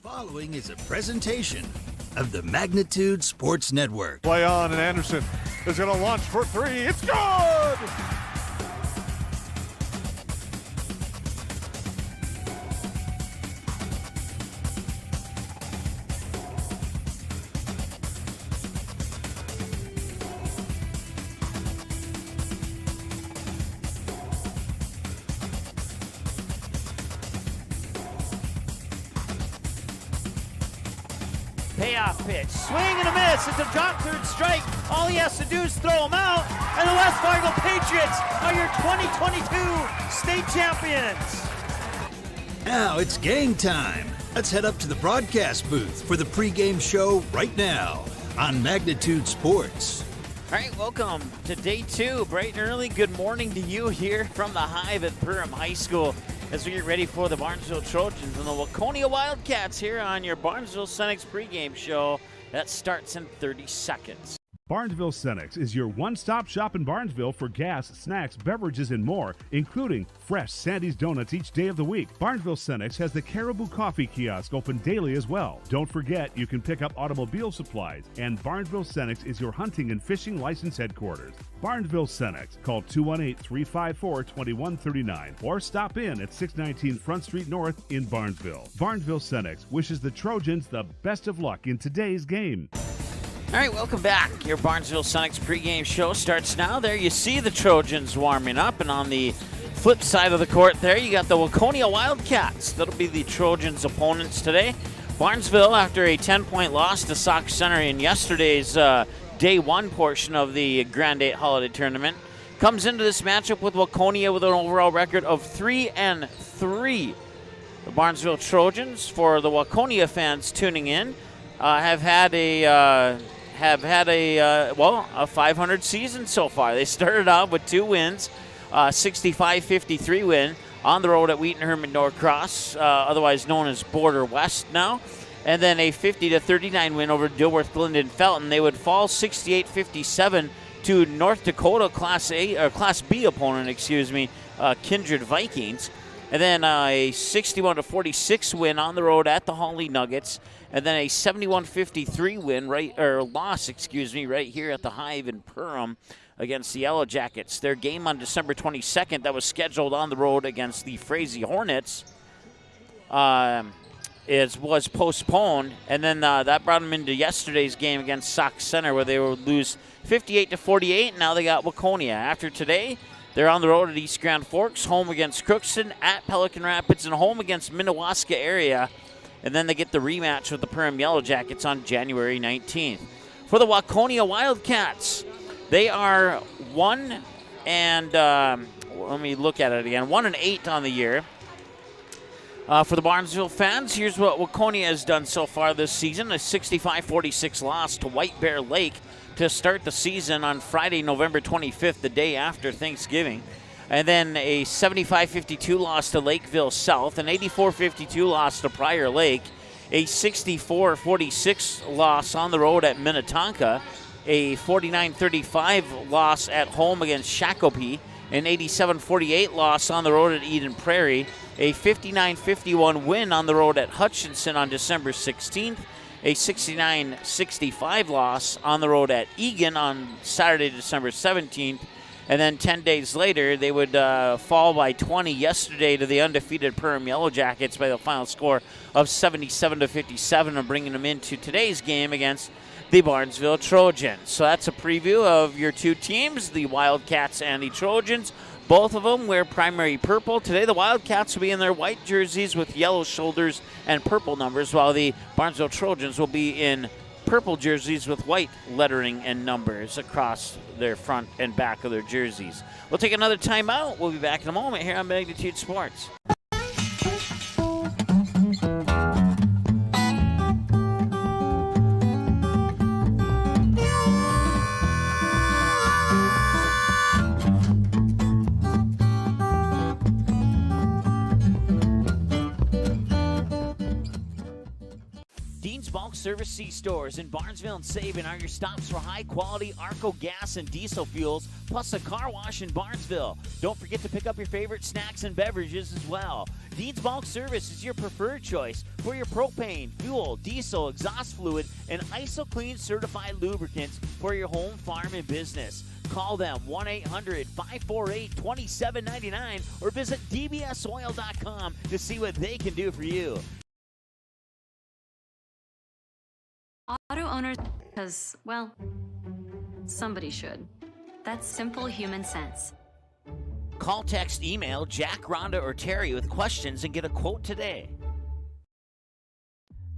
Following is a presentation of the Magnitude Sports Network. Play on, and Anderson is going to launch for three. It's good! Payoff pitch, swing and a miss. It's a drop third strike. All he has to do is throw him out, and the West Fargo Patriots are your 2022 state champions. Now it's game time. Let's head up to the broadcast booth for the pregame show right now on Magnitude Sports. All right, welcome to day two. Bright and early, good morning to you here from the Hive at Pregame High School as we get ready for the Barnesville Trojans and the Waconia Wildcats here on your Barnesville Senex pregame show. That starts in 30 seconds. Barnesville Senex is your one-stop shop in Barnesville for gas, snacks, beverages, and more, including fresh Sandy's Donuts each day of the week. Barnesville Senex has the Caribou Coffee Kiosk open daily as well. Don't forget, you can pick up automobile supplies, and Barnesville Senex is your hunting and fishing license headquarters. Barnesville Senex. Call 218-354-2139 or stop in at 619 Front Street North in Barnesville. Barnesville Senex wishes the Trojans the best of luck in today's game. All right, welcome back. Your Barnesville Senex pregame show starts now. There you see the Trojans warming up, and on the flip side of the court there, you got the Waconia Wildcats. That'll be the Trojans' opponents today. Barnesville, after a 10-point loss to Sauk Center in yesterday's day one portion of the Grand8 holiday tournament, comes into this matchup with Waconia with an overall record of 3-3. The Barnesville Trojans, for the Waconia fans tuning in, have had a 500 season so far. They started off with 2 wins, 65-53 win on the road at Wheaton Herman Norcross, otherwise known as Border West now, and then a 50-39 win over Dilworth Glendon Felton. They would fall 68-57 to North Dakota Class B opponent, Kindred Vikings. And then a 61-46 win on the road at the Holly Nuggets, and then a 71-53 win loss right here at the Hive in Perham against the Yellow Jackets. Their game on December 22nd that was scheduled on the road against the Frazee Hornets was postponed, and then that brought them into yesterday's game against Sauk Center, where they would lose 58-48. Now they got Waconia. After today, they're on the road at East Grand Forks, home against Crookston, at Pelican Rapids, and home against Minnewaska area. And then they get the rematch with the Perham Yellow Jackets on January 19th. For the Waconia Wildcats, they are 1 and let me look at it again. 1-8 on the year. For the Barnesville fans, here's what Waconia has done so far this season: a 65-46 loss to White Bear Lake to start the season on Friday, November 25th, the day after Thanksgiving. And then a 75-52 loss to Lakeville South, an 84-52 loss to Prior Lake, a 64-46 loss on the road at Minnetonka, a 49-35 loss at home against Shakopee, an 87-48 loss on the road at Eden Prairie, a 59-51 win on the road at Hutchinson on December 16th, a 69-65 loss on the road at Egan on Saturday, December 17th, and then 10 days later, they would fall by 20 yesterday to the undefeated Perham Yellow Jackets by the final score of 77-57, and bringing them into today's game against the Barnesville Trojans. So that's a preview of your two teams, the Wildcats and the Trojans. Both of them wear primary purple. Today, the Wildcats will be in their white jerseys with yellow shoulders and purple numbers, while the Barnesville Trojans will be in purple jerseys with white lettering and numbers across their front and back of their jerseys. We'll take another timeout. We'll be back in a moment here on Magnitude Sports. Dean's Bulk Service C-Stores in Barnesville and Sabin are your stops for high-quality Arco gas and diesel fuels, plus a car wash in Barnesville. Don't forget to pick up your favorite snacks and beverages as well. Dean's Bulk Service is your preferred choice for your propane, fuel, diesel, exhaust fluid, and ISOClean certified lubricants for your home, farm, and business. Call them 1-800-548-2799 or visit dbsoil.com to see what they can do for you. Auto owners, because, well, somebody should. That's simple human sense. Call, text, email Jack, Rhonda, or Terry with questions and get a quote today.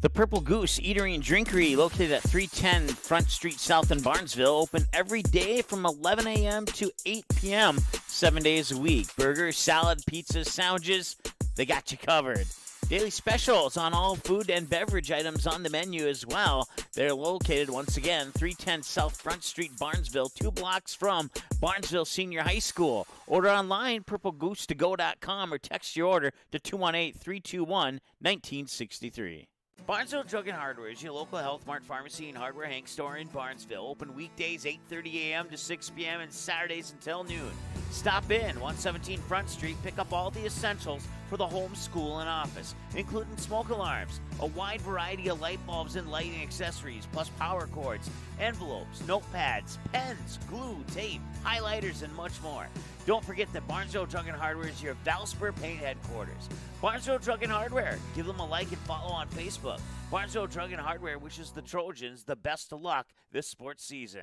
The Purple Goose Eatery and Drinkery, located at 310 Front Street South in Barnesville, open every day from 11 a.m. to 8 p.m., 7 days a week. Burgers, salad, pizzas, sandwiches, they got you covered. Daily specials on all food and beverage items on the menu as well. They're located, once again, 310 South Front Street, Barnesville, 2 blocks from Barnesville Senior High School. Order online, purplegoose2go.com, or text your order to 218-321-1963. Barnesville Drug and Hardware is your local Health Mart Pharmacy and Hardware Hank store in Barnesville. Open weekdays 8:30 a.m. to 6 p.m. and Saturdays until noon. Stop in 117 Front Street, pick up all the essentials for the home, school, and office, including smoke alarms, a wide variety of light bulbs and lighting accessories, plus power cords, envelopes, notepads, pens, glue, tape, highlighters, and much more. Don't forget that Barnesville Drug and Hardware is your Valspar paint headquarters. Barnesville Drug and Hardware. Give them a like and follow on Facebook. Barnesville Drug and Hardware wishes the Trojans the best of luck this sports season.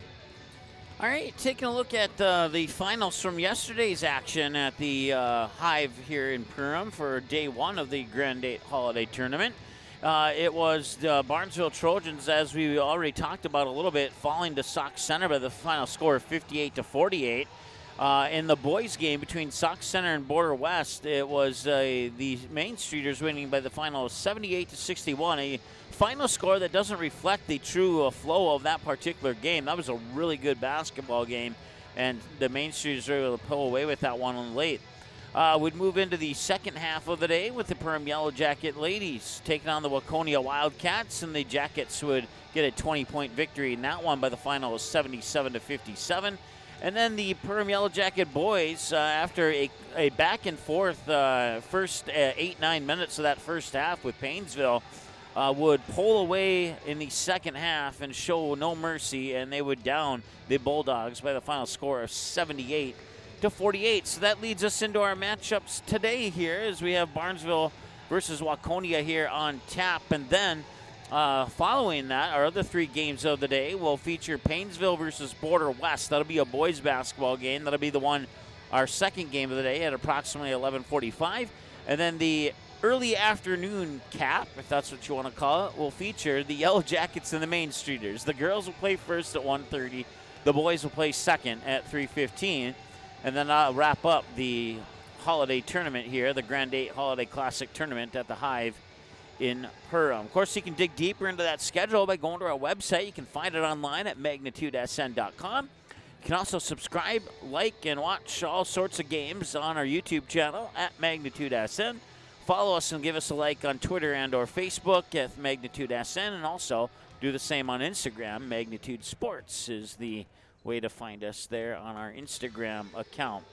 All right, taking a look at the finals from yesterday's action at the Hive here in Perham for day one of the Grand8 Holiday Tournament. It was the Barnesville Trojans, as we already talked about a little bit, falling to Sauk Center by the final score of 58-48. In the boys' game between Sauk Center and Border West, it was the Main Streeters winning by the final of 78-61, a final score that doesn't reflect the true flow of that particular game. That was a really good basketball game, and the Main Streeters were able to pull away with that one late. We'd move into the second half of the day with the Perham Yellow Jacket ladies taking on the Waconia Wildcats, and the Jackets would get a 20-point victory in that one by the final of 77-57. And then the Perham Yellow Jacket boys, after a back and forth first 8-9 minutes of that first half with Painesville, would pull away in the second half and show no mercy, and they would down the Bulldogs by the final score of 78-48. So that leads us into our matchups today here, as we have Barnesville versus Waconia here on tap, and then following that, our other 3 games of the day will feature Painesville versus Border West. That'll be a boys basketball game. That'll be the one, our second game of the day at approximately 11:45. And then the early afternoon cap, if that's what you want to call it, will feature the Yellow Jackets and the Main Streeters. The girls will play first at 1:30. The boys will play second at 3:15. And then I'll wrap up the holiday tournament here, the Grand8 Holiday Classic Tournament at the Hive in Perham. Of course, you can dig deeper into that schedule by going to our website. You can find it online at magnitudesn.com. You can also subscribe, like, and watch all sorts of games on our YouTube channel at MagnitudeSN. Follow us and give us a like on Twitter and or Facebook at MagnitudeSN, and also do the same on Instagram. Magnitude Sports is the way to find us there on our Instagram account.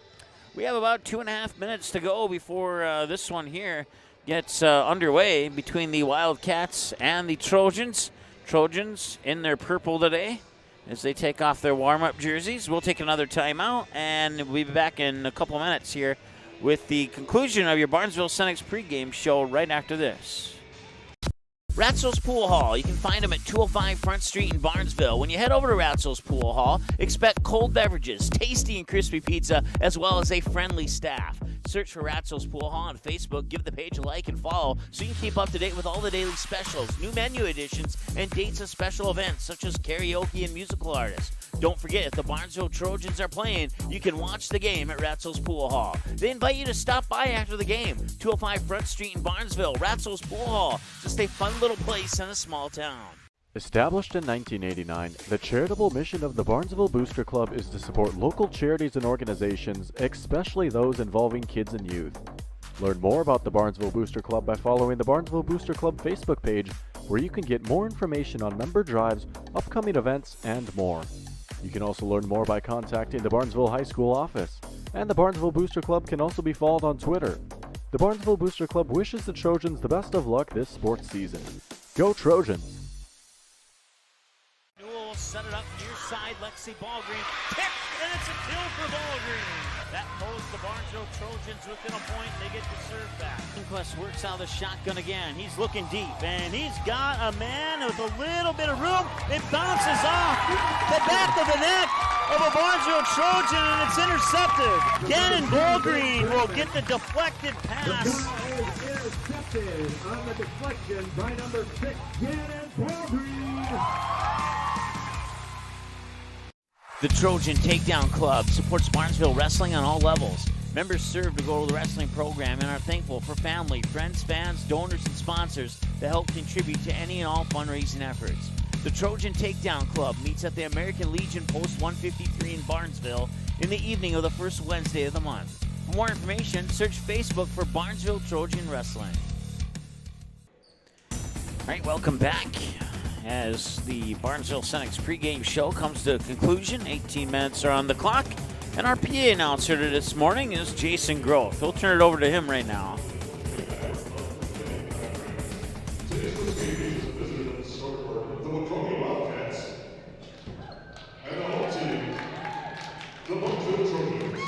We have about 2.5 minutes to go before this one here gets underway between the Wildcats and the Trojans. Trojans in their purple today as they take off their warm-up jerseys. We'll take another timeout, and we'll be back in a couple minutes here with the conclusion of your Barnesville Senex pregame show right after this. Ratzel's Pool Hall. You can find them at 205 Front Street in Barnesville. When you head over to Ratzel's Pool Hall, expect cold beverages, tasty and crispy pizza, as well as a friendly staff. Search for Ratzel's Pool Hall on Facebook. Give the page a like and follow so you can keep up to date with all the daily specials, new menu additions, and dates of special events such as karaoke and musical artists. Don't forget, if the Barnesville Trojans are playing, you can watch the game at Ratzel's Pool Hall. They invite you to stop by after the game. 205 Front Street in Barnesville, Ratzel's Pool Hall. Just a fun little place in a small town. Established in 1989, the charitable mission of the Barnesville Booster Club is to support local charities and organizations, especially those involving kids and youth. Learn more about the Barnesville Booster Club by following the Barnesville Booster Club Facebook page where you can get more information on member drives, upcoming events, and more. You can also learn more by contacting the Barnesville High School office, and the Barnesville Booster Club can also be followed on Twitter. The Barnesville Booster Club wishes the Trojans the best of luck this sports season. Go Trojans! Newell will set it up near side. Lexi Ballgreen picked, and it's a kill for Ballgreen. That pulls the Barnesville Trojans within a point. They get the serve back. Inquest works out of the shotgun again. He's looking deep, and he's got a man with a little bit of room. It bounces off the back of the neck of a Barnesville Trojan, and it's intercepted. Gannon Ballgreen will get the deflected pass. The ball is intercepted on the deflection by number 6, Gannon Ballgreen. The Trojan Takedown Club supports Barnesville wrestling on all levels. Members serve to go to the wrestling program and are thankful for family, friends, fans, donors, and sponsors that help contribute to any and all fundraising efforts. The Trojan Takedown Club meets at the American Legion Post 153 in Barnesville in the evening of the first Wednesday of the month. For more information, search Facebook for Barnesville Trojan Wrestling. All right, welcome back. As the Barnesville Senex pregame show comes to a conclusion, 18 minutes are on the clock, and our PA announcer this morning is Jason Groth. We'll turn it over to him right now. Today's first game is a visit at the scoreboard, the Waconia Wildcats, and the home team, the Barnesville Trojans.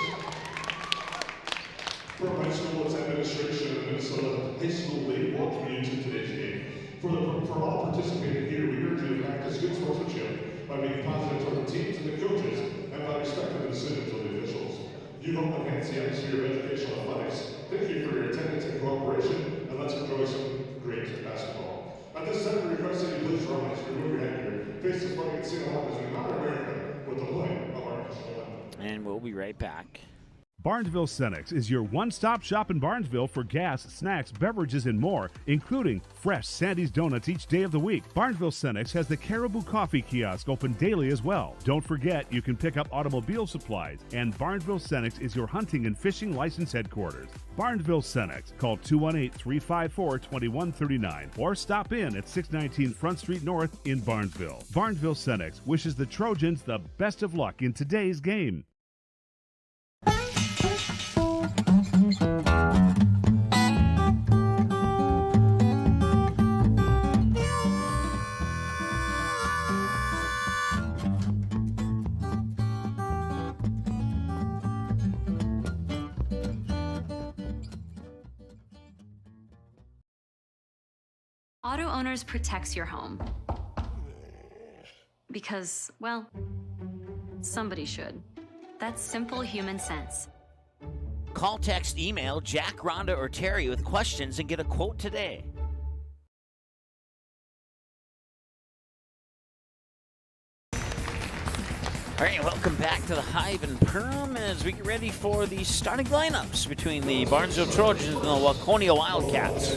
From high school, its administration, and Minnesota High School League welcome you to today's game. For all participating here, we urge you to practice good sportsmanship by being positive toward the teams and the coaches and by respecting the decisions of the officials. You help enhance the atmosphere of educational athletics. Thank you for your attendance and cooperation, and let's enjoy some great basketball. At this time, we request that you please rise, remove your headgear, face the flag, and sing along as we honor America with the playing of our national anthem. And we'll be right back. Barnesville Senex is your one-stop shop in Barnesville for gas, snacks, beverages, and more, including fresh Sandy's Donuts each day of the week. Barnesville Senex has the Caribou Coffee Kiosk open daily as well. Don't forget, you can pick up automobile supplies, and Barnesville Senex is your hunting and fishing license headquarters. Barnesville Senex. Call 218-354-2139 or stop in at 619 Front Street North in Barnesville. Barnesville Senex wishes the Trojans the best of luck in today's game. Auto Owners protects your home. Because, well, somebody should. That's simple human sense. Call, text, email Jack, Rhonda, or Terry with questions and get a quote today. All right, welcome back to the Hive and Perm as we get ready for the starting lineups between the Barnesville Trojans and the Waconia Wildcats.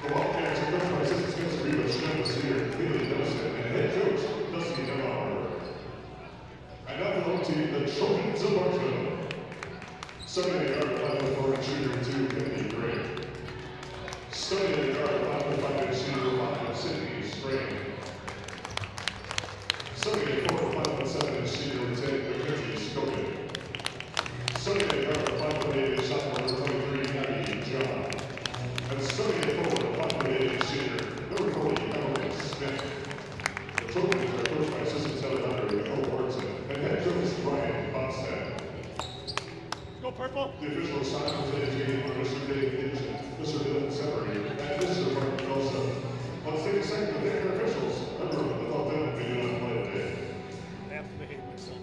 The Wildcats are coached by assistant Spencer Rivas, Travis Sear, Haley Dennison, and head coach Dusty Demauer. And now for the home team, the Trojans of Barnesville. 78-yard line forward shooter 2, Kennedy Gray. 78-yard line 5 shooter 1, Sydney Spring. 78-4 7 shooter 10, Mackenzie Scogan. 78-yard 5 sophomore 23, Maggie John. And 74 shooter number 40, Emily Smith. The Trojans are coached by assistant Taylor Hunter, Nicole Horton, and head coach Brian Bonstead. Go purple. The official sign was indicated for Mr. Dave Gibson, Mr. Dylan Severy, and Mr. Mark Joseph. Let's take a second to thank our officials. Everyone, without them, we do not play today. I have to behave myself.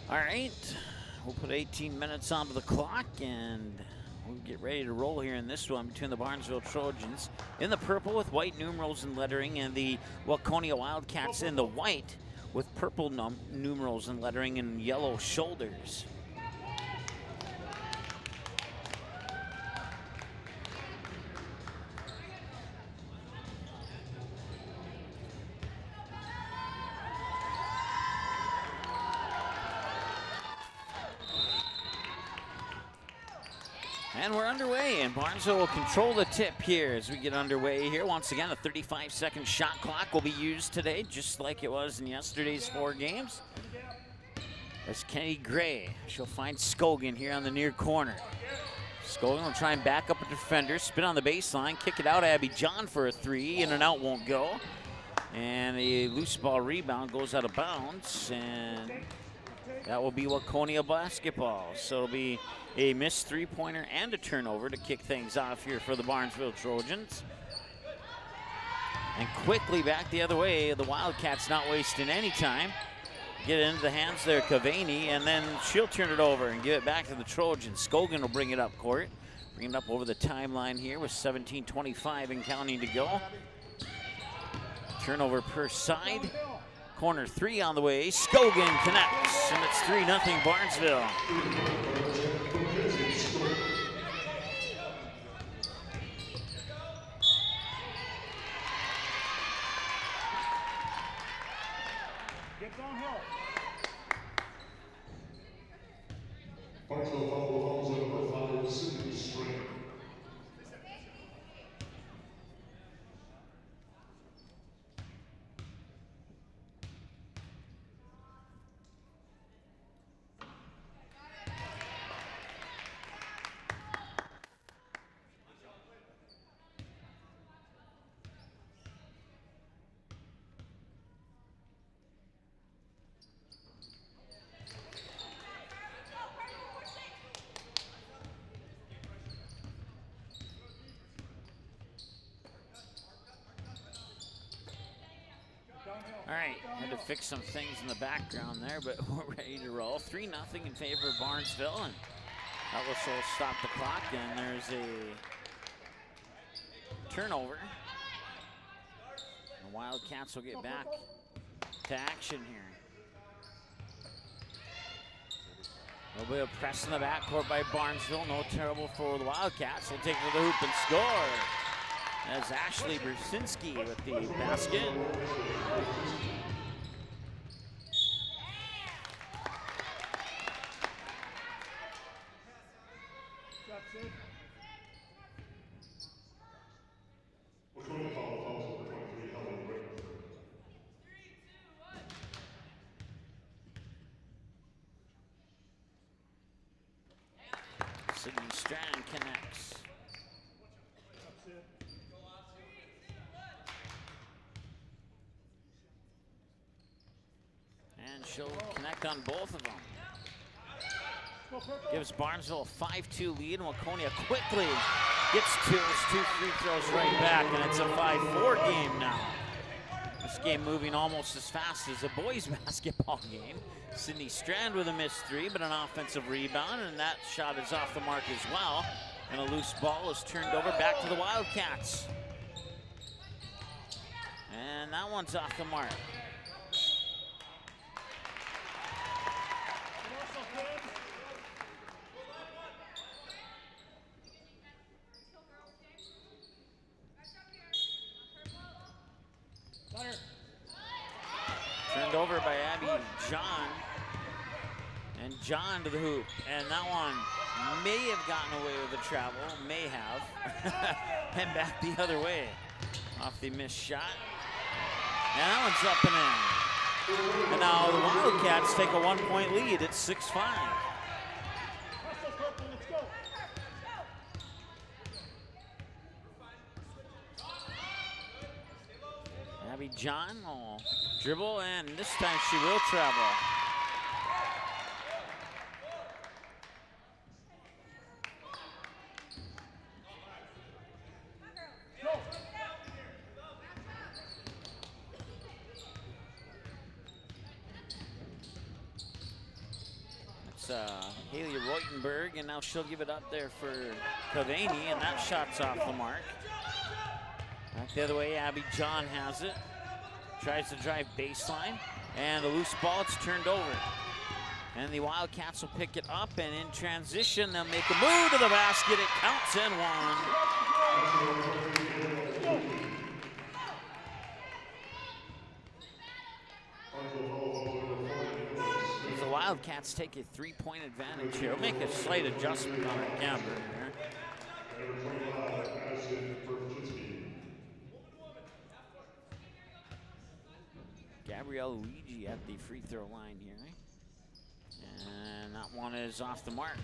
All right, we'll put 18 minutes onto the clock and we'll get ready to roll here in this one between the Barnesville Trojans in the purple with white numerals and lettering and the Waconia Wildcats in the white with purple numerals and lettering and yellow shoulders. And we're underway, and Barnesville will control the tip here as we get underway here. Once again, a 35-second shot clock will be used today, just like it was in yesterday's 4 games. There's Kenny Gray. She'll find Scogan here on the near corner. Scogan will try and back up a defender, spin on the baseline, kick it out. Abby John for a 3, in and out won't go. And a loose ball rebound goes out of bounds, and that will be Waconia basketball. So it'll be a missed 3-pointer and a turnover to kick things off here for the Barnesville Trojans. And quickly back the other way, the Wildcats not wasting any time. Get it into the hands there, Cavani, and then she'll turn it over and give it back to the Trojans. Scogan will bring it up court. Bring it up over the timeline here with 17:25 and counting to go. Turnover per side. Corner 3 on the way. Scogan connects, and it's 3-0 Barnesville. Barnesville fouls number 5, Sydney Strand. All right, had to fix some things in the background there, but we're ready to roll. 3-0 in favor of Barnesville, and that will stop the clock, and there's a turnover. The Wildcats will get back to action here. A little bit of press in the backcourt by Barnesville. No terrible for the Wildcats. They'll take it to the hoop and score. That's Ashley Brzezinski with the basket. Waconia fouls number 23, Helen Rick. Sydney Strand connects. And she'll connect on both of them. Gives Barnesville a 5-2 lead, and Waconia quickly gets his 2 free throws right back, and it's a 5-4 game now. This game moving almost as fast as a boys basketball game. Sydney Strand with a missed 3, but an offensive rebound, and that shot is off the mark as well. And a loose ball is turned over back to the Wildcats. And that one's off the mark. Turned over by Abby John. And John to the hoop. And that one may have gotten away with a travel. May have. And back the other way. Off the missed shot. And that one's up and in. And now the Wildcats take a 1-point lead. It's 6-5. Abby John will dribble, and this time she will travel. It's Haley Reutenberg, and now she'll give it up there for Cavani, and that shot's off the mark. Back the other way, Abby John has it. Tries to drive baseline. And the loose ball, it's turned over. And the Wildcats will pick it up, and in transition, they'll make a move to the basket. It counts and one. As the Wildcats take a 3-point advantage here. We'll make a slight adjustment on our camera here. Gabrielle Luigi at the free throw line here. And that one is off the mark.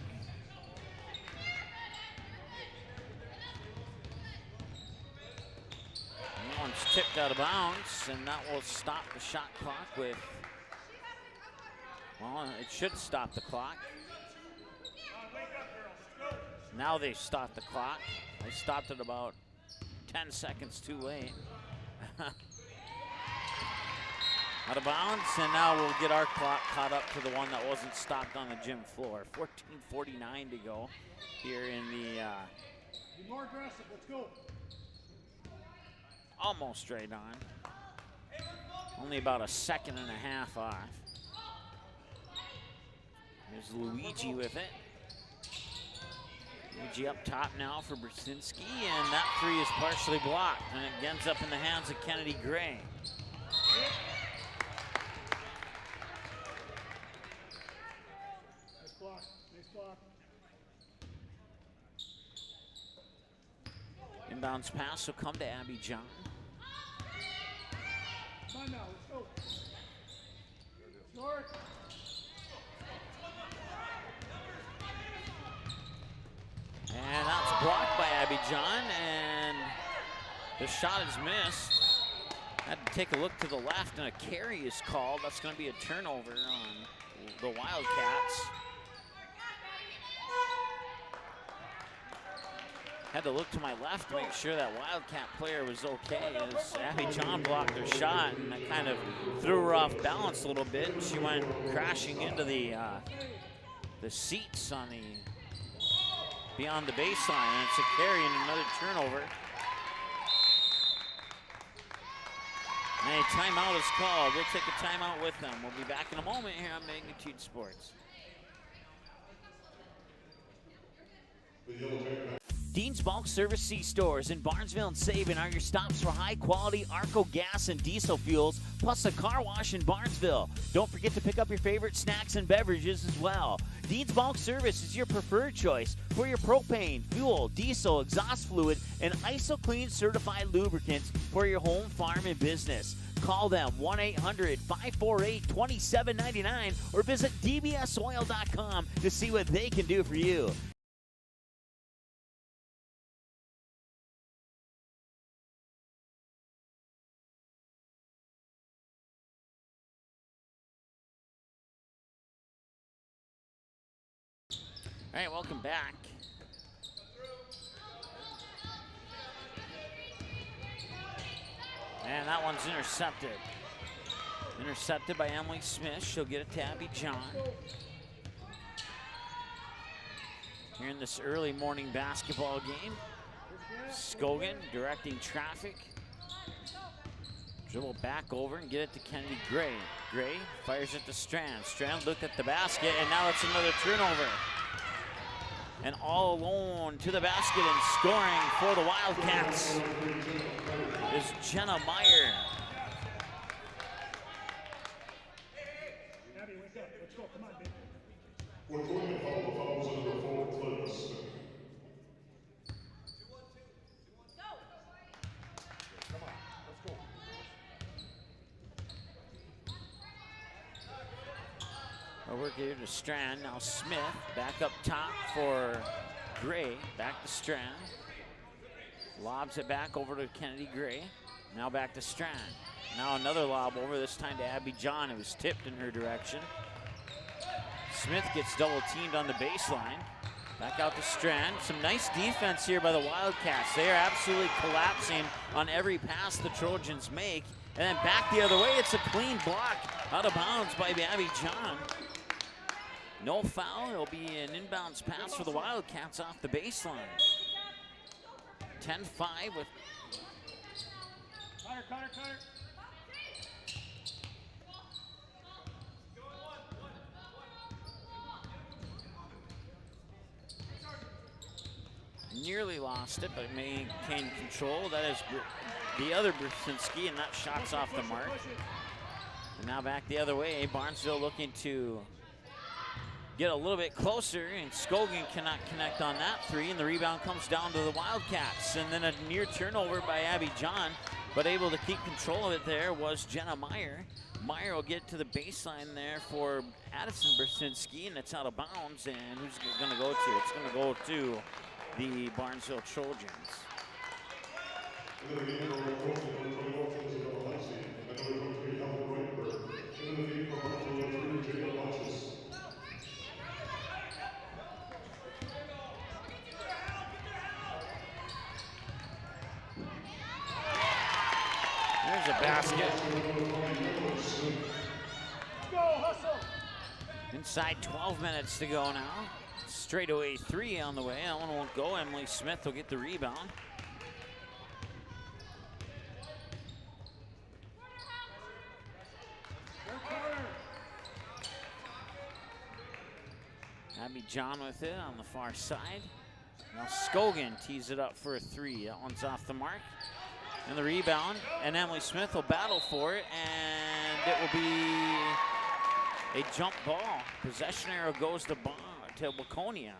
That one's tipped out of bounds, and that will stop the shot clock with, well, it should stop the clock. Now they stop the clock. They stopped it about 10 seconds too late. Out of bounds, and now we'll get our clock caught up to the one that wasn't stopped on the gym floor. 14:49 to go here in the Be more aggressive, let's go. Almost right on. Only about a second and a half off. There's Luigi with it. Luigi up top now for Brzezinski, and that three is partially blocked, and it ends up in the hands of Kennedy Gray. Nice block, nice block. Inbounds pass will come to Abby John. Come on now, let's go. Short. And that's blocked by Abby John, and the shot is missed. Had to take a look to the left, and a carry is called. That's going to be a turnover on the Wildcats. Had to look to my left to make sure that Wildcat player was okay, as Abby John blocked her shot, and that kind of threw her off balance a little bit, and she went crashing into the seats on the beyond the baseline, and it's a carry and another turnover. And a timeout is called. We'll take a timeout with them. We'll be back in a moment here on Magnitude Sports. Dean's Bulk Service C-Stores in Barnesville and Sabin are your stops for high-quality Arco gas and diesel fuels, plus a car wash in Barnesville. Don't forget to pick up your favorite snacks and beverages as well. Dean's Bulk Service is your preferred choice for your propane, fuel, diesel, exhaust fluid, and IsoClean certified lubricants for your home, farm, and business. Call them 1-800-548-2799 or visit dbsoil.com to see what they can do for you. All right, welcome back. And that one's intercepted. Intercepted by Emily Smith. She'll get it to Abby John. Here in this early morning basketball game. Scogan directing traffic. Dribble back over and get it to Kennedy Gray. Gray fires it to Strand. Strand looked at the basket, and now it's another turnover. And all alone to the basket and scoring for the Wildcats is Jenna Meyer. Abby, wake up. Let's go. Come on, baby. We're going to call the fouls on the forward, please. Over here to Strand. Now Smith back up top for Gray. Back to Strand. Lobs it back over to Kennedy Gray. Now back to Strand. Now another lob over, this time to Abby John. It was tipped in her direction. Smith gets double teamed on the baseline. Back out to Strand. Some nice defense here by the Wildcats. They are absolutely collapsing on every pass the Trojans make. And then back the other way, it's a clean block out of bounds by Abby John. No foul, it'll be an inbounds pass for the Wildcats off the baseline. 10-5 with... Cutter. nearly lost it, but maintained control. That is the other Brzezinski, and that shot's off the mark. And now back the other way. Barnesville looking to get a little bit closer, and Scogan cannot connect on that three, and the rebound comes down to the Wildcats. And then a near turnover by Abby John, but able to keep control of it there was Jenna Meyer. Meyer will get to the baseline there for Addison Brzezinski, and it's out of bounds. And who's it going to go to? It's going to go to the Barnesville Trojans. There's a basket. Inside 12 minutes to go now. Straightaway three on the way. That one won't go. Emily Smith will get the rebound. Abby John with it on the far side. Now Scogan tees it up for a three. That one's off the mark. And the rebound, and Emily Smith will battle for it, and it will be a jump ball. Possession arrow goes to Waconia.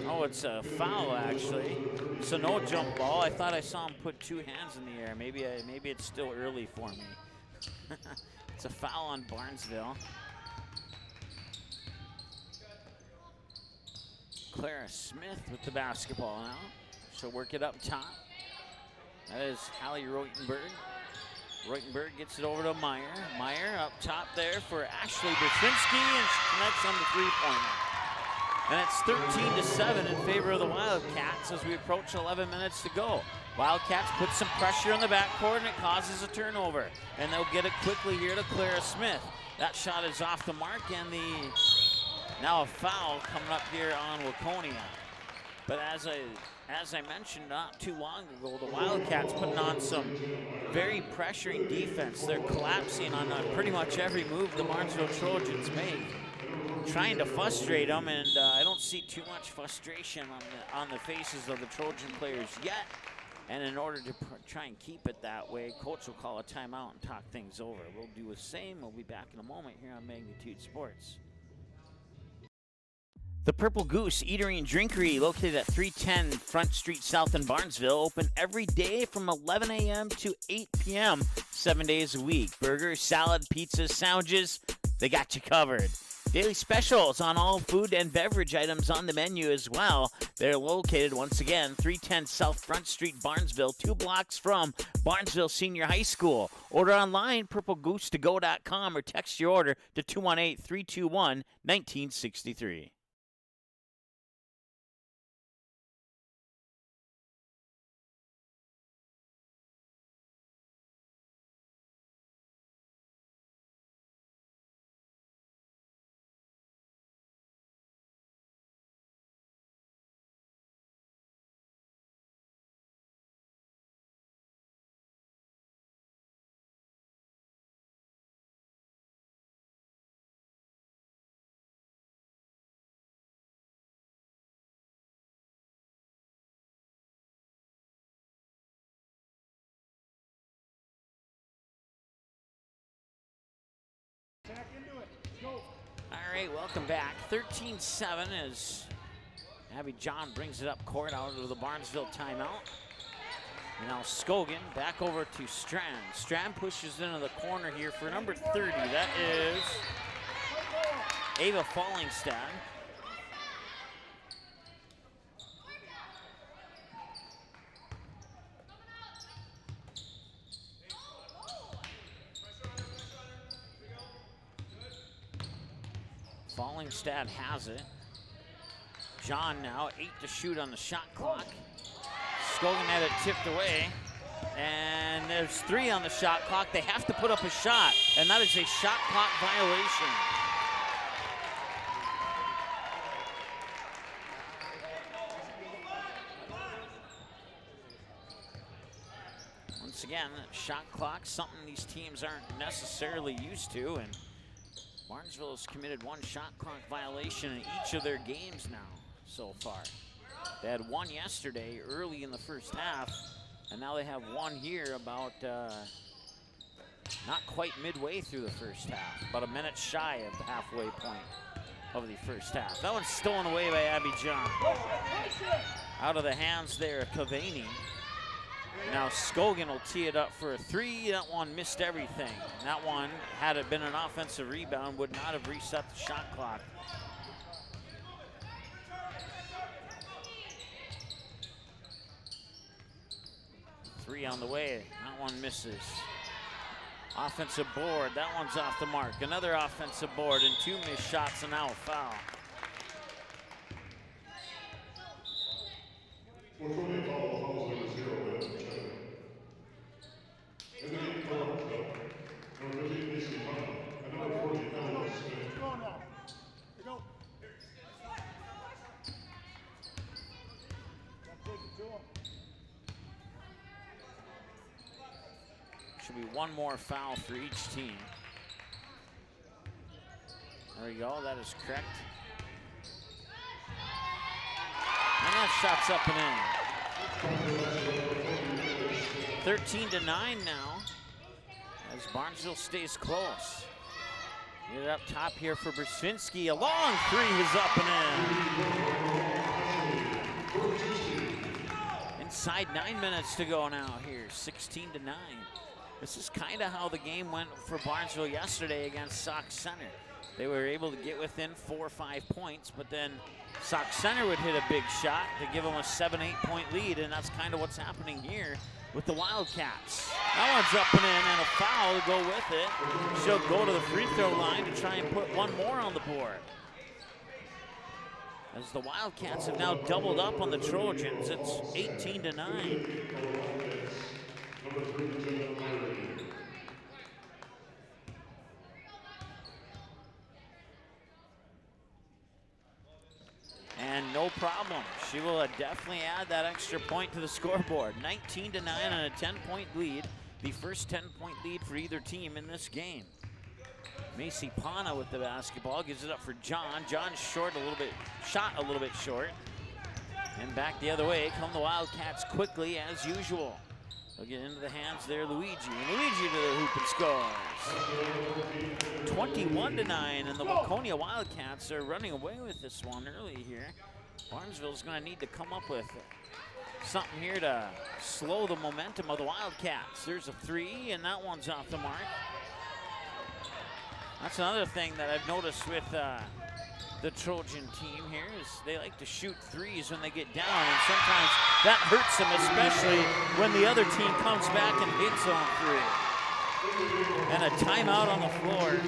Oh, it's a foul actually. So no jump ball. I thought I saw him put two hands in the air. Maybe it's still early for me. It's a foul on Barnesville. Clara Smith with the basketball now. She'll work it up top. That is Hallie Reutenberg. Reutenberg gets it over to Meyer. Meyer up top there for Ashley Brzezinski, and she connects on the three-pointer. And it's 13-7 in favor of the Wildcats as we approach 11 minutes to go. Wildcats put some pressure on the backcourt, and it causes a turnover. And they'll get it quickly here to Clara Smith. That shot is off the mark, and now a foul coming up here on Waconia. But as I mentioned not too long ago, the Wildcats putting on some very pressuring defense. They're collapsing on pretty much every move the Barnesville Trojans make, trying to frustrate them, and I don't see too much frustration on the faces of the Trojan players yet. And in order to try and keep it that way, Coach will call a timeout and talk things over. We'll do the same. We'll be back in a moment here on Magnitude Sports. The Purple Goose Eatery and Drinkery, located at 310 Front Street South in Barnesville, open every day from 11 a.m. to 8 p.m., 7 days a week. Burgers, salad, pizzas, sandwiches, they got you covered. Daily specials on all food and beverage items on the menu as well. They're located, once again, 310 South Front Street, Barnesville, 2 blocks from Barnesville Senior High School. Order online, purplegoose2go.com, or text your order to 218-321-1963. All right, welcome back. 13-7 as Abby John brings it up court out of the Barnesville timeout. And now Scogan back over to Strand. Strand pushes into the corner here for number 30. That is Ava Fallingstad. Fallingstad has it. John now, 8 to shoot on the shot clock. Scogan had it tipped away. And there's 3 on the shot clock. They have to put up a shot, and that is a shot clock violation. Once again, shot clock, something these teams aren't necessarily used to, and Barnesville has committed one shot clock violation in each of their games now so far. They had one yesterday early in the first half, and now they have one here about not quite midway through the first half, about a minute shy of the halfway point of the first half. That one's stolen away by Abby John. Out of the hands there of Cavani. Now Scogan will tee it up for a three. That one missed everything. That one, had it been an offensive rebound, would not have reset the shot clock. Three on the way. That one misses. Offensive board. That one's off the mark. Another offensive board and two missed shots and now a foul. Waconia fouls number 0 with Center. In the game for Barnesville, number 15, Macy Hunter, and number 40, Ella Smith. Go now. Go. Should be one more foul for each team. There we go, that is correct. And that shot's up and in. 13-9 now, as Barnesville stays close. Get it up top here for Brzezinski. A long three is up and in. Inside 9 minutes to go now here, 16-9. This is kind of how the game went for Barnesville yesterday against Sauk Center. They were able to get within 4 or 5 points, but then Sauk Center would hit a big shot to give them a 7-8 point lead, and that's kind of what's happening here with the Wildcats. That one's up and in, and a foul to go with it. She'll go to the free throw line to try and put one more on the board. As the Wildcats have now doubled up on the Trojans, it's 18-9. And no problem. She will definitely add that extra point to the scoreboard. 19-9 on a 10-point lead. The first 10-point lead for either team in this game. Macy Pana with the basketball, gives it up for John. John's short a little bit, shot a little bit short. And back the other way come the Wildcats quickly as usual. They'll get into the hands there, Luigi. And Luigi to the hoop and scores. 21-9, and the Waconia Wildcats are running away with this one early here. Barnesville's gonna need to come up with something here to slow the momentum of the Wildcats. There's a three, and that one's off the mark. That's another thing that I've noticed with the Trojan team here is they like to shoot threes when they get down, and sometimes that hurts them, especially when the other team comes back and hits on three. And a timeout on the floor.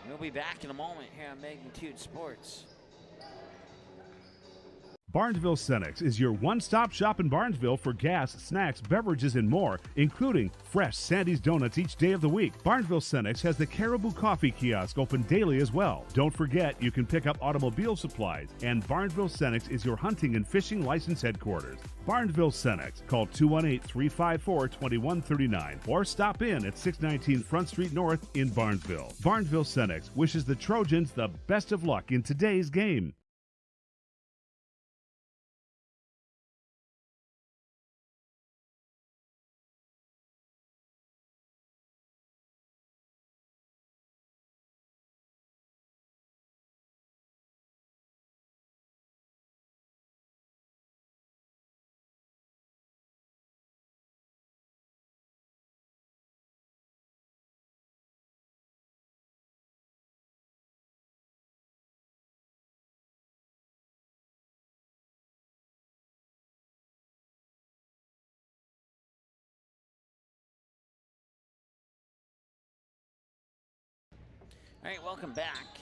We'll be back in a moment here on Magnitude Sports. Barnesville Cenex is your one-stop shop in Barnesville for gas, snacks, beverages, and more, including fresh Sandy's Donuts each day of the week. Barnesville Cenex has the Caribou Coffee Kiosk open daily as well. Don't forget, you can pick up automobile supplies, and Barnesville Cenex is your hunting and fishing license headquarters. Barnesville Cenex. Call 218-354-2139 or stop in at 619 Front Street North in Barnesville. Barnesville Cenex wishes the Trojans the best of luck in today's game. All right, welcome back.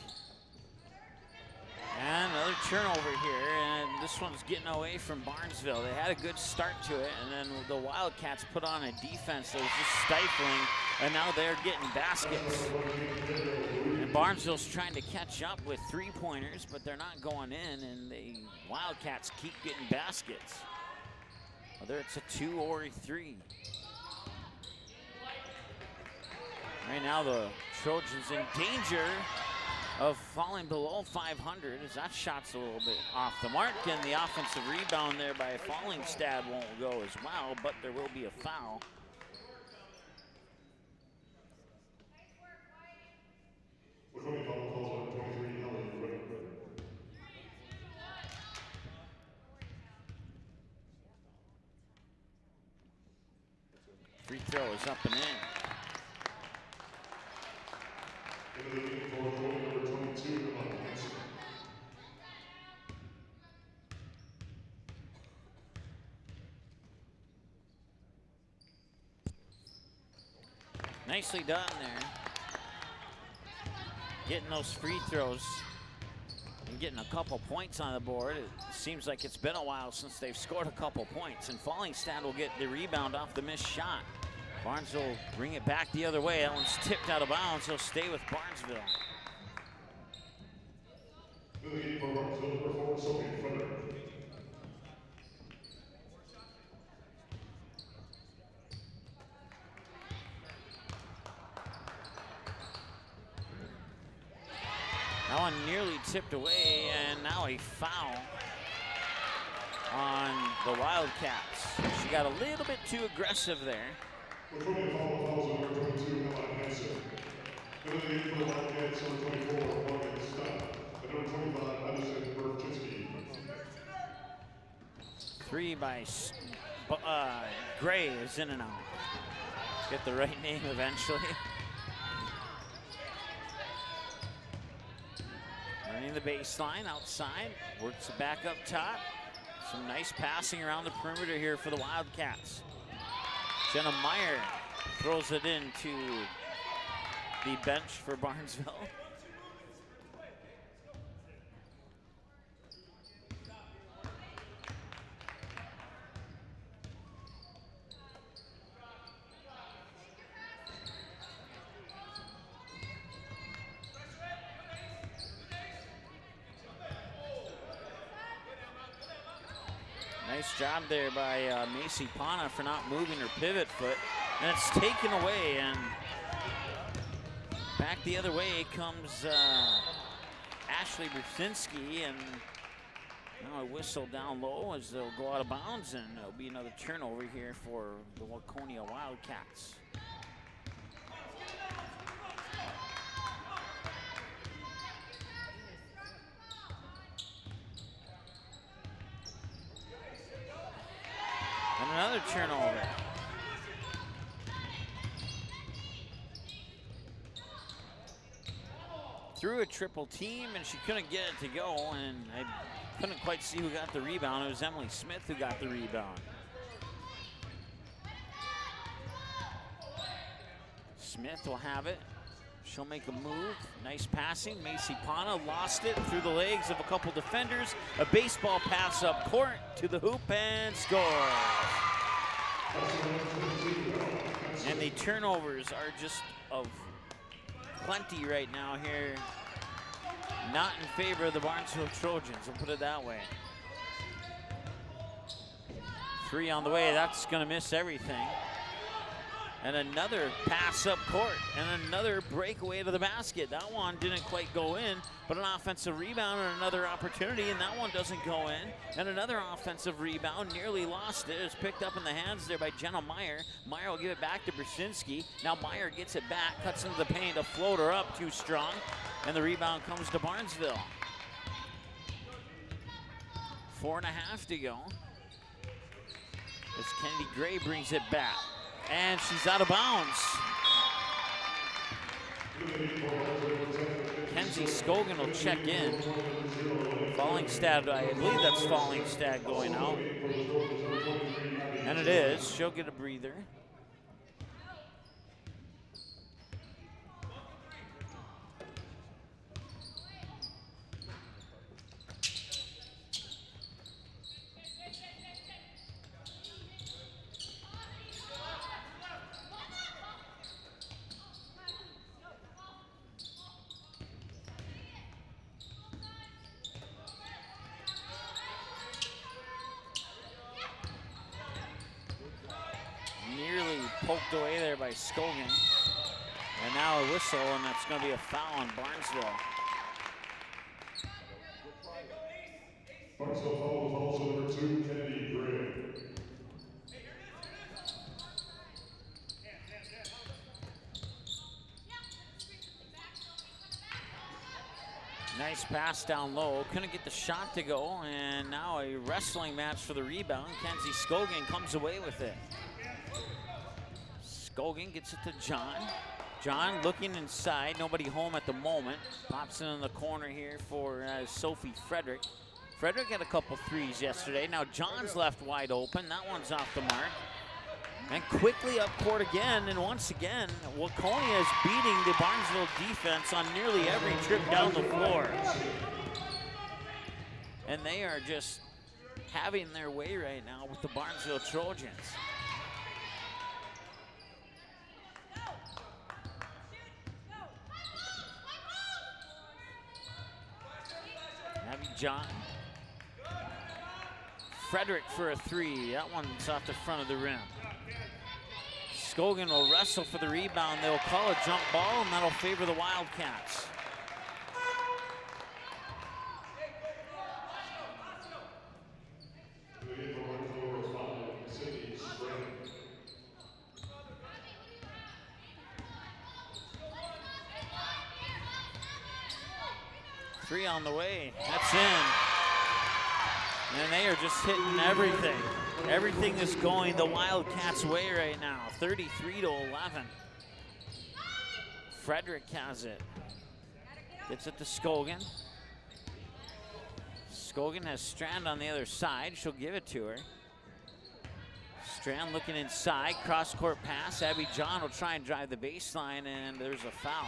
And another turnover here, and this one's getting away from Barnesville. They had a good start to it, and then the Wildcats put on a defense that was just stifling, and now they're getting baskets. And Barnesville's trying to catch up with three-pointers, but they're not going in, and the Wildcats keep getting baskets, whether it's a two or a three. Right now the Trojans in danger of falling below 500 as that shot's a little bit off the mark, and the offensive rebound there by Fallingstad won't go as well, but there will be a foul. Waconia foul calls on 23, Ellie Ritter. Free throw is up and in. Into the lead for Waconia, number 22, Emma Hansen. Nicely done there. Getting those free throws and getting a couple points on the board. It seems like it's been a while since they've scored a couple points, and Fallingstad will get the rebound off the missed shot. Barnesville will bring it back the other way. That one's tipped out of bounds. He'll stay with Barnesville. In the game for Barnesville, number 4, Sophie Frederick. That one nearly tipped away, and now a foul on the Wildcats. She got a little bit too aggressive there. Waconia fouls on number 22, Emma Hansen. Into the game for the Wildcats, number 24, Morgan Stott. And number 25, Madison Berczynski. Three by Gray is in and out. Get the right name eventually. Running the baseline outside, works it back up top. Some nice passing around the perimeter here for the Wildcats. Jenna Meyer throws it into the bench for Barnesville. Nice job there by Macy Pana for not moving her pivot foot. And it's taken away, and back the other way comes Ashley Brzezinski, and now a whistle down low as they'll go out of bounds, and it'll be another turnover here for the Waconia Wildcats. And another turnover. Threw a triple team, and she couldn't get it to go, and I couldn't quite see who got the rebound. It was Emily Smith who got the rebound. Smith will have it. She'll make a move. Nice passing. Macy Pana lost it through the legs of a couple defenders. A baseball pass up court to the hoop and scores. And the turnovers are just of plenty right now here. Not in favor of the Barnesville Trojans, we'll put it that way. Three on the way, that's gonna miss everything. And another pass up court and another breakaway to the basket. That one didn't quite go in, but an offensive rebound and another opportunity, and that one doesn't go in. And another offensive rebound, nearly lost it. It's picked up in the hands there by Jenna Meyer. Meyer will give it back to Brzezinski. Now Meyer gets it back, cuts into the paint, a floater up too strong, and the rebound comes to Barnesville. 4.5 to go. As Kennedy Gray brings it back. And she's out of bounds. Kenzie Scogan will check in. Fallingstad, I believe that's Fallingstad going out. And it is. She'll get a breather. Nearly poked away there by Scogan. And now a whistle, and that's going to be a foul on Barnesville. Barnesville fouls number 2, Kennedy Gray. Nice pass down low. Couldn't get the shot to go, and now a wrestling match for the rebound. Kenzie Scogan comes away with it. Scogan gets it to John. John looking inside. Nobody home at the moment. Pops in the corner here for Sophie Frederick. Frederick had a couple threes yesterday. Now John's left wide open. That one's off the mark. And quickly up court again, and once again, Waconia is beating the Barnesville defense on nearly every trip down the floor. And they are just having their way right now with the Barnesville Trojans. Abby John. Frederick for a three. That one's off the front of the rim. Scogan will wrestle for the rebound. They'll call a jump ball, and that'll favor the Wildcats. Three on the way. That's in. And they are just hitting everything. Everything is going the Wildcats' way right now. 33-11. Frederick has it. Gets it to Scogan. Scogan has Strand on the other side. She'll give it to her. Strand looking inside. Cross-court pass. Abby John will try and drive the baseline, and there's a foul.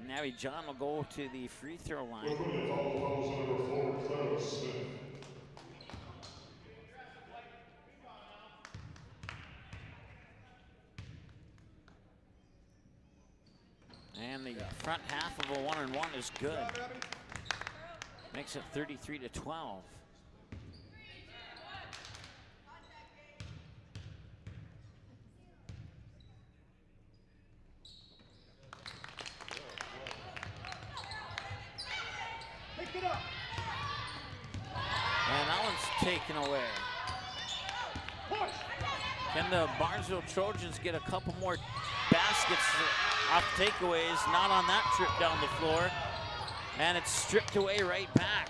And Abby John will go to the free throw line. And the front half of a 1-and-1 is good. Makes it 33-12. And that one's taken away. Can the Barnesville Trojans get a couple more baskets off takeaways? Not on that trip down the floor. And it's stripped away right back.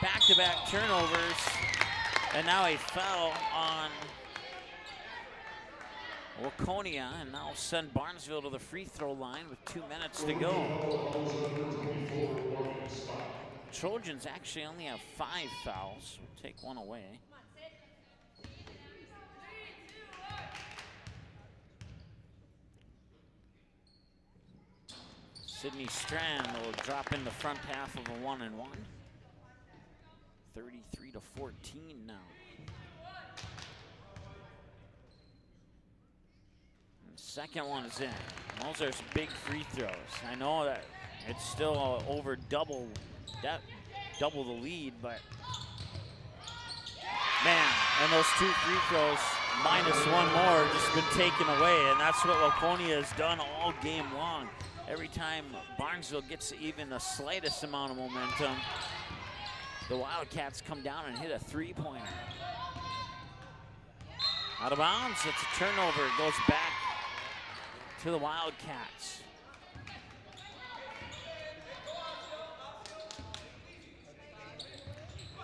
Back-to-back turnovers. And now a foul on Waconia, and that'll send Barnesville to the free throw line with 2 minutes to go. Trojans actually only have 5 fouls. We'll take one away. Sydney Strand will drop in the front half of a 1-and-1. 33-14 now. And the second one is in. Those are big free throws. I know that it's still over double the lead, but man, and those 2 free throws minus one more just been taken away, and that's what Waconia has done all game long. Every time Barnesville gets even the slightest amount of momentum, the Wildcats come down and hit a three-pointer. Out of bounds, it's a turnover. It goes back to the Wildcats.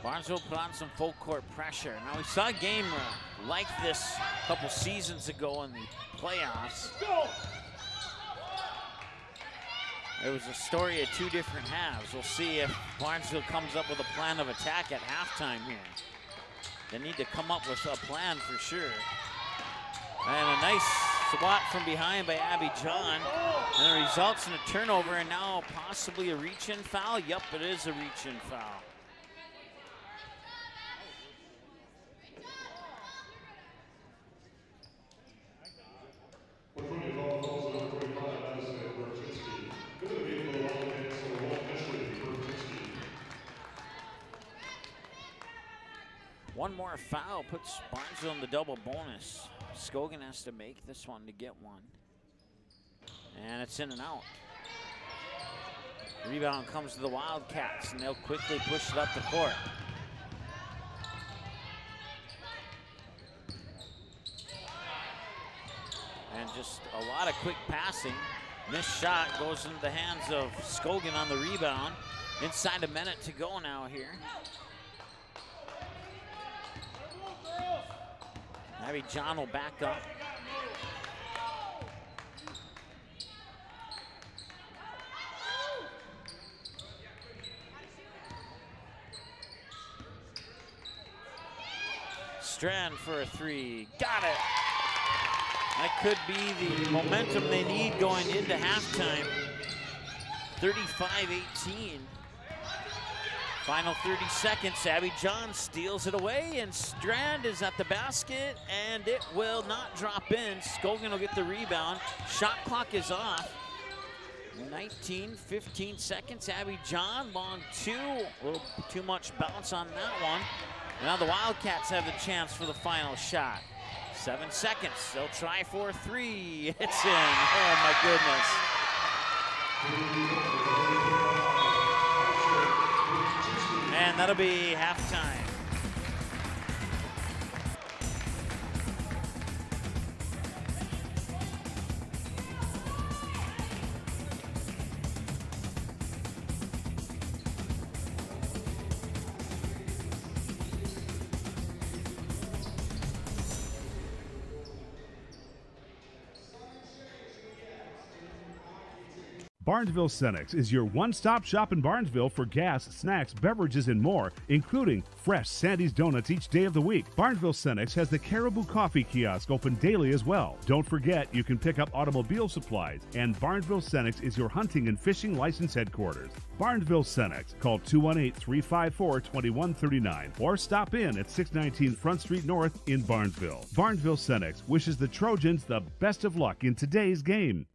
Barnesville put on some full court pressure. Now we saw a game like this a couple seasons ago in the playoffs. It was a story of 2 different halves. We'll see if Barnesville comes up with a plan of attack at halftime here. They need to come up with a plan for sure. And a nice swat from behind by Abby John. And it results in a turnover and now possibly a reach-in foul. Yup, it is a reach-in foul. One more foul puts Barnesville in the double bonus. Skogan has to make this one to get one. And it's in and out. Rebound comes to the Wildcats, and they'll quickly push it up the court. And just a lot of quick passing. Missed shot goes into the hands of Skogan on the rebound. Inside a minute to go now here. Abby John will back up. Strand for a three. Got it. That could be the momentum they need going into halftime. 35-18. Final 30 seconds. Abby John steals it away, and Strand is at the basket, and it will not drop in. Skogan will get the rebound. Shot clock is off. 15 seconds. Abby John, long two. A little too much bounce on that one. Now the Wildcats have the chance for the final shot. 7 seconds. They'll try for a three. It's in. Oh, my goodness. And that'll be halftime. Barnesville Cenex is your one-stop shop in Barnesville for gas, snacks, beverages, and more, including fresh Sandy's Donuts each day of the week. Barnesville Cenex has the Caribou Coffee Kiosk open daily as well. Don't forget, you can pick up automobile supplies, and Barnesville Cenex is your hunting and fishing license headquarters. Barnesville Cenex. Call 218-354-2139 or stop in at 619 Front Street North in Barnesville. Barnesville Cenex wishes the Trojans the best of luck in today's game.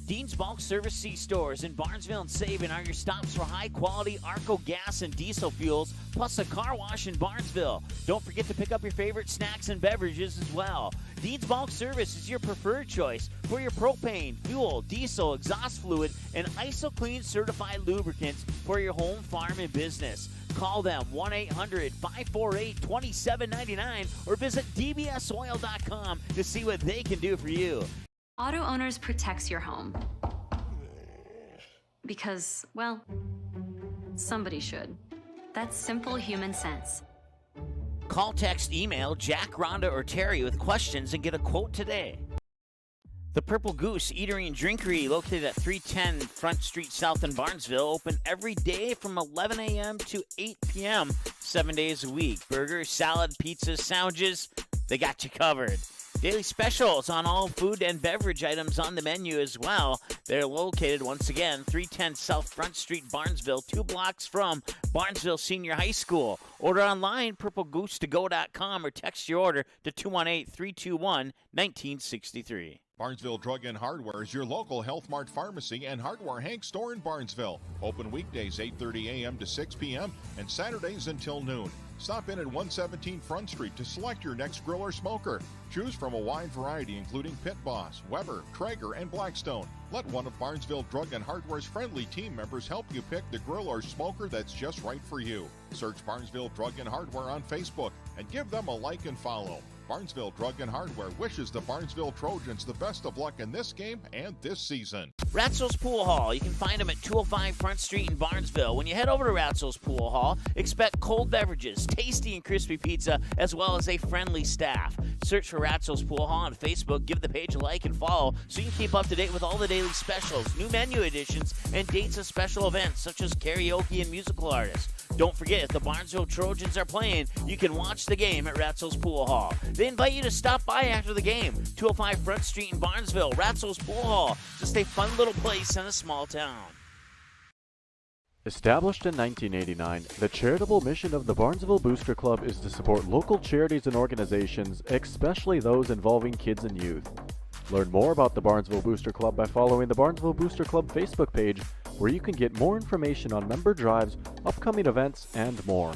Dean's Bulk Service C-Stores in Barnesville and Sabin are your stops for high-quality Arco gas and diesel fuels, plus a car wash in Barnesville. Don't forget to pick up your favorite snacks and beverages as well. Dean's Bulk Service is your preferred choice for your propane, fuel, diesel, exhaust fluid, and ISO-Clean certified lubricants for your home, farm, and business. Call them 1-800-548-2799 or visit dbsoil.com to see what they can do for you. Auto Owners protects your home. Because, well, somebody should. That's simple human sense. Call, text, email Jack, Rhonda, or Terry with questions and get a quote today. The Purple Goose Eatery and Drinkery, located at 310 Front Street South in Barnesville, open every day from 11 a.m. to 8 p.m., 7 days a week. Burgers, salad, pizzas, sandwiches, they got you covered. Daily specials on all food and beverage items on the menu as well. They're located, once again, 310 South Front Street, Barnesville, 2 blocks from Barnesville Senior High School. Order online, purplegoose2go.com, or text your order to 218-321-1963. Barnesville Drug and Hardware is your local Health Mart pharmacy and hardware Hank store in Barnesville. Open weekdays 8:30 a.m. to 6 p.m. and Saturdays until noon. Stop in at 117 Front Street to select your next grill or smoker. Choose from a wide variety including Pit Boss, Weber, Traeger, and Blackstone. Let one of Barnesville Drug and Hardware's friendly team members help you pick the grill or smoker that's just right for you. Search Barnesville Drug and Hardware on Facebook and give them a like and follow. Barnesville Drug and Hardware wishes the Barnesville Trojans the best of luck in this game and this season. Ratzel's Pool Hall. You can find them at 205 Front Street in Barnesville. When you head over to Ratzel's Pool Hall, expect cold beverages, tasty and crispy pizza, as well as a friendly staff. Search for Ratzel's Pool Hall on Facebook. Give the page a like and follow so you can keep up to date with all the daily specials, new menu additions, and dates of special events such as karaoke and musical artists. Don't forget, if the Barnesville Trojans are playing, you can watch the game at Ratzel's Pool Hall. They invite you to stop by after the game. 205 Front Street in Barnesville, Ratzel's Pool Hall. Just a fun little place in a small town. Established in 1989, the charitable mission of the Barnesville Booster Club is to support local charities and organizations, especially those involving kids and youth. Learn more about the Barnesville Booster Club by following the Barnesville Booster Club Facebook page, where you can get more information on member drives, upcoming events, and more.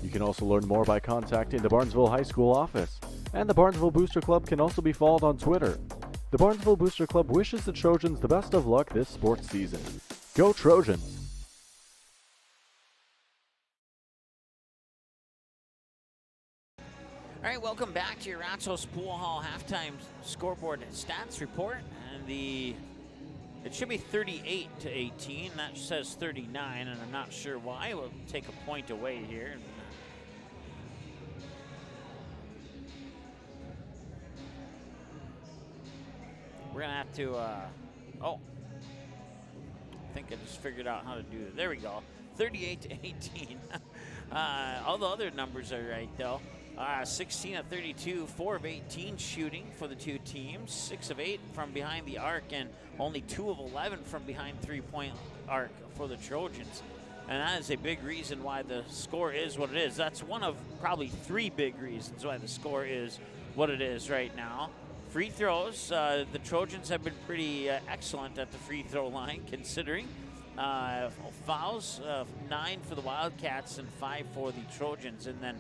You can also learn more by contacting the Barnesville High School office, and the Barnesville Booster Club can also be followed on Twitter. The Barnesville Booster Club wishes the Trojans the best of luck this sports season. Go Trojans! All right, welcome back to your Ratzel's Pool Hall halftime scoreboard stats report. And it should be 38-18. That says 39, and I'm not sure why. We'll take a point away here. We're going to have to, I think I just figured out how to do it. There we go. 38-18. All the other numbers are right, though. 16 of 32, 4 of 18 shooting for the two teams, 6 of 8 from behind the arc, and only 2 of 11 from behind three-point arc for the Trojans. And that is a big reason why the score is what it is. That's one of probably 3 big reasons why the score is what it is right now. Free throws, the Trojans have been pretty excellent at the free throw line, considering. Fouls, 9 for the Wildcats and 5 for the Trojans. And then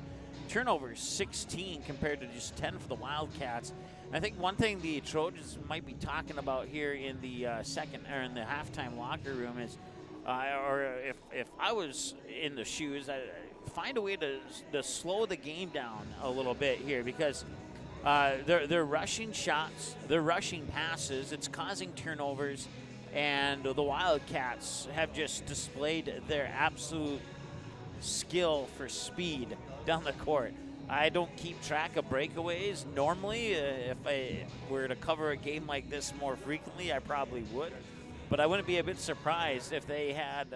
turnovers, 16 compared to just 10 for the Wildcats. And I think one thing the Trojans might be talking about here in the in the halftime locker room is, or if I was in the shoes, I'd find a way to slow the game down a little bit here, because they're rushing shots, they're rushing passes, it's causing turnovers, and the Wildcats have just displayed their absolute skill for speed down the court. I don't keep track of breakaways normally. If I were to cover a game like this more frequently, I probably would. But I wouldn't be a bit surprised if they had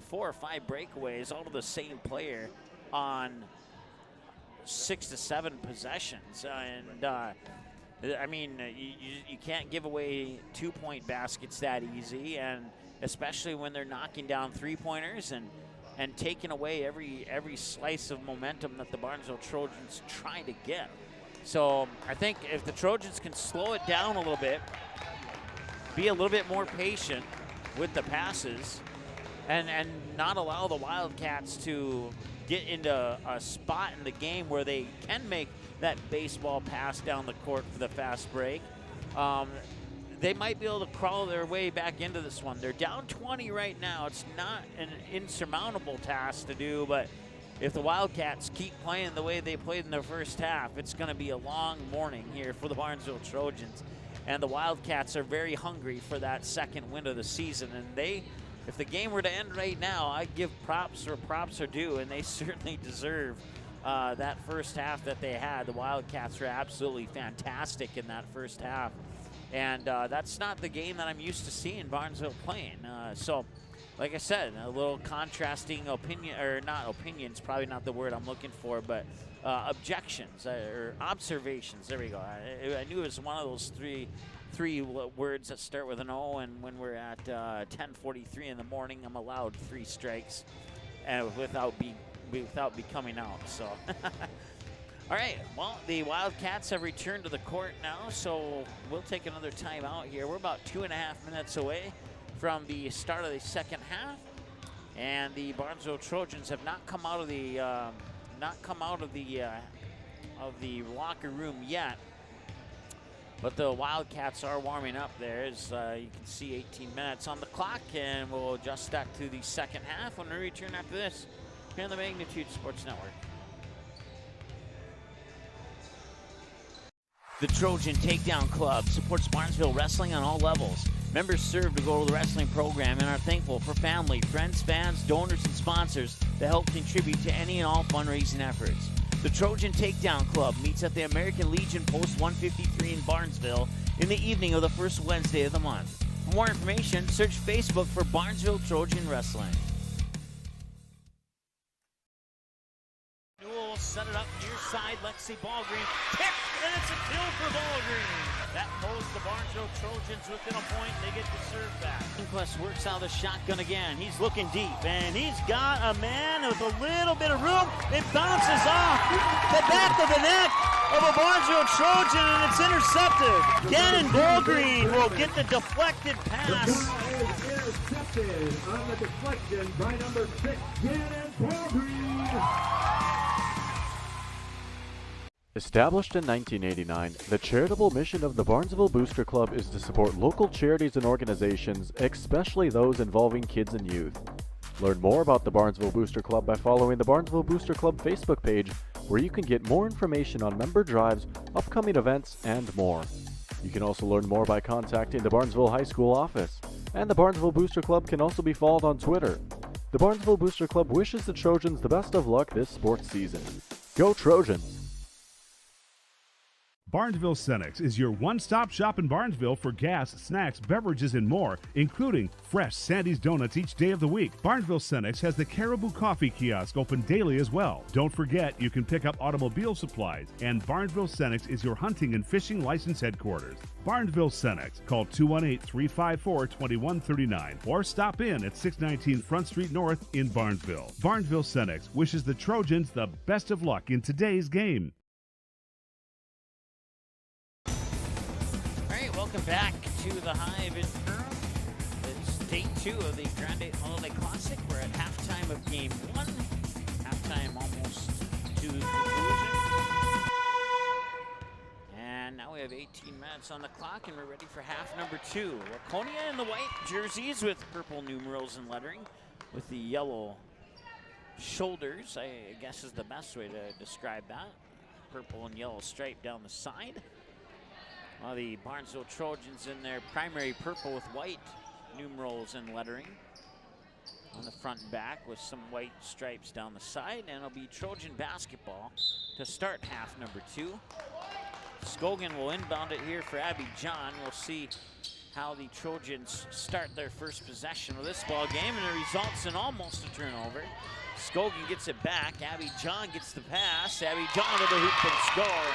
4 or 5 breakaways, all to the same player on 6 to 7 possessions. I mean, you can't give away 2-point baskets that easy, and especially when they're knocking down three-pointers and taking away every slice of momentum that the Barnesville Trojans try to get. So I think if the Trojans can slow it down a little bit, be a little bit more patient with the passes, and not allow the Wildcats to get into a spot in the game where they can make that baseball pass down the court for the fast break, they might be able to crawl their way back into this one. They're down 20 right now. It's not an insurmountable task to do, but if the Wildcats keep playing the way they played in their first half, it's going to be a long morning here for the Barnesville Trojans. And the Wildcats are very hungry for that second win of the season. And if the game were to end right now, I'd give props where props are due, and they certainly deserve that first half that they had. The Wildcats were absolutely fantastic in that first half. And that's not the game that I'm used to seeing Barnesville playing. So, like I said, a little contrasting opinion, or not opinions, probably not the word I'm looking for, but objections or observations. There we go. I knew it was one of those three words that start with an O, and when we're at 10:43 in the morning, I'm allowed 3 strikes without becoming out. So. All right, well, the Wildcats have returned to the court now, so we'll take another timeout here. We're about 2.5 minutes away from the start of the second half, and the Barnesville Trojans have not come out of the locker room yet. But the Wildcats are warming up there. As you can see, 18 minutes on the clock, and we'll adjust that to the second half when we return after this here on the Magnitude Sports Network. The Trojan Takedown Club supports Barnesville wrestling on all levels. Members serve to go to the wrestling program and are thankful for family, friends, fans, donors, and sponsors that help contribute to any and all fundraising efforts. The Trojan Takedown Club meets at the American Legion Post 153 in Barnesville in the evening of the first Wednesday of the month. For more information, search Facebook for Barnesville Trojan Wrestling. set it up near side. Lexi Ballgreen kick, and it's a kill for Ballgreen. That pulls the Barnesville Trojans within a point. They get to serve back. Inquest works out of the shotgun again. He's looking deep, and he's got a man with a little bit of room. It bounces off the back of the neck of a Barnesville Trojan, and it's intercepted. Gannon Ballgreen will get the deflected pass. Intercepted on the deflection by number 6, Gannon Ballgreen. Established in 1989, the charitable mission of the Barnesville Booster Club is to support local charities and organizations, especially those involving kids and youth. Learn more about the Barnesville Booster Club by following the Barnesville Booster Club Facebook page, where you can get more information on member drives, upcoming events, and more. You can also learn more by contacting the Barnesville High School office, and the Barnesville Booster Club can also be followed on Twitter. The Barnesville Booster Club wishes the Trojans the best of luck this sports season. Go Trojans! Barnesville Cenex is your one-stop shop in Barnesville for gas, snacks, beverages, and more, including fresh Sandy's Donuts each day of the week. Barnesville Cenex has the Caribou Coffee Kiosk open daily as well. Don't forget, you can pick up automobile supplies, and Barnesville Cenex is your hunting and fishing license headquarters. Barnesville Cenex. Call 218-354-2139 or stop in at 619 Front Street North in Barnesville. Barnesville Cenex wishes the Trojans the best of luck in today's game. Welcome back to the Hive in Durham. It's day 2 of the Grand8 Holiday Classic. We're at halftime of game 1. Halftime almost to conclusion. And now we have 18 minutes on the clock, and we're ready for half number 2. Waconia in the white jerseys with purple numerals and lettering, with the yellow shoulders, I guess is the best way to describe that. Purple and yellow stripe down the side. Well, the Barnesville Trojans in their primary purple with white numerals and lettering on the front and back, with some white stripes down the side. And it'll be Trojan basketball to start half number 2. Scogan will inbound it here for Abby John. We'll see how the Trojans start their first possession of this ball game, and it results in almost a turnover. Scogan gets it back. Abby John gets the pass. Abby John to the hoop and score.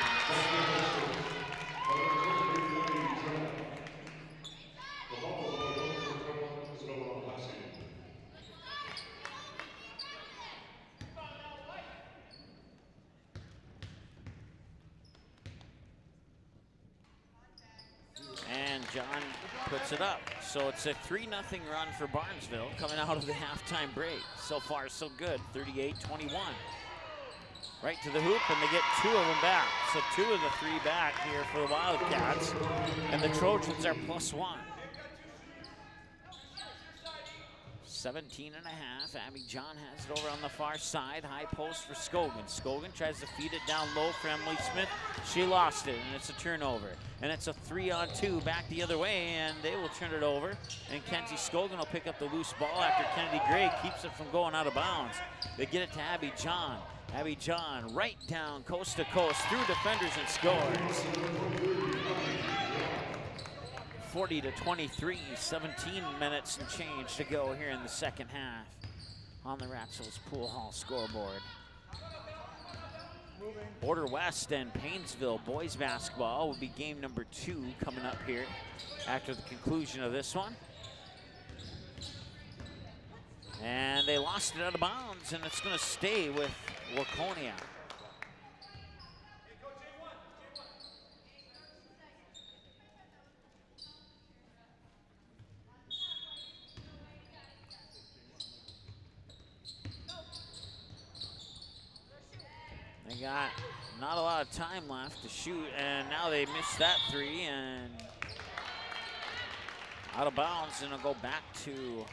And John puts it up. So it's a 3-0 run for Barnesville coming out of the halftime break. So far, so good. 38-21. Right to the hoop, and they get 2 of them back. So 2 of the 3 back here for the Wildcats. And the Trojans are +1. 17 and a half. Abby John has it over on the far side. High post for Scogan. Scogan tries to feed it down low for Emily Smith. She lost it, and it's a turnover. And it's a 3-on-2 back the other way, and they will turn it over. And Kenzie Scogan will pick up the loose ball after Kennedy Gray keeps it from going out of bounds. They get it to Abby John. Abby John right down coast to coast through defenders and scores. 40-23, 17 minutes and change to go here in the second half on the Ratzels Pool Hall scoreboard. Border West and Painesville boys basketball will be game number 2 coming up here after the conclusion of this one. And they lost it out of bounds, and it's going to stay with Waconia. They got not a lot of time left to shoot, and now they missed that 3 and out of bounds, and it'll go back to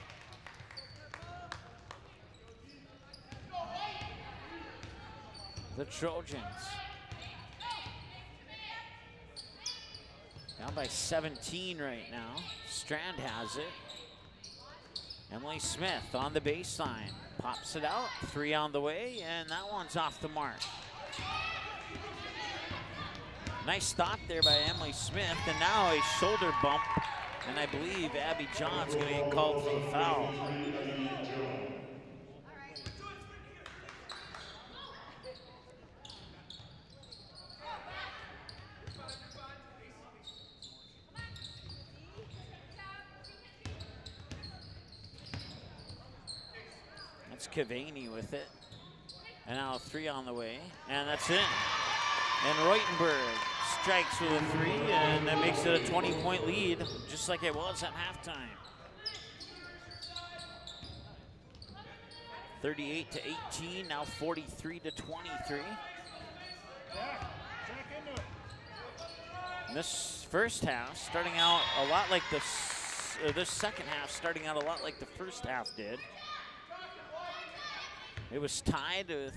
the Trojans. Down by 17 right now. Strand has it. Emily Smith on the baseline. Pops it out, 3 on the way, and that one's off the mark. Nice stop there by Emily Smith, and now a shoulder bump, and I believe Abby John's going to get called for the foul. Cavani with it. And now a 3 on the way, and that's in. And Reutenberg strikes with a 3, and that makes it a 20-point lead, just like it was at halftime. 38-18, now 43-23. And this first half starting out a lot like this second half starting out a lot like the first half did. It was tied with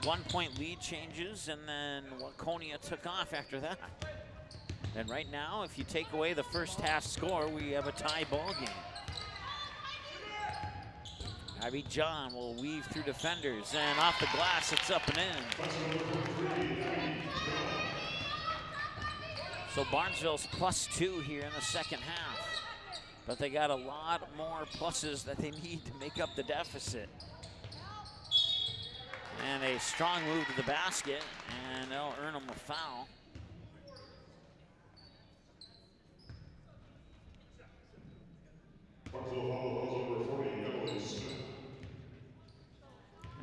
1-point lead changes, and then Waconia took off after that. And right now, if you take away the first half score, we have a tie ball game. Abby John will weave through defenders, and off the glass, it's up and in. So Barnesville's +2 here in the second half. But they got a lot more pluses that they need to make up the deficit. And a strong move to the basket, and they'll earn them a foul.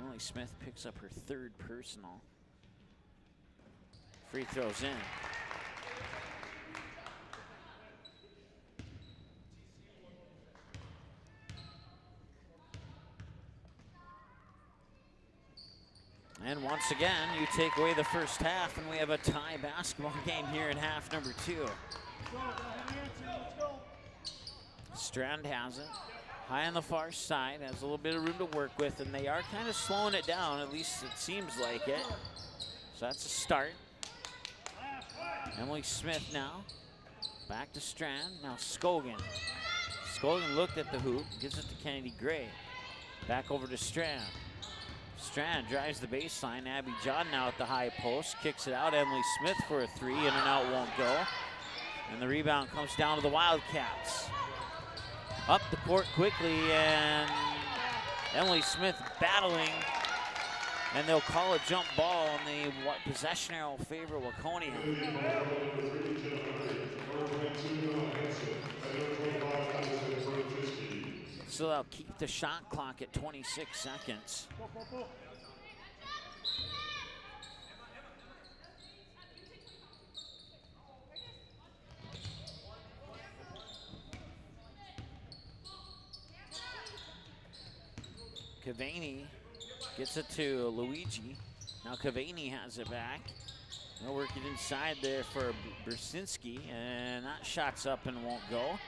Emily Smith picks up her 3rd personal. Free throws in. And once again, you take away the first half, and we have a tie basketball game here in half number 2. Strand has it. High on the far side, has a little bit of room to work with, and they are kind of slowing it down, at least it seems like it. So that's a start. Emily Smith now. Back to Strand, now Scogan. Scogan looked at the hoop, gives it to Kennedy Gray. Back over to Strand. Strand drives the baseline. Abby John now at the high post, kicks it out. Emily Smith for a 3, in and out won't go. And the rebound comes down to the Wildcats. Up the court quickly, and Emily Smith battling, and they'll call a jump ball, and the possession arrow will favor Waconia. So they'll keep the shot clock at 26 seconds. Cavani gets it to Luigi. Now Cavani has it back. They'll work it inside there for Brzezinski, and that shot's up and won't go.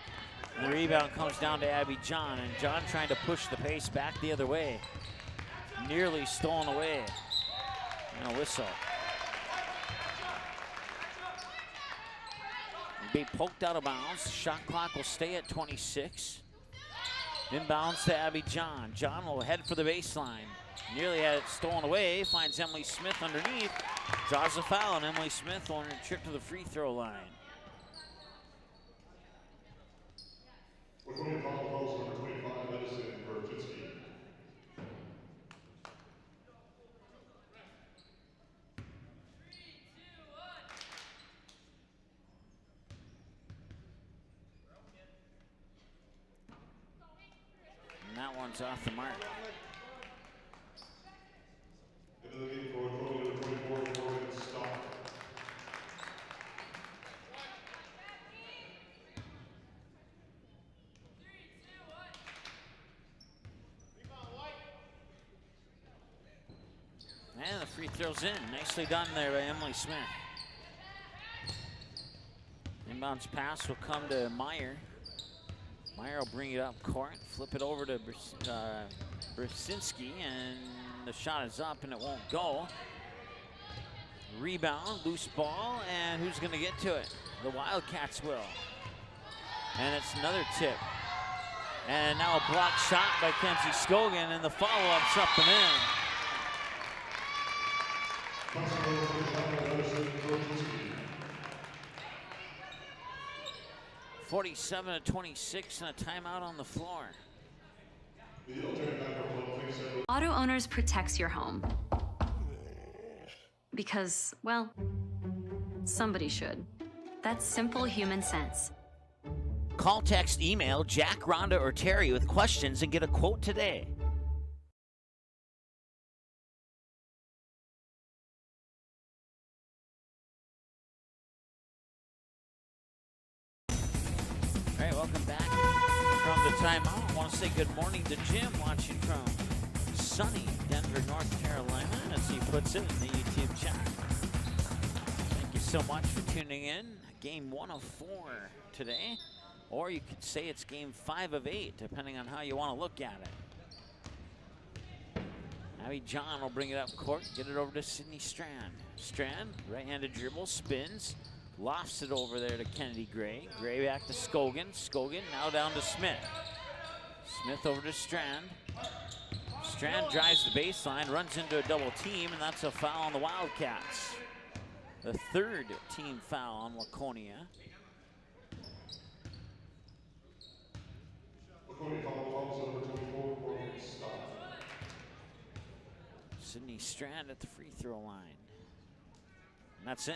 And the rebound comes down to Abby John, and John trying to push the pace back the other way. Nearly stolen away. And a whistle. Be poked out of bounds. Shot clock will stay at 26. Inbounds to Abby John. John will head for the baseline. Nearly had it stolen away. Finds Emily Smith underneath. Draws a foul, and Emily Smith on her trip to the free throw line. We're going to call the post number 25, Edison Brzezinski. And that one's off the mark. Into the game for Waconia, number 24, Morgan Stock. And the free throw's in. Nicely done there by Emily Smith. Inbounds pass will come to Meyer. Meyer will bring it up court, flip it over to Brzezinski, and the shot is up and it won't go. Rebound, loose ball, and who's going to get to it? The Wildcats will. And it's another tip. And now a blocked shot by Kenzie Scogan, and the follow-up's up and in. 47-26 and a timeout on the floor. Auto Owners protects your home. Because, well, somebody should. That's simple human sense. Call, text, email Jack, Rhonda, or Terry with questions and get a quote today. timeout. I want to say good morning to Jim, watching from sunny Denver, North Carolina, as he puts it in the YouTube chat. Thank you so much for tuning in. Game 1 of 4 today, or you could say it's game 5 of 8, depending on how you want to look at it. Abby John will bring it up court, get it over to Sydney Strand. Strand, right-handed dribble, spins, lofts it over there to Kennedy Gray. Gray back to Scogan. Scogan now down to Smith. Smith over to Strand. Strand drives the baseline, runs into a double team, and that's a foul on the Wildcats. The third team foul on Waconia. Waconia fouls number 24 for stop. Sydney Strand at the free throw line. And that's in.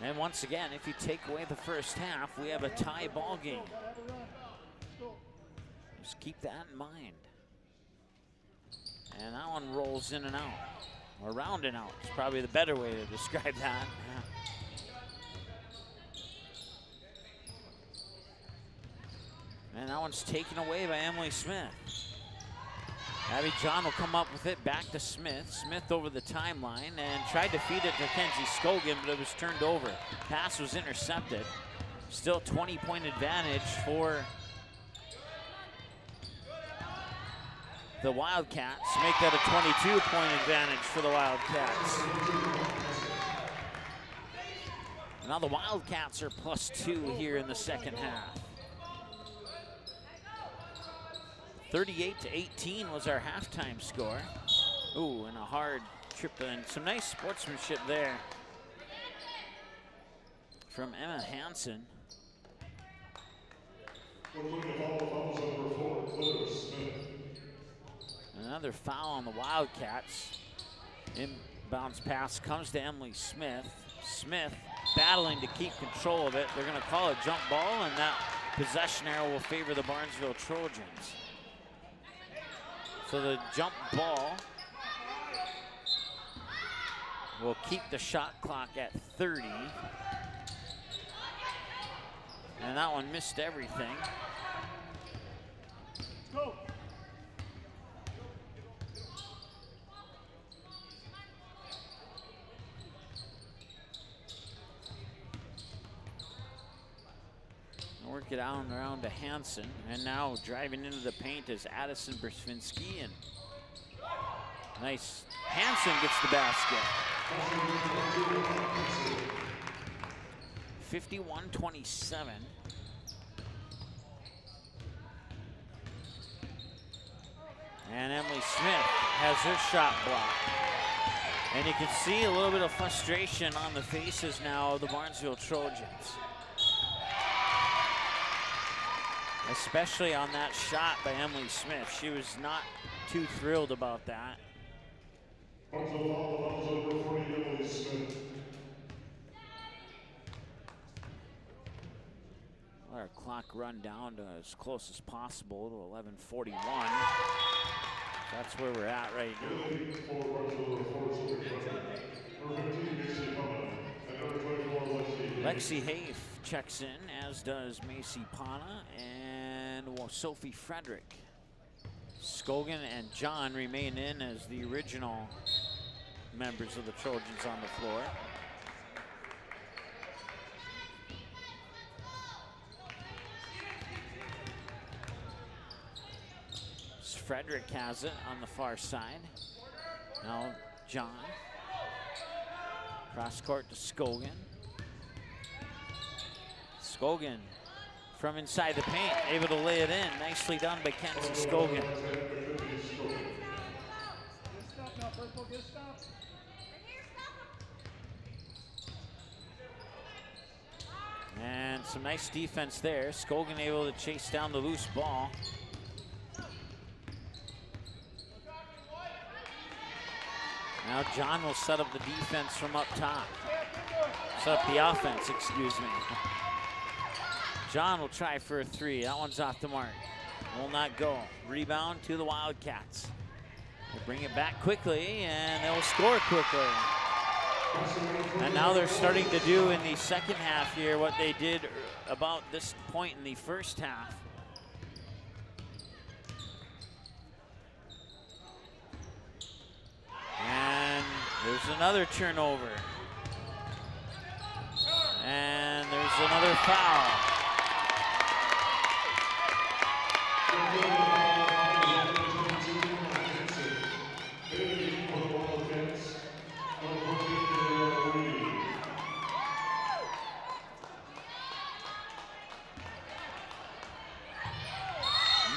And once again, if you take away the first half, we have a tie ball game. Just keep that in mind. And that one rolls in and out, or round and out. It's probably the better way to describe that. And that one's taken away by Emily Smith. Abby John will come up with it, back to Smith. Smith over the timeline and tried to feed it to Kenzie Scogan, but it was turned over. Pass was intercepted. Still 20-point advantage for the Wildcats. Make that a 22-point advantage for the Wildcats. Now the Wildcats are +2 here in the second half. 38-18 was our halftime score. Ooh, and a hard trip and some nice sportsmanship there from Emma Hansen. Another foul on the Wildcats. Inbounds pass comes to Emily Smith. Smith battling to keep control of it. They're going to call a jump ball, and that possession arrow will favor the Barnesville Trojans. So the jump ball will keep the shot clock at 30. And that one missed everything. Go. Work it out and around to Hansen, and now driving into the paint is Addison Brzezinski, and nice. Hansen gets the basket. 51-27. And Emily Smith has her shot blocked. And you can see a little bit of frustration on the faces now of the Barnesville Trojans. Especially on that shot by Emily Smith. She was not too thrilled about that. Let our clock run down to as close as possible to 11:41. That's where we're at right now. Lexi Haif checks in, as does Macy Pana and Sophie Frederick. Scogan and John remain in as the original members of the Trojans on the floor. Frederick has it on the far side. Now John. Cross court to Scogan. Scogan from inside the paint, able to lay it in. Nicely done by Kenzie Scogan. And some nice defense there. Scogan able to chase down the loose ball. Now John will set up the defense from up top. Set up the offense, excuse me. John will try for a three. That one's off the mark. Will not go. Rebound to the Wildcats. They bring it back quickly, and they'll score quickly. And now they're starting to do in the second half here what they did about this point in the first half. And there's another turnover. And there's another foul.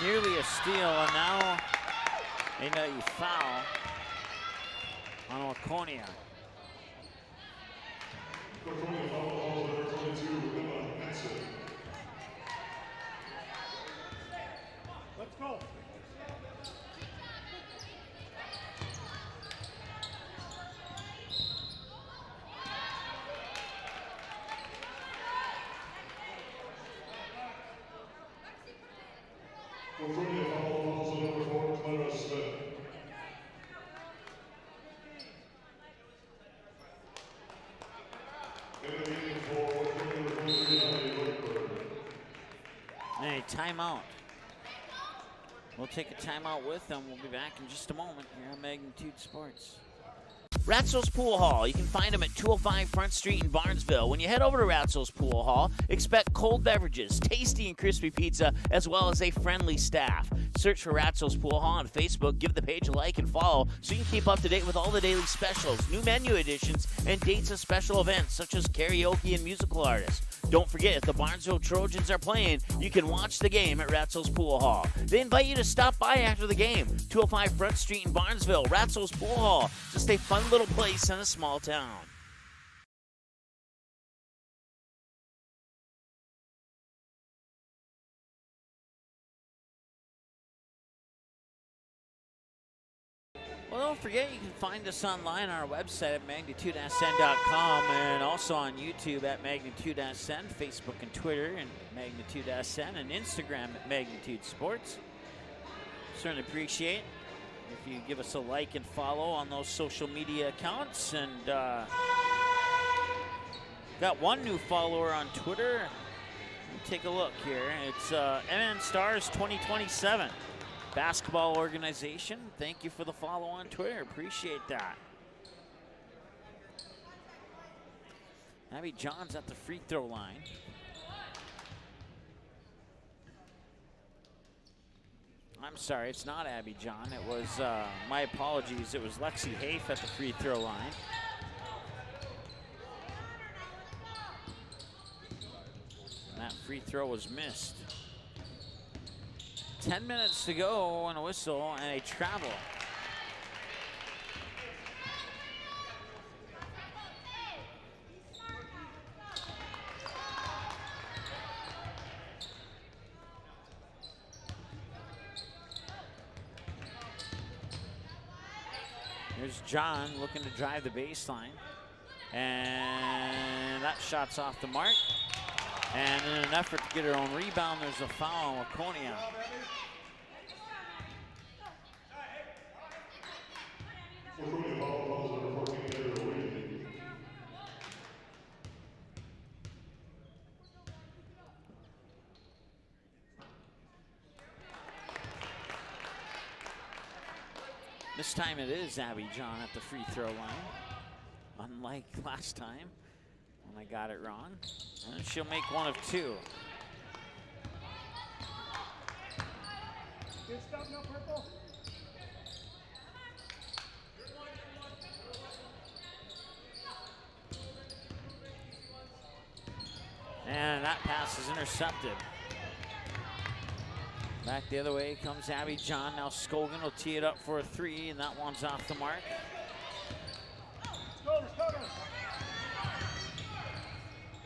Nearly a steal, and now a foul on Waconia. Let's go. A timeout. We'll take a timeout with them. We'll be back in just a moment here on Magnitude Sports. Ratzo's Pool Hall. You can find them at 205 Front Street in Barnesville. When you head over to Ratzo's Pool Hall, expect cold beverages, tasty and crispy pizza, as well as a friendly staff. Search for Ratzo's Pool Hall on Facebook. Give the page a like and follow so you can keep up to date with all the daily specials, new menu additions, and dates of special events such as karaoke and musical artists. Don't forget, if the Barnesville Trojans are playing, you can watch the game at Ratzo's Pool Hall. They invite you to stop by after the game. 205 Front Street in Barnesville, Ratzo's Pool Hall. Just a fun little place in a small town. Well, don't forget, you can find us online on our website at magnitudesn.com and also on YouTube at MagnitudeSN, Facebook and Twitter and MagnitudeSN, and Instagram at Magnitude Sports. Certainly appreciate if you give us a like and follow on those social media accounts. And got one new follower on Twitter. Let me take a look here. It's MN Stars 2027. Basketball organization. Thank you for the follow on Twitter. Appreciate that. Abby John's at the free throw line. I'm sorry, it's not Abby John. It was, my apologies, it was Lexi Hafe at the free throw line. And that free throw was missed. 10 minutes to go and a whistle and a travel. Here's John looking to drive the baseline. And that shot's off the mark. And in an effort to get her own rebound, there's a foul on Waconia. This time it is Abby John at the free throw line, unlike last time when I got it wrong. And she'll make one of two. Good stuff, no purple. And that pass is intercepted. Back the other way comes Abby John. Now Scogan will tee it up for a three, and that one's off the mark.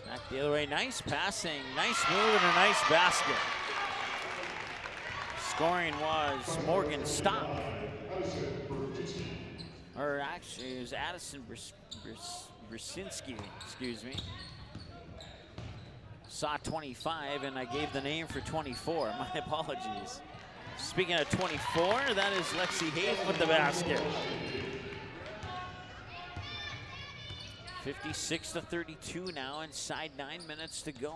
Back the other way, nice passing, nice move, and a nice basket. Scoring was Morgan Stock. Or actually, it was Addison Brzezinski, excuse me. Saw 25, and I gave the name for 24. My apologies. Speaking of 24, that is Lexi Hafe with the basket. 56-32 now, inside 9 minutes to go.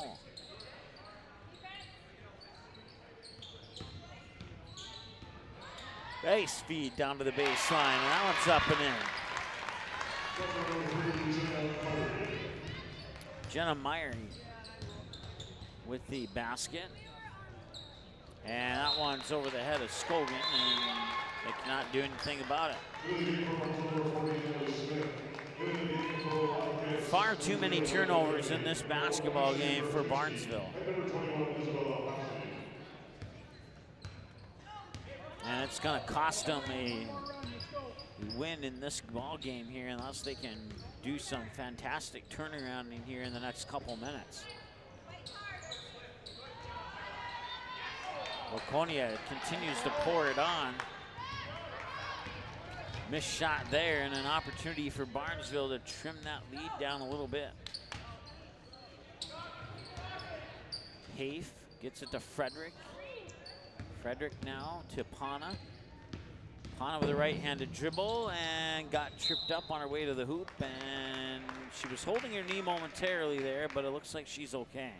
Base feed down to the baseline, and that one's up and in. Jenna Meyer with the basket. And that one's over the head of Scogan, and they cannot do anything about it. Far too many turnovers in this basketball game for Barnesville. And it's going to cost them a win in this ball game here unless they can do some fantastic turnaround in here in the next couple minutes. Waconia continues to pour it on. Missed shot there, and an opportunity for Barnesville to trim that lead down a little bit. Haif gets it to Frederick. Frederick now to Pana. Pana with a right-handed dribble and got tripped up on her way to the hoop, and she was holding her knee momentarily there, but it looks like she's okay.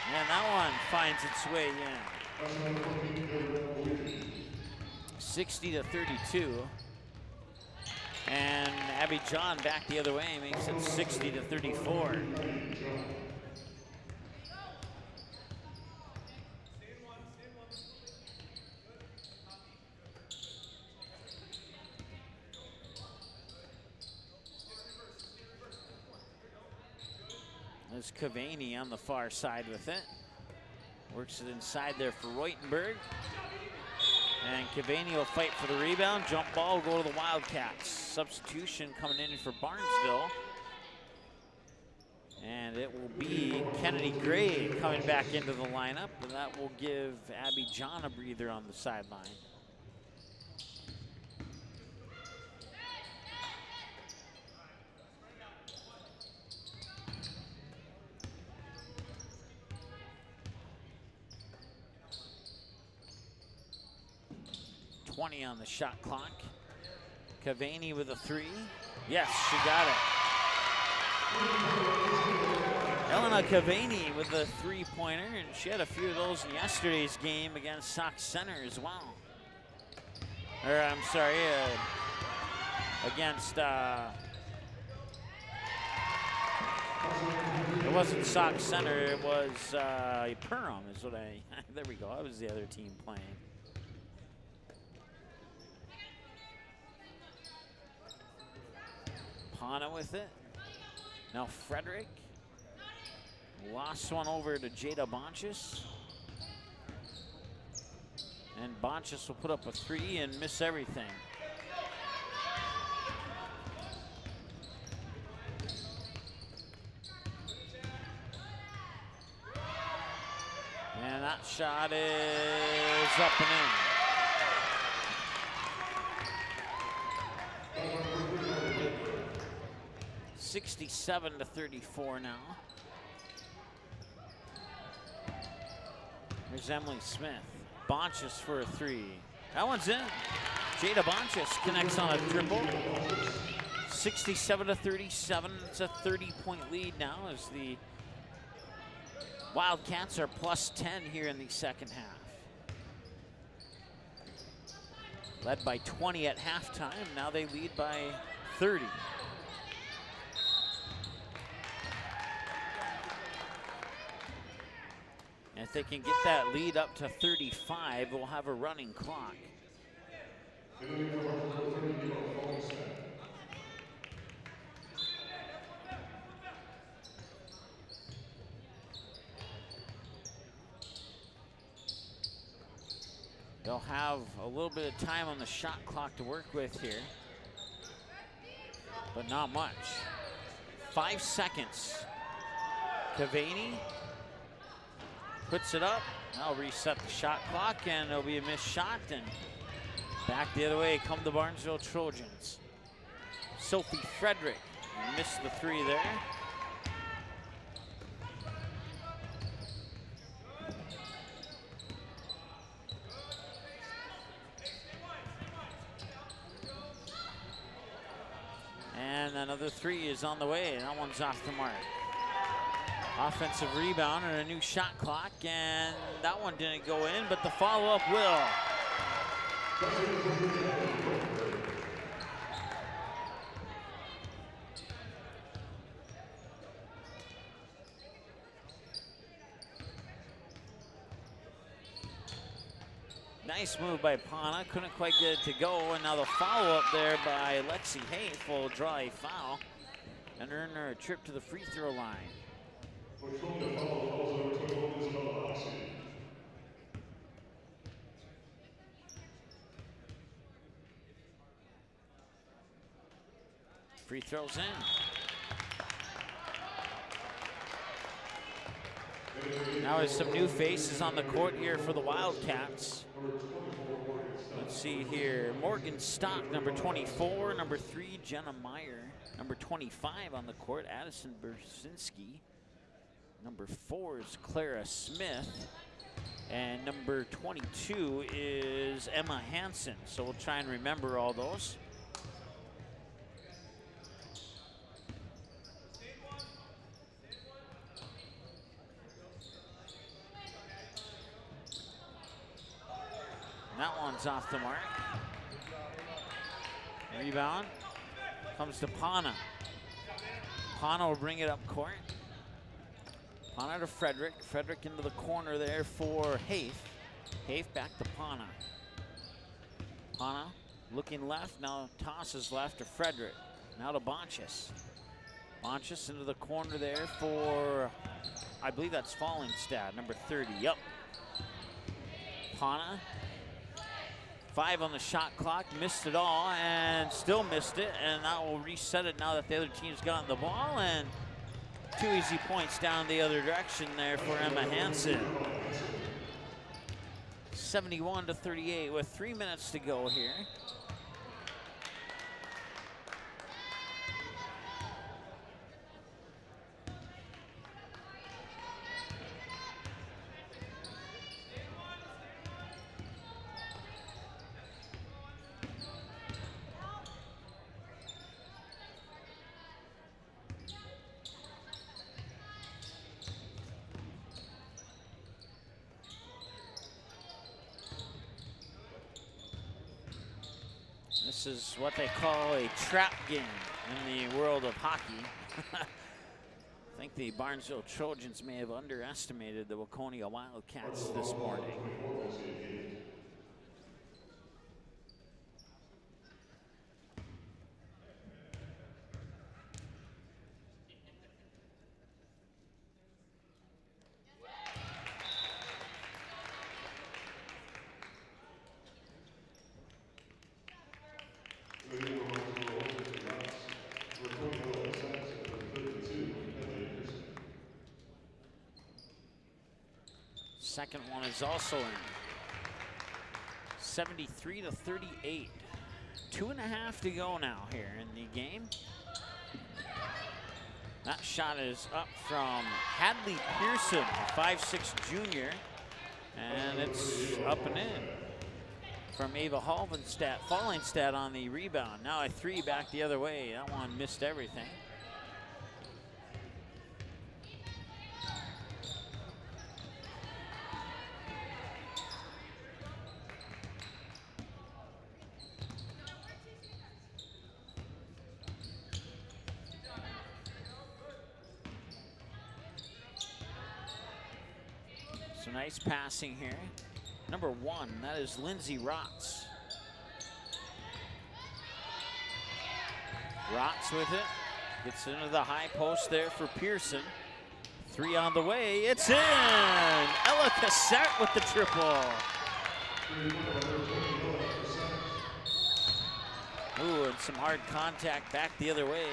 And that one finds its way in. 60-32. And Abby John back the other way makes it 60-34. There's Cavani on the far side with it. Works it inside there for Reutenberg. And Cavani will fight for the rebound. Jump ball will go to the Wildcats. Substitution coming in for Barnesville. And it will be Kennedy Gray coming back into the lineup. And that will give Abby John a breather on the sideline. On the shot clock. Cavani with a three. Yes, she got it. Elena Cavani with the three-pointer, and she had a few of those in yesterday's game against Sox Center as well. Or I'm sorry, against it wasn't Sox Center, it was Perham is what I there we go. That was the other team playing. Pana with it. Now Frederick. Lost one over to Jada Bonchis. And Bonchis will put up a three and miss everything. And that shot is up and in. 67-34 now. Here's Emily Smith. Bonchis for a three. That one's in. Jada Bonchis connects on a dribble. 67-37. It's a 30-point lead now as the Wildcats are plus 10 here in the second half. Led by 20 at halftime. Now they lead by 30. And if they can get that lead up to 35, we'll have a running clock. They'll have a little bit of time on the shot clock to work with here, but not much. 5 seconds. Cavani puts it up. I'll reset the shot clock, and it'll be a missed shot, and back the other way come the Barnesville Trojans. Sophie Frederick missed the three there. another three is on the way. That one's off the mark. Offensive rebound and a new shot clock, and that one didn't go in, but the follow-up will. Nice move by Pana, couldn't quite get it to go, and now the follow-up there by Lexi Hayes will draw a foul and earn her a trip to the free throw line. Free throws in. Now there's some new faces on the court here for the Wildcats. Let's see here. Morgan Stock, number 24. Number 3, Jenna Meyer. Number 25 on the court, Addison Bersinski. Number 4 is Clara Smith. And number 22 is Emma Hansen. So we'll try and remember all those. That one's off the mark. Rebound comes to Pana. Pana will bring it up court. Pana to Frederick. Frederick into the corner there for Haif. Haif back to Pana. Pana looking left, now tosses left to Frederick. Now to Bonchis. Bonchis into the corner there for, I believe that's Fallenstad, number 30. Yep. Pana. 5 on the shot clock, missed it all and still missed it, and that will reset it now that the other team's gotten the ball, and 2 easy points down the other direction there for Emma Hansen. 71-38 with 3 minutes to go here. This is what they call a trap game in the world of hockey. I think the Barnesville Trojans may have underestimated the Waconia Wildcats this morning. Second one is also in. 73-38. 2.5 to go now here in the game. That shot is up from Hadley Pearson, a 5'6" junior, and it's up and in. From Ava Fallenstad on the rebound. Now a 3 back the other way. That one missed everything. So nice passing here. Number 1, that is Lindsay Rotz. Rotz with it. Gets into the high post there for Pearson. 3 on the way. It's in! Ella Cassette with the triple. Ooh, and some hard contact back the other way.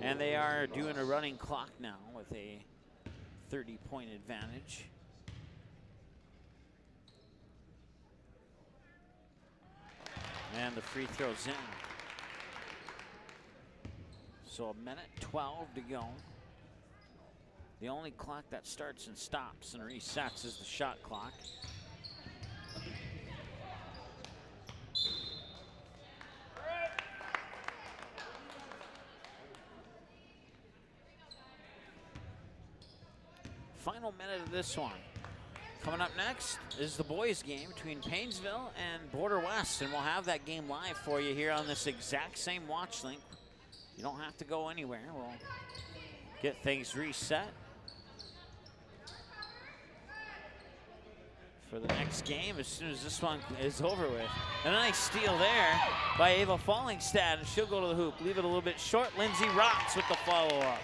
And they are doing a running clock now with a 30-point advantage. And the free throw's in. So 1:12 to go. The only clock that starts and stops and resets is the shot clock. final minute of this one. Coming up next is the boys game between Painesville and Border West, and we'll have that game live for you here on this exact same watch link. You don't have to go anywhere. We'll get things reset for the next game as soon as this one is over with. And a nice steal there by Ava Fallingstad, and she'll go to the hoop. Leave it a little bit short. Lindsay Rotz with the follow-up.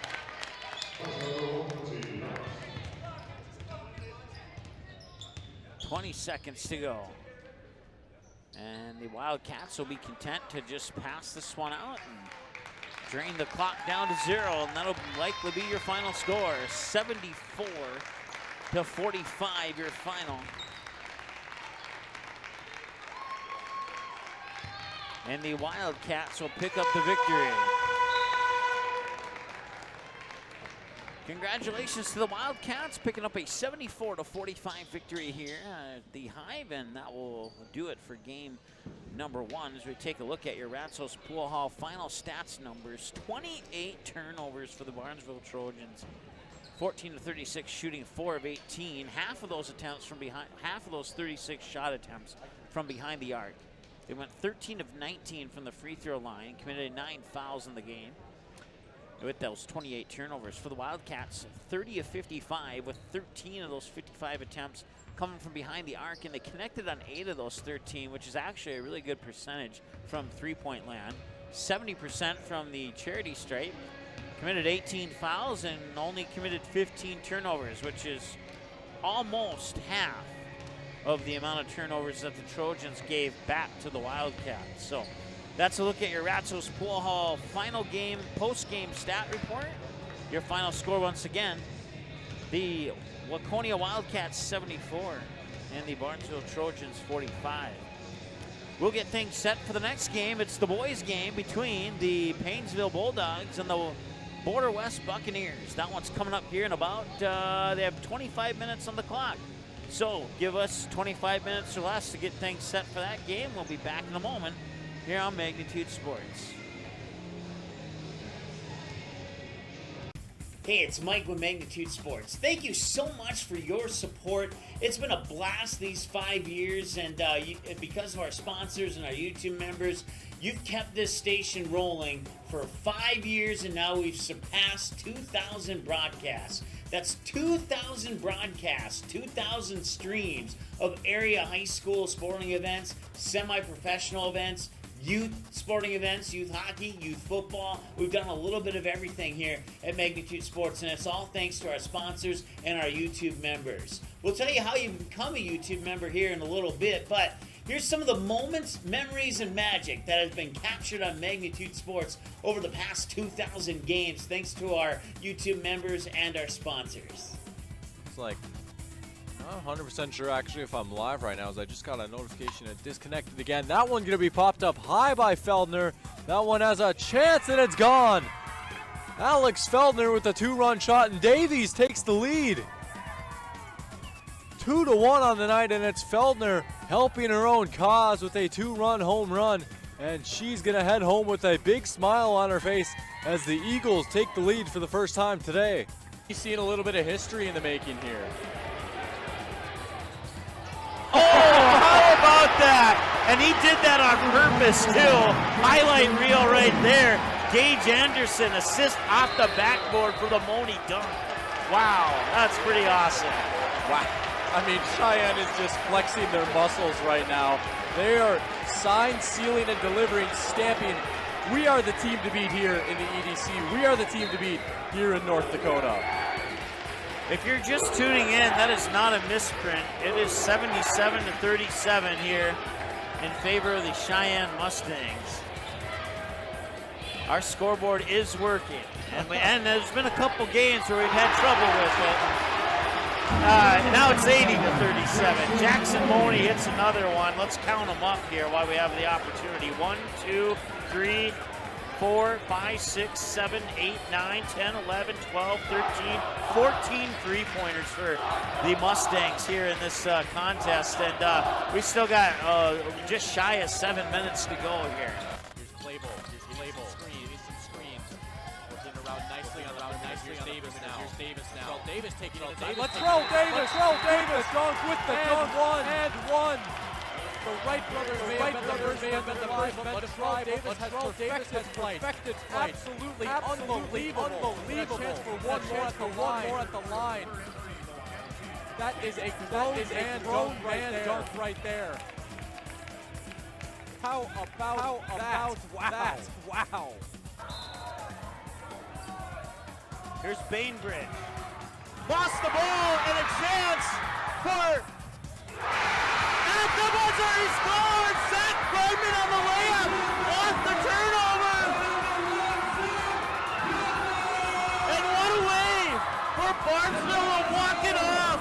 20 seconds to go. And the Wildcats will be content to just pass this one out and drain the clock down to 0, and that'll likely be your final score. 74-45, your final. And the Wildcats will pick up the victory. Congratulations to the Wildcats picking up a 74-45 victory here at the Hive, and that will do it for game number 1 as we take a look at your Ratsos Pool Hall final stats numbers. 28 turnovers for the Barnesville Trojans. 14-36 shooting, 4 of 18. Half of those attempts from behind, half of those 36 shot attempts from behind the arc. They went 13 of 19 from the free throw line, committed 9 fouls in the game with those 28 turnovers. For the Wildcats, 30 of 55 with 13 of those 55 attempts coming from behind the arc, and they connected on 8 of those 13, which is actually a really good percentage from three-point land. 70% from the charity stripe, committed 18 fouls and only committed 15 turnovers, which is almost half of the amount of turnovers that the Trojans gave back to the Wildcats. So that's a look at your Ratsos Pool Hall final game, post-game stat report. Your final score once again, the Waconia Wildcats 74 and the Barnesville Trojans 45. We'll get things set for the next game. It's the boys game between the Painesville Bulldogs and the Border West Buccaneers. That one's coming up here in about, they have 25 minutes on the clock. So give us 25 minutes or less to get things set for that game. We'll be back in a moment here on Magnitude Sports. Hey, it's Mike with Magnitude Sports. Thank you so much for your support. It's been a blast these 5 years, and because of our sponsors and our YouTube members, you've kept this station rolling for 5 years, and now we've surpassed 2,000 broadcasts. That's 2,000 broadcasts, 2,000 streams of area high school sporting events, semi-professional events, youth sporting events, youth hockey, youth football. We've done a little bit of everything here at Magnitude Sports, and it's all thanks to our sponsors and our YouTube members. We'll tell you how you become a YouTube member here in a little bit, but here's some of the moments, memories, and magic that has been captured on Magnitude Sports over the past 2,000 games, thanks to our YouTube members and our sponsors. It's like, I'm not 100% sure actually if I'm live right now, as I just got a notification it disconnected again. That one gonna be popped up high by Feldner. That one has a chance and it's gone. Alex Feldner with a 2-run shot, and Davies takes the lead. 2-1 on the night, and it's Feldner helping her own cause with a 2-run home run. And she's gonna head home with a big smile on her face as the Eagles take the lead for the first time today. You've seen a little bit of history in the making here. Oh, how about that? And he did that on purpose, too. Highlight reel right there. Gage Anderson, assist off the backboard for the Moni dunk. Wow, that's pretty awesome. Wow. I mean, Cheyenne is just flexing their muscles right now. They are sign, sealing, and delivering, stamping. We are the team to beat here in the EDC. We are the team to beat here in North Dakota. If you're just tuning in, that is not a misprint. It is 77-37 here in favor of the Cheyenne Mustangs. Our scoreboard is working, and there's been a couple games where we've had trouble with it. Now it's 80-37. Jackson Moni hits another one. Let's count them up here while we have the opportunity. 1, 2, 3, 4, 5, 6, 7, 8, 9, 10, 11, 12, 13, 14 three-pointers for the Mustangs here in this contest. And we still got just shy of 7 minutes to go here. Here's Clayville. Screen. Needs some screens. Working around nicely on Davis now. Here's Davis now. Davis taking it. Let's throw Davis. Dunk with the dunk. One. The Wright brothers may have been the first one to try. Davis has perfected flight. Absolutely unbelievable. A chance for one more at the line. That is a grown man dunk right there. How about that? Wow. Here's Bainbridge. Lost the ball and a chance for... At the buzzer, he scored! Zach Bregman on the layup! Off the turnover! And what a way for Barnesville to walk it off!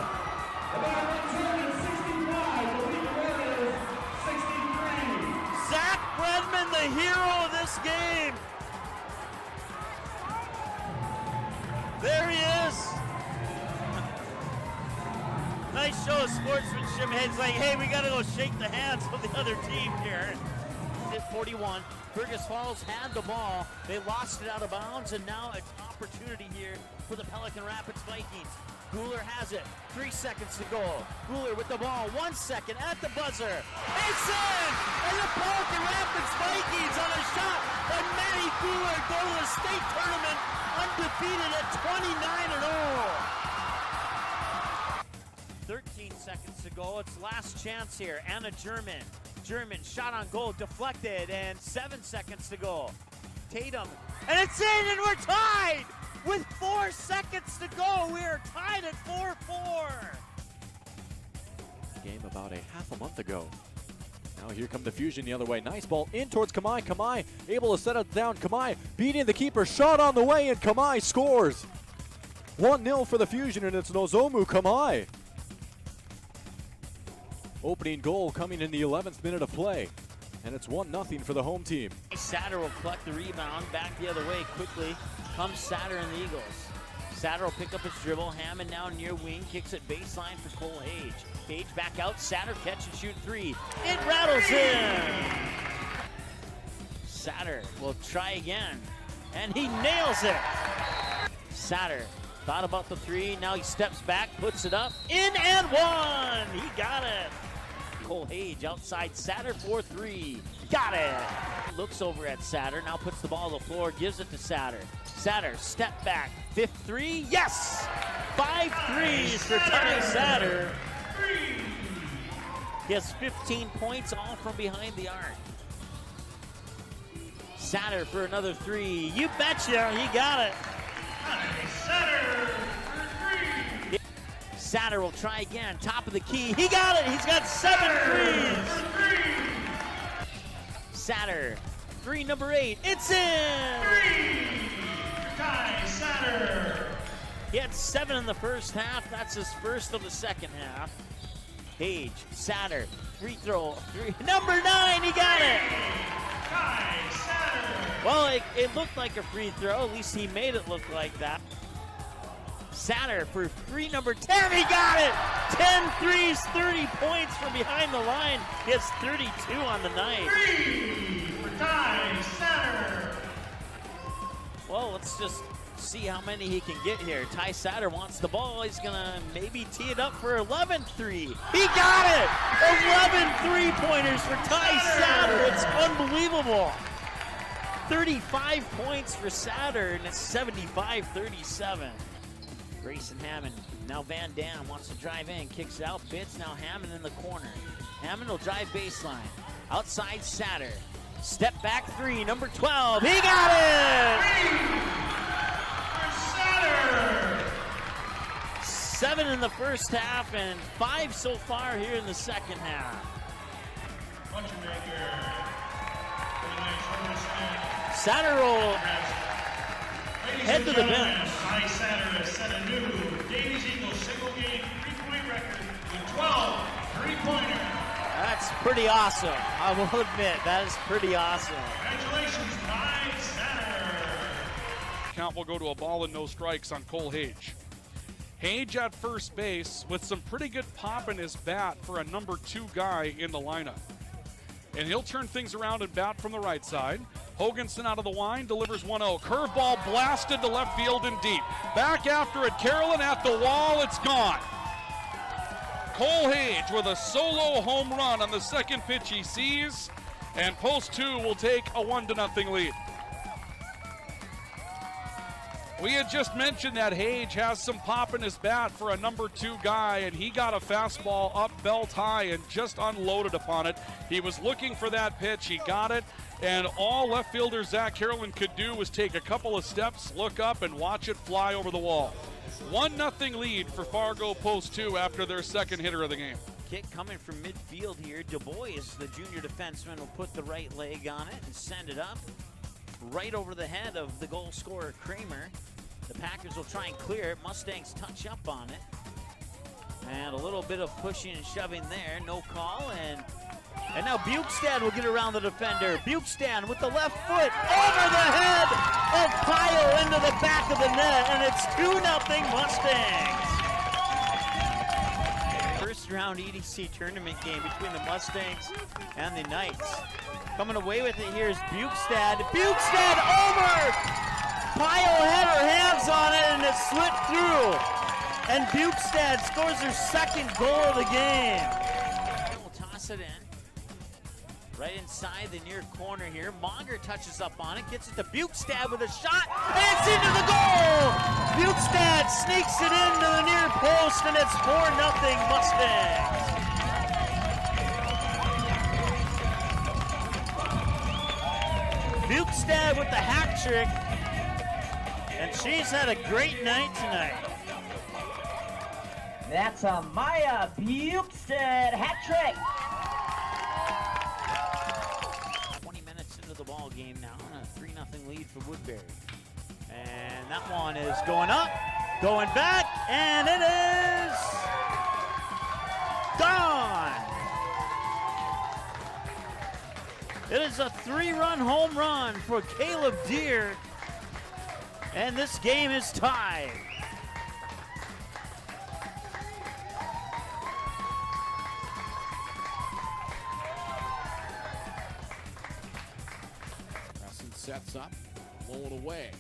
Zach Bregman, the hero of this game! There he is! Nice show of sportsmanship. It's like, hey, we got to go shake the hands of the other team here. At 41, Fergus Falls had the ball. They lost it out of bounds, and now an opportunity here for the Pelican Rapids Vikings. Guler has it. 3 seconds to go. Guler with the ball. 1 second at the buzzer. It's in! And the Pelican Rapids Vikings on a shot. And Matty Guler go to the state tournament undefeated at 29-0. 13 seconds to go. It's last chance here. Anna German. German shot on goal, deflected, and 7 seconds to go. Tatum, and it's in, and we're tied! With 4 seconds to go, we are tied at 4-4. Game about a half a month ago. Now here come the Fusion the other way. Nice ball in towards Kamai. Kamai able to set it down. Kamai beating the keeper. Shot on the way, and Kamai scores. 1-0 for the Fusion, and it's Nozomu Kamai. Opening goal coming in the 11th minute of play. And it's 1-0 for the home team. Satter will collect the rebound. Back the other way quickly. Comes Satter and the Eagles. Satter will pick up his dribble. Hammond now near wing. Kicks it baseline for Cole Hage. Hage back out. Satter catch and shoot three. It rattles in. Satter will try again. And he nails it. Satter thought about the three. Now he steps back, puts it up. In and one. He got it. Cole Hage outside Satter for three. Got it. Looks over at Satter. Now puts the ball on the floor. Gives it to Satter. Satter, step back. Fifth three. Yes! 5 threes for Ty Satter. He has 15 points, all from behind the arc. Satter for another three. You betcha. He got it. Satter for three. Satter will try again. Top of the key. He got it. He's got 7 threes. Satter. Three, number 8. It's in. 3. Ty Satter. He had 7 in the first half. That's his first of the second half. Hage. Satter. Free throw. 3. Number 9. He got it. Ty Satter. Well, it looked like a free throw. At least he made it look like that. Satter for free number 10. He got it! 10 threes, 30 points from behind the line. He has 32 on the night. 3 for Ty Satter. Well, let's just see how many he can get here. Ty Satter wants the ball. He's going to maybe tee it up for 11 3. He got it! 11 3-pointers for Ty Satter. It's unbelievable. 35 points for Satter, and it's 75-37. Grayson Hammond, now Van Dam wants to drive in, kicks it out, Bitts, now Hammond in the corner. Hammond will drive baseline. Outside Satter. Step back 3, number 12. He got it! 3 for Satter! 7 in the first half and 5 so far here in the second half. Satter will head to the bench. Ty Satter has set a new Davies Eagles single-game three-point record with 12 three-pointers. That's pretty awesome. I will admit, that is pretty awesome. Congratulations, Ty Satter. Count will go to a ball and no strikes on Cole Hage. Hage at first base with some pretty good pop in his bat for a number 2 guy in the lineup. And he'll turn things around and bat from the right side. Hoganson out of the line, delivers 1-0. Curveball blasted to left field and deep. Back after it, Carolyn at the wall, it's gone. Cole Hage with a solo home run on the second pitch he sees, and Post 2 will take a 1-0 lead. We had just mentioned that Hage has some pop in his bat for a number 2 guy, and he got a fastball up belt high and just unloaded upon it. He was looking for that pitch, he got it, and all left fielder Zach Carolyn could do was take a couple of steps, look up, and watch it fly over the wall. 1-0 lead for Fargo Post 2 after their second hitter of the game. Kick coming from midfield here. Du Bois, the junior defenseman, will put the right leg on it and send it up right over the head of the goal scorer Kramer. The Packers will try and clear it. Mustangs touch up on it. And a little bit of pushing and shoving there. No call. And now Bukestad will get around the defender. Bukestad with the left foot over the head of Pyle into the back of the net. And it's 2-0 Mustangs. First round EDC tournament game between the Mustangs and the Knights. Coming away with it here is Bukestad. Bukestad over! Pyle had her hands on it and it slipped through. And Bukestad scores her second goal of the game. We'll toss it in. Right inside the near corner here. Monger touches up on it, gets it to Bukestad with a shot, and it's into the goal! Bukestad sneaks it into the near post, and it's 4-0 Mustangs. Bukestad with the hat trick, and she's had a great night tonight. That's a Maya Bukestad hat trick. 20 minutes into the ball game now, and a 3-0 lead for Woodbury. And that one is going up, going back, and it is gone. It is a 3-run home run for Caleb Deere, and this game is tied. Preston sets up, blown away.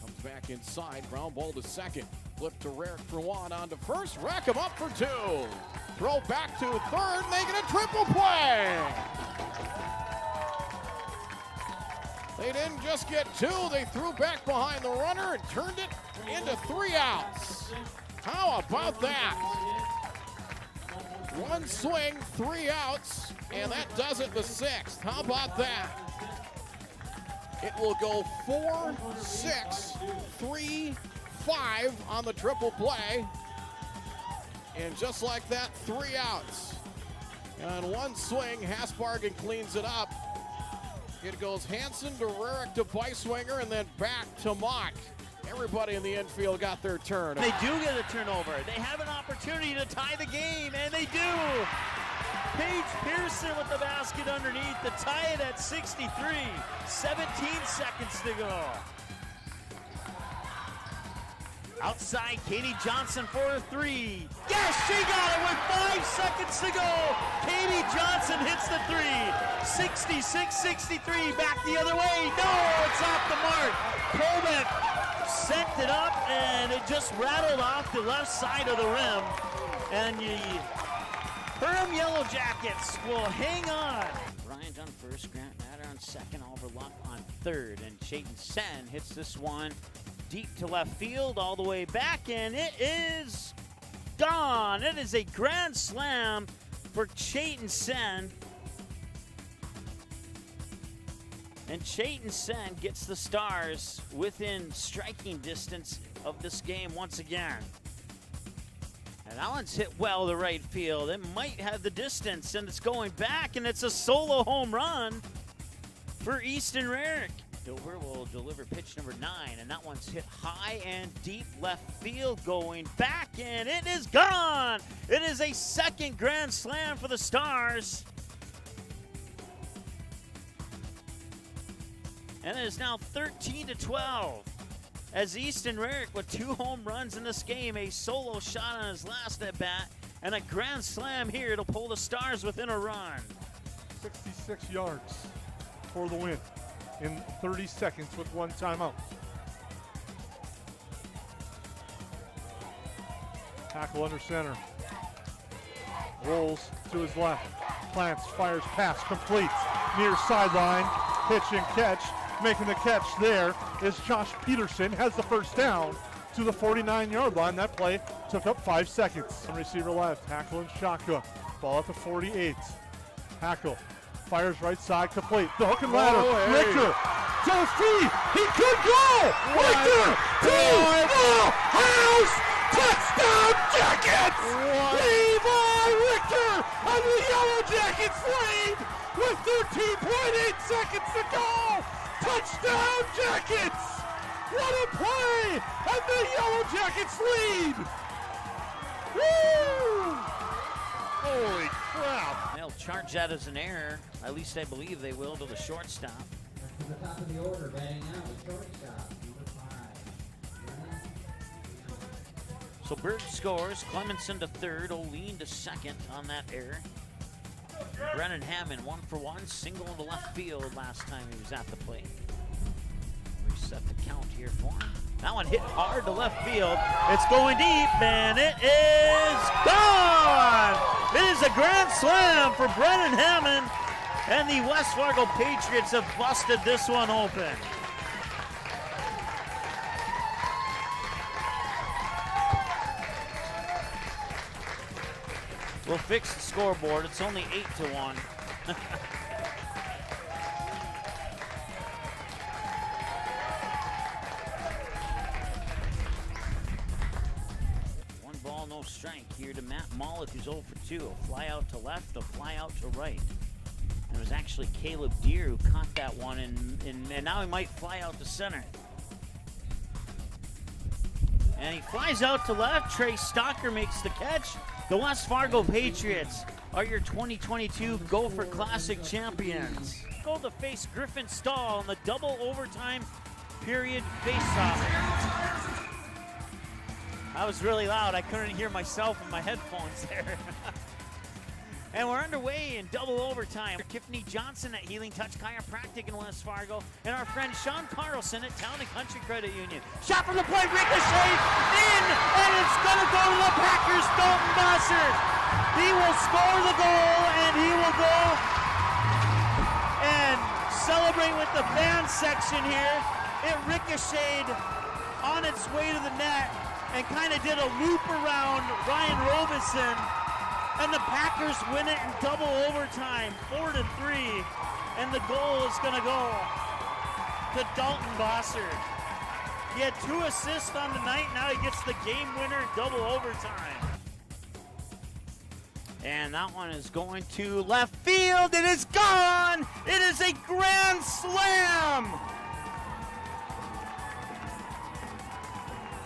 Comes back inside, ground ball to second. Flip to Rarick for one, on to first, rack him up for 2. Throw back to third, making a triple play. They didn't just get 2, they threw back behind the runner and turned it into 3 outs. How about that? 1 swing, 3 outs, and that does it the 6th. How about that? It will go 4, 6, 3, 5 on the triple play. And just like that, 3 outs. And 1 swing, Hasbargen cleans it up. It goes Hansen to Rarick to Beiswinger and then back to Mott. Everybody in the infield got their turn. They do get a turnover. They have an opportunity to tie the game, and they do. Paige Pearson with the basket underneath to tie it at 63. 17 seconds to go. Outside, Katie Johnson for a 3. Yes, she got it with 5 seconds to go. Katie Johnson hits the 3. 66-63, back the other way. No, it's off the mark. Colbeck sent it up, and it just rattled off the left side of the rim. And the Perham Yellow Jackets will hang on. Bryant on first, Grant Matter on second, Oliver Luck on third, and Chayton Sen hits this one deep to left field, all the way back, and it is gone. It is a grand slam for Chayton Sen. And Chayton Sen gets the Stars within striking distance of this game once again. And that one's hit well to right field. It might have the distance, and it's going back, and it's a solo home run for Easton Rarick. Dover will deliver pitch number 9, and that one's hit high and deep left field, going back, and it is gone. It is a second grand slam for the Stars. And it is now 13-12 as Easton Rarick with 2 home runs in this game, a solo shot on his last at bat, and a grand slam here to pull the Stars within a run. 66 yards for the win. in 30 seconds with 1 timeout. Tackle under center. Rolls to his left. Plants, fires, pass, completes. Near sideline, pitch and catch. Making the catch there is Josh Peterson. Has the first down to the 49-yard line. That play took up 5 seconds. Receiver left, Hackle and Shaka. Ball at the 48. Hackle fires right side, complete. The hook and ladder. Richter to his feet. He could go. Richter to the house. Touchdown Jackets! Levi Richter and the Yellow Jackets lead with 13.8 seconds to go. Touchdown Jackets! What a play! And the Yellow Jackets lead! Woo! Holy crap! They'll charge that as an error. At least I believe they will, to the shortstop. To the top of the order, batting out, the shortstop, number 5. So Bird scores. Clemenson to third. O'Lean to second on that error. Brennan Hammond 1 for 1. Single into left field last time he was at the plate. Reset the count here for him. That one hit hard to left field. It's going deep, and it is gone! It is a grand slam for Brennan Hammond, and the West Fargo Patriots have busted this one open. We'll fix the scoreboard. It's only 8-1. One ball, no strike here to Matt Mollick, who's 0 for 2. A fly out to left, a fly out to right. And it was actually Caleb Deere who caught that one, and now he might fly out to center. And he flies out to left. Trey Stocker makes the catch. The West Fargo Patriots are your 2022 Gopher Classic champions. Go to face Griffin Stahl in the double overtime period faceoff. I was really loud. I couldn't hear myself in my headphones there. And we're underway in double overtime. Tiffany Johnson at Healing Touch Chiropractic in West Fargo, and our friend Sean Carlson at Town and Country Credit Union. Shot from the point, ricochet in, and it's going to go to the Packers. Dalton Bosser. He will score the goal, and he will go and celebrate with the fan section here. It ricocheted on its way to the net and kind of did a loop around Ryan Robinson. And the Packers win it in double overtime, 4-3. And the goal is going to go to Dalton Bosser. He had 2 assists on the night. Now he gets the game winner in double overtime. And that one is going to left field. It is gone. It is a grand slam.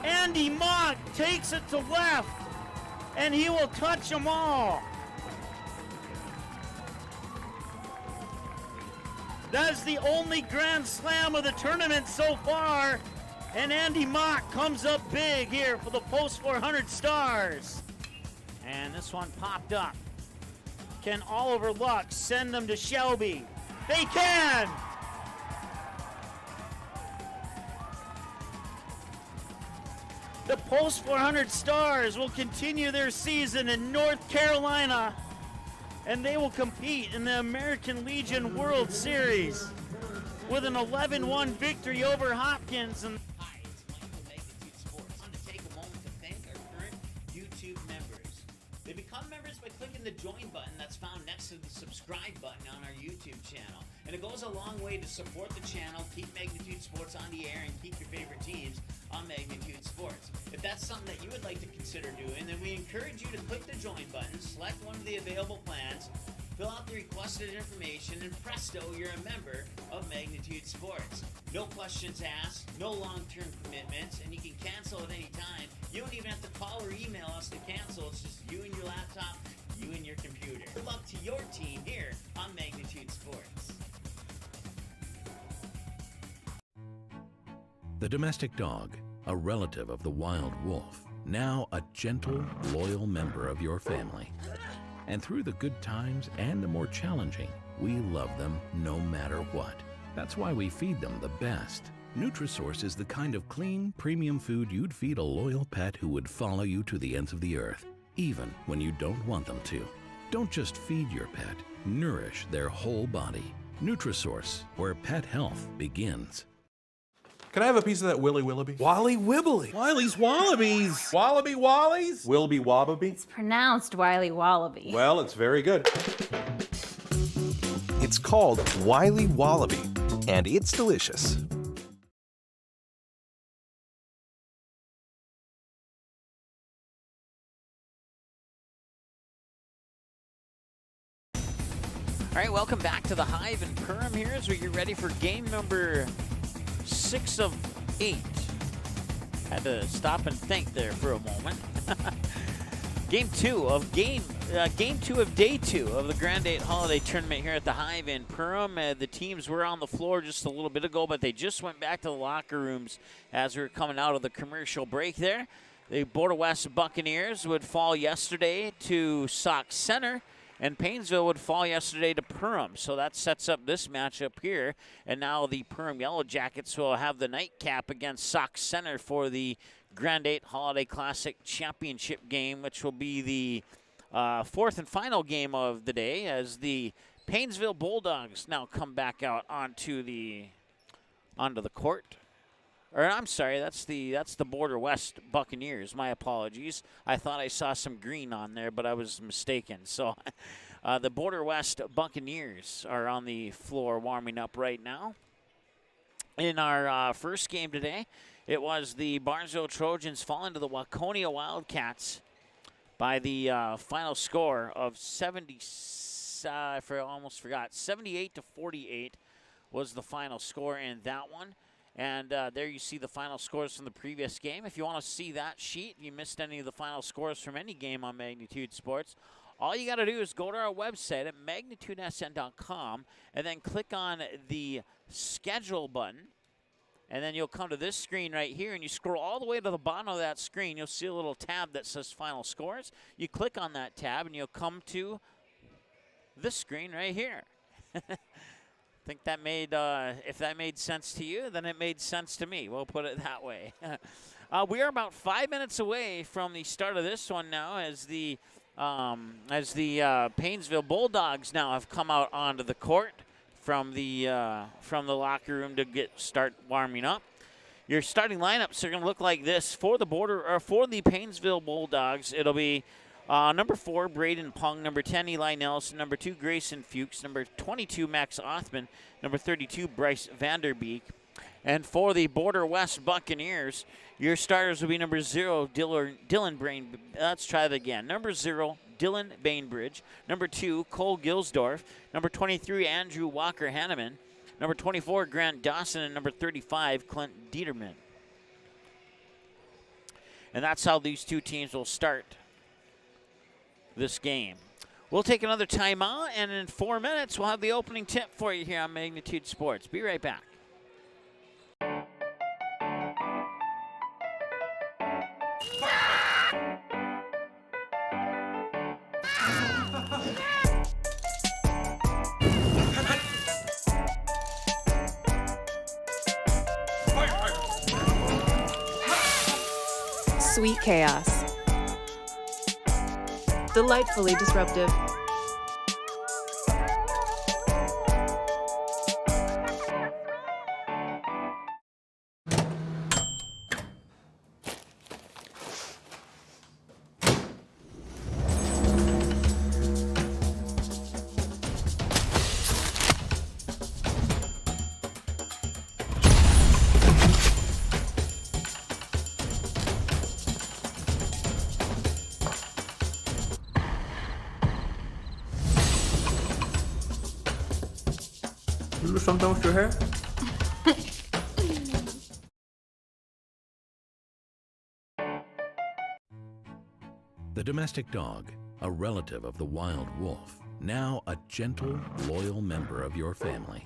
Andy Mock takes it to left, and he will touch them all. That is the only grand slam of the tournament so far, and Andy Mock comes up big here for the Post 400 Stars. And this one popped up. Can Oliver Luck send them to Shelby? They can! The Post 400 Stars will continue their season in North Carolina, and they will compete in the American Legion World Series with an 11-1 victory over Hopkins. And hi, it's Michael Magnitude Sports. I want to take a moment to thank our current YouTube members. They become members by clicking the join button that's found next to the subscribe button on our YouTube channel. And it goes a long way to support the channel, keep Magnitude Sports on the air, and keep your favorite teams on Magnitude Sports. If that's something that you would like to consider doing, then we encourage you to click the join button, select one of the available plans, fill out the requested information, and presto, you're a member of Magnitude Sports. No questions asked, no long-term commitments, and you can cancel at any time. You don't even have to call or email us to cancel. It's just you and your laptop, you and your computer. Good luck to your team here on Magnitude Sports. The domestic dog, a relative of the wild wolf, now a gentle, loyal member of your family. And through the good times and the more challenging, we love them no matter what. That's why we feed them the best. Nutrisource is the kind of clean, premium food you'd feed a loyal pet who would follow you to the ends of the earth, even when you don't want them to. Don't just feed your pet, nourish their whole body. Nutrisource, where pet health begins. Can I have a piece of that Willy Willoughby? Wally Wibbly. Wiley's Wallabies. Wallaby Wallies? Wilby Wababy? It's pronounced Wiley Wallaby. Well, it's very good. It's called Wiley Wallaby, and it's delicious. All right, welcome back to the Hive and Perham here as we get ready for game number 6 of 8. Had to stop and think there for a moment. Game 2 of day 2 of the Grand8 Holiday Tournament here at the Hive in Perham. The teams were on the floor just a little bit ago, but they just went back to the locker rooms as we were coming out of the commercial break there. The Border West Buccaneers would fall yesterday to Sauk Center, and Painesville would fall yesterday to Perham. So that sets up this matchup here. And now the Perham Yellow Jackets will have the nightcap against Sauk Center for the Grand8 Holiday Classic Championship game, which will be the 4th and final game of the day as the Painesville Bulldogs now come back out onto the court. Or I'm sorry, that's the Border West Buccaneers. My apologies. I thought I saw some green on there, but I was mistaken. So the Border West Buccaneers are on the floor warming up right now. In our first game today, it was the Barnesville Trojans falling to the Waconia Wildcats by the final score of 78 to 48 was the final score in that one. And there you see the final scores from the previous game. If you want to see that sheet, if you missed any of the final scores from any game on Magnitude Sports, all you got to do is go to our website at magnitudesn.com and then click on the schedule button. And then you'll come to this screen right here, and you scroll all the way to the bottom of that screen. You'll see a little tab that says final scores. You click on that tab, and you'll come to this screen right here. I think that made, if that made sense to you, then it made sense to me. We'll put it that way. We are about 5 minutes away from the start of this one now as the Painesville Bulldogs now have come out onto the court from the locker room to start warming up. Your starting lineups are going to look like this for the Painesville Bulldogs. It'll be number 4, Braden Pung. Number 10, Eli Nelson. Number 2, Grayson Fuchs. Number 22, Max Othman. Number 32, Bryce Vanderbeek. And for the Border West Buccaneers, your starters will be number 0, Dylan Brain. Let's try that again. Number 0, Dylan Bainbridge. Number 2, Cole Gilsdorf. Number 23, Andrew Walker-Hanneman. Number 24, Grant Dawson. And number 35, Clint Dieterman. And that's how these two teams will start this game. We'll take another timeout, and in 4 minutes, we'll have the opening tip for you here on Magnitude Sports. Be right back. Sweet chaos. Delightfully disruptive. Something with your hair? The domestic dog, a relative of the wild wolf, now a gentle, loyal member of your family.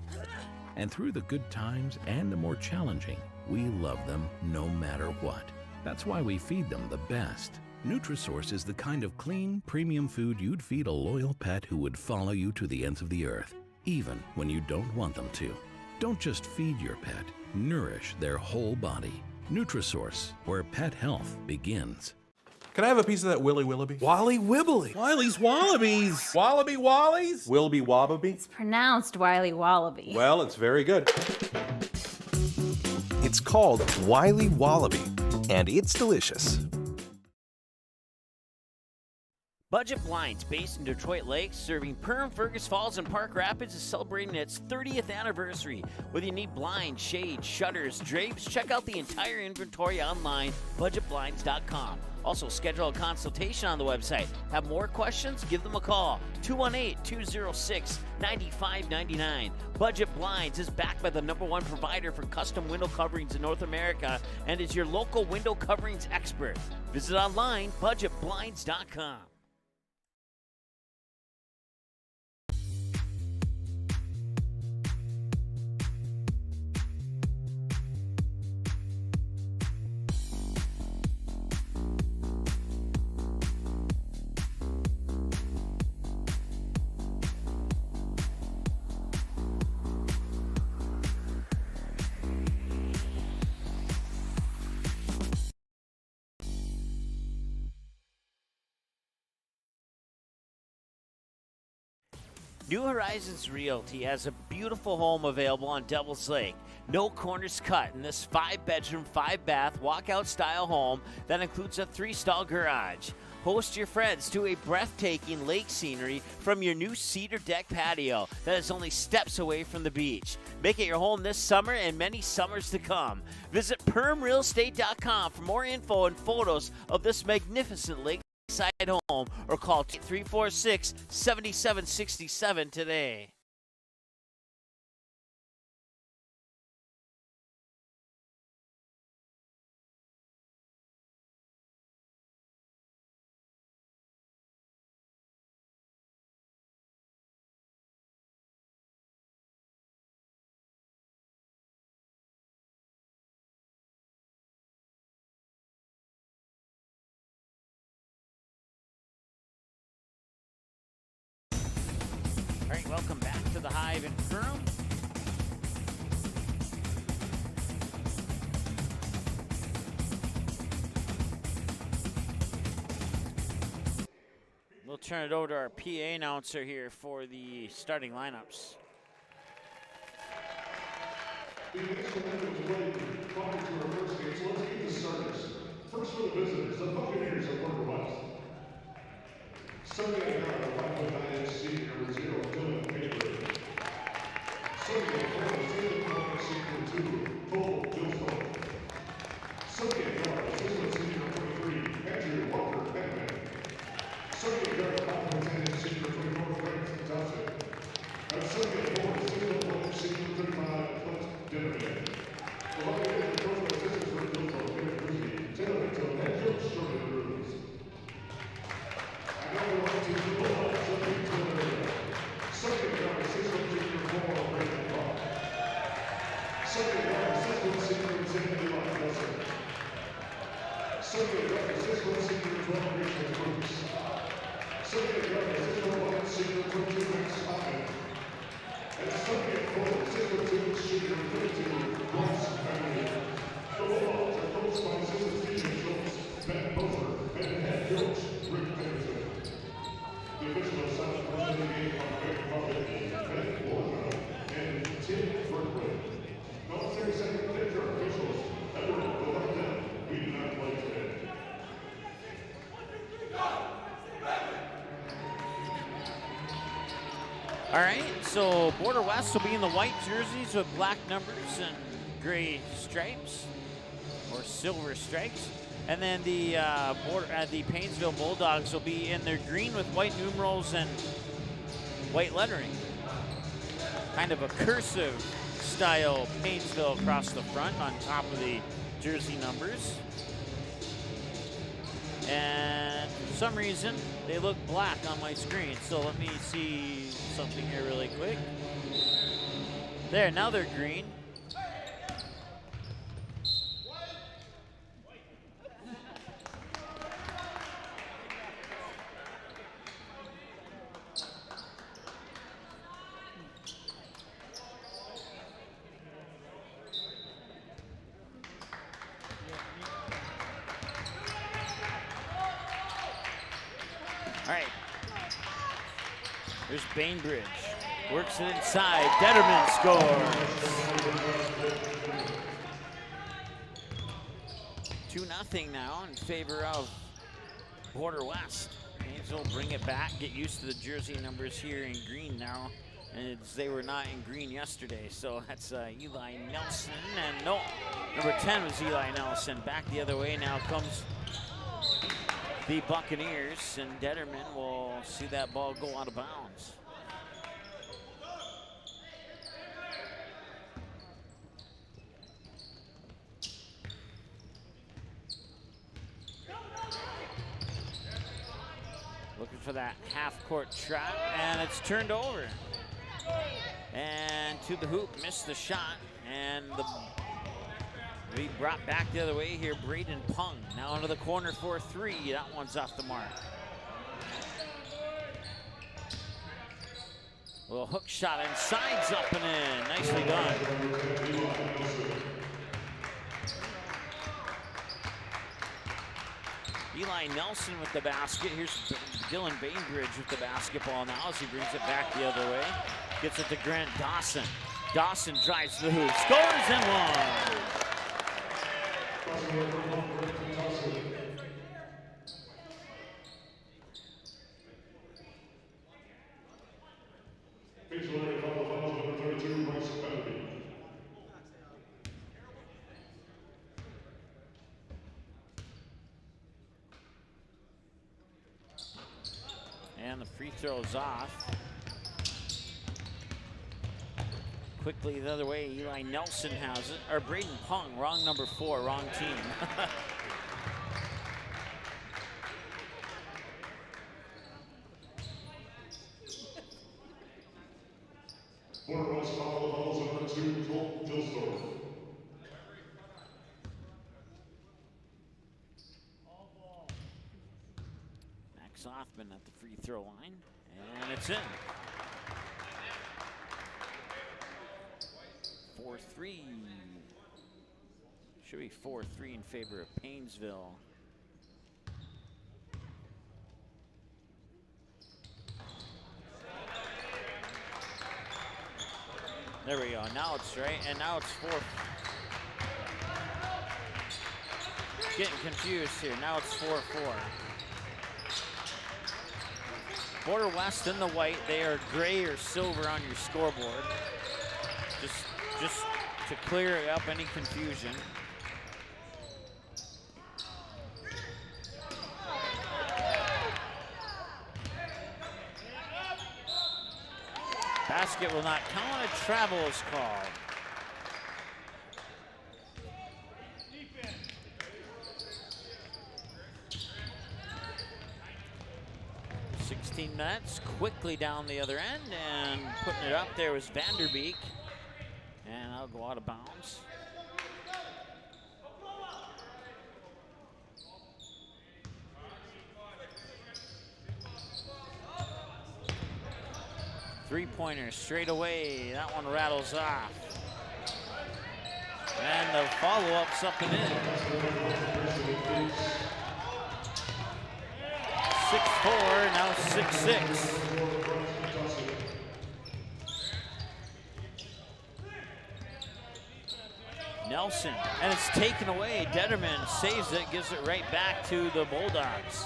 And through the good times and the more challenging, we love them no matter what. That's why we feed them the best. Nutrisource is the kind of clean, premium food you'd feed a loyal pet who would follow you to the ends of the earth, even when you don't want them to. Don't just feed your pet, nourish their whole body. Nutrisource, where pet health begins. Can I have a piece of that Willy Willoughby? Wally Wibbly. Wiley's Wallabies. Wallaby Wallies. Wilby Wobbaby. It's pronounced Wiley Wallaby. Well, it's very good. It's called Wiley Wallaby, and it's delicious. Budget Blinds, based in Detroit Lakes, serving Perham, Fergus Falls, and Park Rapids, is celebrating its 30th anniversary. Whether you need blinds, shades, shutters, drapes, check out the entire inventory online, budgetblinds.com. Also, schedule a consultation on the website. Have more questions? Give them a call, 218-206-9599. Budget Blinds is backed by the #1 provider for custom window coverings in North America and is your local window coverings expert. Visit online, budgetblinds.com. New Horizons Realty has a beautiful home available on Devil's Lake. No corners cut in this 5-bedroom, 5-bath, walkout-style home that includes a 3-stall garage. Host your friends to a breathtaking lake scenery from your new cedar deck patio that is only steps away from the beach. Make it your home this summer and many summers to come. Visit permrealestate.com for more info and photos of this magnificent lake side home, or call 346-7767 today. All right, welcome back to the Hive in Perham. We'll turn it over to our PA announcer here for the starting lineups. The next momentum is ready to our first game, so let's meet the starters. First for the visitors, the Buccaneers of Waconia West. Sunday night, Waconia senior number 0, Dylan Paper. Sunday night, senior 2, Cole Gilstone. Sunday night, senior number 23, Andrew Walker Benman. Sunday night, senior 24, Frank Johnson. And Sunday night, senior 35, Clint Dinnerman. The Buccaneers coach and assistant for Gilstone, Peter Christie, Taylor Mitchell, and Joe Shirley Ruse. All right, so Border West will be in the white jerseys with black numbers and gray stripes, or silver stripes. And then the the Painesville Bulldogs will be in their green with white numerals and white lettering. Kind of a cursive style Painesville across the front on top of the jersey numbers. And for some reason, they look black on my screen. So let me see something here really quick. There, now they're green. There's Bainbridge. Works it inside. Detterman scores. 2-0 now in favor of Border West. Painesville bring it back, get used to the jersey numbers here in green now. And they were not in green yesterday, so that's Eli Nelson. And no, number 10 was Eli Nelson. Back the other way now comes the Buccaneers, and Detterman will see that ball go out of bounds. Looking for that half-court trap, and it's turned over. And to the hoop, missed the shot, and we brought back the other way here. Braden Pung now into the corner for 3. That one's off the mark. A little hook shot and sides up and in. Nicely done. Eli Nelson with the basket. Here's Dylan Bainbridge with the basketball now as he brings it back the other way. Gets it to Grant Dawson. Dawson drives to the hoop, scores and one. And the free throw's off. Quickly the other way, Eli Nelson has it. Or Braden Pung, wrong number 4, wrong team. Max Hoffman at the free throw line, and it's in. 4-3. Should be 4-3 in favor of Painesville. There we go. Now it's right, and now it's 4. Getting confused here. Now it's 4-4. Border West in the white. They are gray or silver on your scoreboard. Just to clear up any confusion. Basket will not count. A travel is called. Minutes, quickly down the other end, and putting it up there was Vanderbeek, and I'll go out of bounds. Three-pointer straight away, that one rattles off. And the follow-up's up and in. 6-4, now 6-6. Nelson, and it's taken away. Detterman saves it, gives it right back to the Bulldogs.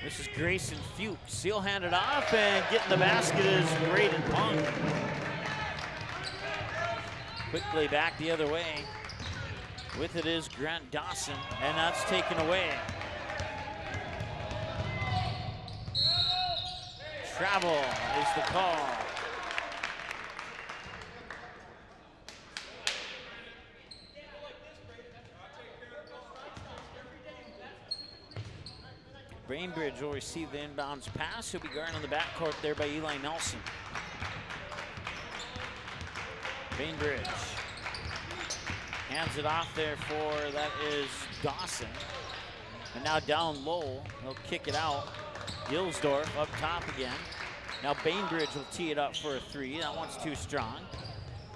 This is Grayson Fuchs. He'll hand it off, and getting the basket is Braden Pung. Quickly back the other way. With it is Grant Dawson, and that's taken away. Travel is the call. Bainbridge will receive the inbounds pass. He'll be guarded on the backcourt there by Eli Nelson. Bainbridge hands it off there for, that is Dawson. And now down low, he'll kick it out. Gilsdorf up top again. Now Bainbridge will tee it up for a 3. That one's too strong.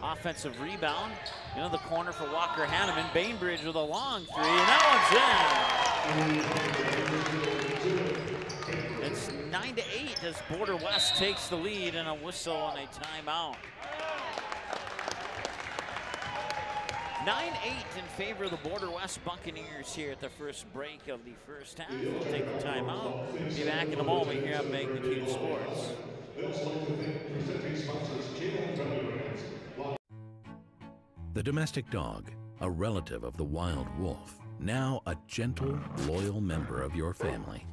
Offensive rebound into the corner for Walker Hanneman. Bainbridge with a long 3, and that one's in. It's 9-8 as Border West takes the lead and a whistle on a timeout. 9-8 in favor of the Border West Buccaneers here at the first break of the first half. We'll take the timeout. Be back in a moment here on Magnitude Sports. The domestic dog, a relative of the wild wolf, now a gentle, loyal member of your family.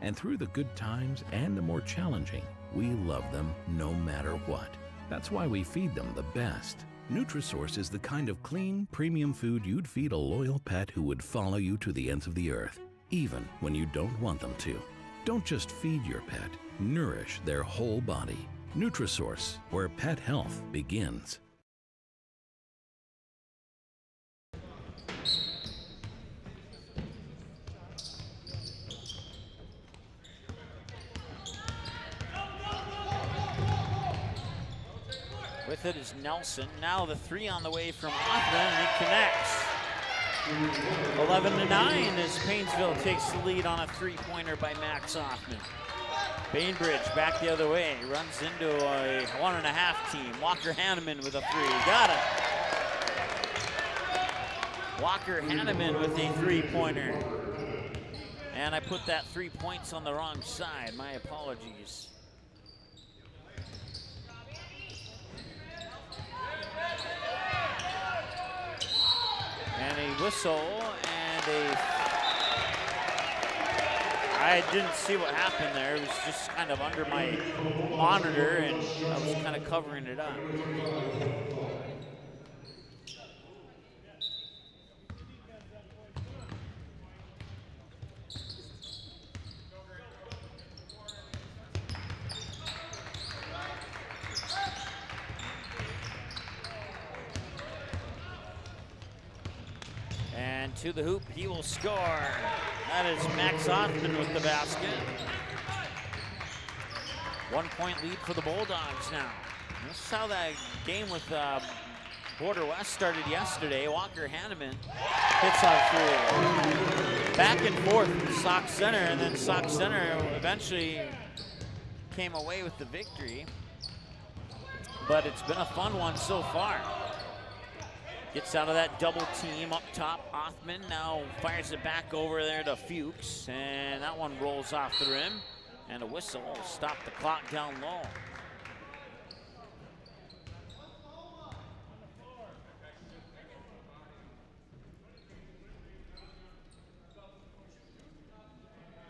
And through the good times and the more challenging, we love them no matter what. That's why we feed them the best. Nutrisource is the kind of clean, premium food you'd feed a loyal pet who would follow you to the ends of the earth, even when you don't want them to. Don't just feed your pet, nourish their whole body. Nutrisource, where pet health begins. With it is Nelson. Now the three on the way from Othman, and it connects. 11-9 as Painesville takes the lead on a three-pointer by Max Hoffman. Bainbridge back the other way, runs into a 1.5 team. Walker Hanneman with a three, got it. Walker Hanneman with a three-pointer. And I put that 3 points on the wrong side, my apologies. And a whistle and I didn't see what happened there. It was just kind of under my monitor and I was kind of covering it up. And to the hoop, he will score. That is Max Hoffman with the basket. 1 point lead for the Bulldogs now. This is how that game with Border West started yesterday. Walker Hanneman hits on three. Back and forth with Sauk Center, and then Sauk Center eventually came away with the victory. But it's been a fun one so far. Gets out of that double team up top. Othman now fires it back over there to Fuchs, and that one rolls off the rim. And a whistle will stop the clock down low.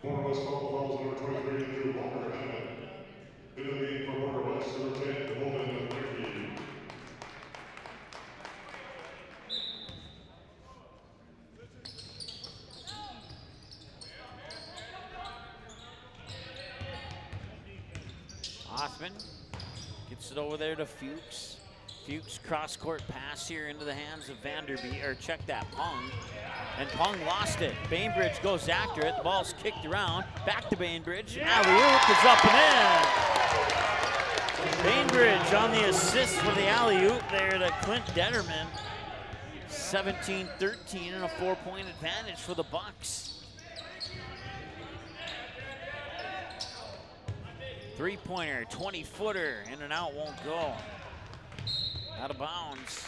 Border West fouls number 23, Andrew Walker Hanneman. Into the game for Border West, number 10, Holden Ricky. Othman gets it over there to Fuchs. Fuchs cross-court pass here into the hands of Vanderbeek, or check that, Pong. And Pong lost it. Bainbridge goes after it. The ball's kicked around. Back to Bainbridge. Alley-oop is up and in. Bainbridge on the assist for the alley-oop there to Clint Detterman. 17-13 and a 4-point advantage for the Bucks. Three-pointer, 20-footer, in and out, won't go. Out of bounds.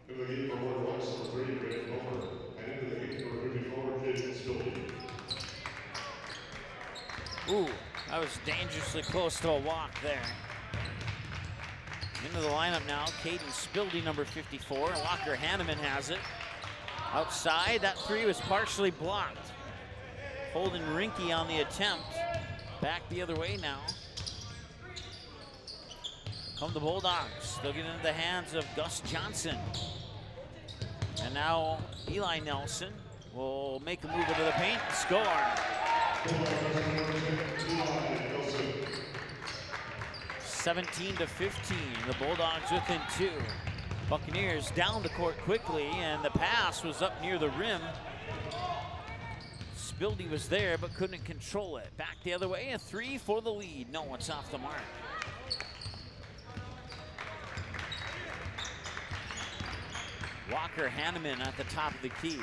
Into the game for Border West, number 3, Grant Over. And into the game for 54, Jason Spilby. Ooh. That was dangerously close to a walk there. Into the lineup now, Caden Spildy, number 54. Walker Hanneman has it. Outside, that three was partially blocked. Holden Rinke on the attempt. Back the other way now. Come the Bulldogs. They'll get into the hands of Gus Johnson. And now Eli Nelson will make a move into the paint and score. 17-15, the Bulldogs within 2. Buccaneers down the court quickly, and the pass was up near the rim. Spildy was there but couldn't control it. Back the other way, a 3 for the lead. No, it's off the mark. Walker Hanneman at the top of the key.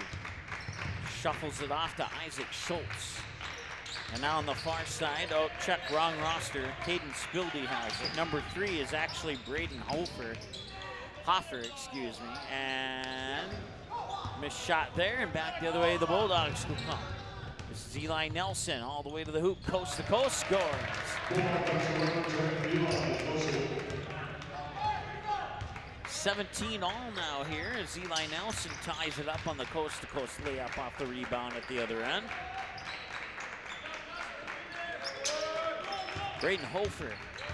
Shuffles it off to Isaac Schultz. And now on the far side, oh, check, wrong roster. Caden Spildy has it. Number 3 is actually Braden Hoffer, excuse me. And missed shot there, and back the other way the Bulldogs will come. This is Eli Nelson all the way to the hoop, coast to coast, scores. 17 all now here as Eli Nelson ties it up on the coast-to-coast layup off the rebound at the other end. Braden Hofer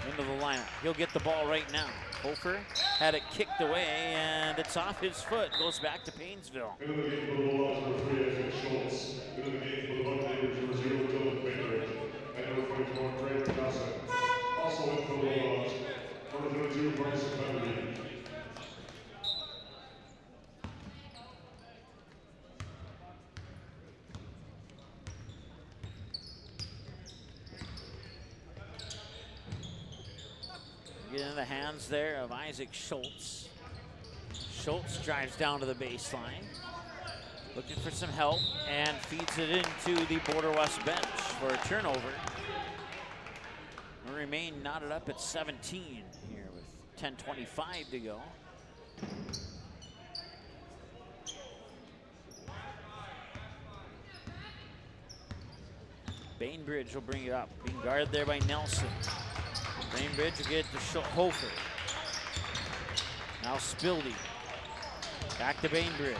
into the lineup. He'll get the ball right now. Hofer had it kicked away, and it's off his foot. Goes back to Painesville. Into the game for the Bulldogs, number 3, Isaac Schultz. Into the game for the Buccaneers, number 0, Dylan Bainbridge. And number 24, Greg Dawson. Also in for the Bulldogs, number 32, Bryson Bentley. Get in the hands there of Isaac Schultz. Schultz drives down to the baseline, looking for some help, and feeds it into the Border West bench for a turnover. We remain knotted up at 17 here with 10:25 to go. Bainbridge will bring it up, being guarded there by Nelson. Bainbridge will get it to Hofer. Now Spildy. Back to Bainbridge.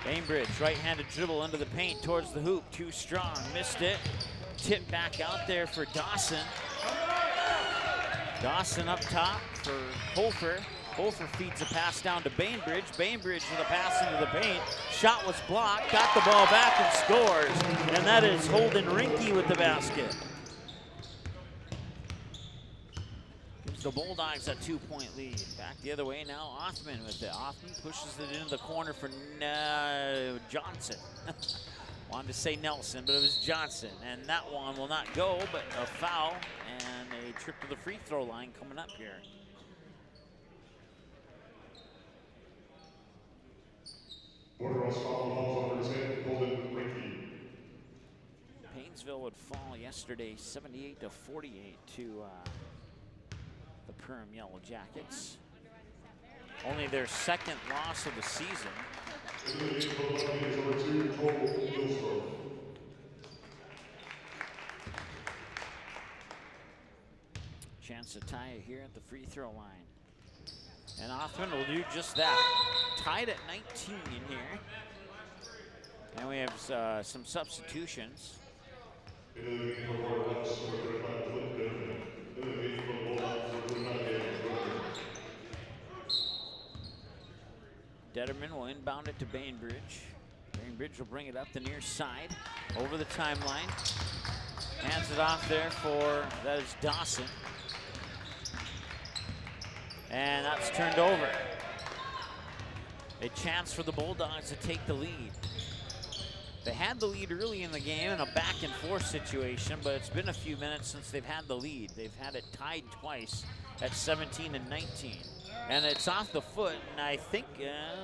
Bainbridge, right-handed dribble into the paint towards the hoop. Too strong, missed it. Tip back out there for Dawson. Dawson up top for Hofer. Hofer feeds a pass down to Bainbridge. Bainbridge with a pass into the paint. Shot was blocked, got the ball back and scores. And that is Holden Rinke with the basket. The Bulldogs a 2-point lead. Back the other way now, Offman with it. Offman pushes it into the corner for Johnson. Wanted to say Nelson, but it was Johnson. And that one will not go, but a foul and a trip to the free throw line coming up here. Border West foul balls over 10, Holden Rinke. Painesville would fall yesterday 78-48 to the Perham Yellow Jackets. Only their second loss of the season. Chance to tie it here at the free throw line. And Offman will do just that. Tied at 19 in here. And we have some substitutions. Detterman will inbound it to Bainbridge. Bainbridge will bring it up the near side, over the timeline. Hands it off there for, that is Dawson. And that's turned over. A chance for the Bulldogs to take the lead. They had the lead early in the game in a back and forth situation, but it's been a few minutes since they've had the lead. They've had it tied twice at 17 and 19. And it's off the foot, and I think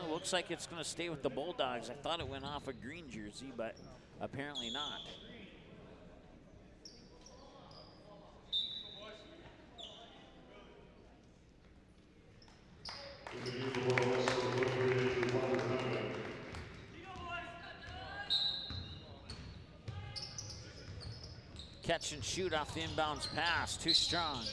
looks like it's going to stay with the Bulldogs. I thought it went off a green jersey, but apparently not. Catch and shoot off the inbounds pass, too strong.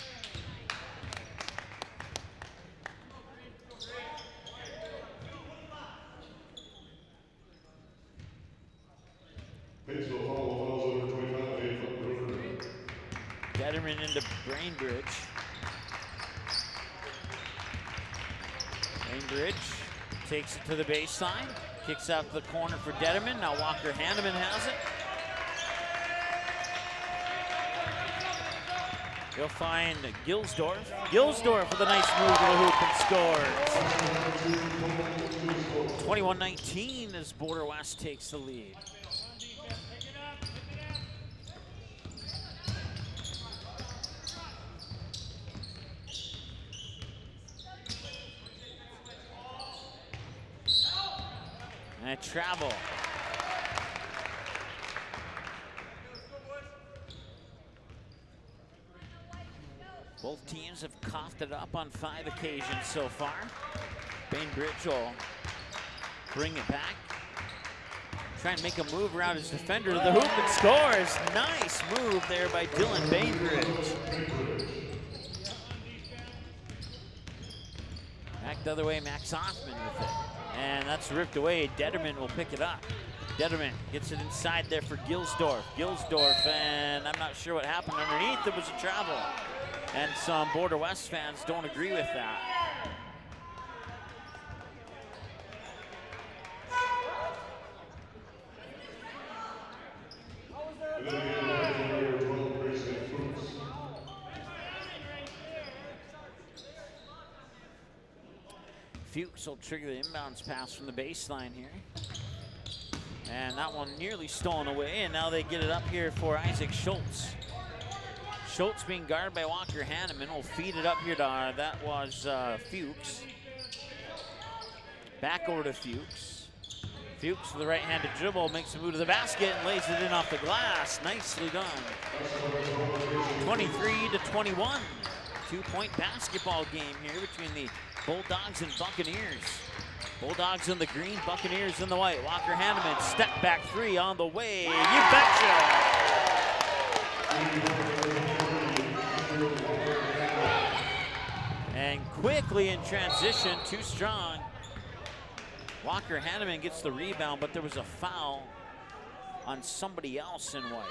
Detterman into Bainbridge. Bainbridge takes it to the baseline, kicks out to the corner for Detterman. Now Walker Hanneman has it. He'll find Gilsdorf. Gilsdorf with a nice move to the hoop and scores. 21-19 as Border West takes the lead. And a travel. Both teams have coughed it up on 5 occasions so far. Bainbridge will bring it back. Try and make a move around his defender to the hoop and scores. Nice move there by Dylan Bainbridge. Back the other way, Max Hoffman with it. And that's ripped away. Detterman will pick it up. Detterman gets it inside there for Gilsdorf. Gilsdorf, and I'm not sure what happened underneath. It was a travel. And some Border West fans don't agree with that. Fuchs will trigger the inbounds pass from the baseline here. And that one nearly stolen away, and now they get it up here for Isaac Schultz. Schultz being guarded by Walker Hanneman will feed it up here to, that was Fuchs. Back over to Fuchs. Fuchs with the right-handed dribble, makes a move to the basket and lays it in off the glass. Nicely done. 23-21. 2-point basketball game here between the Bulldogs and Buccaneers. Bulldogs in the green, Buccaneers in the white. Walker Hanneman, step back 3 on the way. You betcha! And quickly in transition, too strong. Walker Hanneman gets the rebound, but there was a foul on somebody else in white.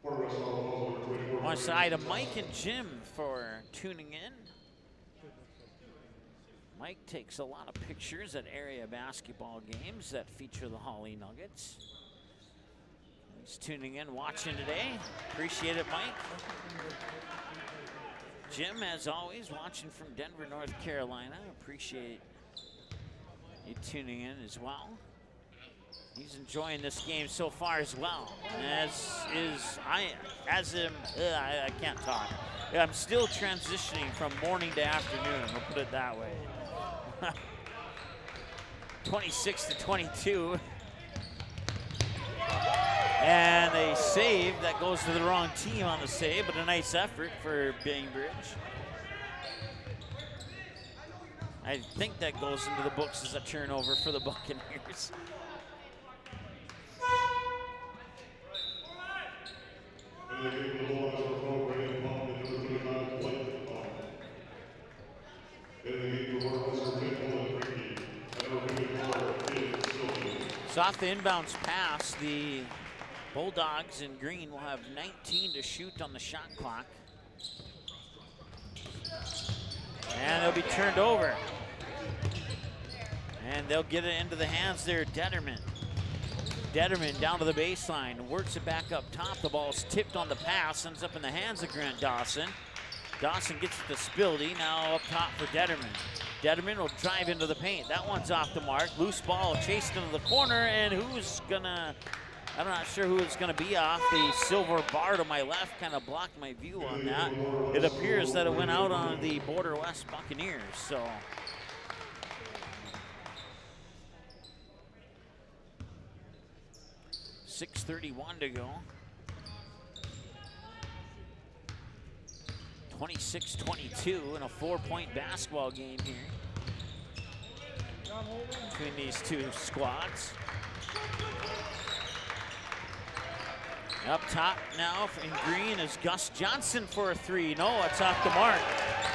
I want to say to Mike and Jim for tuning in. Mike takes a lot of pictures at area basketball games that feature the Holly Nuggets. He's tuning in, watching today. Appreciate it, Mike. Jim, as always, watching from Denver, North Carolina. Appreciate you tuning in as well. He's enjoying this game so far as well. I can't talk. I'm still transitioning from morning to afternoon, we'll put it that way. 26-22. And a save that goes to the wrong team on the save, but a nice effort for Bainbridge. I think that goes into the books as a turnover for the Buccaneers. So off the inbounds pass, the Bulldogs in green will have 19 to shoot on the shot clock. And they'll be turned over. And they'll get it into the hands there, Detterman. Detterman down to the baseline, works it back up top. The ball's tipped on the pass, ends up in the hands of Grant Dawson. Dawson gets it to Spildy, now up top for Detterman. Detterman will drive into the paint. That one's off the mark. Loose ball chased into the corner, and I'm not sure who it's gonna be off. The silver bar to my left kind of blocked my view on that. It appears that it went out on the Border West Buccaneers, so. .6:31 to go. 26-22 in a 4-point basketball game here between these two squads. Up top now in green is Gus Johnson for a 3. No, it's off the mark.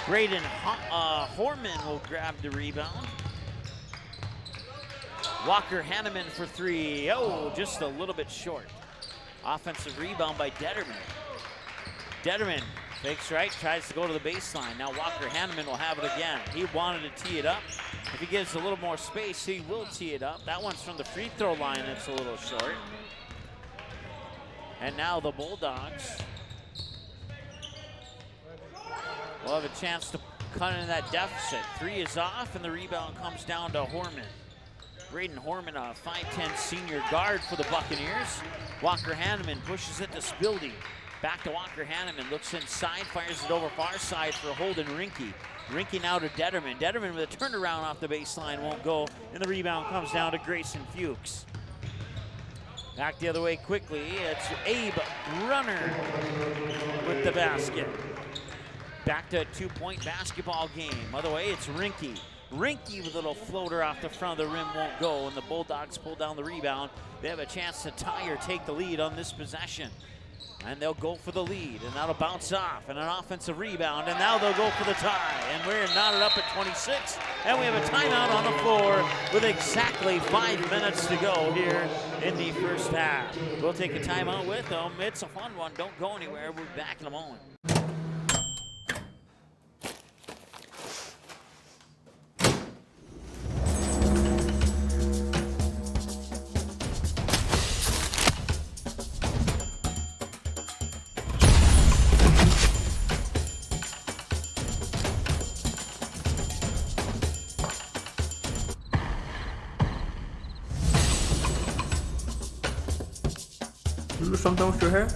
Braden Horman will grab the rebound. Walker Hanneman for 3. Oh, just a little bit short. Offensive rebound by Detterman. Detterman Fakes right, tries to go to the baseline. Now Walker Hanneman will have it again. He wanted to tee it up. If he gives a little more space, he will tee it up. That one's from the free throw line. It's a little short. And now the Bulldogs will have a chance to cut into that deficit. 3 is off, and the rebound comes down to Horman. Braden Horman, a 5'10" senior guard for the Buccaneers. Walker Hanneman pushes it to Spildy. Back to Walker Hanneman, looks inside, fires it over far side for Holden Rinke. Rinke now to Detterman. Detterman with a turnaround off the baseline, won't go, and the rebound comes down to Grayson Fuchs. Back the other way quickly, it's Abe Runner with the basket. Back to a 2-point basketball game. Other way, it's Rinke. Rinke with a little floater off the front of the rim, won't go, and the Bulldogs pull down the rebound. They have a chance to tie or take the lead on this possession. And they'll go for the lead, and that'll bounce off, and an offensive rebound, and now they'll go for the tie. And we're knotted up at 26, and we have a timeout on the floor with exactly 5 minutes to go here in the first half. We'll take a timeout with them. It's a fun one. Don't go anywhere. We'll be back in a moment. Do something with your hair?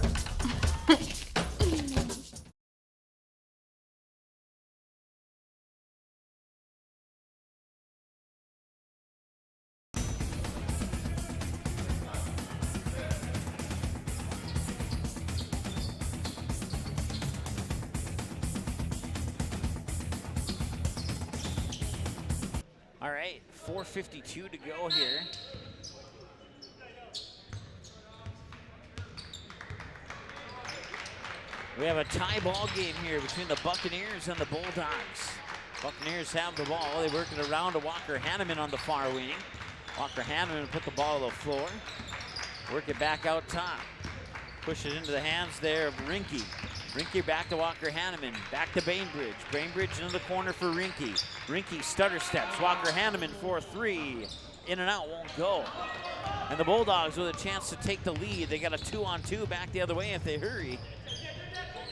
All right, 4:52 to go here. We have a tie ball game here between the Buccaneers and the Bulldogs. Buccaneers have the ball. They work it around to Walker Hanneman on the far wing. Walker Hanneman put the ball on the floor. Work it back out top. Push it into the hands there of Rinke. Rinke back to Walker Hanneman. Back to Bainbridge. Bainbridge into the corner for Rinke. Rinke stutter steps. Walker Hanneman for 3. In and out, won't go. And the Bulldogs with a chance to take the lead. They got a 2-on-2 back the other way if they hurry.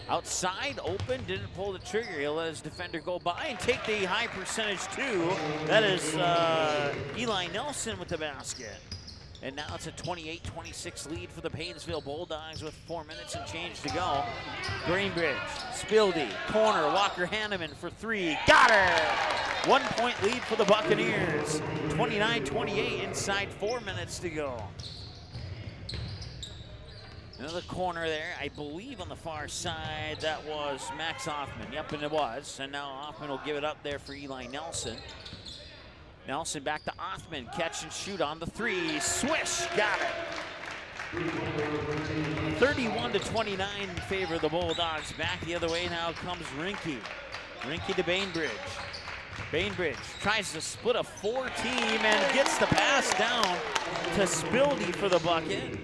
Outside, open, didn't pull the trigger. He'll let his defender go by and take the high percentage 2. That is Eli Nelson with the basket. And now it's a 28-26 lead for the Paynesville Bulldogs with 4 minutes and change to go. Greenbridge, Spildy, corner, Walker Hanneman for 3. Got her! 1 point lead for the Buccaneers. 29-28 inside 4 minutes to go. Another corner there, I believe on the far side, that was Max Hoffman. Yep, and it was. And now Hoffman will give it up there for Eli Nelson. Nelson back to Othman, catch and shoot on the 3. Swish, got it. 31-29 in favor of the Bulldogs. Back the other way now comes Rinke. Rinke to Bainbridge. Bainbridge tries to split a 4-team and gets the pass down to Spildy for the bucket.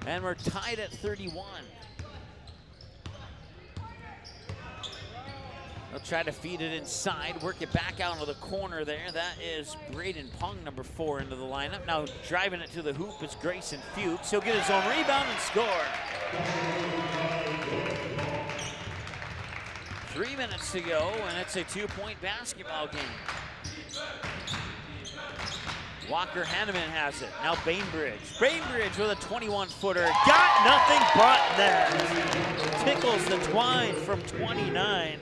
And we're tied at 31. They'll try to feed it inside, work it back out into the corner there. That is Braden Pung, number 4, into the lineup. Now driving it to the hoop is Grayson Fuchs. He'll get his own rebound and score. 3 minutes to go, and it's a 2-point basketball game. Walker Hanneman has it. Now Bainbridge. Bainbridge with a 21-footer. Got nothing but that. Tickles the twine from 29.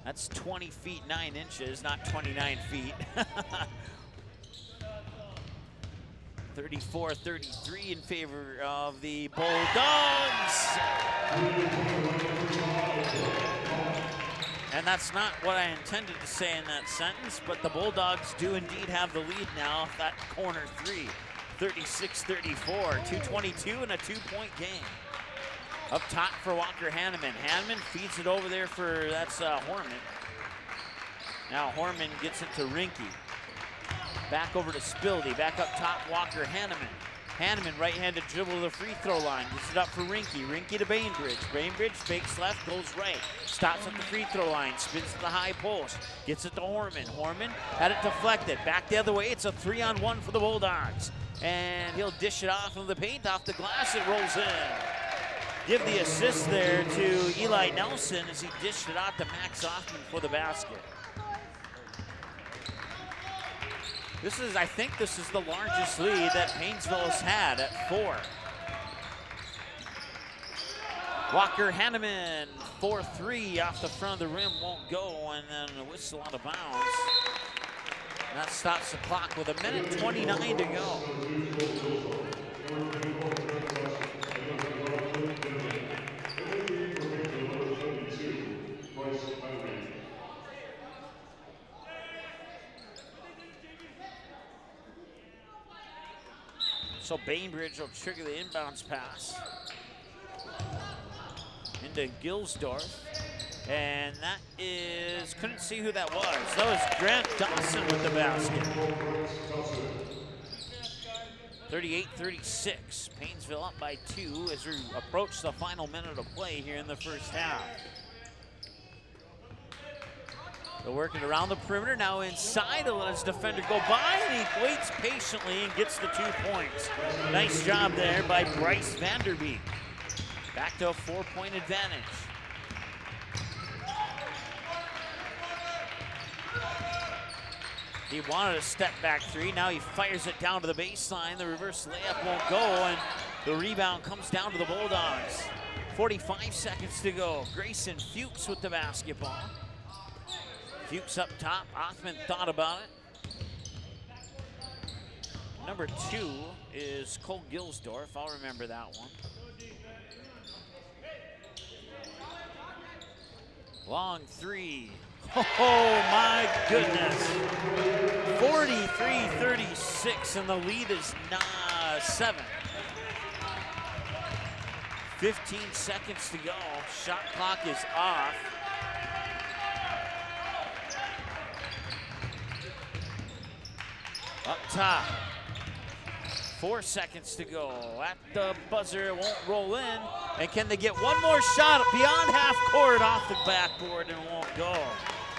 That's 20 feet 9 inches, not 29 feet. 34-33 in favor of the Bulldogs. And that's not what I intended to say in that sentence, but the Bulldogs do indeed have the lead now off that corner 3. 36-34, 2:22 and a 2-point game. Up top for Walker Hanneman. Hanneman feeds it over there for, that's Horman. Now Horman gets it to Rinke. Back over to Spildy. Back up top, Walker Hanneman. Hanneman, right-handed dribble to the free throw line. Gets it up for Rinky. Rinky to Bainbridge. Bainbridge fakes left, goes right. Stops at the free throw line, spins to the high post. Gets it to Horman. Horman had it deflected. Back the other way. It's a 3-on-1 for the Bulldogs. And he'll dish it off into the paint, off the glass. It rolls in. Give the assist there to Eli Nelson as he dished it out to Max Hoffman for the basket. I think this is the largest lead that Painesville has had at 4. Walker Hanneman, 4-3 off the front of the rim, won't go, and then a whistle out of bounds. And that stops the clock with 1:29 to go. So Bainbridge will trigger the inbounds pass into Gilsdorf. And that is, couldn't see who that was. That was Grant Dawson with the basket. 38-36, Painesville up by 2 as we approach the final minute of play here in the first half. They're working around the perimeter, now inside to let his defender go by, and he waits patiently and gets the 2 points. Nice job there by Bryce Vanderbeek. Back to a 4-point advantage. He wanted a step back 3, now he fires it down to the baseline. The reverse layup won't go, and the rebound comes down to the Bulldogs. 45 seconds to go. Grayson Fuchs with the basketball. Fuchs up top, Othman thought about it. Number 2 is Cole Gilsdorf, I'll remember that one. Long 3, oh my goodness. 43-36 and the lead is 7. 15 seconds to go, shot clock is off. Up top, 4 seconds to go. At the buzzer, it won't roll in. And can they get one more shot beyond half court off the backboard, and it won't go.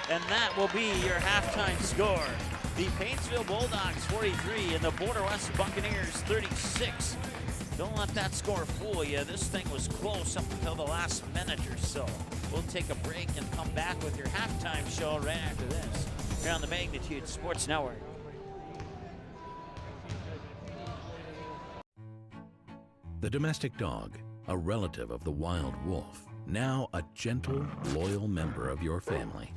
And that will be your halftime score. The Painesville Bulldogs 43 and the Border West Buccaneers 36. Don't let that score fool you. This thing was close up until the last minute or so. We'll take a break and come back with your halftime show right after this here on the Magnitude Sports Network. The domestic dog, a relative of the wild wolf, now a gentle, loyal member of your family.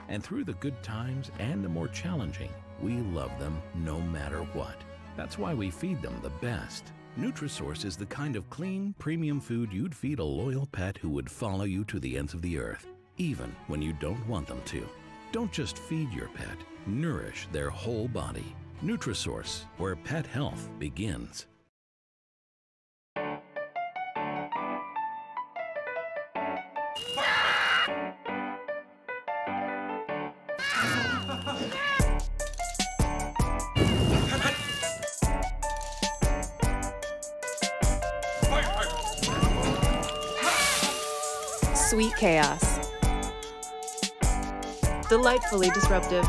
And through the good times and the more challenging, we love them no matter what. That's why we feed them the best. Nutrisource is the kind of clean, premium food you'd feed a loyal pet who would follow you to the ends of the earth, even when you don't want them to. Don't just feed your pet, nourish their whole body. Nutrisource, where pet health begins. Sweet chaos. Delightfully disruptive.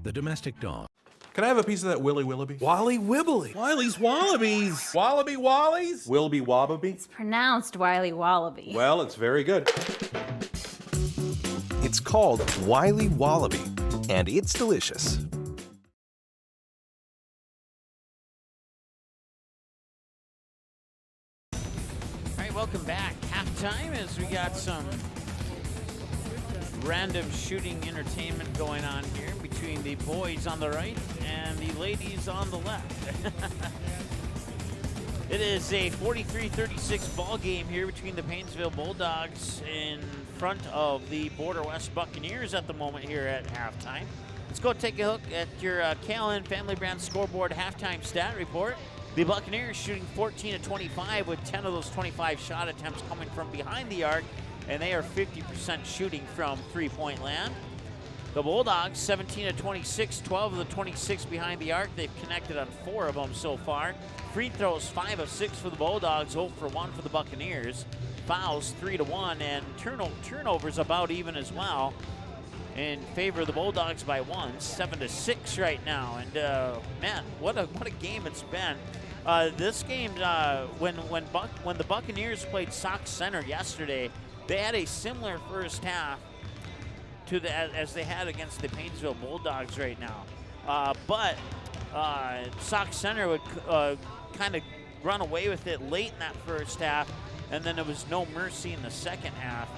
The domestic dog. Can I have a piece of that Willy Willoughby? Wally Wibbly. Wiley's Wallabies. Wallaby Wallies? Wilby Wobbaby? It's pronounced Wiley Wallaby. Well, it's very good. It's called Wiley Wallaby, and it's delicious. All right, welcome back. Halftime as we got some random shooting entertainment going on here between the boys on the right and the ladies on the left. It is a 43-36 ball game here between the Painesville Bulldogs in front of the Border West Buccaneers at the moment here at halftime. Let's go take a look at your KLN Family Brand Scoreboard halftime stat report. The Buccaneers shooting 14 of 25 with 10 of those 25 shot attempts coming from behind the arc. and they are 50% shooting from three-point land. The Bulldogs, 17 of 26, 12 of the 26 behind the arc. They've connected on 4 of them so far. Free throws, 5 of 6 for the Bulldogs, 0 for 1 for the Buccaneers. Fouls, 3 to 1, and turnovers about even as well in favor of the Bulldogs by 1, 7 to 6 right now. And man, what a game it's been. This game, when the Buccaneers played Sauk Center yesterday, they had a similar first half to as they had against the Painesville Bulldogs right now. But Sauk Center would kind of run away with it late in that first half, and then there was no mercy in the second half.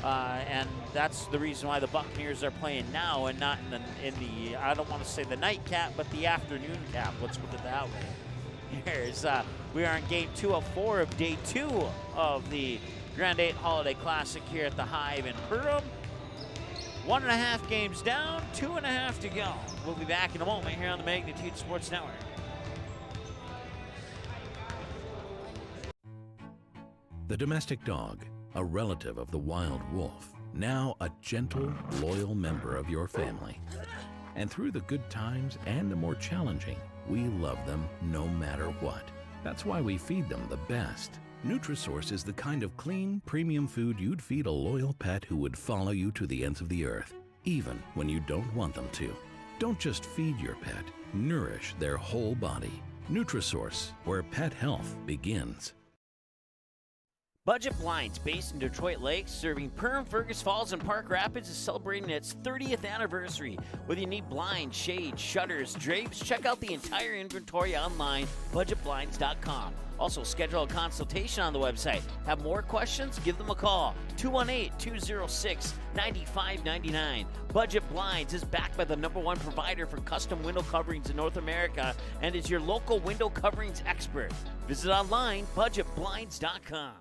And that's the reason why the Buccaneers are playing now and not in the I don't want to say the nightcap, but the afternoon cap. Let's put it that way. We are in game 2 of 4 of day 2 of the Grand8 Holiday Classic here at the Hive in Pregame. 1.5 games down, 2.5 to go. We'll be back in a moment here on the Magnitude Sports Network. The domestic dog, a relative of the wild wolf, now a gentle, loyal member of your family. And through the good times and the more challenging, we love them no matter what. That's why we feed them the best. Nutrisource is the kind of clean, premium food you'd feed a loyal pet who would follow you to the ends of the earth, even when you don't want them to. Don't just feed your pet, nourish their whole body. Nutrisource, where pet health begins. Budget Blinds, based in Detroit Lakes, serving Perham, Fergus Falls, and Park Rapids, is celebrating its 30th anniversary. Whether you need blinds, shades, shutters, drapes, check out the entire inventory online, budgetblinds.com. Also, schedule a consultation on the website. Have more questions? Give them a call, 218-206-9599. Budget Blinds is backed by the #1 provider for custom window coverings in North America and is your local window coverings expert. Visit online, budgetblinds.com.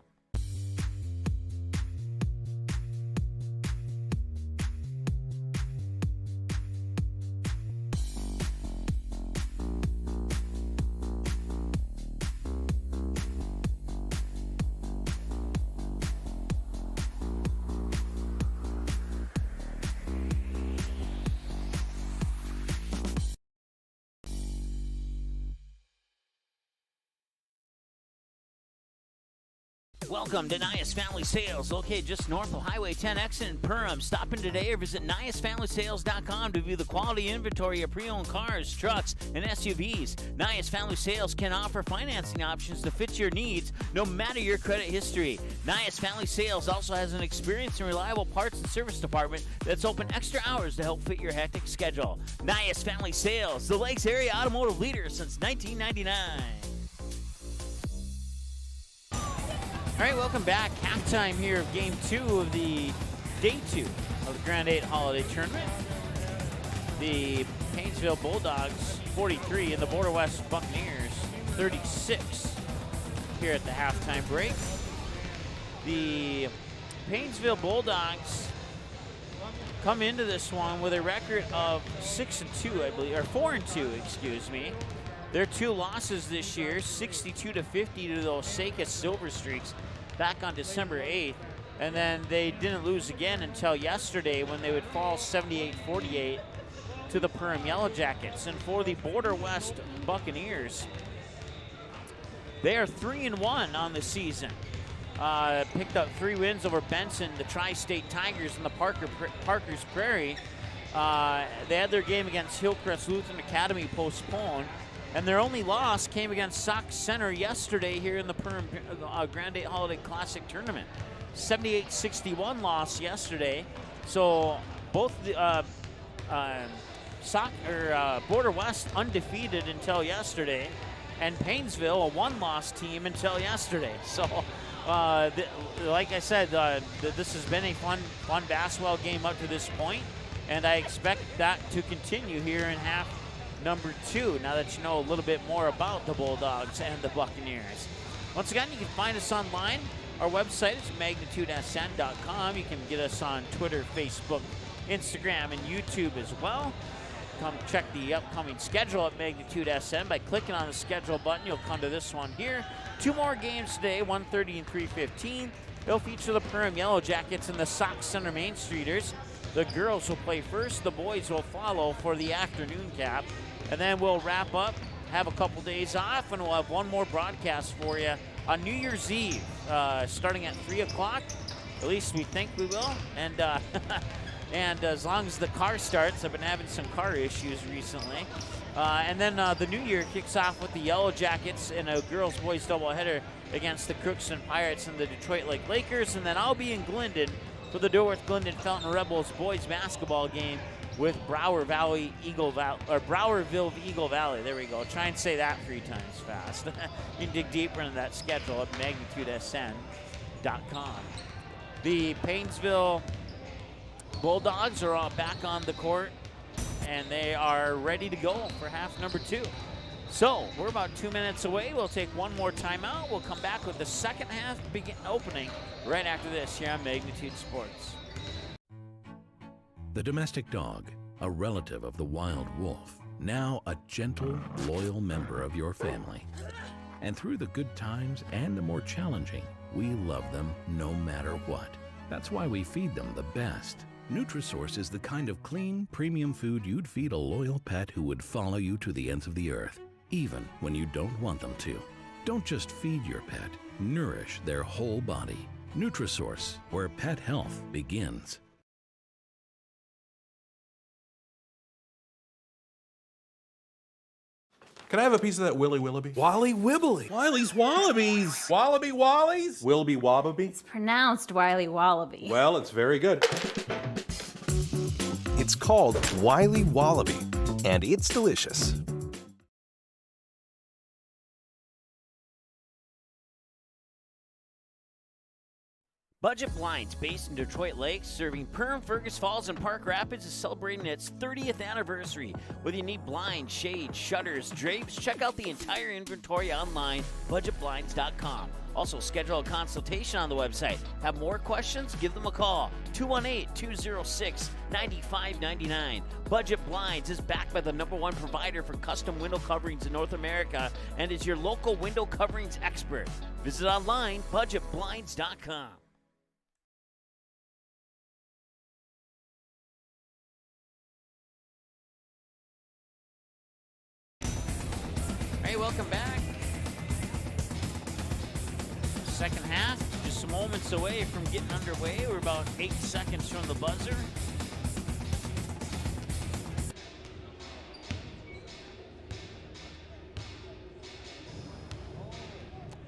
Welcome to Nias Family Sales, located just north of Highway 10 exit in Perham. Stop in today or visit niasfamilysales.com to view the quality inventory of pre-owned cars, trucks, and SUVs. Nias Family Sales can offer financing options to fit your needs, no matter your credit history. Nias Family Sales also has an experienced and reliable parts and service department that's open extra hours to help fit your hectic schedule. Nias Family Sales, the Lakes area automotive leader since 1999. All right, welcome back. Halftime here of Game 2 of the Day 2 of the Grand8 Holiday Tournament. The Painesville Bulldogs 43 and the Border West Buccaneers 36 here at the halftime break. The Painesville Bulldogs come into this one with a record of 6-2, I believe, or 4-2, excuse me. Their 2 losses this year, 62-50 to the Osaka Silver Streaks back on December 8th. And then they didn't lose again until yesterday when they would fall 78-48 to the Perham Yellow Jackets. And for the Border West Buccaneers, they are 3-1 on the season. Picked up 3 wins over Benson, the Tri-State Tigers, and the Parker's Prairie. They had their game against Hillcrest Lutheran Academy postponed. And their only loss came against Sauk Center yesterday here in the Perham Grand8 Holiday Classic Tournament. 78-61 loss yesterday. So both the Border West undefeated until yesterday, and Painesville a 1-loss team until yesterday. So like I said, this has been a fun basketball game up to this point, and I expect that to continue here in half number 2, now that you know a little bit more about the Bulldogs and the Buccaneers. Once again, you can find us online. Our website is magnitudesn.com. You can get us on Twitter, Facebook, Instagram, and YouTube as well. Come check the upcoming schedule at Magnitude SN by clicking on the schedule button. You'll come to this one here. 2 more games today, 1:30 and 3:15. It'll feature the Pregame Yellow Jackets and the Sauk Center Main Streeters. The girls will play first, the boys will follow for the afternoon cap. And then we'll wrap up, have a couple days off, and we'll have one more broadcast for you on New Year's Eve, starting at 3 o'clock. At least we think we will. And and as long as the car starts, I've been having some car issues recently. And then the new year kicks off with the Yellow Jackets in a girls-boys doubleheader against the Crookston Pirates and the Detroit Lake Lakers. And then I'll be in Glendon for the Dilworth Glendon Fountain Rebels boys basketball game with Browerville Eagle Valley. There we go. Try and say that 3 times fast. You can dig deeper into that schedule at magnitudesn.com. The Paynesville Bulldogs are all back on the court, and they are ready to go for half number 2. So we're about 2 minutes away. We'll take one more timeout. We'll come back with the second half opening right after this here on Magnitude Sports. The domestic dog, a relative of the wild wolf, now a gentle, loyal member of your family. And through the good times and the more challenging, we love them no matter what. That's why we feed them the best. Nutrisource is the kind of clean, premium food you'd feed a loyal pet who would follow you to the ends of the earth, even when you don't want them to. Don't just feed your pet, nourish their whole body. Nutrisource, where pet health begins. Can I have a piece of that Willy Willoughby? Wally Wibbly. Wiley's Wallabies. Wallaby Wallies. Wilby Wobbaby. It's pronounced Wiley Wallaby. Well, it's very good. It's called Wiley Wallaby, and it's delicious. Budget Blinds, based in Detroit Lakes, serving Perham, Fergus Falls, and Park Rapids, is celebrating its 30th anniversary. Whether you need blinds, shades, shutters, drapes, check out the entire inventory online, budgetblinds.com. Also, schedule a consultation on the website. Have more questions? Give them a call, 218-206-9599. Budget Blinds is backed by the #1 provider for custom window coverings in North America and is your local window coverings expert. Visit online, budgetblinds.com. Hey, welcome back. Second half, just some moments away from getting underway. We're about 8 seconds from the buzzer.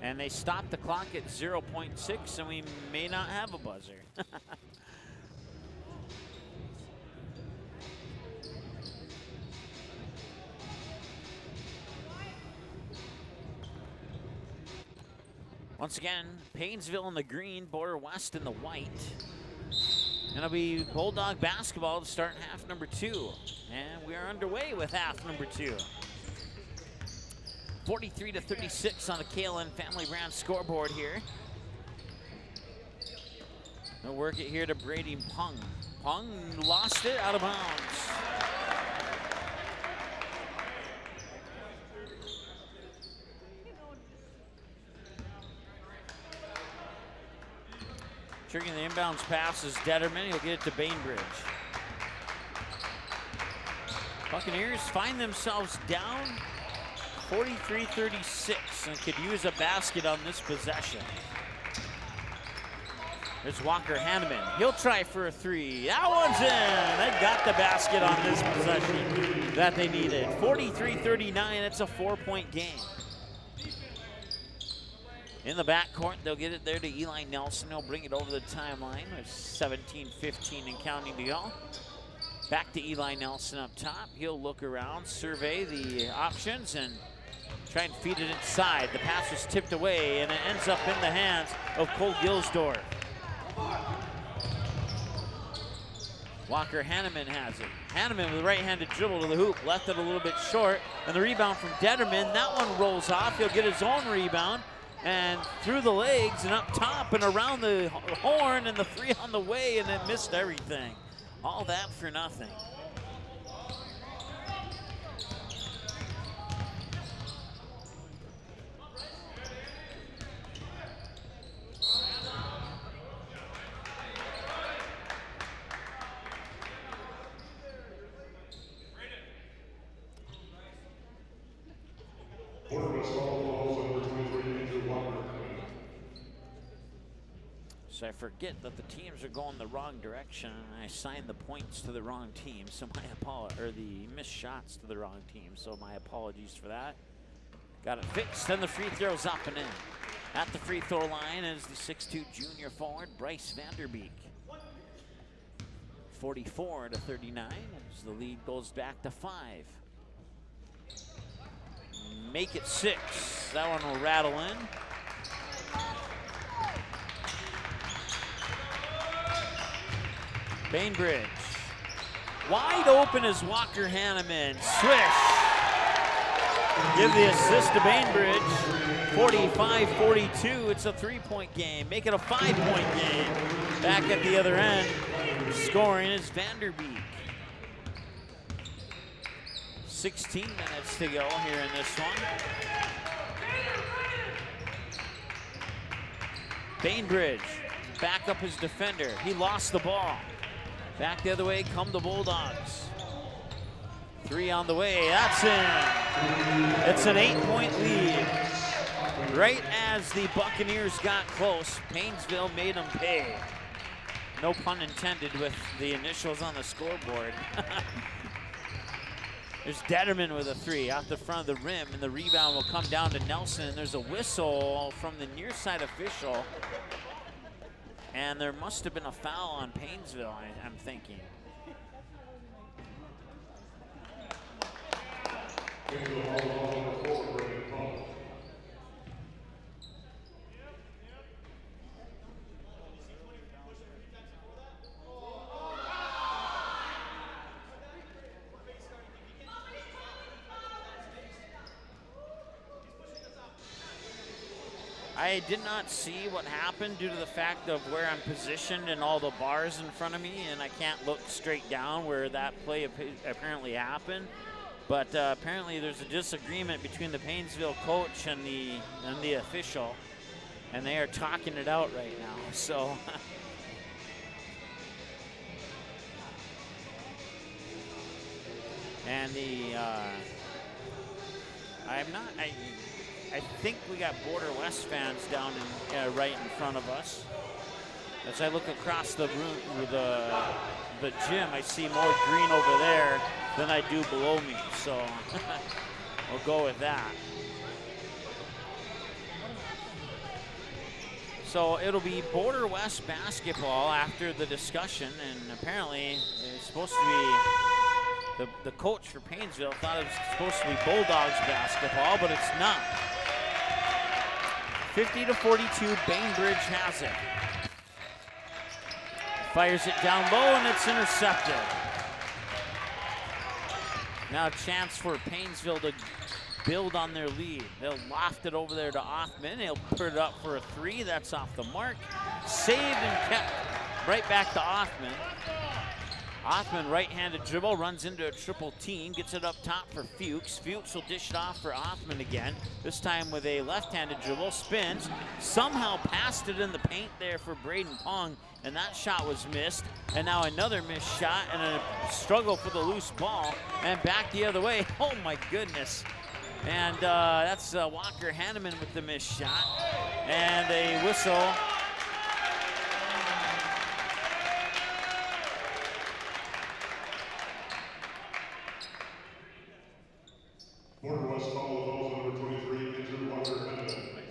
And they stopped the clock at 0.6, and we may not have a buzzer. Once again, Paynesville in the green, Border West in the white. And it'll be Bulldog basketball to start half number 2. And we are underway with half number 2. 43-36 on the KLN Family Brand scoreboard here. They'll work it here to Brady Pung. Pung lost it out of bounds. Triggering the inbounds pass is Detterman. He'll get it to Bainbridge. Buccaneers find themselves down 43-36 and could use a basket on this possession. There's Walker Hanneman. He'll try for a 3. That one's in. They got the basket on this possession that they needed. 43-39. It's a 4-point game. In the backcourt, they'll get it there to Eli Nelson. He'll bring it over the timeline. There's 17-15 and counting to go. Back to Eli Nelson up top. He'll look around, survey the options, and try and feed it inside. The pass was tipped away, and it ends up in the hands of Cole Gilsdorf. Walker Hanneman has it. Hanneman with a right-handed dribble to the hoop, left it a little bit short, and the rebound from Detterman. That one rolls off. He'll get his own rebound. And through the legs and up top and around the horn, and the 3 on the way, and it missed everything. All that for nothing. So I forget that the teams are going the wrong direction, and I assigned the points to the wrong team, so the missed shots to the wrong team, so my apologies for that. Got it fixed, and the free throw's up and in. At the free throw line is the 6'2" junior forward, Bryce Vanderbeek. 44-39 as the lead goes back to 5. Make it 6. That one will rattle in. Bainbridge. Wide open is Walker Hanneman. Swish. Give the assist to Bainbridge. 45-42. It's a 3-point game. Make it a 5-point game. Back at the other end, scoring is Vanderbeek. 16 minutes to go here in this one. Bainbridge back up his defender. He lost the ball. Back the other way come the Bulldogs. 3 on the way, that's in. It's an 8-point lead. Right as the Buccaneers got close, Painesville made them pay. No pun intended with the initials on the scoreboard. There's Detterman with a 3 off the front of the rim, and the rebound will come down to Nelson. And there's a whistle from the near side official. And there must have been a foul on Painesville, I'm thinking. I did not see what happened due to the fact of where I'm positioned and all the bars in front of me, and I can't look straight down where that play apparently happened. But apparently there's a disagreement between the Painesville coach and the official, and they are talking it out right now. So and I think we got Border West fans down in, right in front of us. As I look across the room, the gym, I see more green over there than I do below me. So we'll go with that. So it'll be Border West basketball after the discussion, and apparently it's supposed to be, the coach for Painesville thought it was supposed to be Bulldogs basketball, but it's not. 50-42, Bainbridge has it. Fires it down low, and it's intercepted. Now a chance for Painesville to build on their lead. They'll loft it over there to Othman. He'll put it up for a 3. That's off the mark. Saved and kept right back to Othman. Othman, right-handed dribble, runs into a triple team, gets it up top for Fuchs. Fuchs will dish it off for Othman again, this time with a left-handed dribble, spins, somehow passed it in the paint there for Braden Pong, and that shot was missed. And now another missed shot and a struggle for the loose ball, and back the other way. Oh my goodness. And that's Walker Hanneman with the missed shot, and a whistle. Border West foul calls on number 23, injured Walker Hanneman.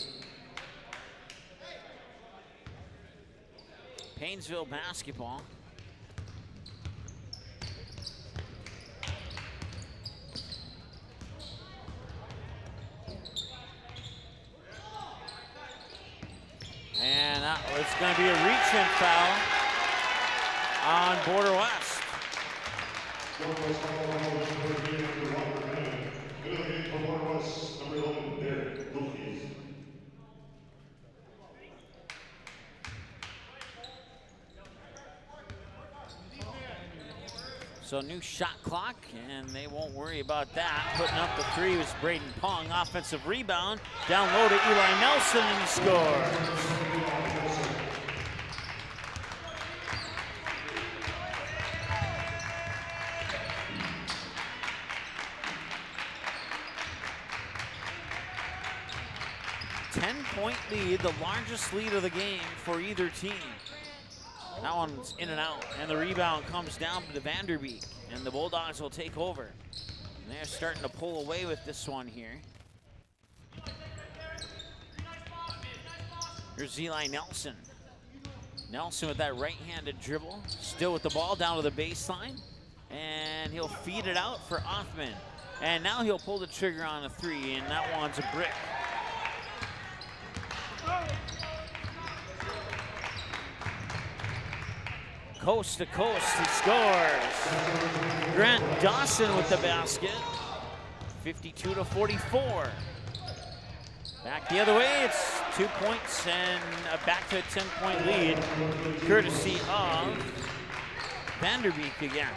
Painesville basketball. And it's going to be a reach-in foul on Border West. Border West foul on number 23, Walker Hanneman. Good game for Border West, number 11, Derek Wilkie. So new shot clock, and they won't worry about that. Putting up the 3 was Braden Pong. Offensive rebound, down low to Eli Nelson, and he scores. 10-point lead, the largest lead of the game for either team. That one's in and out, and the rebound comes down to the Vanderbeek, and the Bulldogs will take over. And they're starting to pull away with this one here. Here's Eli Nelson. Nelson with that right-handed dribble, still with the ball down to the baseline, and he'll feed it out for Othman. And now he'll pull the trigger on a three, and that one's a brick. Coast to coast, he scores. Grant Dawson with the basket, 52-44. Back the other way, it's 2 points and back to a 10-point lead, courtesy of Vanderbeek again.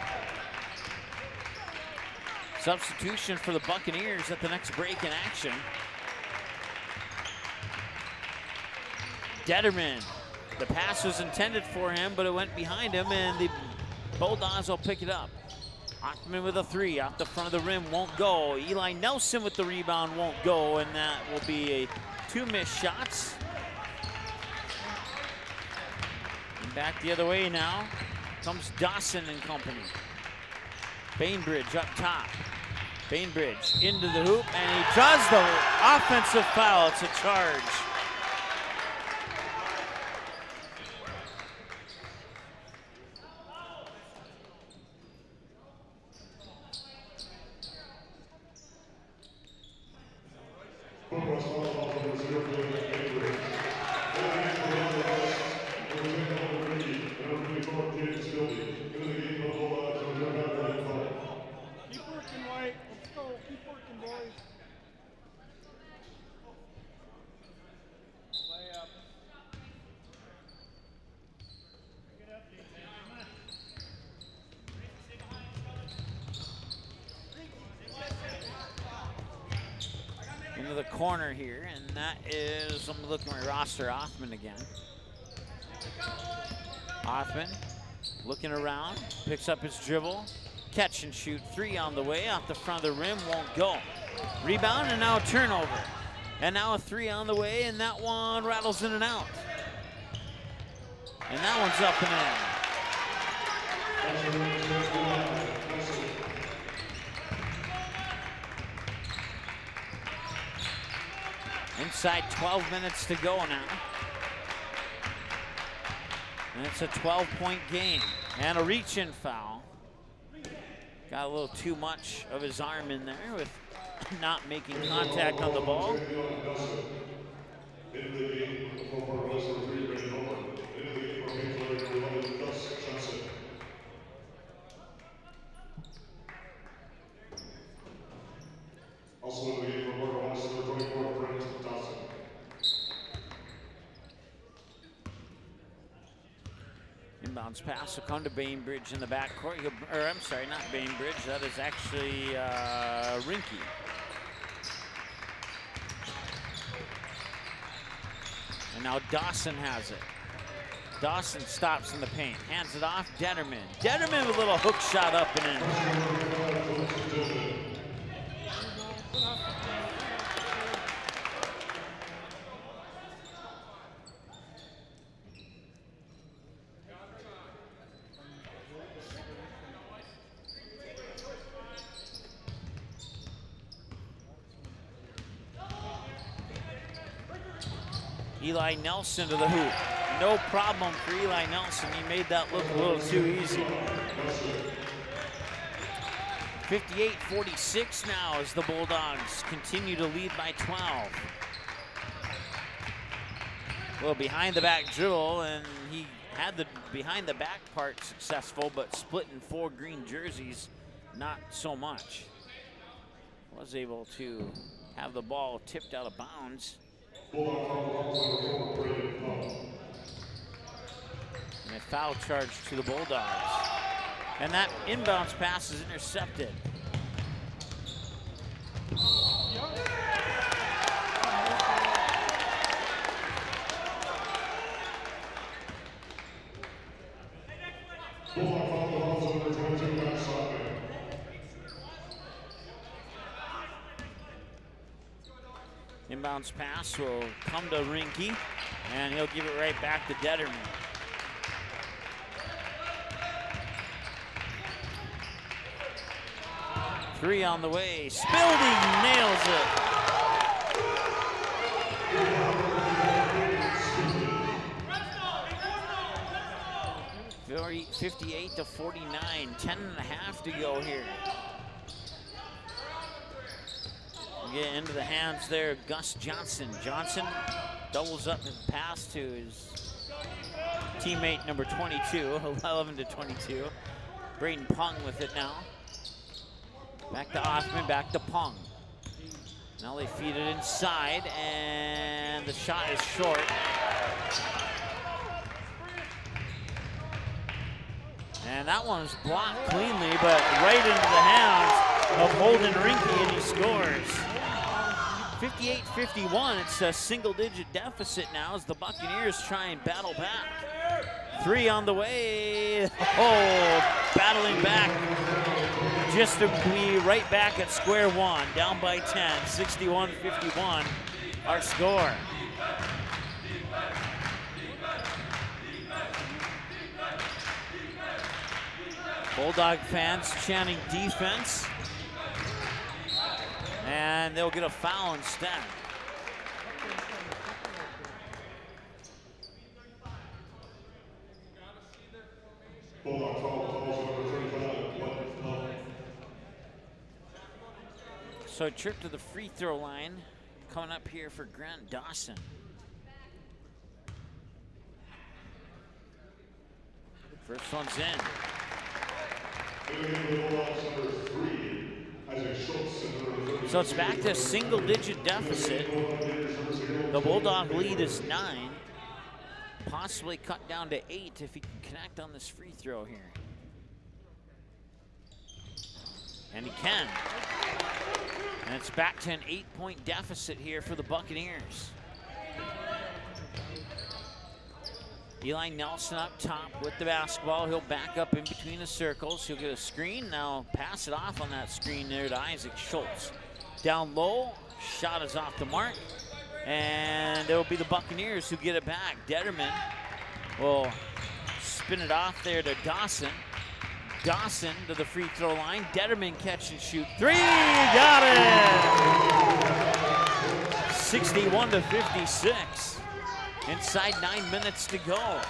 Substitution for the Buccaneers at the next break in action. Detterman, the pass was intended for him, but it went behind him, and the Bulldogs will pick it up. Ockman with a three, off the front of the rim, won't go. Eli Nelson with the rebound, won't go, and that will be two missed shots. And back the other way now comes Dawson and company. Bainbridge up top. Bainbridge into the hoop, and he draws the offensive foul. It's a charge. Into the corner here, and that is, I'm looking at my roster, Othman again. Othman looking around, picks up his dribble, catch and shoot three on the way, off the front of the rim, won't go. Rebound, and now a turnover. And now a three on the way, and that one rattles in and out. And that one's up and in. Inside 12 minutes to go now. And it's a 12-point game. And a reach-in foul. Got a little too much of his arm in there with not making contact on the ball. Also in the game for Waconia, number 24, Grant Dawson. Inbounds pass will come to Bainbridge in the backcourt. Or I'm sorry, not Bainbridge. That is actually Rinke. And now Dawson has it. Dawson stops in the paint, hands it off. Detterman. Detterman with a little hook shot up and in. Eli Nelson to the hoop. No problem for Eli Nelson. He made that look a little too easy. 58-46 now as the Bulldogs continue to lead by 12. Well, behind the back dribble, and he had the behind the back part successful, but split in four green jerseys, not so much. Was able to have the ball tipped out of bounds. And a foul charge to the Bulldogs. And that inbounds pass is intercepted. inbounds pass will come to Rinke, and he'll give it right back to Detterman. Three on the way. Spilding nails it. 58 to 49, 10 and a half to go here. We get into the hands there of Gus Johnson. Johnson doubles up his pass to his teammate number 22, 11 to 22. Braden Pung with it now. Back to Osman, back to Pung. Now they feed it inside, and the shot is short. And that one's blocked cleanly, but right into the hands of Holden Rinke, and he scores. 58-51, it's a single-digit deficit now as the Buccaneers try and battle back. Three on the way. Oh, battling back. Just to be right back at square one, down by 10, 61-51, our score. Bulldog fans chanting defense, and they'll get a foul instead. So a trip to the free throw line coming up here for Grant Dawson. First one's in. So it's back to a single-digit deficit. The Bulldog lead is 9. Possibly cut down to 8 if he can connect on this free throw here. And he can. And it's back to an 8-point deficit here for the Buccaneers. Eli Nelson up top with the basketball. He'll back up in between the circles. He'll get a screen. Now pass it off on that screen there to Isaac Schultz. Down low, shot is off the mark. And it'll be the Buccaneers who get it back. Detterman will spin it off there to Dawson. Dawson to the free throw line. Detterman catch and shoot. Three, got it! 61-56. Inside 9 minutes to go.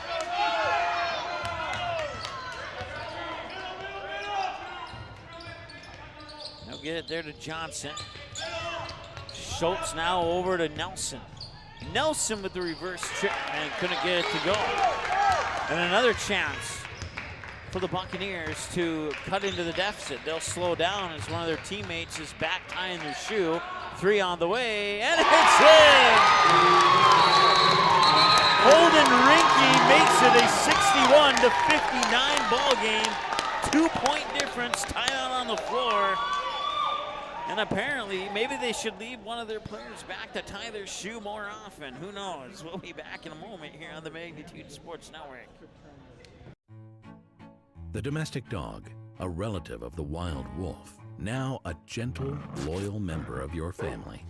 They'll get it there to Johnson. Schultz now over to Nelson. Nelson with the reverse trip and couldn't get it to go. And another chance for the Buccaneers to cut into the deficit. They'll slow down as one of their teammates is back tying their shoe. Three on the way, and it's in! Holden Rinke makes it a 61-59 ball game. 2-point difference, timeout on the floor. And apparently, maybe they should leave one of their players back to tie their shoe more often. Who knows? We'll be back in a moment here on the Magnitude Sports Network. The domestic dog, a relative of the wild wolf, now a gentle, loyal member of your family.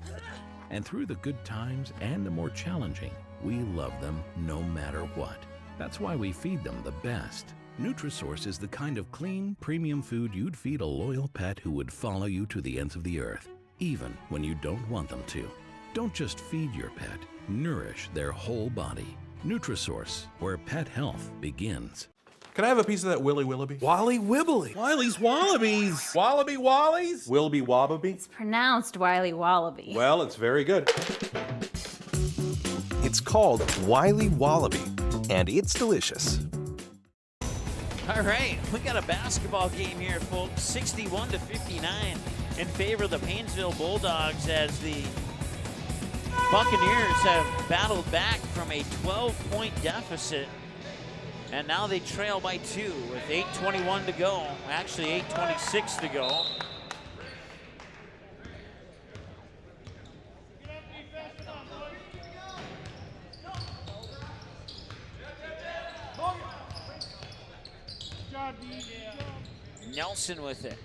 And through the good times and the more challenging, we love them no matter what. That's why we feed them the best. Nutrisource is the kind of clean, premium food you'd feed a loyal pet who would follow you to the ends of the earth, even when you don't want them to. Don't just feed your pet, nourish their whole body. Nutrisource, where pet health begins. Can I have a piece of that Willy Willoughby? Wally Wibbly. Wiley's Wallabies. Wallaby Wallies. Wilby Wobbaby. It's pronounced Wiley Wallaby. Well, it's very good. It's called Wiley Wallaby, and it's delicious. All right, we got a basketball game here, folks. 61-59 in favor of the Painesville Bulldogs as the Buccaneers have battled back from a 12-point deficit. And now they trail by 2 with 8:21 to go. Actually, 8:26 to go. Nelson with it.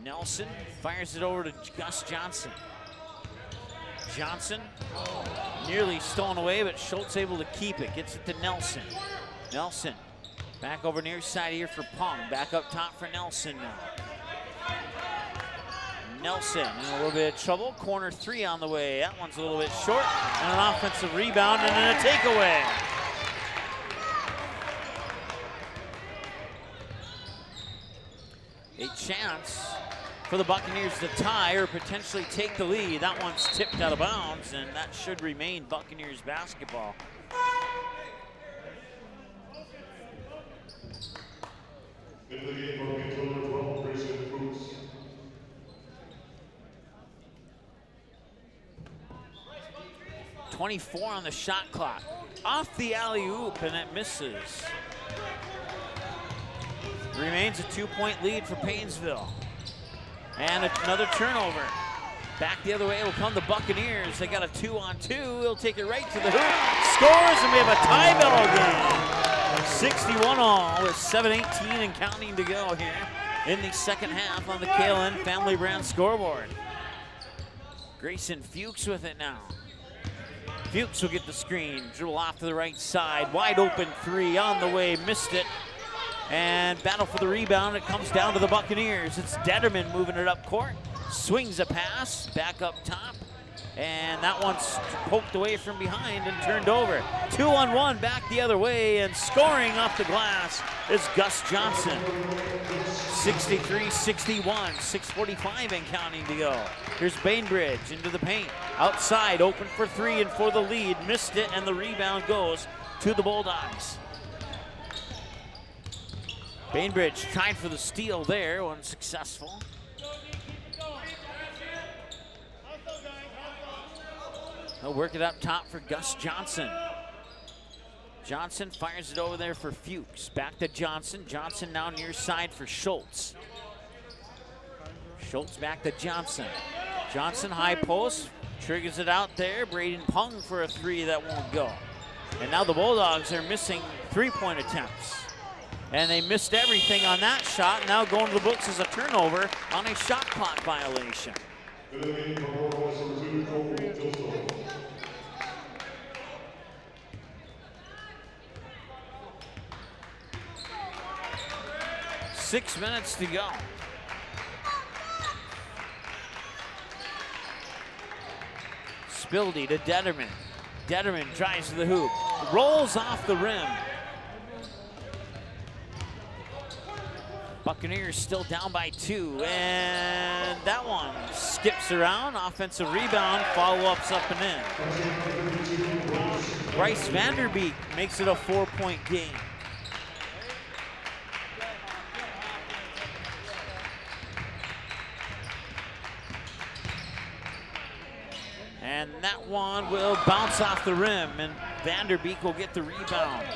Nelson fires it over to Gus Johnson. Johnson nearly stolen away, but Schultz able to keep it. Gets it to Nelson. Nelson back over near side here for Pong. Back up top for Nelson now. Nelson in a little bit of trouble. Corner 3 on the way. That one's a little bit short. And an offensive rebound and then a takeaway. A chance for the Buccaneers to tie or potentially take the lead. That one's tipped out of bounds, and that should remain Buccaneers basketball. In the game for Angela 12, Grayson Fuchs. .24 on the shot clock. Off the alley-oop, and it misses. Remains a 2-point lead for Painesville. And another turnover. Back the other way will come the Buccaneers. They got a 2-on-2. He'll take it right to the hoop. Scores, and we have a tie ball game. 61 all with 7:18 and counting to go here in the second half on the KLN Family Brand scoreboard. Grayson Fuchs with it now. Fuchs will get the screen, dribble off to the right side. Wide open 3 on the way, missed it. And battle for the rebound, it comes down to the Buccaneers. It's Detterman moving it up court. Swings a pass, back up top. And that one's poked away from behind and turned over. 2-on-1 back the other way, and scoring off the glass is Gus Johnson. 63-61, 6:45 and counting to go. Here's Bainbridge into the paint. Outside, open for 3 and for the lead. Missed it, and the rebound goes to the Bulldogs. Bainbridge tried for the steal there, unsuccessful. They'll work it up top for Gus Johnson. Johnson fires it over there for Fuchs. Back to Johnson. Johnson now near side for Schultz. Schultz back to Johnson. Johnson high post, triggers it out there. Braden Pung for a 3 that won't go. And now the Bulldogs are missing 3-point attempts. And they missed everything on that shot. Now going to the books as a turnover on a shot clock violation. 6 minutes to go. Spildy to Detterman. Detterman drives to the hoop, rolls off the rim. Buccaneers still down by 2, and that one skips around. Offensive rebound, follow-ups up and in. Bryce Vanderbeek makes it a 4-point game. And that one will bounce off the rim, and Vanderbeek will get the rebound.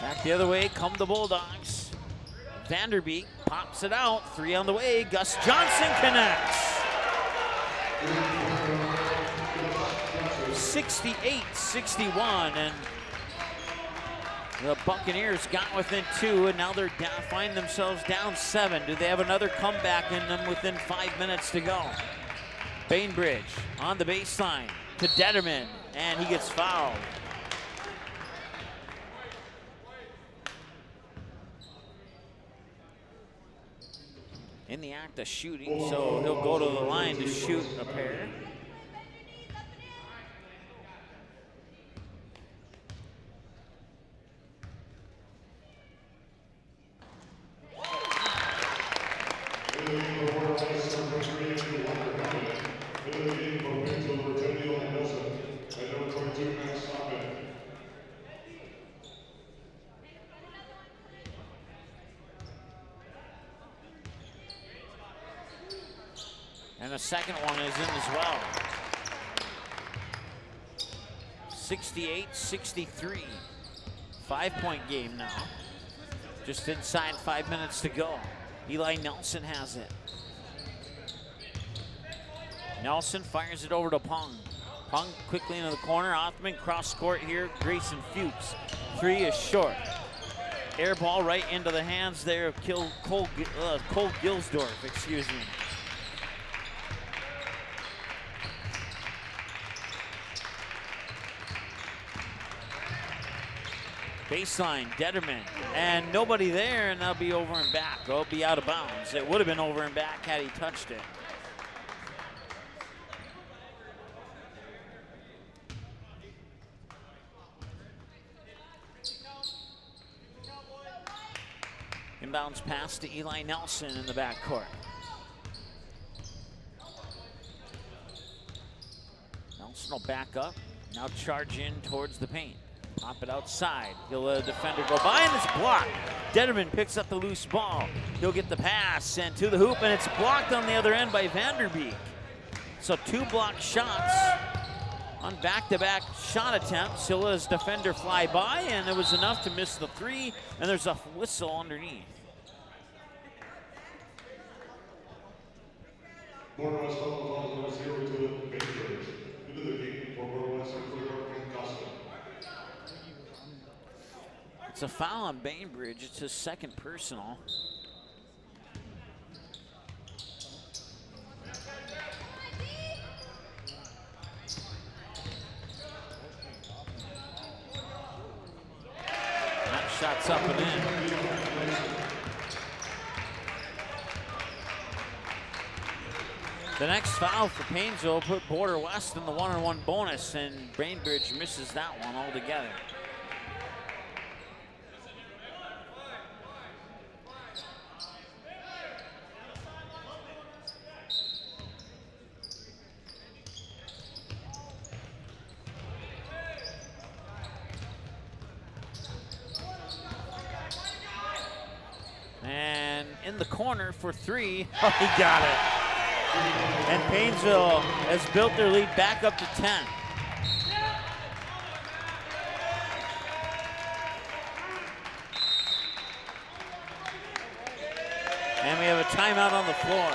Back the other way come the Bulldogs. Vanderbeek pops it out, 3 on the way. Gus Johnson connects. 68-61, and the Buccaneers got within 2, and now they're down, find themselves down 7. Do they have another comeback in them within 5 minutes to go? Bainbridge on the baseline to Detterman, and he gets fouled. In the act of shooting, so he'll go to the line to shoot a pair. And the second one is in as well. 68-63. 5-point game now. Just inside 5 minutes to go. Eli Nelson has it. Nelson fires it over to Pung. Pung quickly into the corner. Othman cross court here. Grayson Fuchs. 3 is short. Air ball right into the hands there of Cole Gilsdorf, excuse me. Baseline, Detterman, and nobody there, and that'll be over and back. It'll be out of bounds. It would have been over and back had he touched it. Inbounds pass to Eli Nelson in the backcourt. Nelson will back up, now charge in towards the paint. Pop it outside. He'll let a defender go by, and it's blocked. Detterman picks up the loose ball. He'll get the pass and to the hoop, and it's blocked on the other end by Vanderbeek. So 2 blocked shots on back-to-back shot attempts. He'll let his defender fly by, and it was enough to miss the 3, and there's a whistle underneath. Border West calls number 0 to Bainbridge. Into the game for Border West and Costa. It's a foul on Bainbridge. It's his second personal. That shot's up and in. The next foul for Painesville will put Border West in the 1-on-1 bonus, and Bainbridge misses that one altogether. And in the corner for 3, oh, he got it. And Painesville has built their lead back up to 10. And we have a timeout on the floor.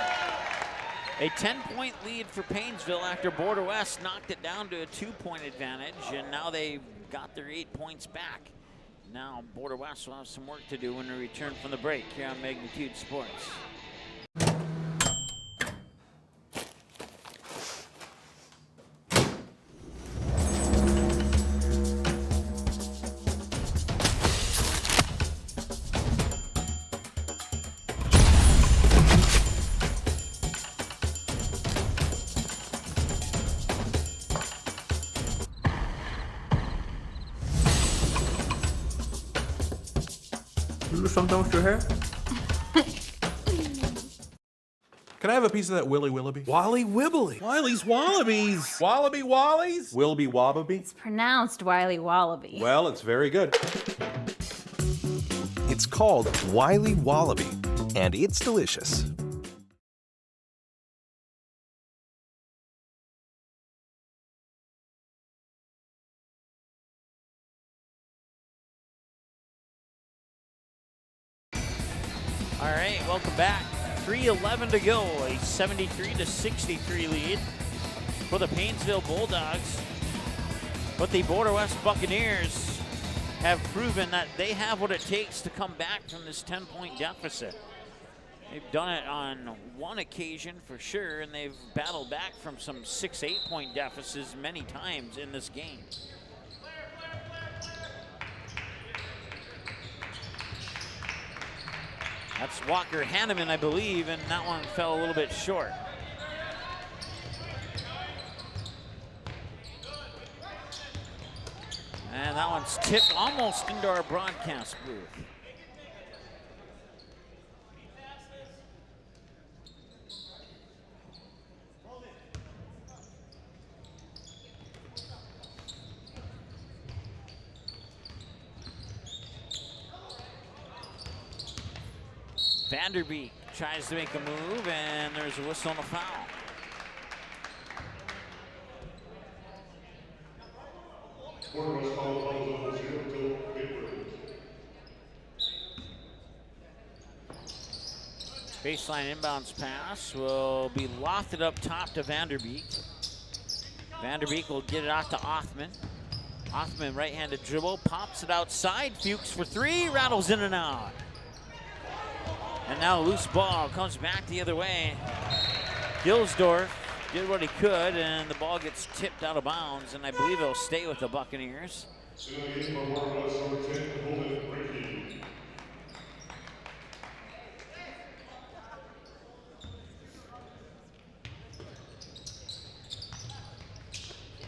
A 10-point lead for Painesville after Border West knocked it down to a 2-point advantage, and now they've got their 8 points back. Now Border West will have some work to do when we return from the break here on Magnitude Sports. You do something with your hair? Can I have a piece of that Willy Willoughby? Wally Wibbly. Wiley's Wallabies. Wallaby Wallies? Wilby Wobbaby? It's pronounced Wiley Wallaby. Well, it's very good. It's called Wiley Wallaby, and it's delicious. All right, welcome back. 3:11 to go, a 73-63 lead for the Painesville Bulldogs. But the Border West Buccaneers have proven that they have what it takes to come back from this 10-point deficit. They've done it on one occasion for sure, and they've battled back from some 6-8-point deficits many times in this game. That's Walker Hanneman, I believe, and that one fell a little bit short. And that one's tipped almost into our broadcast booth. Vanderbeek tries to make a move, and there's a whistle on the foul. Baseline inbounds pass will be lofted up top to Vanderbeek. Vanderbeek will get it out to Othman. Othman right-handed dribble, pops it outside, Fuchs for 3, rattles in and out. And now a loose ball comes back the other way. Gilsdorf did what he could, and the ball gets tipped out of bounds, and I believe it'll stay with the Buccaneers.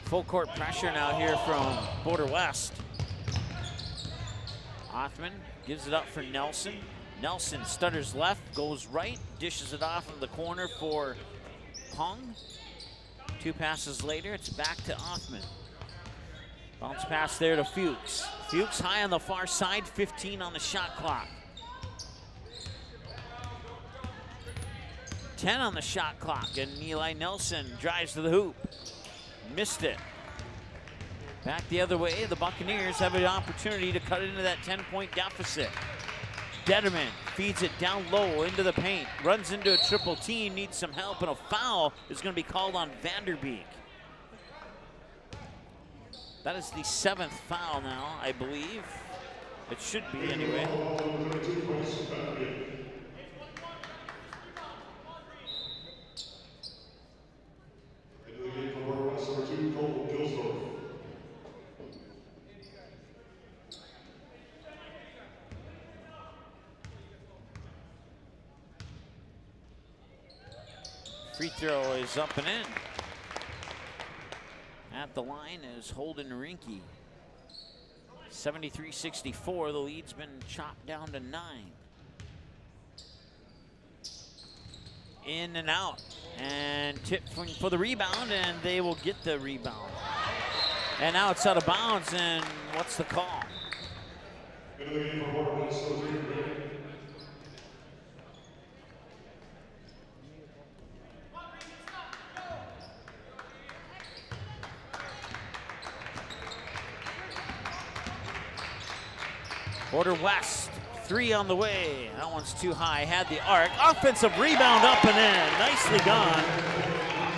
Full court pressure now here from Border West. Othman gives it up for Nelson. Nelson stutters left, goes right, dishes it off in the corner for Hung. 2 passes later, it's back to Othman. Bounce pass there to Fuchs. Fuchs high on the far side, 15 on the shot clock. 10 on the shot clock, and Eli Nelson drives to the hoop. Missed it. Back the other way, the Buccaneers have an opportunity to cut into that 10-point deficit. Detterman feeds it down low into the paint, runs into a triple team, needs some help, and a foul is going to be called on Vanderbeek. That is the 7th foul now, I believe. It should be anyway. Free throw is up and in. At the line is Holden Rinke. 73-64, the lead's been chopped down to 9. In and out, and tip for the rebound, and they will get the rebound. And now it's out of bounds, and what's the call? Border West, 3 on the way. That one's too high, had the arc. Offensive rebound up and in. Nicely gone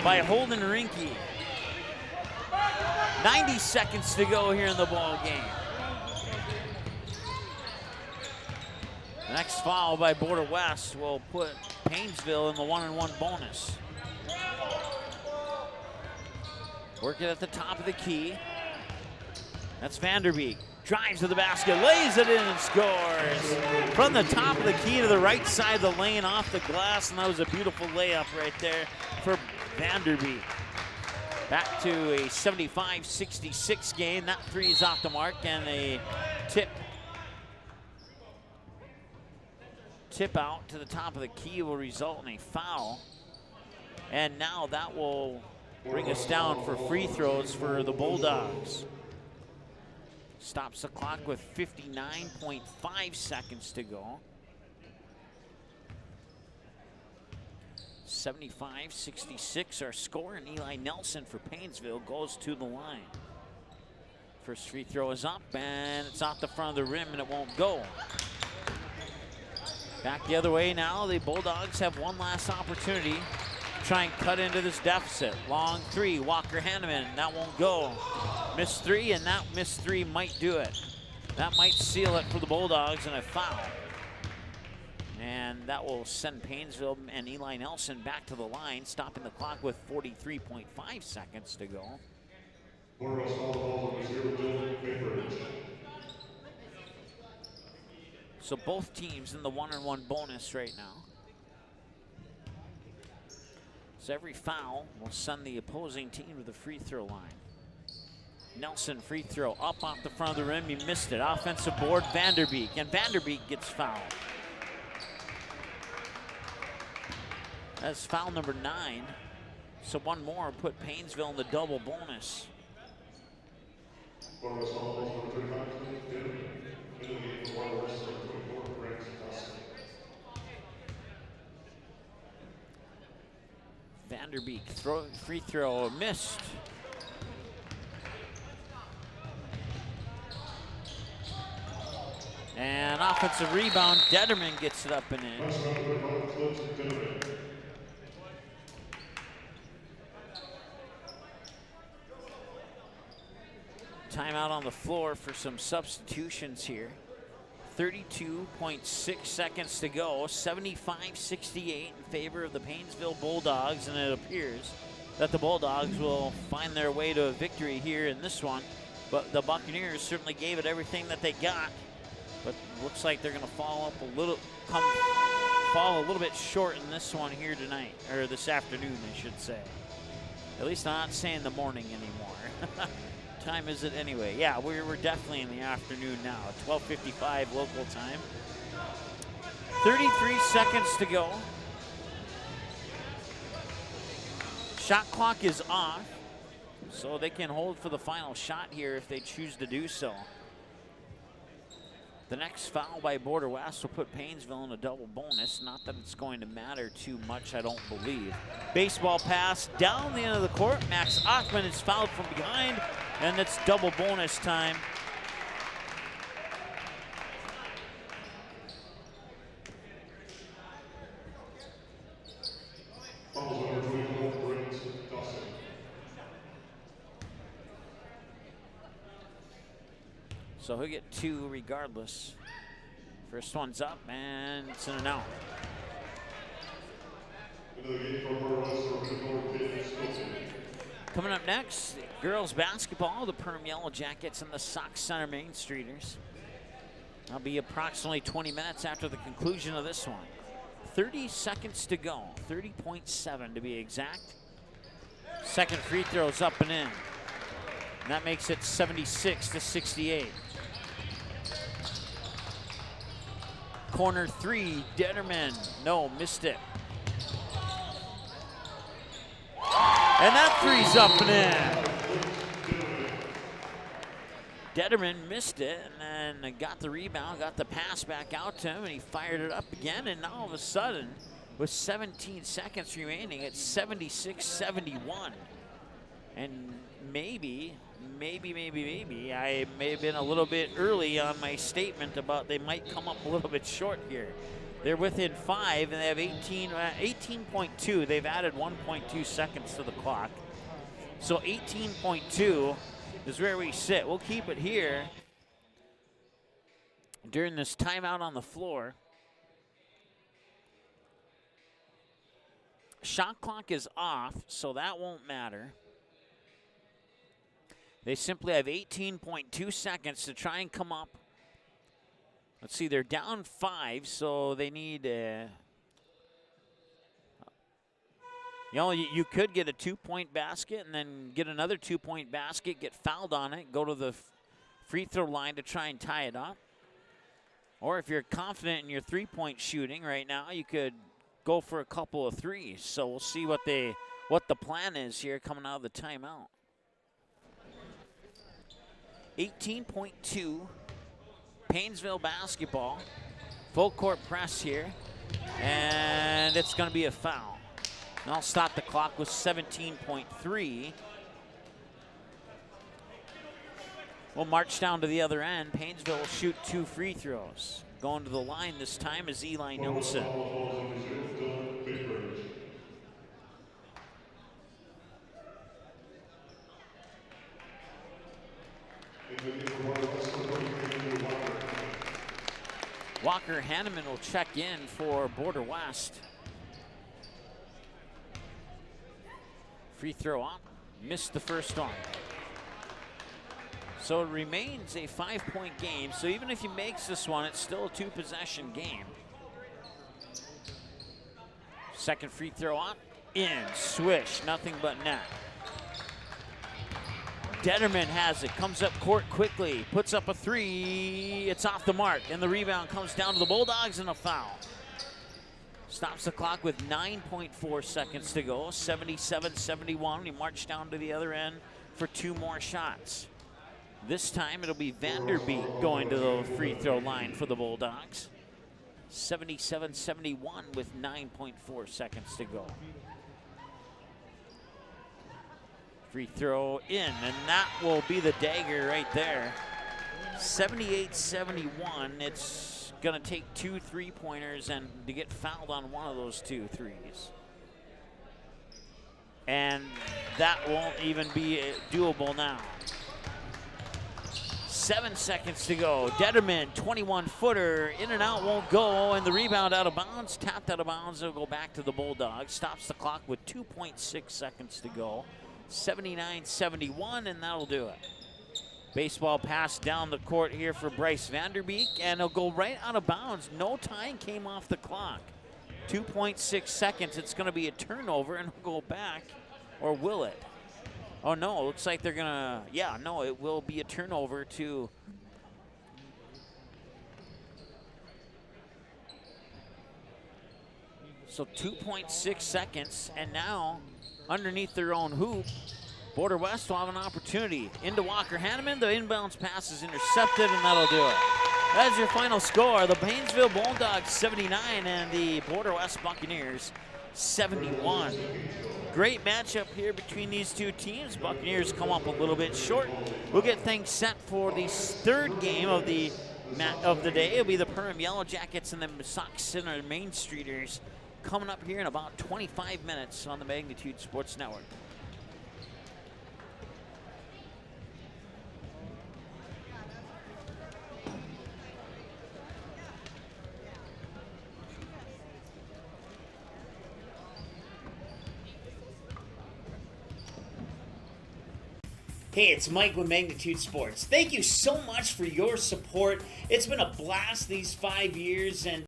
by Holden Rinke. 90 seconds to go here in the ball game. The next foul by Border West will put Painesville in the 1-and-1 bonus. Working at the top of the key. That's Vanderbeek. Drives to the basket, lays it in and scores. From the top of the key to the right side of the lane, off the glass, and that was a beautiful layup right there for Vanderbeek. Back to a 75-66 game. That 3 is off the mark, and a tip out to the top of the key will result in a foul. And now that will bring us down for free throws for the Bulldogs. Stops the clock with 59.5 seconds to go. 75-66 our score, and Eli Nelson for Painesville goes to the line. First free throw is up, and it's off the front of the rim, and it won't go. Back the other way now, the Bulldogs have one last opportunity to try and cut into this deficit. Long 3, Walker Hanneman, that won't go. Missed 3, and that missed 3 might do it. That might seal it for the Bulldogs, and a foul. And that will send Painesville and Eli Nelson back to the line, stopping the clock with 43.5 seconds to go. So both teams in the 1-on-1 bonus right now. So every foul will send the opposing team to the free throw line. Nelson free throw up off the front of the rim. He missed it. Offensive board, Vanderbeek, and Vanderbeek gets fouled. That's foul number 9. So one more put Painesville in the double bonus. Vanderbeek free throw missed. And offensive rebound, Detterman gets it up and in. Timeout on the floor for some substitutions here. 32.6 seconds to go. 75-68 in favor of the Painesville Bulldogs, and it appears that the Bulldogs will find their way to a victory here in this one. But the Buccaneers certainly gave it everything that they got. But looks like they're going to fall a little bit short in this one here tonight, or this afternoon, I should say. At least I'm not saying the morning anymore. Time is it anyway? Yeah, we're definitely in the afternoon now. 12:55 local time. 33 seconds to go. Shot clock is off, so they can hold for the final shot here if they choose to do so. The next foul by Border West will put Painesville in a double bonus. Not that it's going to matter too much, I don't believe. Baseball pass down the end of the court. Max Ockman is fouled from behind, and it's double bonus time. So he'll get 2 regardless. First one's up, and it's in and out. Coming up next, girls basketball, the Perm Yellow Jackets and the Sox Center Main Streeters. That'll be approximately 20 minutes after the conclusion of this one. 30 seconds to go, 30.7 to be exact. Second free throw's up and in. And that makes it 76-68. Corner 3, Detterman. No, missed it. And that three's up and in. Detterman missed it and then got the rebound, got the pass back out to him, and he fired it up again. And now all of a sudden, with 17 seconds remaining, it's 76-71. And maybe I may have been a little bit early on my statement about they might come up a little bit short here. They're within 5 and they have 18.2. They've added 1.2 seconds to the clock. So 18.2 is where we sit. We'll keep it here during this timeout on the floor. Shot clock is off, so that won't matter. They simply have 18.2 seconds to try and come up. Let's see, they're down 5, so they need you could get a 2-point basket and then get another 2-point basket, get fouled on it, go to the free throw line to try and tie it up. Or if you're confident in your 3-point shooting right now, you could go for a couple of threes. So we'll see what the plan is here coming out of the timeout. 18.2, Painesville basketball. Full court press here, and it's going to be a foul. And I'll stop the clock with 17.3. We'll march down to the other end. Painesville will shoot 2 free throws. Going to the line this time is Eli Nelson. Walker Hanneman will check in for Border West. Free throw up, missed the first one. So it remains a 5-point game. So even if he makes this one, it's still a 2-possession game. Second free throw up, in, swish, nothing but net. Detterman has it, comes up court quickly, puts up a 3, it's off the mark, and the rebound comes down to the Bulldogs and a foul. Stops the clock with 9.4 seconds to go, 77-71. We march down to the other end for 2 more shots. This time it'll be Vanderbeek going to the free throw line for the Bulldogs. 77-71 with 9.4 seconds to go. Free throw in, and that will be the dagger right there. 78-71. It's going to take 2 3-pointers and to get fouled on one of those 2 threes. And that won't even be doable now. 7 seconds to go. Detterman, 21-footer, in and out, won't go, and the rebound out of bounds, tapped out of bounds. It'll go back to the Bulldogs. Stops the clock with 2.6 seconds to go. 79-71, and that'll do it. Baseball pass down the court here for Bryce Vanderbeek, and it'll go right out of bounds. No time came off the clock. 2.6 seconds. It's going to be a turnover, and it'll go back, or will it? Oh, no, it looks like they're going to, yeah, no, it will be a turnover to so 2.6 seconds, and now underneath their own hoop, Border West will have an opportunity. Into Walker Hanneman, the inbounds pass is intercepted, and that'll do it. That is your final score. The Painesville Bulldogs 79 and the Border West Buccaneers 71. Great matchup here between these two teams. Buccaneers come up a little bit short. We'll get things set for the third game of the day. It'll be the Perham Yellow Jackets and the Sauk Center Main Streeters coming up here in about 25 minutes on the Magnitude Sports Network. Hey, it's Mike with Magnitude Sports. Thank you so much for your support. It's been a blast these 5 years, and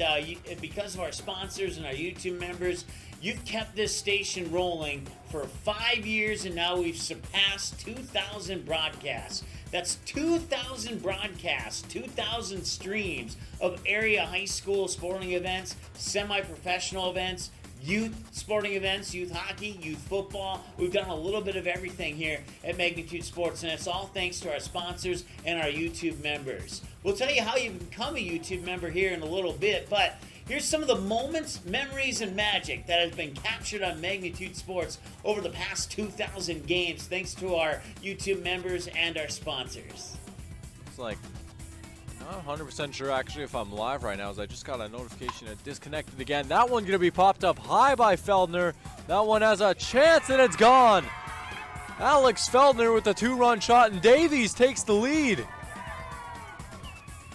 because of our sponsors and our YouTube members, you've kept this station rolling for 5 years, and now we've surpassed 2,000 broadcasts. That's 2,000 broadcasts, 2,000 streams of area high school sporting events, semi-professional events, youth sporting events, youth hockey, youth football. We've done a little bit of everything here at Magnitude Sports, and it's all thanks to our sponsors and our YouTube members. We'll tell you how you become a YouTube member here in a little bit, but here's some of the moments, memories, and magic that has been captured on Magnitude Sports over the past 2,000 games thanks to our YouTube members and our sponsors. It's like, not 100% sure actually if I'm live right now, as I just got a notification it disconnected again. That one going to be popped up high by Feldner. That one has a chance, and it's gone. Alex Feldner with a 2-run shot, and Davies takes the lead.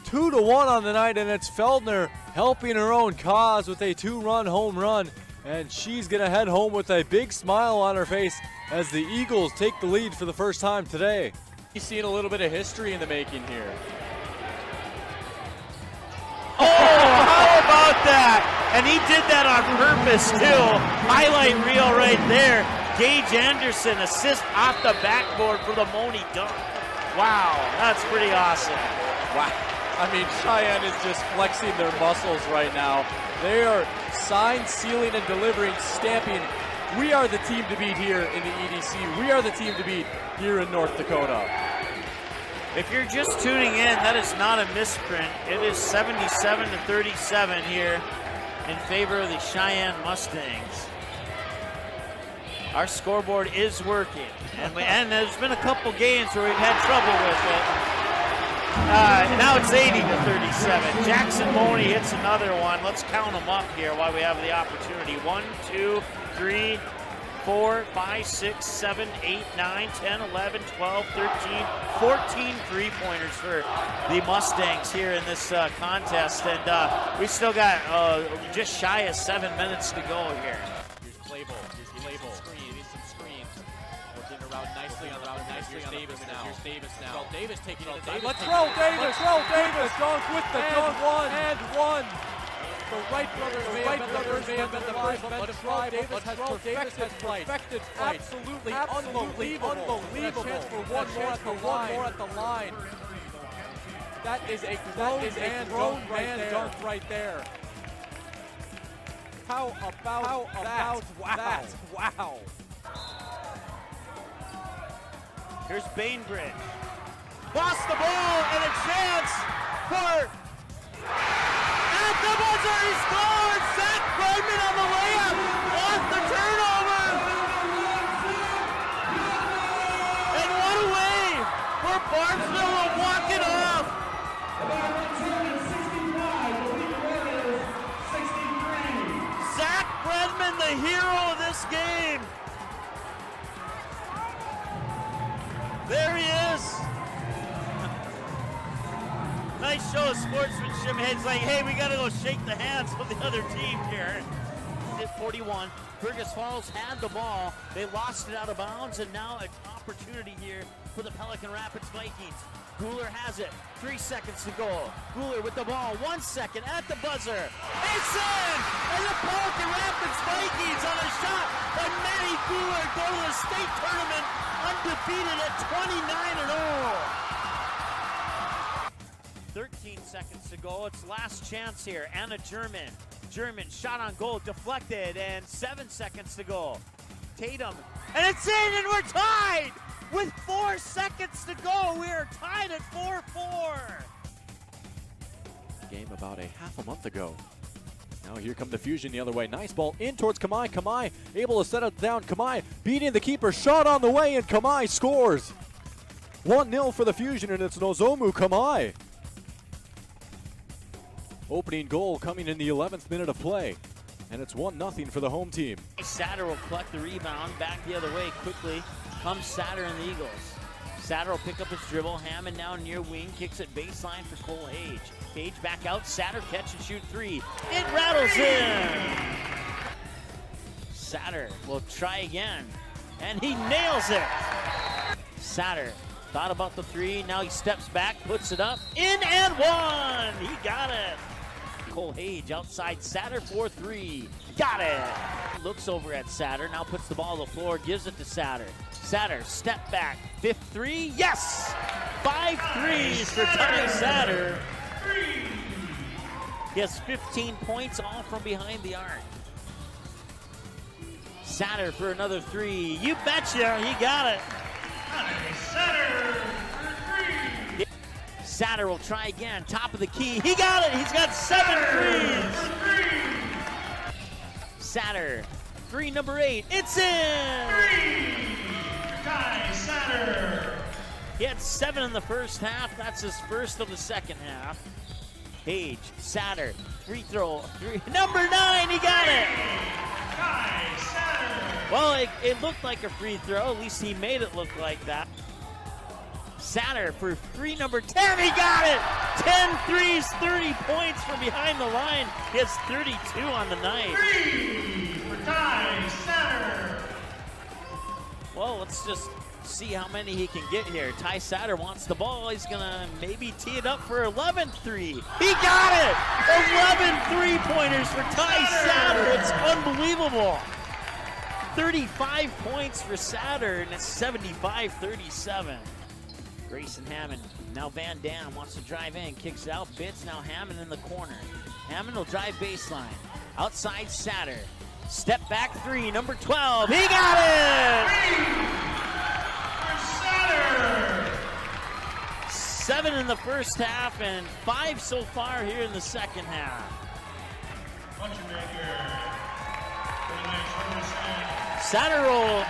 2-1 on the night, and it's Feldner helping her own cause with a 2-run home run, and she's going to head home with a big smile on her face as the Eagles take the lead for the first time today. He's seeing a little bit of history in the making here. Oh, how about that? And he did that on purpose, too. Highlight reel right there. Gage Anderson assist off the backboard for the Moni dunk. Wow, that's pretty awesome. Wow. I mean, Cheyenne is just flexing their muscles right now. They are sign, sealing, and delivering, stamping. We are the team to beat here in the EDC. We are the team to beat here in North Dakota. If you're just tuning in, that is not a misprint. It is 77-37 here in favor of the Cheyenne Mustangs. Our scoreboard is working, and there's been a couple games where we've had trouble with it. Now it's 80-37. Jackson Moni hits another one. Let's count them up here while we have the opportunity. 1, 2, 3, 4, 5, 6, 7, 8, 9, 10, 11, 12, 13, 14 three-pointers for the Mustangs here in this contest. And we still got just shy of 7 minutes to go here. Here's Claybo. Screen. Needs some screens. Working around nicely on Davis now. Here's Davis now. Well, Davis taking it. Let's throw Davis. Dunk with the dunk. One. The Wright brothers may have been the first men to try. Davis has perfected flight. Absolutely unbelievable. Chance for one more at the line. That is a grown man dunk right there. How about that? Wow. Here's Bainbridge. Lost the ball and a chance for... At the buzzer, he scored! Zach Bregman on the layup! Off the turnover! And what a way for Barnesville to walk it off! Zach Bregman, the hero of this game! There he is! Nice show of sportsmanship. It's like, hey, we got to go shake the hands of the other team here. At 41, Fergus Falls had the ball. They lost it out of bounds, and now an opportunity here for the Pelican Rapids Vikings. Guler has it. 3 seconds to go. Guler with the ball. 1 second at the buzzer. It's in! And the Pelican Rapids Vikings on a shot by Matty Guler go to the state tournament undefeated at 29-0. 13 seconds to go. It's last chance here. Anna German. German shot on goal deflected and 7 seconds to go. Tatum. And it's in and we're tied! With 4 seconds to go, we are tied at 4-4. Game about a half a month ago. Now here come the Fusion the other way. Nice ball in towards Kamai. Kamai able to set it down. Kamai beating the keeper. Shot on the way and Kamai scores. 1-0 for the Fusion and it's Nozomu Kamai. Opening goal coming in the 11th minute of play. And it's 1-0 for the home team. Satter will collect the rebound. Back the other way quickly. Comes Satter and the Eagles. Satter will pick up his dribble. Hammond now near wing. Kicks it baseline for Cole Hage. Hage back out. Satter catch and shoot 3. It rattles in. Satter will try again. And he nails it. Satter thought about the 3. Now he steps back. Puts it up. In and 1. He got it. Cole Hage outside Satter for 3. Got it. Looks over at Satter. Now puts the ball on the floor. Gives it to Satter. Satter, step back. 5th 3. Yes! 5 threes for Ty Satter. He has 15 points, all from behind the arc. Satter for another 3. You betcha, he got it. Satter for 3. Satter will try again. Top of the key. He got it. He's got 7 threes. Satter, 3 number 8. It's in. 3. Ty Satter. He had 7 in the first half. That's his first of the second half. Hage, Satter, free throw. 3. Number 9. He got it. Ty Satter. Well, it looked like a free throw. At least he made it look like that. Satter for 3 number 10. He got it. 10 threes, 30 points from behind the line. He has 32 on the night. 3 for Ty Satter. Well, let's just see how many he can get here. Ty Satter wants the ball. He's going to maybe tee it up for 11th 3. He got it! 11 3-pointers for Ty Satter. It's unbelievable. 35 points for Satter, and it's 75-37. Grayson Hammond. Now Van Dam wants to drive in. Kicks it out. Bitts. Now Hammond in the corner. Hammond will drive baseline. Outside Satter. Step back 3, number 12. He got it! 7 in the first half and 5 so far here in the second half. Satter will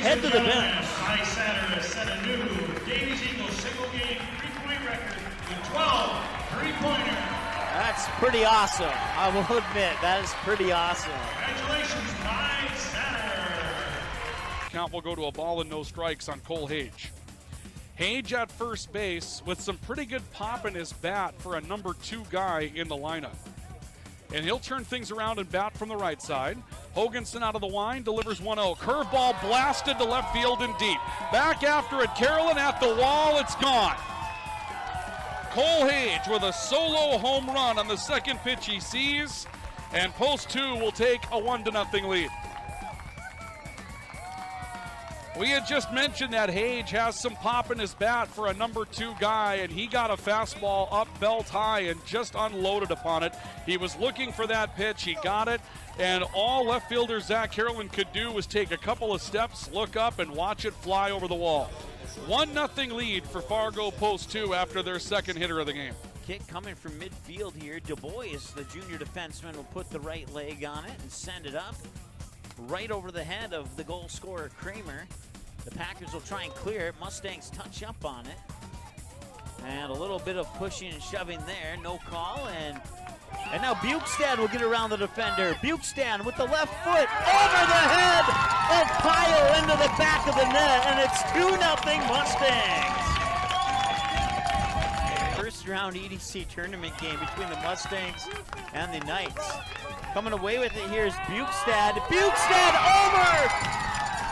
head to the bench. Ty Satter has set a new Davies Eagles single game 3-point record with 12 3-pointers. That's pretty awesome. I will admit, that is pretty awesome. Congratulations, Ty Satter. Count will go to a ball and no strikes on Cole Hage. Hage at first base with some pretty good pop in his bat for a number 2 guy in the lineup. And he'll turn things around and bat from the right side. Hoganson out of the line, delivers 1-0. Curveball blasted to left field and deep. Back after it, Carolyn at the wall, it's gone. Cole Hage with a solo home run on the second pitch he sees, and Post 2 will take a 1-0 lead. We had just mentioned that Hage has some pop in his bat for a number 2 guy, and he got a fastball up belt high and just unloaded upon it. He was looking for that pitch. He got it, and all left fielder Zach Carolyn could do was take a couple of steps, look up, and watch it fly over the wall. 1-0 lead for Fargo Post 2 after their second hitter of the game. Kick coming from midfield here. Du Bois, the junior defenseman, will put the right leg on it and send it up right over the head of the goal scorer Kramer. The Packers will try and clear it. Mustangs touch up on it. And a little bit of pushing and shoving there. No call. And now Bukestad will get around the defender. Bukestad with the left foot over the head of Pyle into the back of the net. And it's 2-0 Mustangs. First round EDC tournament game between the Mustangs and the Knights. Coming away with it here is Bukestad. Bukestad over!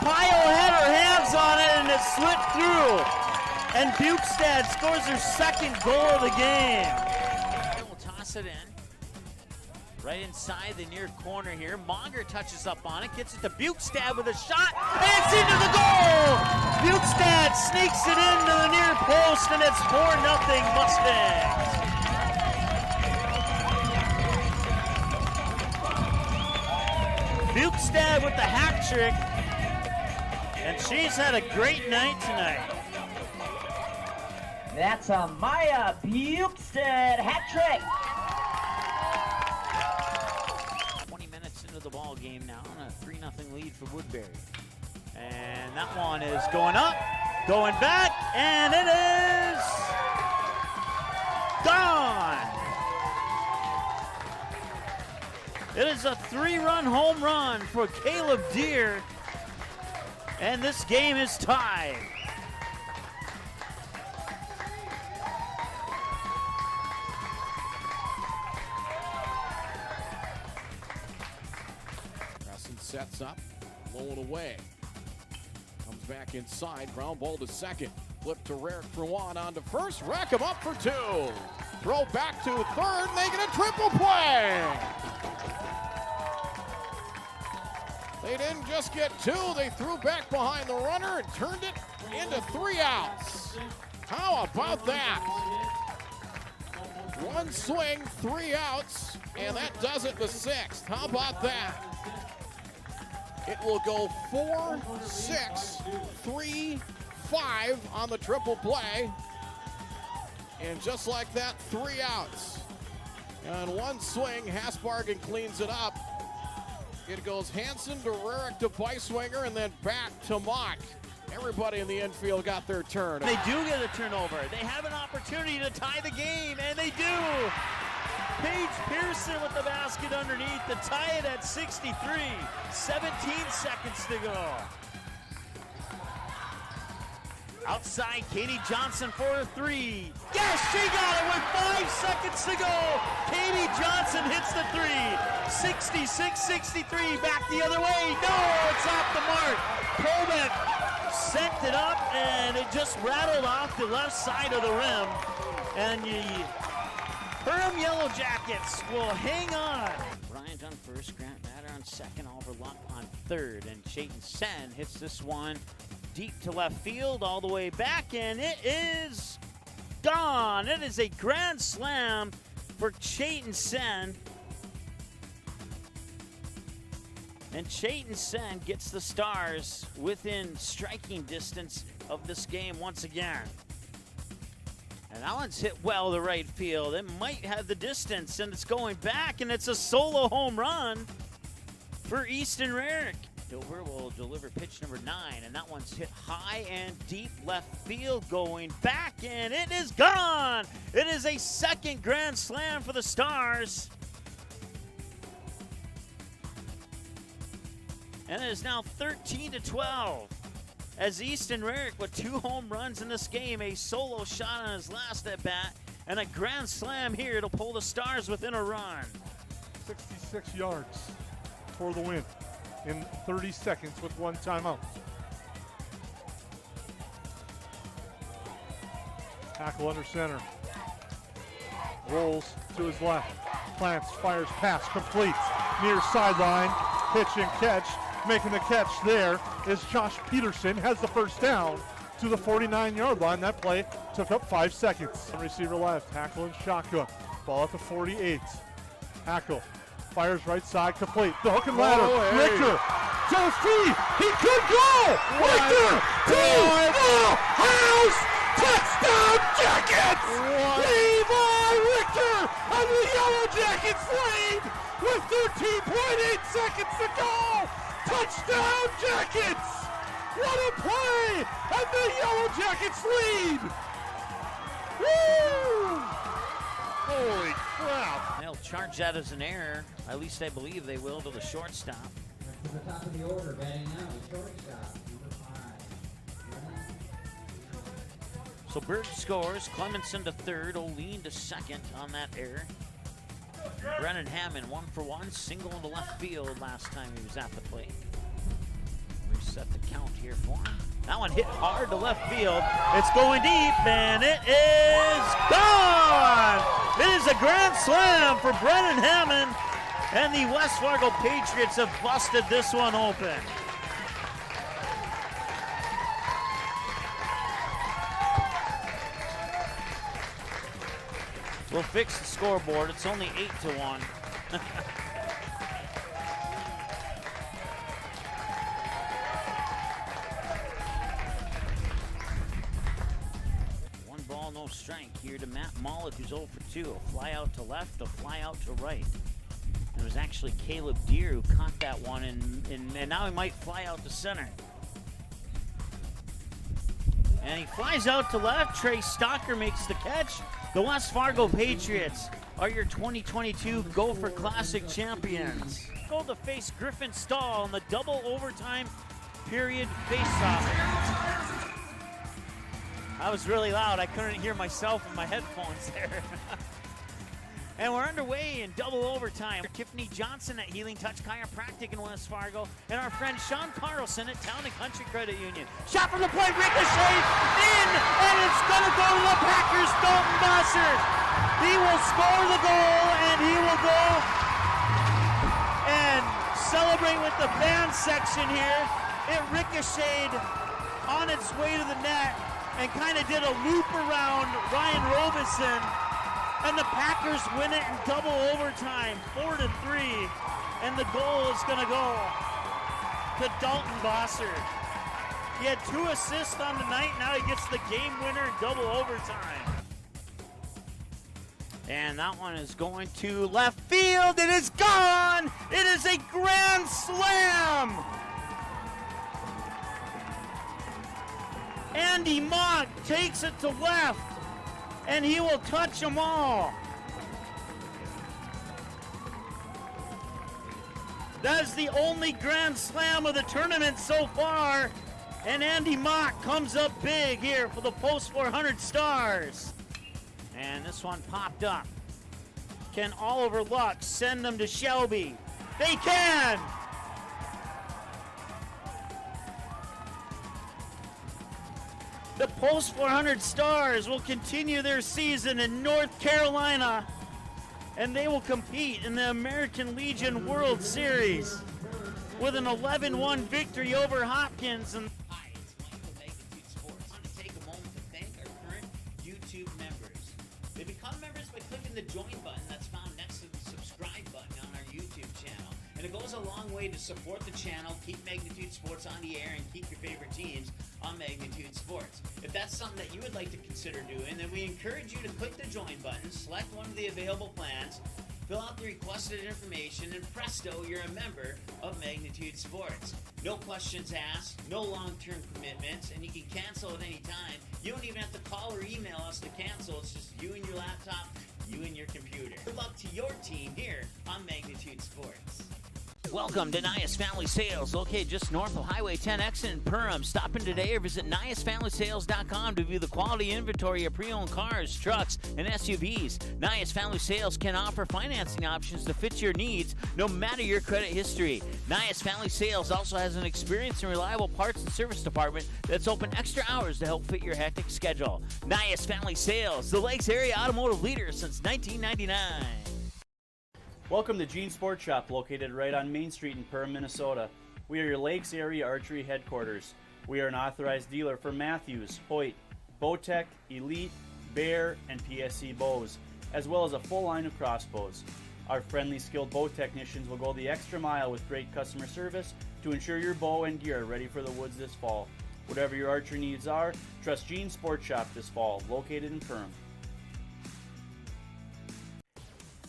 Pyle had her hands on it and it slipped through. And Bukestad scores her second goal of the game. We'll toss it in. Right inside the near corner here. Monger touches up on it, gets it to Bukestad with a shot, and it's into the goal! Bukestad sneaks it into the near post, and it's 4-0 Mustangs. Bukestad with the hat trick, and she's had a great night tonight. That's a Maya Bukestad hat trick. 20 minutes into the ball game now, on a 3-0 lead for Woodbury. And that one is going up, going back, and it is gone. It is a 3-run home run for Caleb Deere, and this game is tied. Preston sets up, low and away. Comes back inside, ground ball to second. Flip to Rarick for one, on to first, rack him up for two. Throw back to third, making a triple play. They didn't just get two, they threw back behind the runner and turned it into 3 outs. How about that? One swing, 3 outs, and that does it the 6th. How about that? It will go 4-6-3-5 on the triple play. And just like that, 3 outs. And one swing, Hasbargen cleans it up. It goes Hansen to Rarick to Beiswinger, and then back to Mock. Everybody in the infield got their turn. They do get a turnover. They have an opportunity to tie the game, and they do. Paige Pearson with the basket underneath to tie it at 63. 17 seconds to go. Outside, Katie Johnson for a 3. Yes, she got it with 5 seconds to go. Katie Johnson hits the 3. 66-63, back the other way. No, it's off the mark. Colbeck sent it up, and it just rattled off the left side of the rim. And the Durham Yellow Jackets will hang on. Bryant on first, Grant Matter on second, Oliver Luck on third, and Chayton Sen hits this one deep to left field, all the way back, and it is gone. It is a grand slam for Chayton Sen. And Chayton Sen gets the Stars within striking distance of this game once again. And that one's hit well to right field. It might have the distance, and it's going back, and it's a solo home run for Easton Rarick. Dover will deliver pitch number 9, and that one's hit high and deep left field, going back, and it is gone. It is a second grand slam for the Stars. And it is now 13-12 as Easton Rarick with 2 home runs in this game, a solo shot on his last at bat, and a grand slam here to pull the Stars within a run. 66 yards for the win in 30 seconds with 1 timeout. Hackle under center. Rolls to his left. Plants, fires, pass, complete. Near sideline, pitch and catch. Making the catch there is Josh Peterson, has the first down to the 49-yard line. That play took up 5 seconds. Receiver left, Hackle and shotgun. Ball at the 48. Hackle fires right side, complete. The hook and ladder. Richter to his feet. He could go. Richter to the house. Touchdown Jackets. Levi Richter and the Yellow Jackets lead with 13.8 seconds to go. Touchdown Jackets. What a play. And the Yellow Jackets lead. Woo! Holy crap. They'll charge that as an error. At least I believe they will, to the shortstop. To the top of the order, batting now, the shortstop, number 5. So Bird scores, Clemenson to third, Oline to second on that error. Brennan Hammond 1 for 1, single into left field last time he was at the plate. set the count here for him. That one hit hard to left field. It's going deep, and it is gone! It is a grand slam for Brennan Hammond, and the West Fargo Patriots have busted this one open. We'll fix the scoreboard. It's only 8-1. One ball, no strike here to Matt Mollett, who's 0 for 2. A fly out to left, a fly out to right. And it was actually Caleb Deere who caught that one, and now he might fly out to center. And he flies out to left. Trey Stalker makes the catch. The West Fargo Patriots are your 2022 Gopher Classic champions. Go to face Griffin Stahl in the double overtime period faceoff. I was really loud. I couldn't hear myself with my headphones there. And we're underway in double overtime. Tiffany Johnson at Healing Touch Chiropractic in West Fargo, and our friend Sean Carlson at Town and Country Credit Union. Shot from the point, ricochet, in, and it's gonna go to the Packers, Dalton Bosser. He will score the goal, and he will go and celebrate with the fan section here. It ricocheted on its way to the net and kind of did a loop around Ryan Robeson. And the Packers win it in double overtime, 4-3. And the goal is going to go to Dalton Bosser. He had 2 assists on the night. Now he gets the game winner in double overtime. And that one is going to left field. It is gone. It is a grand slam. Andy Mock takes it to left, and he will touch them all. That is the only grand slam of the tournament so far, and Andy Mock comes up big here for the Post 400 Stars. And this one popped up. Can Oliver Luck send them to Shelby? They can! The Post 400 Stars will continue their season in North Carolina, and they will compete in the American Legion World Series with an 11-1 victory over Hopkins. And Hi, it's Mike from Magnitude Sports. I want to take a moment to thank our current YouTube members. They become members by clicking the join button that's found next to the subscribe button on our YouTube channel. And it goes a long way to support the channel, keep Magnitude Sports on the air, and keep your favorite teams on Magnitude Sports. If that's something that you would like to consider doing, then we encourage you to click the join button, select one of the available plans, fill out the requested information, and presto, you're a member of Magnitude Sports. No questions asked, no long-term commitments, and you can cancel at any time. You don't even have to call or email us to cancel. It's just you and your laptop, you and your computer. Good luck to your team here on Magnitude Sports. welcome to Nias Family Sales, located just north of Highway 10 exit in Perham. Stop in today or visit NiasFamilySales.com to view the quality inventory of pre-owned cars, trucks, and SUVs. Nias Family Sales can offer financing options to fit your needs, no matter your credit history. Nias Family Sales also has an experienced and reliable parts and service department that's open extra hours to help fit your hectic schedule. Nias Family Sales, the Lakes area automotive leader since 1999. Welcome to Gene Sports Shop, located right on Main Street in Perham, Minnesota. We are your Lakes area archery headquarters. We are an authorized dealer for Matthews, Hoyt, Bowtech, Elite, Bear, and PSC bows, as well as a full line of crossbows. Our friendly, skilled bow technicians will go the extra mile with great customer service to ensure your bow and gear are ready for the woods this fall. Whatever your archery needs are, trust Gene Sports Shop this fall, located in Perham.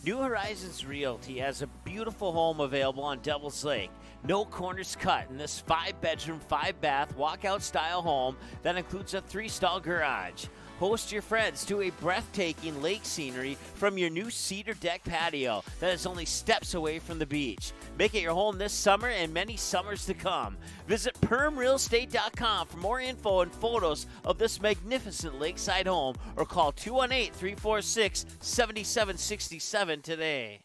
New Horizons Realty has a beautiful home available on Devil's Lake. No corners cut in this 5-bedroom, 5-bath, walkout-style home that includes a 3-stall garage. Host your friends to a breathtaking lake scenery from your new cedar deck patio that is only steps away from the beach. Make it your home this summer and many summers to come. Visit PermRealEstate.com for more info and photos of this magnificent lakeside home, or call 218-346-7767 today.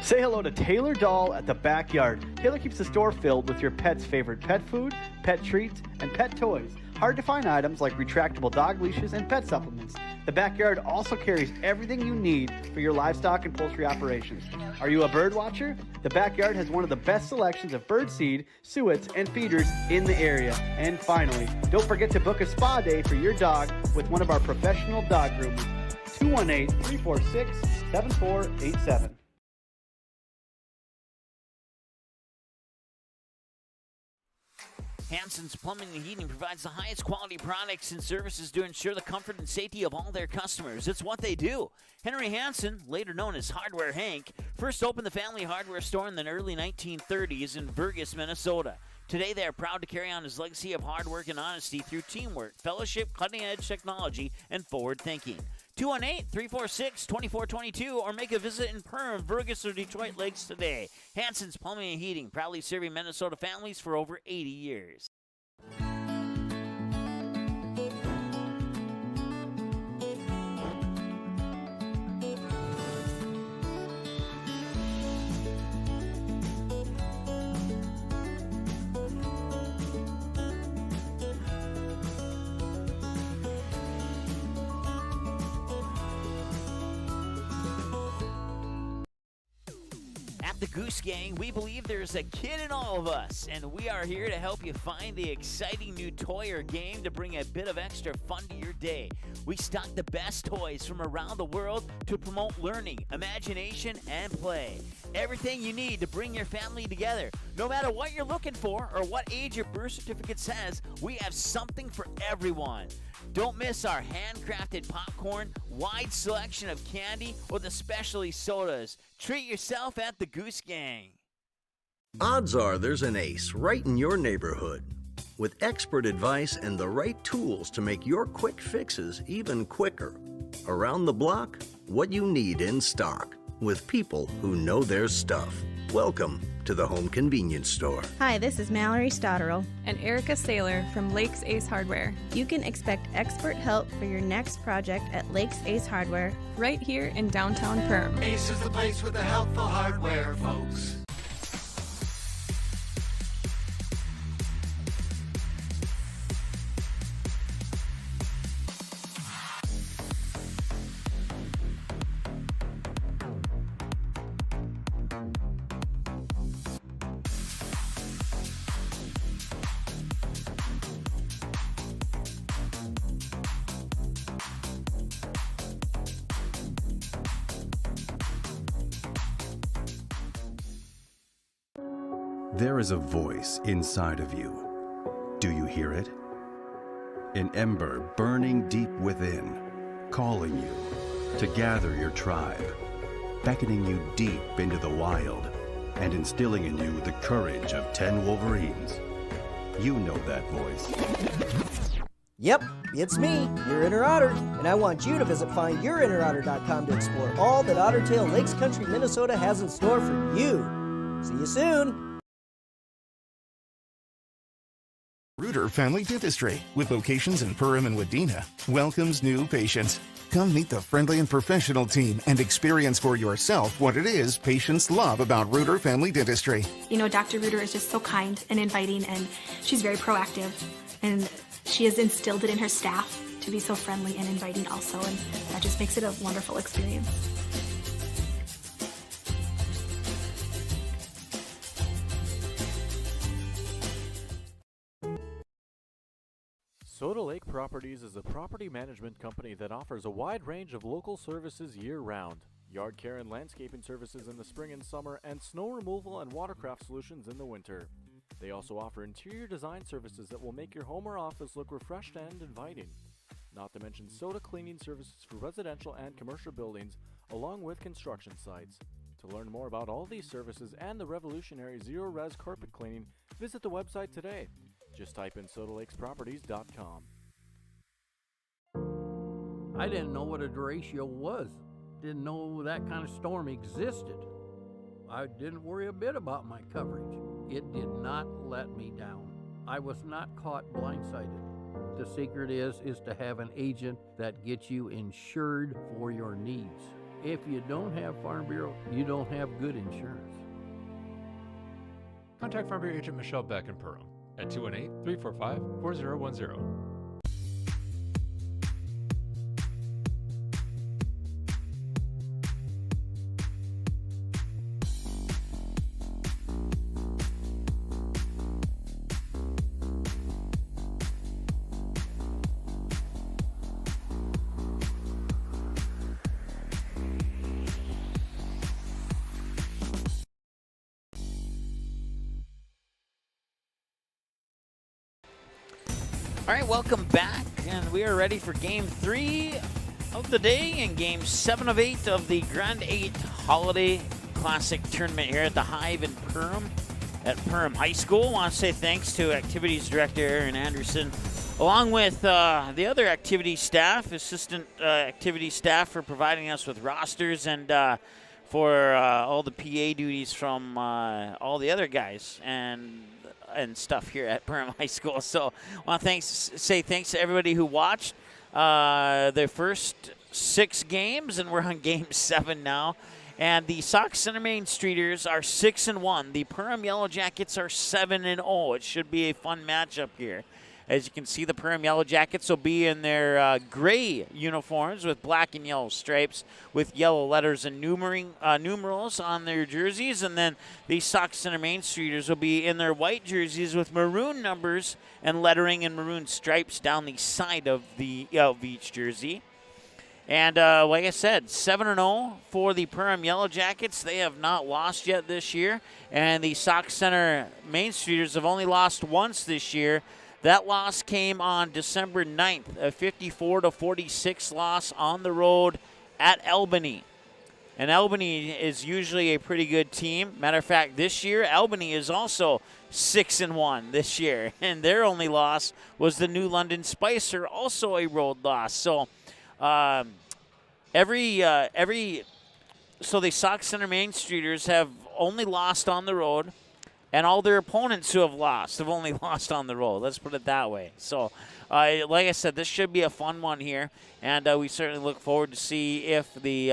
Say hello to Taylor Doll at the Backyard. Taylor keeps the store filled with your pet's favorite pet food, pet treats, and pet toys. Hard to find items like retractable dog leashes and pet supplements. The Backyard also carries everything you need for your livestock and poultry operations. Are you a bird watcher? The Backyard has one of the best selections of bird seed, suets, and feeders in the area. And finally, don't forget to book a spa day for your dog with one of our professional dog groomers. 218-346-7487. Hansen's Plumbing and Heating provides the highest quality products and services to ensure the comfort and safety of all their customers. It's what they do. Henry Hansen, later known as Hardware Hank, first opened the family hardware store in the early 1930s in Burgess, Minnesota. Today, they are proud to carry on his legacy of hard work and honesty through teamwork, fellowship, cutting-edge technology, and forward thinking. 218-346-2422 or make a visit in Perham, Burgess, or Detroit Lakes today. Hansen's Plumbing and Heating, proudly serving Minnesota families for over 80 years. At the Goose Gang, we believe there's a kid in all of us, and we are here to help you find the exciting new toy or game to bring a bit of extra fun to your day. We stock the best toys from around the world to promote learning, imagination, and play. Everything you need to bring your family together. No matter what you're looking for or what age your birth certificate says, we have something for everyone. Don't miss our handcrafted popcorn, wide selection of candy, or the specialty sodas. Treat yourself at the Goose Gang. Odds are there's an ace right in your neighborhood. With expert advice and the right tools to make your quick fixes even quicker. Around the block, what you need in stock. With people who know their stuff. Welcome to the Home Convenience Store. Hi, this is Mallory Stotterell and Erica Saylor from Lakes Ace Hardware. You can expect expert help for your next project at Lakes Ace Hardware right here in downtown Perham. Ace is the place with the helpful hardware, folks. There is a voice inside of you. Do you hear it? An ember burning deep within, calling you to gather your tribe, beckoning you deep into the wild, and instilling in you the courage of 10 Wolverines. You know that voice. Yep, it's me, your Inner Otter, and I want you to visit findyourinnerotter.com to explore all that Ottertail Lakes Country, Minnesota has in store for you. See you soon. Reuter Family Dentistry, with locations in Perham and Wadena, welcomes new patients. Come meet the friendly and professional team and experience for yourself what it is patients love about Reuter Family Dentistry. You know, Dr. Reuter is just so kind and inviting, and she's very proactive, and she has instilled it in her staff to be so friendly and inviting also, and that just makes it a wonderful experience. Soda Lake Properties is a property management company that offers a wide range of local services year-round. Yard care and landscaping services in the spring and summer, and snow removal and watercraft solutions in the winter. They also offer interior design services that will make your home or office look refreshed and inviting. Not to mention soda cleaning services for residential and commercial buildings, along with construction sites. To learn more about all these services and the revolutionary zero-res carpet cleaning, visit the website today. Just type in sodalakesproperties.com. I didn't know what a derecho was. Didn't know that kind of storm existed. I didn't worry a bit about my coverage. It did not let me down. I was not caught blindsided. The secret is to have an agent that gets you insured for your needs. If you don't have Farm Bureau, you don't have good insurance. Contact Farm Bureau agent Michelle Beck in Perham at 218-345-4010. All right, welcome back, and we are ready for Game 3 of the day and Game 7 of 8 of the Grand8 Holiday Classic Tournament here at the Hive in Perham at Perham High School. I want to say thanks to Activities Director Aaron Anderson, along with the other activity staff, assistant activity staff, for providing us with rosters and for all the PA duties from all the other guys and stuff here at Perham High School. So I want to say thanks to everybody who watched their first 6 games, and we're on Game 7 now. And the Sauk Center Main Streeters are 6-1. The Perham Yellow Jackets are 7-0. It should be a fun matchup here. As you can see, the Perham Yellow Jackets will be in their gray uniforms with black and yellow stripes with yellow letters and numerals on their jerseys. And then the Sauk Center Main Streeters will be in their white jerseys with maroon numbers and lettering and maroon stripes down the side of each jersey. And like I said, 7-0 for the Perham Yellow Jackets. They have not lost yet this year. And the Sauk Center Main Streeters have only lost once this year. That loss came on December 9th, a 54-46 loss on the road at Albany. And Albany is usually a pretty good team. Matter of fact, this year, Albany is also 6-1 this year. And their only loss was the New London Spicer, also a road loss. So so the Sauk Center Main Streeters have only lost on the road. And all their opponents who have lost have only lost on the road. Let's put it that way. So, like I said, this should be a fun one here, and we certainly look forward to see if the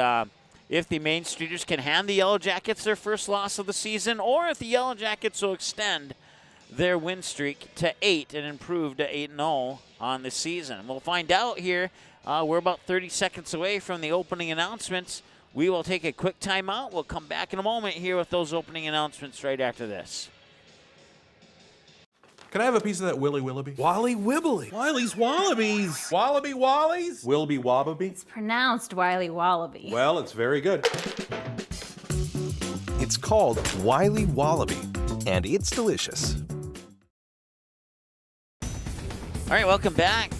Main Streeters can hand the Yellow Jackets their first loss of the season, or if the Yellow Jackets will extend their win streak to 8 and improve to 8-0 on the season. We'll find out here. We're about 30 seconds away from the opening announcements. We will take a quick timeout. We'll come back in a moment here with those opening announcements right after this. Can I have a piece of that Willy Willoughby? Wally Wibbly. Wiley's Wallabies. Wallaby Wallies? Wilby Wobbaby? It's pronounced Wiley Wallaby. Well, it's very good. It's called Wiley Wallaby, and it's delicious. All right, welcome back.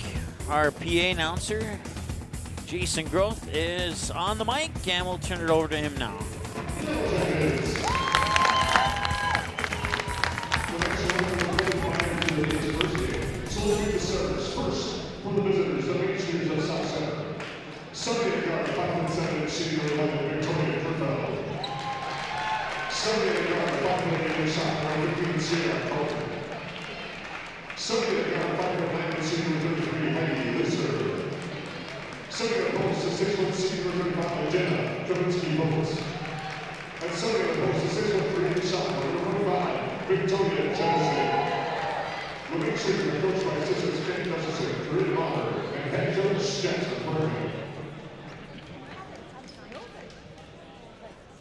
Our PA announcer, Jason Groth, is on the mic, and we'll turn it over to him now. First, for the visitors, the Main Streeters of Sauk Center. Sunday guard 5'7" senior 11 Victoria Purfell. Sunday guard 5'8" sophomore 15 Sierra Colton. Sunday guard 5'9" senior 33 Heidi Lisser. Sunday opposed to 6'1" senior 35 Jenna Travinsky Bowles. And Sunday opposed to 6'3" sophomore 25 Victoria Johnson. The Main Streeters are coached by assistants Kenny Gustafson, Drew Mahler, and head coach Jackson Berman.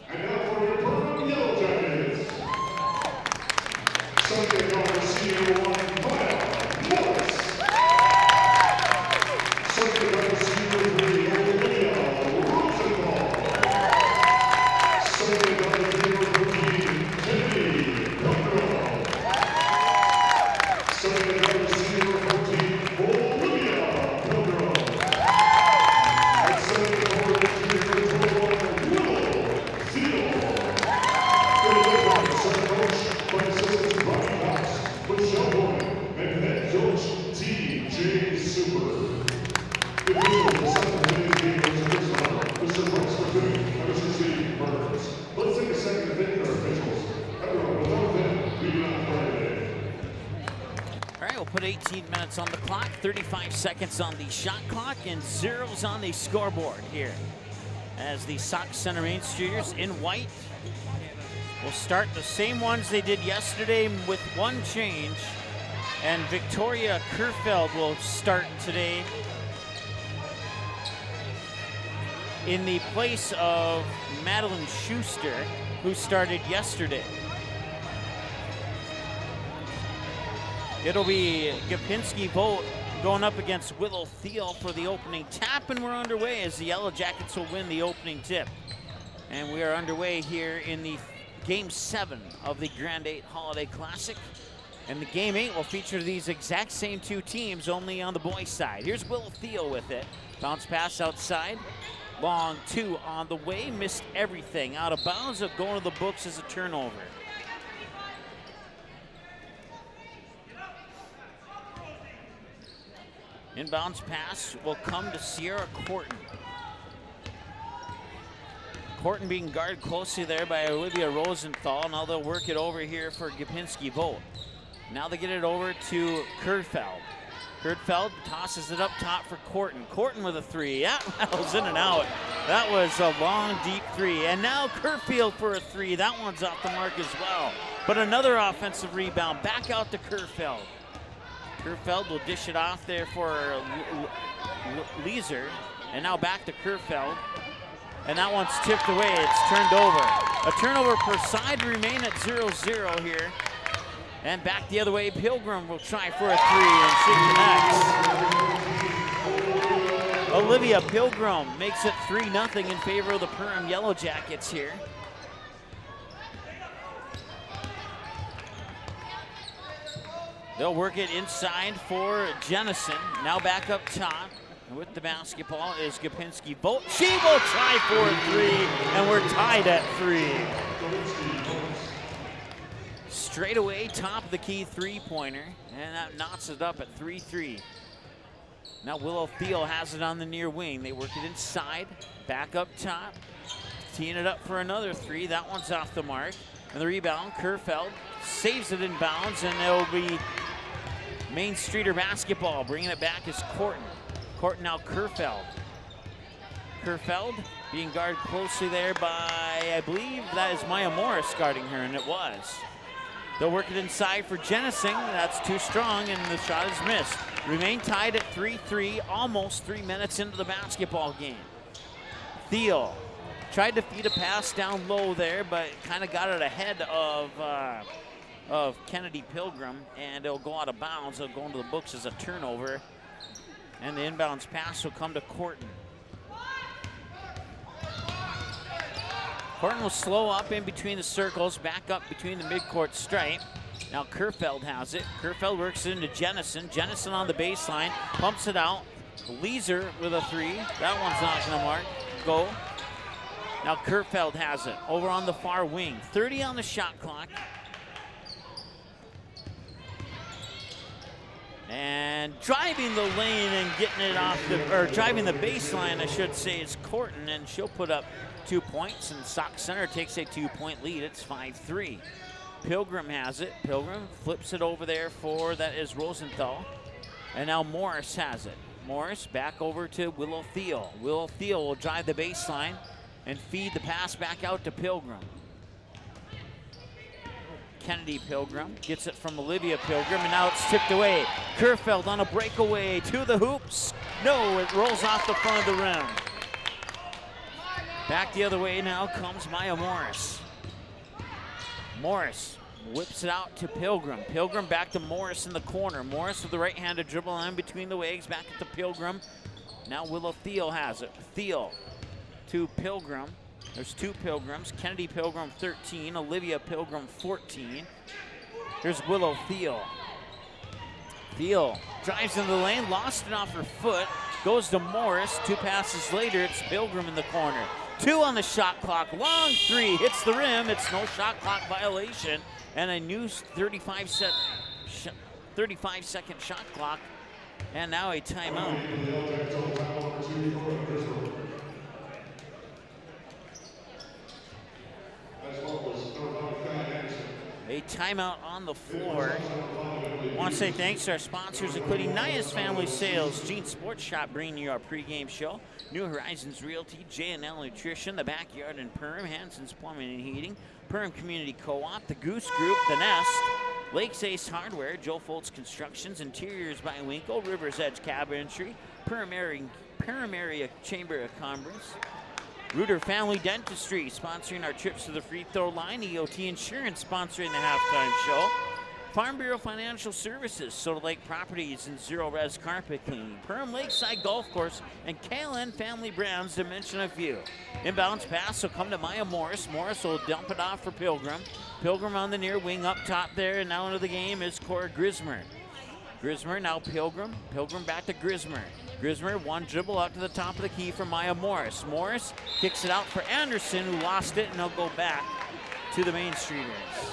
And now for your Perham Yellow Jackets. Sunday guard senior 1, Kyle Morris. Sunday guard senior 3, Olivia Rosenthal. Sunday guard senior 3, Kennedy Duncan. Sunday guard senior 14, Olivia Pilgrim. And Sunday guard senior 21, Will Zeal. Sunday coach by assistants Brian Cox, Michelle Boyd, and head coach T.J. Super. The officials of Sunday's game was Mr. Brooks Martin and Mr. Steve Burns. Let's take a second to thank our officials. Everyone, without them, we do not play today. All right, we'll put 18 minutes on the clock, 35 seconds on the shot clock, and zeros on the scoreboard here as the Sauk Center Main Streeters in white will start the same ones they did yesterday with one change. And Victoria Kerfeld will start today in the place of Madeline Schuster, who started yesterday. It'll be Gapinski Vogt going up against Willow Thiel for the opening tap, and we're underway as the Yellow Jackets will win the opening tip. And we are underway here in the Game 7 of the Grand8 Holiday Classic. And the Game 8 will feature these exact same two teams, only on the boys' side. Here's Willow Thiel with it. Bounce pass outside. Long two on the way. Missed everything. Out of bounds. Going to the books as a turnover. Inbounds pass will come to Sierra Corton. Corton being guarded closely there by Olivia Rosenthal. Now they'll work it over here for Gapinski Vogt. Now they get it over to Kerfeld. Kerfeld tosses it up top for Corton. Corton with a three. That was in and out. That was a long, deep three. And now Kerfield for a three. That one's off the mark as well. But another offensive rebound. Back out to Kerfeld. Kerfeld will dish it off there for Leeser. And now back to Kerfeld. And that one's tipped away. It's turned over. A turnover per side, remain at 0-0 here. And back the other way, Pilgrim will try for a three, and she connects. Olivia Pilgrim makes it 3-0 in favor of the Perham Yellow Jackets here. They'll work it inside for Jennison. Now back up top. With the basketball is Gapinski Vogt. She will try for a three, and we're tied at 3. Straight away, top of the key three-pointer, and that knots it up at 3-3. Now Willow Thiel has it on the near wing. They work it inside, back up top, teeing it up for another three. That one's off the mark. And the rebound, Kerfeld saves it in bounds, and it'll be Main Streeter basketball. Bringing it back is Corton. Corton now Kerfeld. Kerfeld being guarded closely there by, I believe that is Maya Morris guarding her, and it was. They'll work it inside for Jennison. That's too strong, and the shot is missed. Remain tied at 3-3, almost 3 minutes into the basketball game. Thiel tried to feed a pass down low there, but kind of got it ahead of Kennedy Pilgrim, and it'll go out of bounds. It'll go into the books as a turnover, and the inbounds pass will come to Corton. Corton will slow up in between the circles, back up between the midcourt stripe. Now Kerfeld has it. Kerfeld works it into Jennison. Jennison on the baseline, pumps it out. Leeser with a three. That one's not gonna mark. Go. Now Kerfeld has it over on the far wing. 30 on the shot clock. And driving the lane and getting it off or driving the baseline, I should say, is Corton, and she'll put up 2 points, and Sauk Center takes a 2-point lead. It's 5-3. Pilgrim has it. Pilgrim flips it over there for, that is Rosenthal. And now Morris has it. Morris back over to Willow Thiel. Willow Thiel will drive the baseline and feed the pass back out to Pilgrim. Kennedy Pilgrim gets it from Olivia Pilgrim, and now it's tipped away. Kerfeld on a breakaway to the hoops. No, it rolls off the front of the rim. Back the other way now comes Maya Morris. Morris whips it out to Pilgrim. Pilgrim back to Morris in the corner. Morris with the right-handed dribble in between the legs, back at the Pilgrim. Now Willow Thiel has it. Thiel to Pilgrim. There's two Pilgrims. Kennedy Pilgrim 13, Olivia Pilgrim 14. Here's Willow Thiel. Thiel drives into the lane, lost it off her foot, goes to Morris. 2 passes later, it's Pilgrim in the corner. 2 on the shot clock, long three, hits the rim. It's no shot clock violation, and a new 35-second shot clock, and now a timeout. A timeout on the floor I want to say thanks to our sponsors, including Nias Family Sales, Gene Sports Shop, bringing you our pregame show, New Horizons Realty, J&L Nutrition, The Backyard in Perham, Hanson's Plumbing and Heating, Perham Community Co-op, The Goose Group, The Nest, Lakes Ace Hardware, Joe Foltz Constructions, Interiors by Winkle, River's Edge Cabinetry, Perham Area Chamber of Commerce, Reuter Family Dentistry, sponsoring our trips to the free throw line, EOT Insurance sponsoring the halftime show, Farm Bureau Financial Services, Soda Lake Properties and Zero Res Carpet Cleaning, Perham Lakeside Golf Course, and KLN Family Brands, to mention a few. Inbounds pass will come to Maya Morris. Morris will dump it off for Pilgrim. Pilgrim on the near wing up top there, and now into the game is Cora Grismer. Grismer, now Pilgrim. Pilgrim back to Grismer. Grismer, one dribble out to the top of the key for Maya Morris. Morris kicks it out for Anderson, who lost it, and they'll go back to the Main Streeters.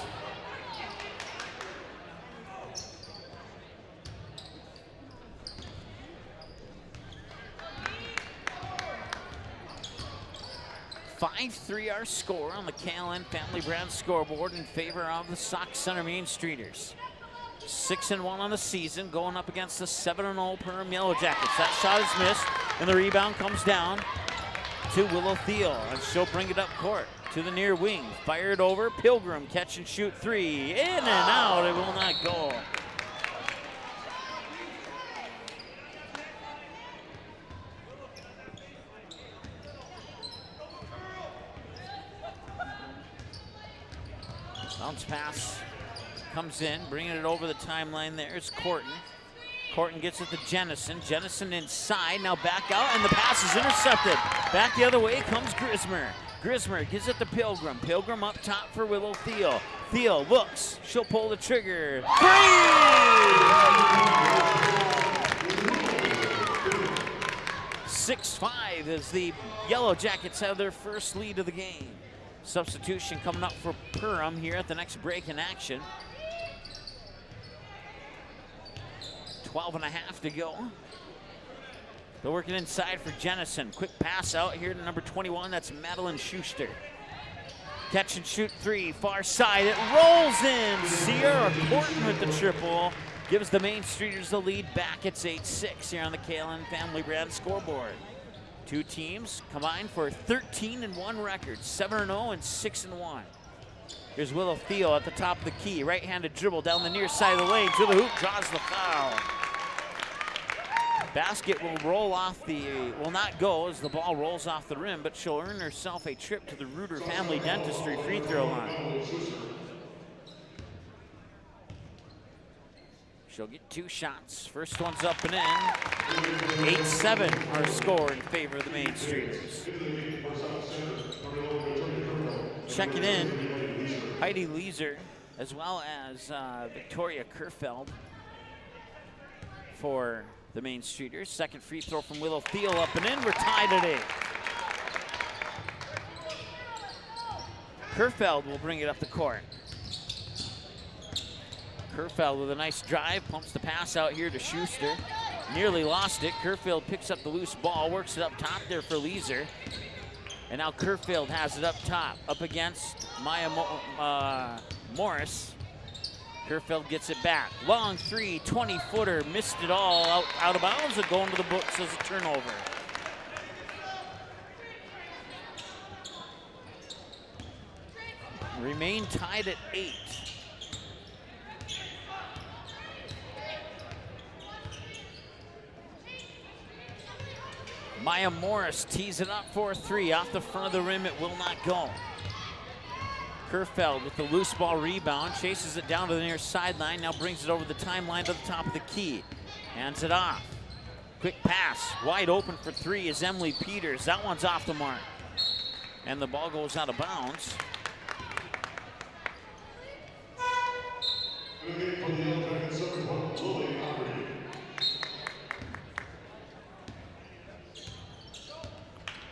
.53 our score on the KLN Family Brand scoreboard in favor of the Sauk Center Main Streeters. 6-1 on the season, going up against the 7-0 Perham Yellow Jackets. That shot is missed, and the rebound comes down to Willow Thiel, and she'll bring it up court to the near wing. Fired over, Pilgrim, catch and shoot three. In and out, it will not go. Bounce pass comes in, bringing it over the timeline. There's Corton. Corton gets it to Jennison. Jennison inside, now back out, and the pass is intercepted. Back the other way comes Grismer. Grismer gives it to Pilgrim. Pilgrim up top for Willow Thiel. Thiel looks, she'll pull the trigger. 6-5 as the Yellow Jackets have their first lead of the game. Substitution coming up for Perham here at the next break in action. 12.5 to go. They're working inside for Jennison. Quick pass out here to number 21. That's Madeline Schuster. Catch and shoot three, far side. It rolls in. Sierra Corton with the triple. Gives the Main Streeters the lead back. It's 8-6 here on the KLN Family Brand scoreboard. Two teams combined for a 13-1 record, 7-0 and 6-1. Here's Willow Thiel at the top of the key. Right-handed dribble down the near side of the lane to the hoop, draws the foul. Basket will will not go as the ball rolls off the rim, but she'll earn herself a trip to the Reuter Family Dentistry free throw line. She'll get two shots. First one's up and in. 8-7 our score in favor of the Main Streeters. Checking in, Heidi Leeser, as well as Victoria Kerfeld for the Main Streeters. Second free throw from Willow Thiel up and in. We're tied at 8. Kerfeld will bring it up the court. Kerfeld with a nice drive, pumps the pass out here to Schuster. Nearly lost it. Kerfeld picks up the loose ball, works it up top there for Leeser. And now Kerfeld has it up top, up against Maya Morris. Kerfeld gets it back. Long three, 20-footer, missed it all, out of bounds, and going to the books as a turnover. Remain tied at 8. Maya Morris tees it up for a three. Off the front of the rim, it will not go. Kerfeld with the loose ball rebound, chases it down to the near sideline, now brings it over the timeline to the top of the key. Hands it off. Quick pass, wide open for three is Emily Peters. That one's off the mark. And the ball goes out of bounds.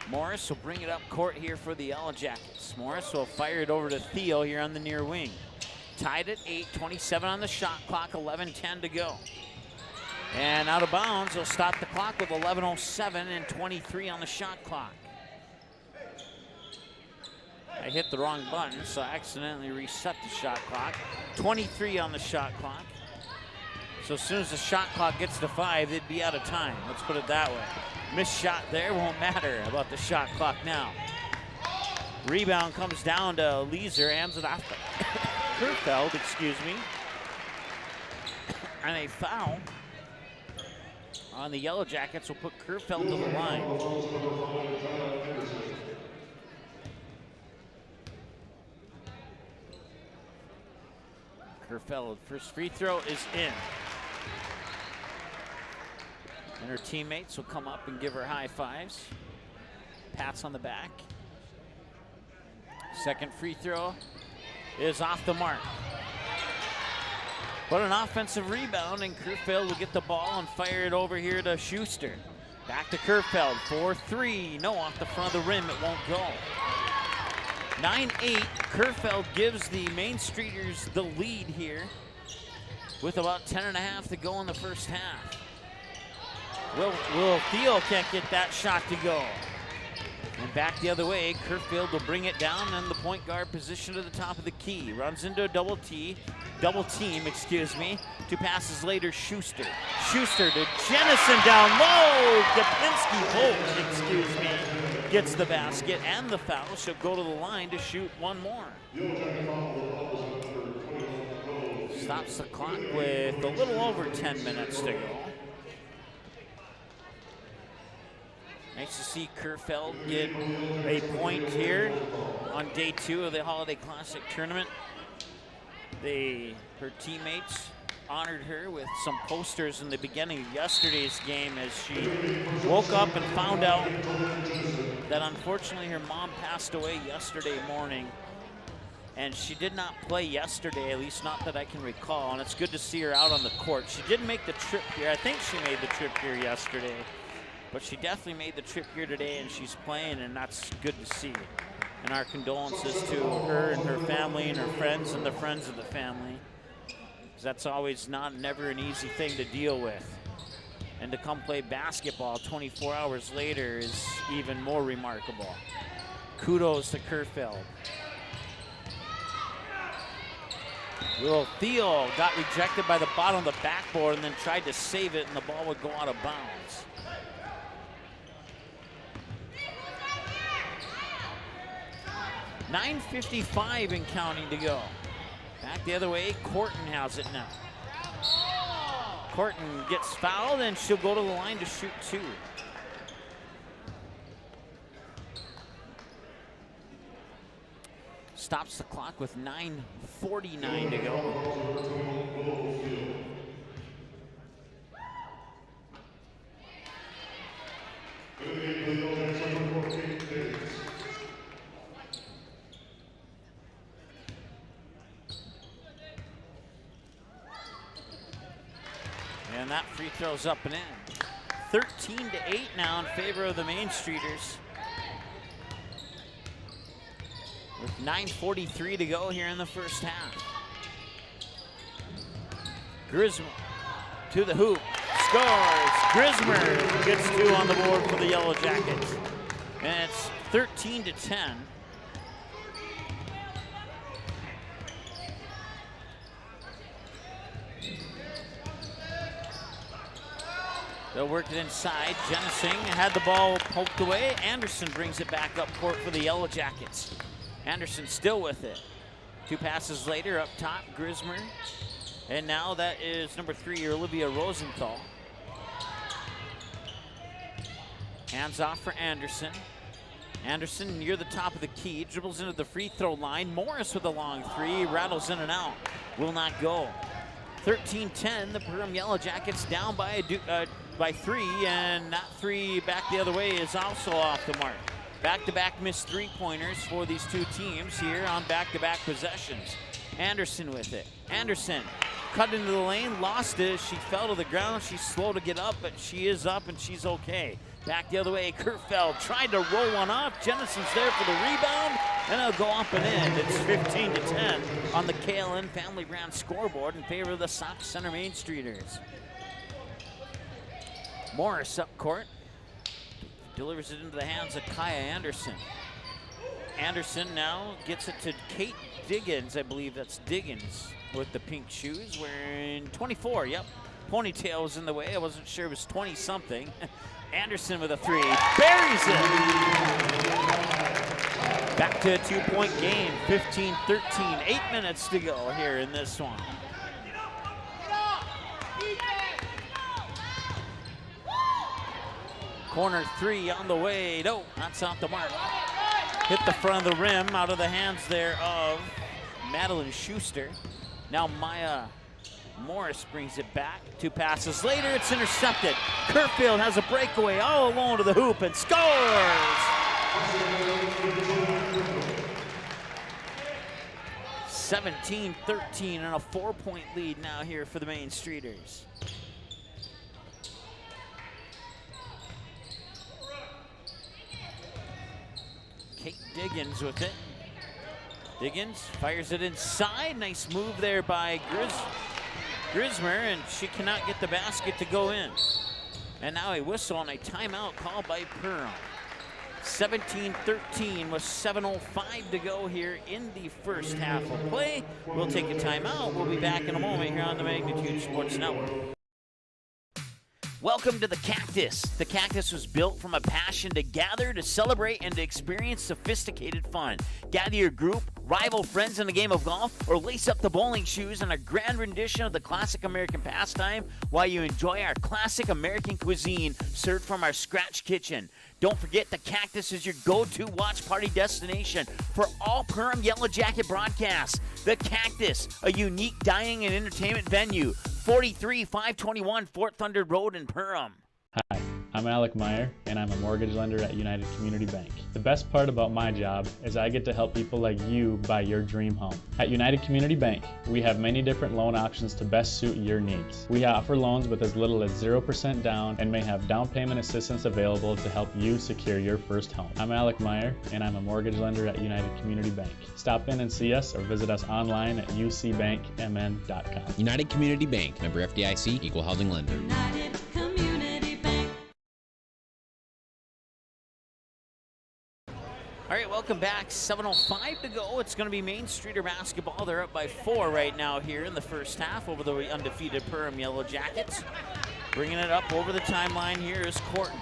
Morris will bring it up court here for the Yellow Jackets. Morris will fire it over to Thiel here on the near wing. Tied at 8, 27 on the shot clock, 11:10 to go. And out of bounds, he'll stop the clock with 11:07 and 23 on the shot clock. I hit the wrong button, so I accidentally reset the shot clock. 23 on the shot clock. So as soon as the shot clock gets to 5, they'd be out of time. Let's put it that way. Missed shot there won't matter about the shot clock now. Rebound comes down to Leeser, hands it off to Kerfeld, excuse me. And a foul on the Yellow Jackets will put Kerfeld to the line. Kerfeld, first free throw is in. And her teammates will come up and give her high fives. Pats on the back. Second free throw is off the mark. But an offensive rebound, and Kerfeld will get the ball and fire it over here to Schuster. Back to Kerfeld, 4-3. No, off the front of the rim, it won't go. 9-8, Kerfeld gives the Main Streeters the lead here with about 10.5 to go in the first half. Will Theo can't get that shot to go. And back the other way, Kerfeld will bring it down in the point guard position to the top of the key. Runs into a double team, excuse me. 2 passes later, Schuster. Schuster to Jennison down low. Gapinski, excuse me, gets the basket and the foul. She'll go to the line to shoot one more. Stops the clock with a little over 10 minutes to go. Nice to see Kerfeld get a point here on day 2 of the Holiday Classic tournament. Her teammates honored her with some posters in the beginning of yesterday's game as she woke up and found out that unfortunately her mom passed away yesterday morning. And she did not play yesterday, at least not that I can recall. And it's good to see her out on the court. She did make the trip here. I think she made the trip here yesterday. But she definitely made the trip here today, and she's playing, and that's good to see. And our condolences to her and her family and her friends and the friends of the family. Because that's always never an easy thing to deal with. And to come play basketball 24 hours later is even more remarkable. Kudos to Kerfeld. Will Theo got rejected by the bottom of the backboard and then tried to save it, and the ball would go out of bounds. .9:55 and counting to go. Back the other way, Corton has it now. Corton gets fouled, and she'll go to the line to shoot 2. Stops the clock with 9:49 to go. And that free throw's up and in. 13-8 now in favor of the Main Streeters. With 9:43 to go here in the first half. Grismer to the hoop, scores. Grismer gets 2 on the board for the Yellow Jackets. And it's 13-10. They'll work it inside. Jennison had the ball poked away. Anderson brings it back up court for the Yellow Jackets. Anderson still with it. 2 passes later, up top, Grismer. And now that is number 3, Olivia Rosenthal. Hands off for Anderson. Anderson near the top of the key, dribbles into the free throw line. Morris with a long 3, rattles in and out. Will not go. 13-10, the Perham Yellow Jackets down by 3, and that 3 back the other way is also off the mark. Back-to-back missed 3-pointers for these 2 teams here on back-to-back possessions. Anderson with it. Anderson cut into the lane, lost it. She fell to the ground. She's slow to get up, but she is up and she's okay. Back the other way, Kerfeld tried to roll one off. Jennison's there for the rebound, and it'll go up and in. It's 15-10 on the KLN Family Brand scoreboard in favor of the Sauk Center Main Streeters. Morris up court. Delivers it into the hands of Kaya Anderson. Anderson now gets it to Kate Diggins. I believe that's Diggins with the pink shoes, wearing 24, yep. ponytail was in the way. I wasn't sure it was 20-something. Anderson with a three, buries it. Back to a 2-point game, 15-13, 8 minutes to go here in this one. Corner three on the way, no, that's off the mark. Hit the front of the rim, out of the hands there of Madeline Schuster. Now Maya Morris brings it back. 2 passes later, it's intercepted. Kerfield has a breakaway all alone to the hoop and scores! 17-13 and a 4-point lead now here for the Main Streeters. Kate Diggins with it. Diggins fires it inside. Nice move there by Grismer, and she cannot get the basket to go in. And now a whistle and a timeout called by Perham. 17-13 with 7:05 to go here in the first half of play. We'll take a timeout. We'll be back in a moment here on the Magnitude Sports Network. Welcome to the Cactus. The Cactus was built from a passion to gather, to celebrate, and to experience sophisticated fun. Gather your group, rival friends in a game of golf, or lace up the bowling shoes in a grand rendition of the classic American pastime while you enjoy our classic American cuisine served from our scratch kitchen. Don't forget, the Cactus is your go-to watch party destination for all Perham Yellow Jacket broadcasts. The Cactus, a unique dining and entertainment venue. 43-521 Fort Thunder Road in Perham. Hi, I'm Alec Meyer, and I'm a mortgage lender at United Community Bank. The best part about my job is I get to help people like you buy your dream home. At United Community Bank, we have many different loan options to best suit your needs. We offer loans with as little as 0% down and may have down payment assistance available to help you secure your first home. I'm Alec Meyer, and I'm a mortgage lender at United Community Bank. Stop in and see us or visit us online at ucbankmn.com. United Community Bank, member FDIC, equal housing lender. United Community Bank. All right, welcome back. 7:05 to go. It's going to be Main Streeter basketball. They're up by 4 right now here in the first half over the undefeated Perham Yellow Jackets. Bringing it up over the timeline here is Corton.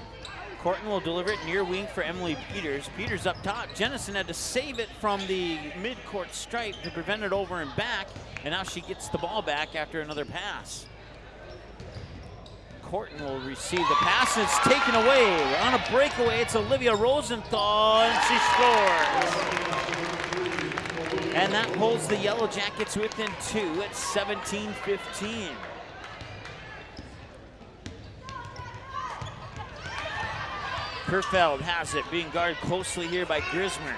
Corton will deliver it near wing for Emily Peters. Peters up top. Jennison had to save it from the midcourt stripe to prevent it over and back, and now she gets the ball back after another pass. Corton will receive the pass, and it's taken away. On a breakaway, it's Olivia Rosenthal, and she scores. And that pulls the Yellow Jackets within 2 at 17-15. Kerfeld has it, being guarded closely here by Grismer.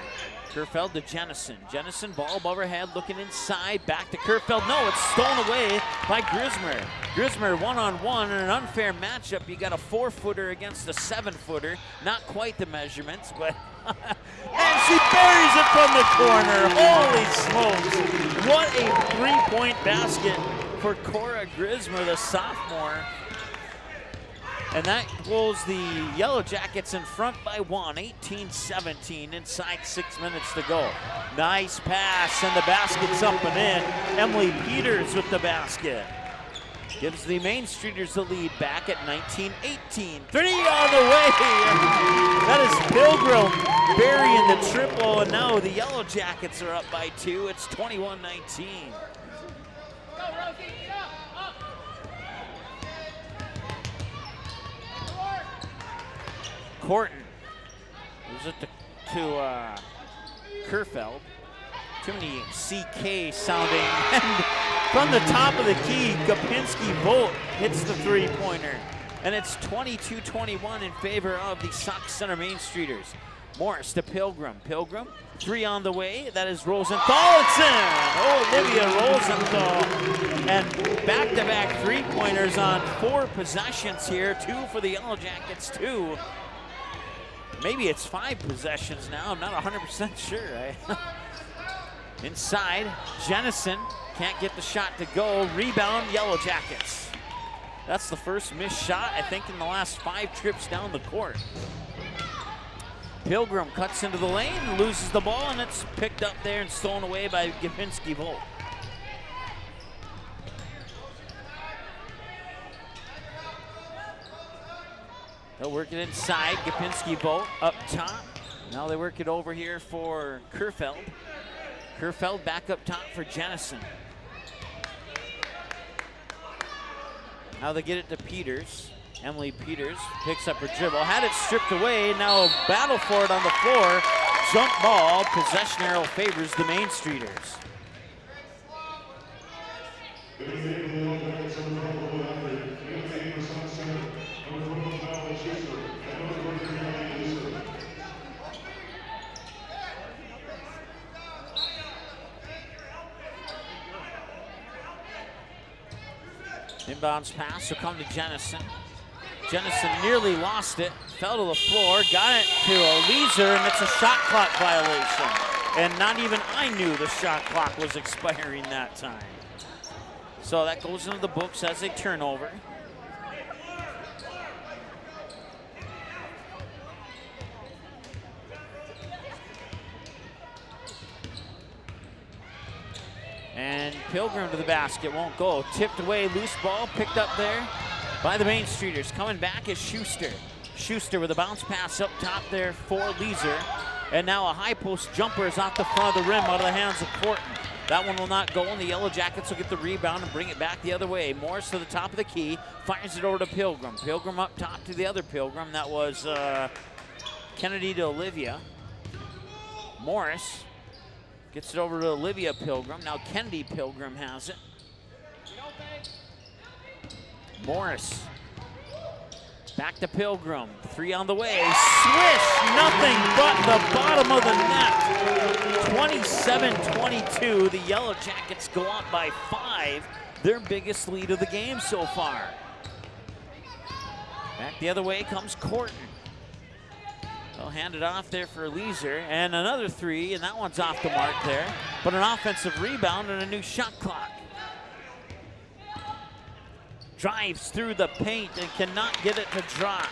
Kerfeld to Jennison. Jennison, ball above her head, looking inside, back to Kerfeld. No, it's stolen away by Grismer. Grismer one-on-one in an unfair matchup. You got a 4-footer against a 7-footer. Not quite the measurements, but and she buries it from the corner. Holy smokes. What a 3-point basket for Cora Grismer, the sophomore. And that pulls the Yellow Jackets in front by 1, 18-17, inside 6 minutes to go. Nice pass, and the basket's up and in. Emily Peters with the basket. Gives the Main Streeters the lead back at 19-18. 3 on the way. That is Pilgrim burying the triple, and now the Yellow Jackets are up by 2. It's 21-19. Corton gives it to Kerfeld. Too many CK sounding. And from the top of the key, Gopinski-Volt hits the 3-pointer. And it's 22-21 in favor of the Sauk Center Main Streeters. Morris to Pilgrim. Pilgrim, 3 on the way. That is Rosenthal. It's in. Oh, Olivia Rosenthal. And back-to-back 3-pointers on 4 possessions here. 2 for the Yellow Jackets, 2. Maybe it's 5 possessions now. I'm not 100% sure. Inside, Jennison can't get the shot to go. Rebound, Yellow Jackets. That's the first missed shot, I think, in the last 5 trips down the court. Pilgrim cuts into the lane, loses the ball, and it's picked up there and stolen away by Gopinski-Volt. They'll work it inside. Gapinski vote up top. Now they work it over here for Kerfeld. Kerfeld back up top for Jennison. Now they get it to Peters. Emily Peters picks up her dribble. Had it stripped away. Now a battle for it on the floor. Jump ball. Possession arrow favors the Main Streeters. Inbounds pass will come to Jennison. Jennison nearly lost it, fell to the floor, got it to Leeser, and it's a shot clock violation. And not even I knew the shot clock was expiring that time. So that goes into the books as a turnover. And Pilgrim to the basket, won't go. Tipped away, loose ball, picked up there by the Main Streeters. Coming back is Schuster. Schuster with a bounce pass up top there for Leeser. And now a high post jumper is off the front of the rim out of the hands of Corton. That one will not go, and the Yellow Jackets will get the rebound and bring it back the other way. Morris to the top of the key, fires it over to Pilgrim. Pilgrim up top to the other Pilgrim. That was Kennedy to Olivia. Morris gets it over to Olivia Pilgrim. Now Kennedy Pilgrim has it. Morris. Back to Pilgrim. Three on the way. Swish! Nothing but the bottom of the net. 27-22. The Yellow Jackets go up by 5. Their biggest lead of the game so far. Back the other way comes Corton. They'll hand it off there for Leeser, and another three, and that one's off the mark there. But an offensive rebound and a new shot clock. Drives through the paint and cannot get it to drop.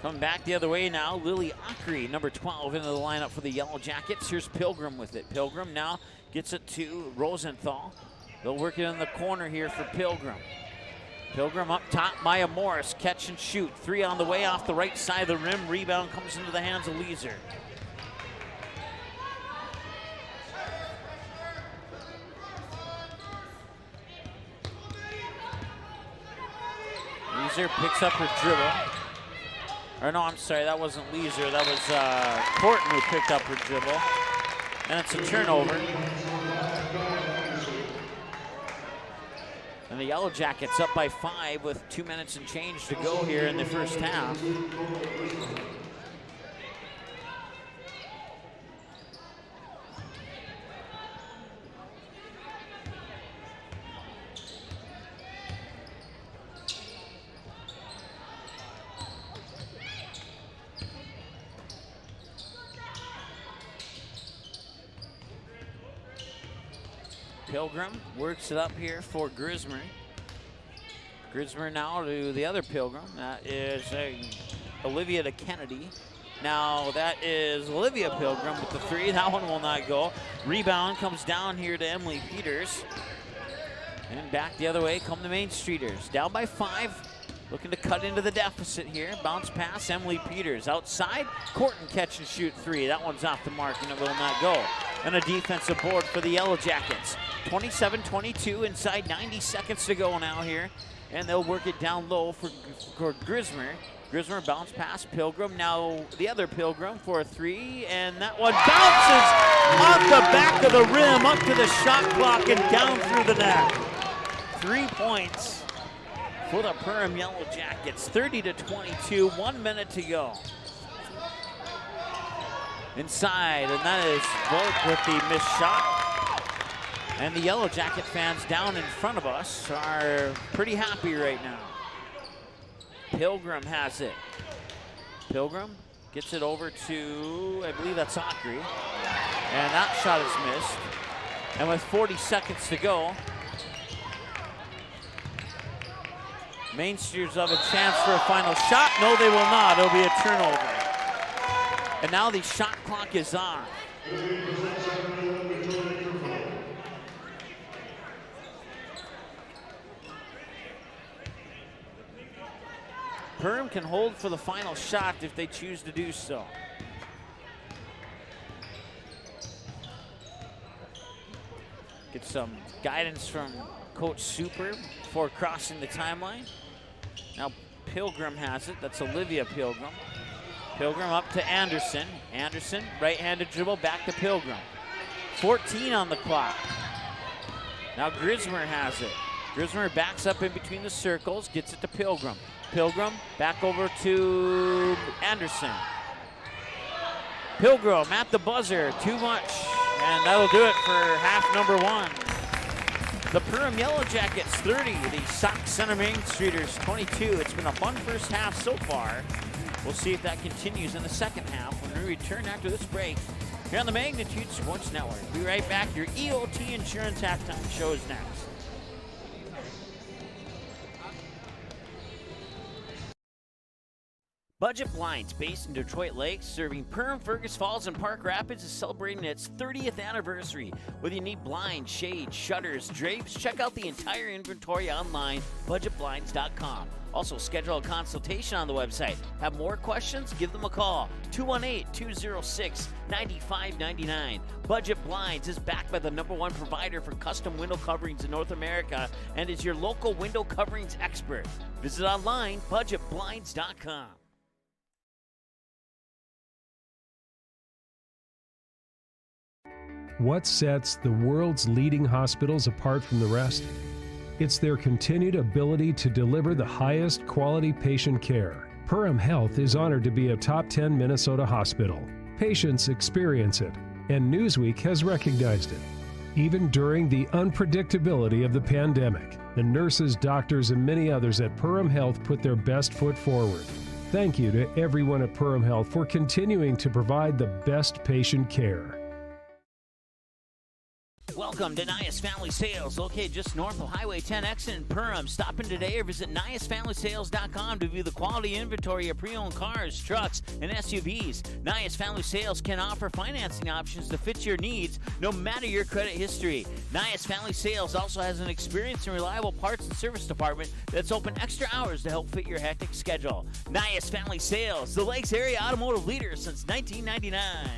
Coming back the other way now, Lily Ockery, number 12, into the lineup for the Yellow Jackets. Here's Pilgrim with it. Pilgrim now gets it to Rosenthal. They'll work it in the corner here for Pilgrim. Pilgrim up top, Maya Morris, catch and shoot. Three on the way off the right side of the rim. Rebound comes into the hands of Leeser. Leeser picks up her dribble. Or no, I'm sorry, that wasn't Leeser. That was Corton who picked up her dribble. And it's a turnover. And the Yellow Jackets up by 5 with 2 minutes and change to go here in the first half. Pilgrim works it up here for Grismer. Grismer now to the other Pilgrim. That is Olivia to Kennedy. Now that is Olivia Pilgrim with the three. That one will not go. Rebound comes down here to Emily Peters. And back the other way come the Main Streeters. Down by 5. Looking to cut into the deficit here. Bounce pass, Emily Peters. Outside, Corton catch and shoot three. That one's off the mark and it will not go. And a defensive board for the Yellow Jackets. 27-22, inside 90 seconds to go now here. And they'll work it down low for Grismer. Grismer bounce pass, Pilgrim. Now the other Pilgrim for a three, and that one bounces off the back of the rim, up to the shot clock and down through the net. 3 points for the Perham Yellow Jackets. 30-22, 1 minute to go. Inside, and that is Volk with the missed shot. And the Yellow Jacket fans down in front of us are pretty happy right now. Pilgrim has it. Pilgrim gets it over to, I believe that's Ockery. And that shot is missed. And with 40 seconds to go, Main Streeters have a chance for a final shot. No, they will not. It'll be a turnover. And now the shot clock is on. Perham can hold for the final shot if they choose to do so. Get some guidance from Coach Super before crossing the timeline. Now Pilgrim has it. That's Olivia Pilgrim. Pilgrim up to Anderson. Anderson, right-handed dribble, back to Pilgrim. 14 on the clock. Now Grismer has it. Grismer backs up in between the circles, gets it to Pilgrim. Pilgrim back over to Anderson. Pilgrim at the buzzer, too much. And that'll do it for half number one. The Perham Yellow Jackets 30, the Sauk Center Main Streeters 22. It's been a fun first half so far. We'll see if that continues in the second half when we return after this break here on the Magnitude Sports Network. Be right back. Your EOT Insurance Halftime Show is next. Budget Blinds, based in Detroit Lakes, serving Perham, Fergus Falls, and Park Rapids, is celebrating its 30th anniversary. Whether you need blinds, shades, shutters, drapes, check out the entire inventory online, budgetblinds.com. Also, schedule a consultation on the website. Have more questions? Give them a call. 218-206-9599. Budget Blinds is backed by the #1 provider for custom window coverings in North America and is your local window coverings expert. Visit online, budgetblinds.com. What sets the world's leading hospitals apart from the rest? It's their continued ability to deliver the highest quality patient care. Perham Health is honored to be a top 10 Minnesota hospital. Patients experience it, and Newsweek has recognized it. Even during the unpredictability of the pandemic, the nurses, doctors, and many others at Perham Health put their best foot forward. Thank you to everyone at Perham Health for continuing to provide the best patient care. Welcome to Nias Family Sales, located just north of Highway 10 exit in Perham. Stop in today or visit NiasFamilySales.com to view the quality inventory of pre-owned cars, trucks, and SUVs. Nias Family Sales can offer financing options to fit your needs, no matter your credit history. Nias Family Sales also has an experienced and reliable parts and service department that's open extra hours to help fit your hectic schedule. Nias Family Sales, the Lakes area automotive leader since 1999.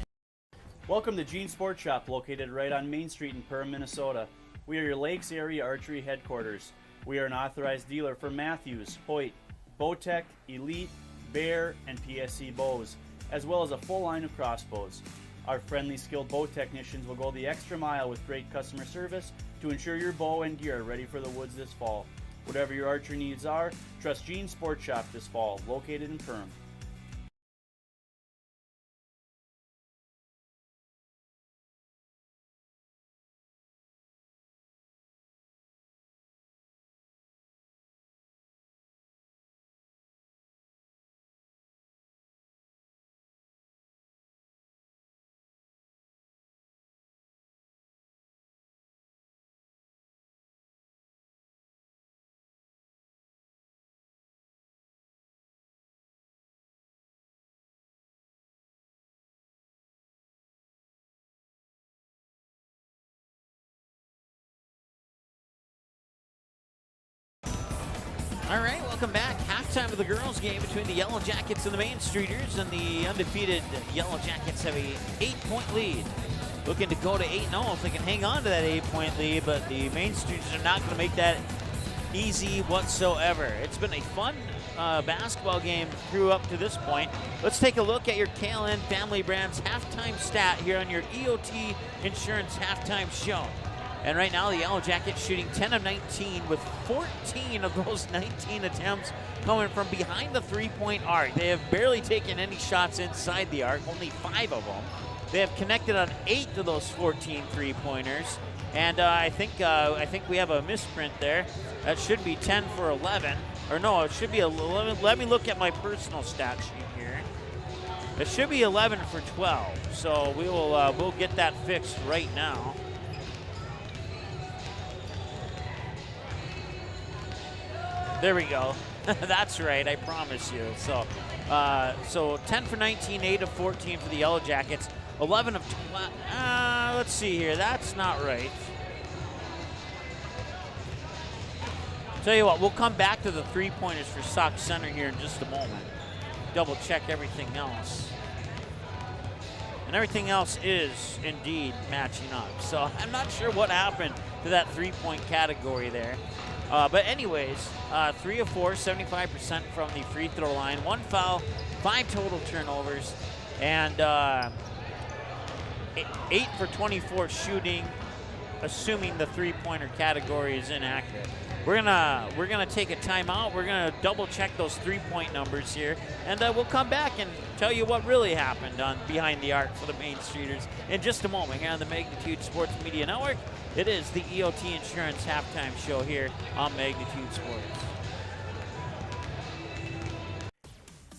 Welcome to Gene Sports Shop, located right on Main Street in Perham, Minnesota. We are your Lakes area archery headquarters. We are an authorized dealer for Matthews, Hoyt, Bowtech, Elite, Bear, and PSC bows, as well as a full line of crossbows. Our friendly, skilled bow technicians will go the extra mile with great customer service to ensure your bow and gear are ready for the woods this fall. Whatever your archery needs are, trust Gene Sports Shop this fall, located in Perham. All right, welcome back. Halftime of the girls' game between the Yellow Jackets and the Main Streeters, and the undefeated Yellow Jackets have a 8-point lead. Looking to go to 8-0 if they can hang on to that 8-point lead, but the Main Streeters are not going to make that easy whatsoever. It's been a fun basketball game through up to this point. Let's take a look at your KLN Family Brands halftime stat here on your EOT Insurance Halftime Show. And right now, the Yellow Jackets shooting 10 of 19 with 14 of those 19 attempts coming from behind the three-point arc. They have barely taken any shots inside the arc, only 5 of them. They have connected on 8 of those 14 three-pointers. And I think we have a misprint there. That should be 10 for 11. Or no, it should be 11. Let me look at my personal stat sheet here. It should be 11 for 12. So we will we'll get that fixed right now. There we go. That's right, I promise you. So 10 for 19, 8 of 14 for the Yellow Jackets. 11 of 12. Let's see here. That's not right. Tell you what, we'll come back to the three-pointers for Sauk Center here in just a moment. Double check everything else. And everything else is indeed matching up. So I'm not sure what happened to that three-point category there. But anyways, 3 of 4, 75% from the free throw line. 1 foul, 5 total turnovers, and 8 for 24 shooting, assuming the three-pointer category is inaccurate. We're gonna take a timeout. We're gonna double check those three-point numbers here, and we'll come back and tell you what really happened on Behind the Arc for the Main Streeters in just a moment here on the Magnitude Sports Media Network. It is the EOT Insurance halftime show here on Magnitude Sports.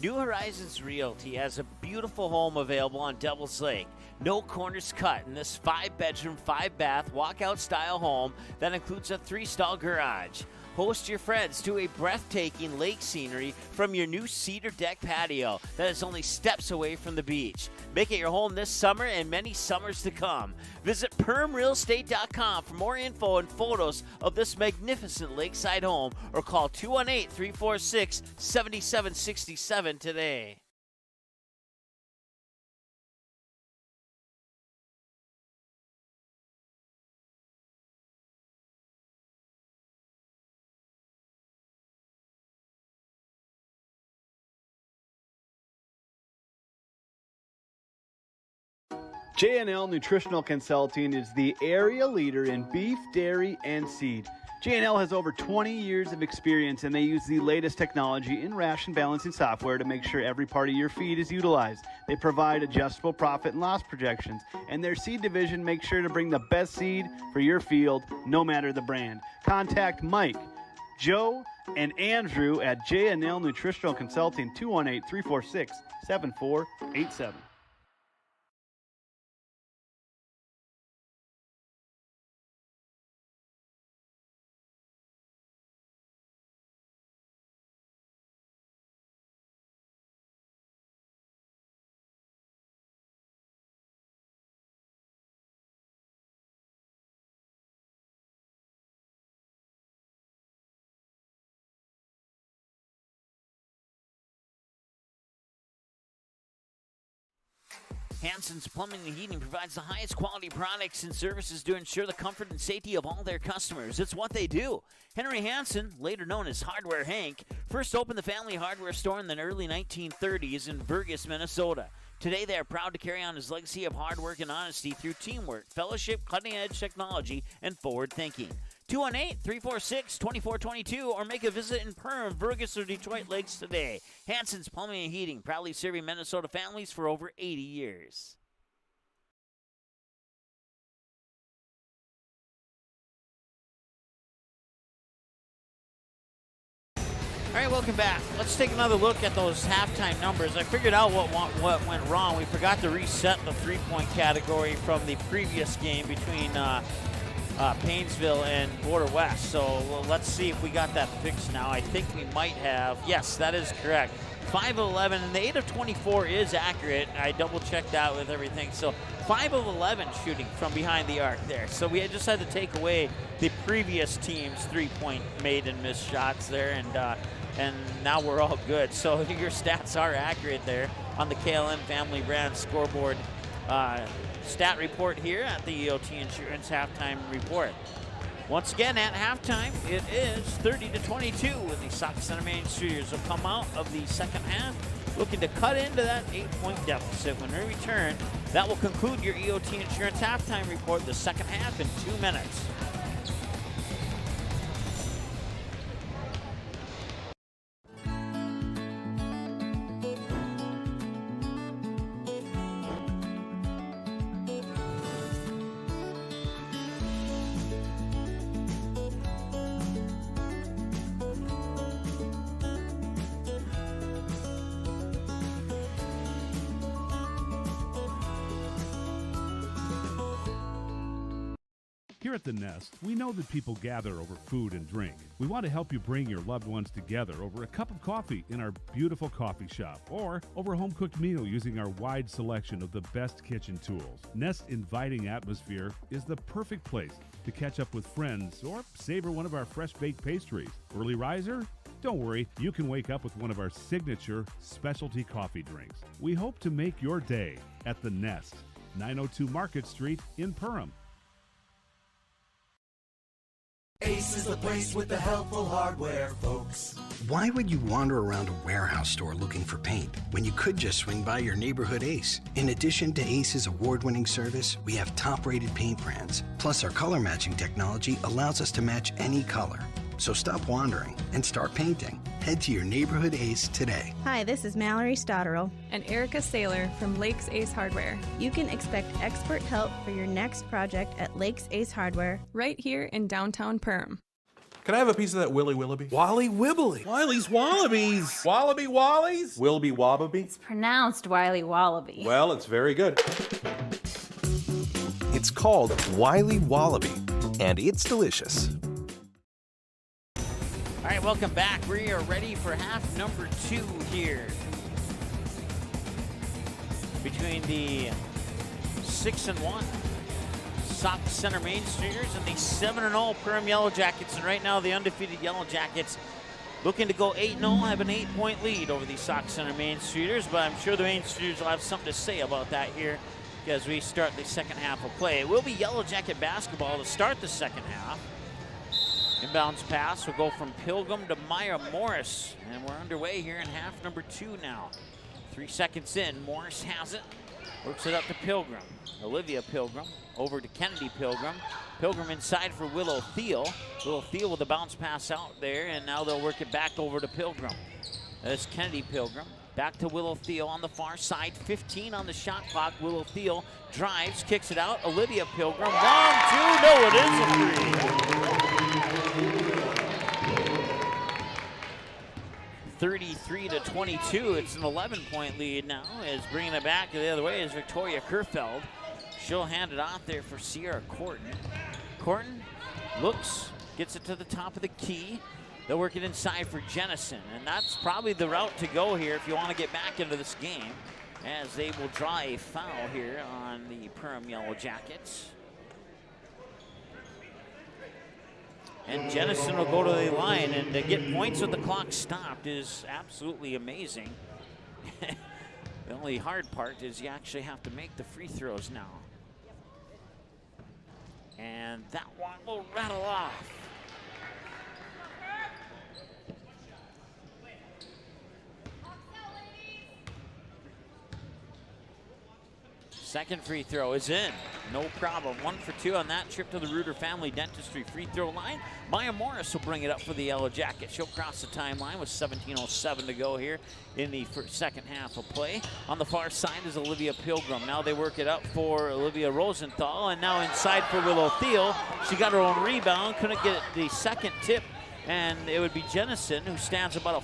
New Horizons Realty has a beautiful home available on Devil's Lake. No corners cut in this 5-bedroom, 5-bath, walkout-style home that includes a 3-stall garage. Host your friends to a breathtaking lake scenery from your new cedar deck patio that is only steps away from the beach. Make it your home this summer and many summers to come. Visit permrealestate.com for more info and photos of this magnificent lakeside home, or call 218-346-7767 today. J&L Nutritional Consulting is the area leader in beef, dairy, and seed. J&L has over 20 years of experience, and they use the latest technology in ration balancing software to make sure every part of your feed is utilized. They provide adjustable profit and loss projections, and their seed division makes sure to bring the best seed for your field, no matter the brand. Contact Mike, Joe, and Andrew at J&L Nutritional Consulting, 218-346-7487. Hansen's Plumbing and Heating provides the highest quality products and services to ensure the comfort and safety of all their customers. It's what they do. Henry Hansen, later known as Hardware Hank, first opened the family hardware store in the early 1930s in Burgess, Minnesota. Today, they are proud to carry on his legacy of hard work and honesty through teamwork, fellowship, cutting-edge technology, and forward thinking. 218-346-2422 or make a visit in Perham, Burgess, or Detroit Lakes today. Hansen's Plumbing and Heating, proudly serving Minnesota families for over 80 years. All right, welcome back. Let's take another look at those halftime numbers. I figured out what went wrong. We forgot to reset the three-point category from the previous game between Painesville and Border West. So let's see if we got that fixed now. I think we might have. Yes, that is correct. 5 of 11, and the 8 of 24 is accurate. I double-checked that with everything. So 5 of 11 shooting from behind the arc there. So we just had to take away the previous team's three-point made and missed shots there, and now we're all good. So your stats are accurate there on the KLM Family Brand scoreboard stat report here at the EOT Insurance halftime report. Once again, at halftime, it is 30-22 with the Sauk Center Main Streeters will come out of the second half looking to cut into that 8-point deficit. When we return, that will conclude your EOT Insurance halftime report, the second half in 2 minutes. Here at The Nest, we know that people gather over food and drink. We want to help you bring your loved ones together over a cup of coffee in our beautiful coffee shop or over a home-cooked meal using our wide selection of the best kitchen tools. Nest's inviting atmosphere is the perfect place to catch up with friends or savor one of our fresh-baked pastries. Early riser? Don't worry, you can wake up with one of our signature specialty coffee drinks. We hope to make your day at The Nest, 902 Market Street in Perham. Ace is the place with the helpful hardware, folks. Why would you wander around a warehouse store looking for paint when you could just swing by your neighborhood Ace? In addition to Ace's award-winning service, we have top-rated paint brands. Plus, our color matching technology allows us to match any color. So stop wandering and start painting. Head to your neighborhood Ace today. Hi, this is Mallory Stotterell and Erica Saylor from Lakes Ace Hardware. You can expect expert help for your next project at Lakes Ace Hardware, right here in downtown Perham. Can I have a piece of that Willy Willoughby? Wally Wibbly. Wiley's Wallabies. Wallaby Wallies. Wilby Wobbaby. It's pronounced Wiley Wallaby. Well, it's very good. It's called Wiley Wallaby, and it's delicious. All right, welcome back. We are ready for half number 2 here between the 6-1 Sauk Center Main Streeters and the 7-0 Perham Yellow Jackets. And right now, the undefeated Yellow Jackets looking to go 8-0, have an 8-point lead over the Sauk Center Main Streeters. But I'm sure the Main Streeters will have something to say about that here as we start the second half of play. It will be Yellow Jacket basketball to start the second half. Inbounds pass will go from Pilgrim to Maya Morris. And we're underway here in half number 2 now. 3 seconds in, Morris has it. Works it up to Pilgrim. Olivia Pilgrim over to Kennedy Pilgrim. Pilgrim inside for Willow Thiel. Willow Thiel with a bounce pass out there, and now they'll work it back over to Pilgrim. That's Kennedy Pilgrim. Back to Willow Thiel on the far side. 15 on the shot clock. Willow Thiel drives, kicks it out. Olivia Pilgrim. 1, 2, no, it is a 3. 33-22. It's an 11-point lead now. Is bringing it back the other way is Victoria Kerfeld. She'll hand it off there for Sierra Corton. Corton looks, gets it to the top of the key. They'll work it inside for Jennison, and that's probably the route to go here if you want to get back into this game, as they will draw a foul here on the Perham Yellow Jackets. And Jennison will go to the line, and to get points with the clock stopped is absolutely amazing. The only hard part is you actually have to make the free throws now. And that one will rattle off. Second free throw is in, no problem. 1 for 2 on that trip to the Reuter Family Dentistry free throw line. Maya Morris will bring it up for the Yellow Jackets. She'll cross the timeline with 17:07 to go here in the second half of play. On the far side is Olivia Pilgrim. Now they work it up for Olivia Rosenthal, and now inside for Willow Thiel. She got her own rebound, couldn't get the second tip, and it would be Jennison, who stands about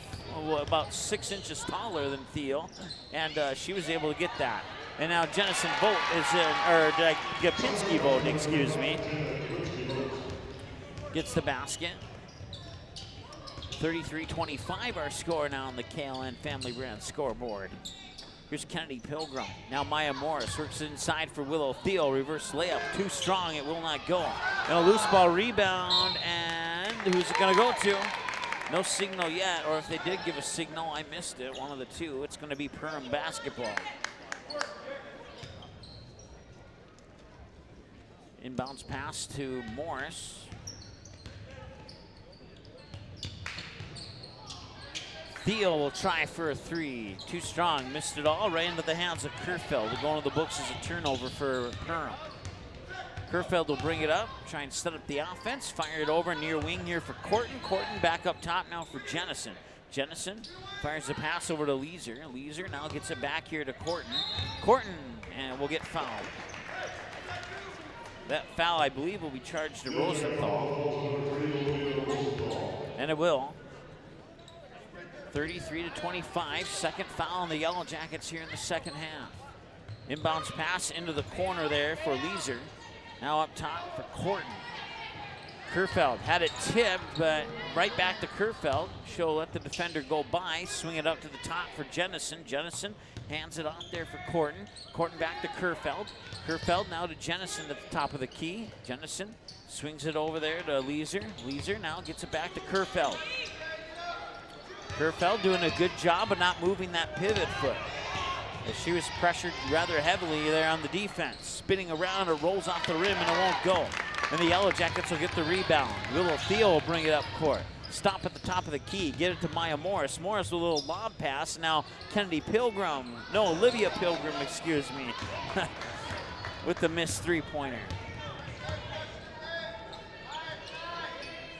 6 inches taller than Thiel, and she was able to get that. And now Jennison Vogt is in, or Gapinski Vogt, excuse me, gets the basket. 33-25 our score now on the KLN Family Brand scoreboard. Here's Kennedy Pilgrim. Now Maya Morris works inside for Willow Thiel. Reverse layup, too strong, it will not go. And a loose ball rebound, and who's it gonna go to? No signal yet, or if they did give a signal, I missed it, one of the two. It's gonna be Perham basketball. Inbounds pass to Morris. Thiel will try for a 3. Too strong, missed it all, right into the hands of Kerfeld. Going to the books as a turnover for Perham. Kerfeld will bring it up, try and set up the offense, fire it over near wing here for Corton. Corton back up top now for Jennison. Jennison fires the pass over to Leeser. Leeser now gets it back here to Corton. Corton, and will get fouled. That foul, I believe, will be charged to Rosenthal. And it will. 33-25, second foul on the Yellow Jackets here in the second half. Inbounds pass into the corner there for Leeser. Now up top for Corton. Kerfeld had it tipped, but right back to Kerfeld. She'll let the defender go by, swing it up to the top for Jennison. Jennison hands it off there for Corton. Corton back to Kerfeld. Kerfeld now to Jennison at the top of the key. Jennison swings it over there to Leeser. Leeser now gets it back to Kerfeld. Kerfeld doing a good job of not moving that pivot foot, as she was pressured rather heavily there on the defense. Spinning around, it rolls off the rim and it won't go. And the Yellow Jackets will get the rebound. Willow Theo will bring it up court. Stop at the top of the key, get it to Maya Morris. Morris with a little lob pass. Now Olivia Pilgrim, excuse me, with the missed three-pointer.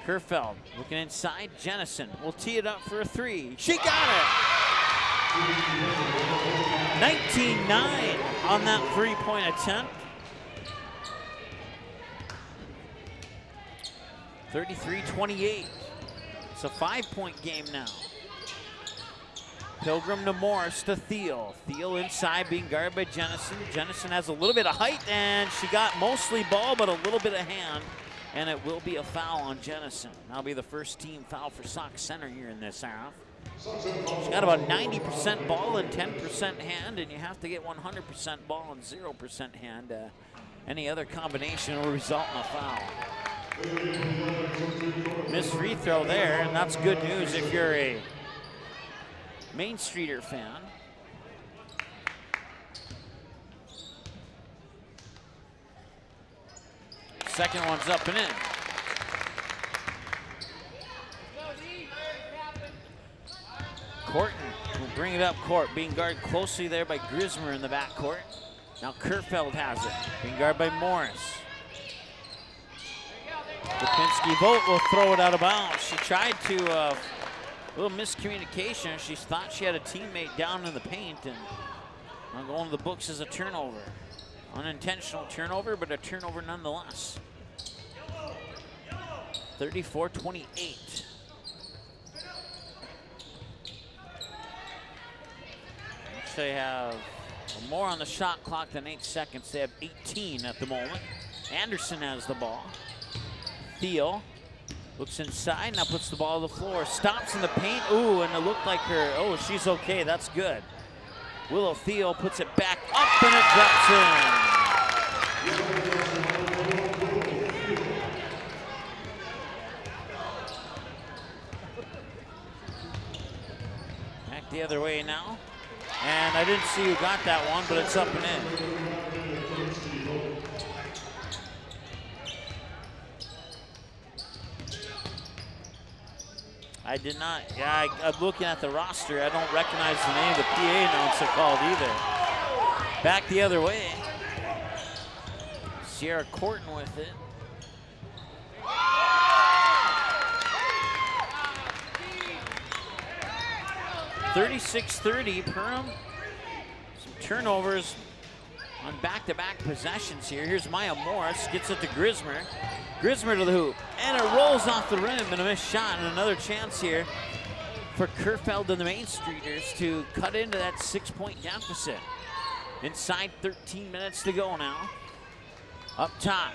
Kerfeld looking inside. Jennison will tee it up for a three. She got it! 19-9 on that three-point attempt. 33-28. It's a 5-point game now. Pilgrim to Morris to Thiel. Thiel inside being guarded by Jennison. Jennison has a little bit of height and she got mostly ball but a little bit of hand. And it will be a foul on Jennison. That'll be the first team foul for Sauk Center here in this half. She's got about 90% ball and 10% hand, and you have to get 100% ball and 0% hand. Any other combination will result in a foul. Missed free throw there, and that's good news if you're a Main Streeter fan. Second one's up and in. Corton will bring it up court, being guarded closely there by Grismer in the backcourt. Now Kerfeld has it, being guarded by Morris. Lipinski Vogt will throw it out of bounds. She tried to, a little miscommunication. She thought she had a teammate down in the paint, and I'm going to the books as a turnover. Unintentional turnover, but a turnover nonetheless. 34-28. They have more on the shot clock than 8 seconds. They have 18 at the moment. Anderson has the ball. Thiel looks inside, now puts the ball on the floor. Stops in the paint. Ooh, and it looked like her, oh, she's okay, that's good. Willow Thiel puts it back up and it drops in. Back the other way now. And I didn't see who got that one, but it's up and in. I did not, yeah, I'm looking at the roster. I don't recognize the name of the PA announcer called either. Back the other way. Sierra Corton with it. (36-30) Perham. Some turnovers on back-to-back possessions here. Here's Maya Morris, gets it to Grismer. Grismer to the hoop, and it rolls off the rim and a missed shot, and another chance here for Kerfeld and the Main Streeters to cut into that 6-point deficit. Inside 13 minutes to go now. Up top,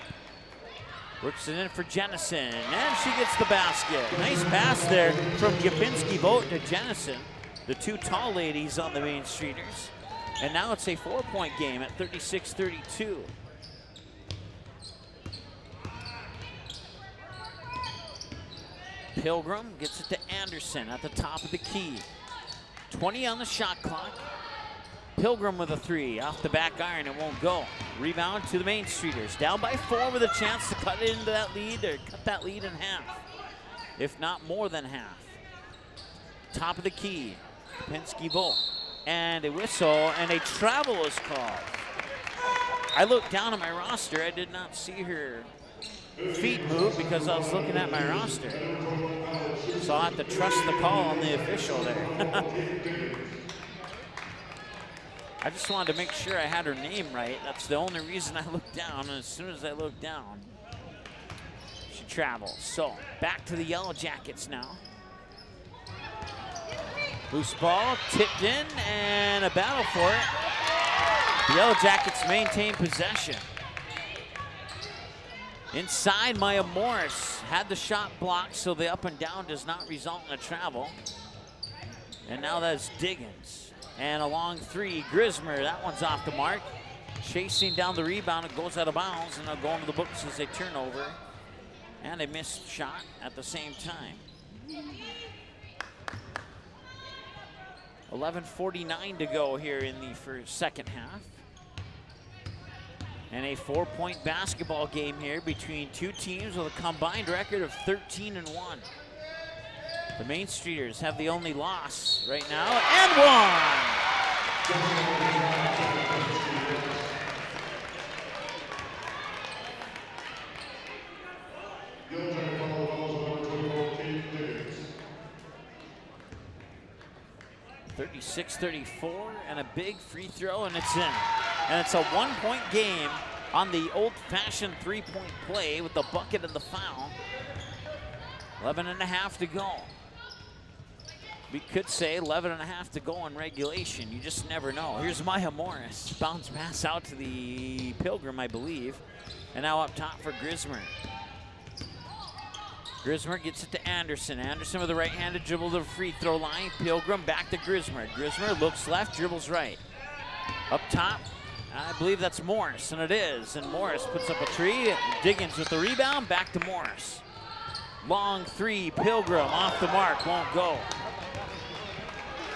works it in for Jennison, and she gets the basket. Nice pass there from Gabinski Vogt to Jennison, the two tall ladies on the Main Streeters. And now it's a 4-point game at 36-32. Pilgrim gets it to Anderson at the top of the key. 20 on the shot clock. Pilgrim with a three off the back iron, it won't go. Rebound to the Main Streeters. Down by 4 with a chance to cut into that lead, or cut that lead in half, if not more than half. Top of the key, Penske Vogt, and a whistle, and a travel is called. I looked down at my roster, I did not see her feet move because I was looking at my roster. So I have to trust the call on the official there. I just wanted to make sure I had her name right. That's the only reason I looked down, and as soon as I looked down, she travels. So back to the Yellow Jackets now. Loose ball, tipped in, and a battle for it. The Yellow Jackets maintain possession. Inside, Maya Morris had the shot blocked, so the up and down does not result in a travel. And now that's Diggins. And a long three, Grismer, that one's off the mark. Chasing down the rebound, it goes out of bounds, and they'll go into the books as they turn over. And a missed shot at the same time. 11:49 to go here in the second half. And a 4-point basketball game here between two teams with a combined record of 13-1. The Main Streeters have the only loss right now, and one! 36-34, and a big free throw, and it's in. And it's a 1-point game on the old-fashioned three-point play with the bucket and the foul. 11.5 to go. We could say 11.5 to go in regulation. You just never know. Here's Maya Morris. Bounce pass out to the Pilgrim, I believe. And now up top for Grismer. Grismer gets it to Anderson. Anderson with a right-handed dribble to the free throw line. Pilgrim back to Grismer. Grismer looks left, dribbles right. Up top, I believe that's Morris, and it is. And Morris puts up a three. Diggins with the rebound, back to Morris. Long three, Pilgrim off the mark, won't go.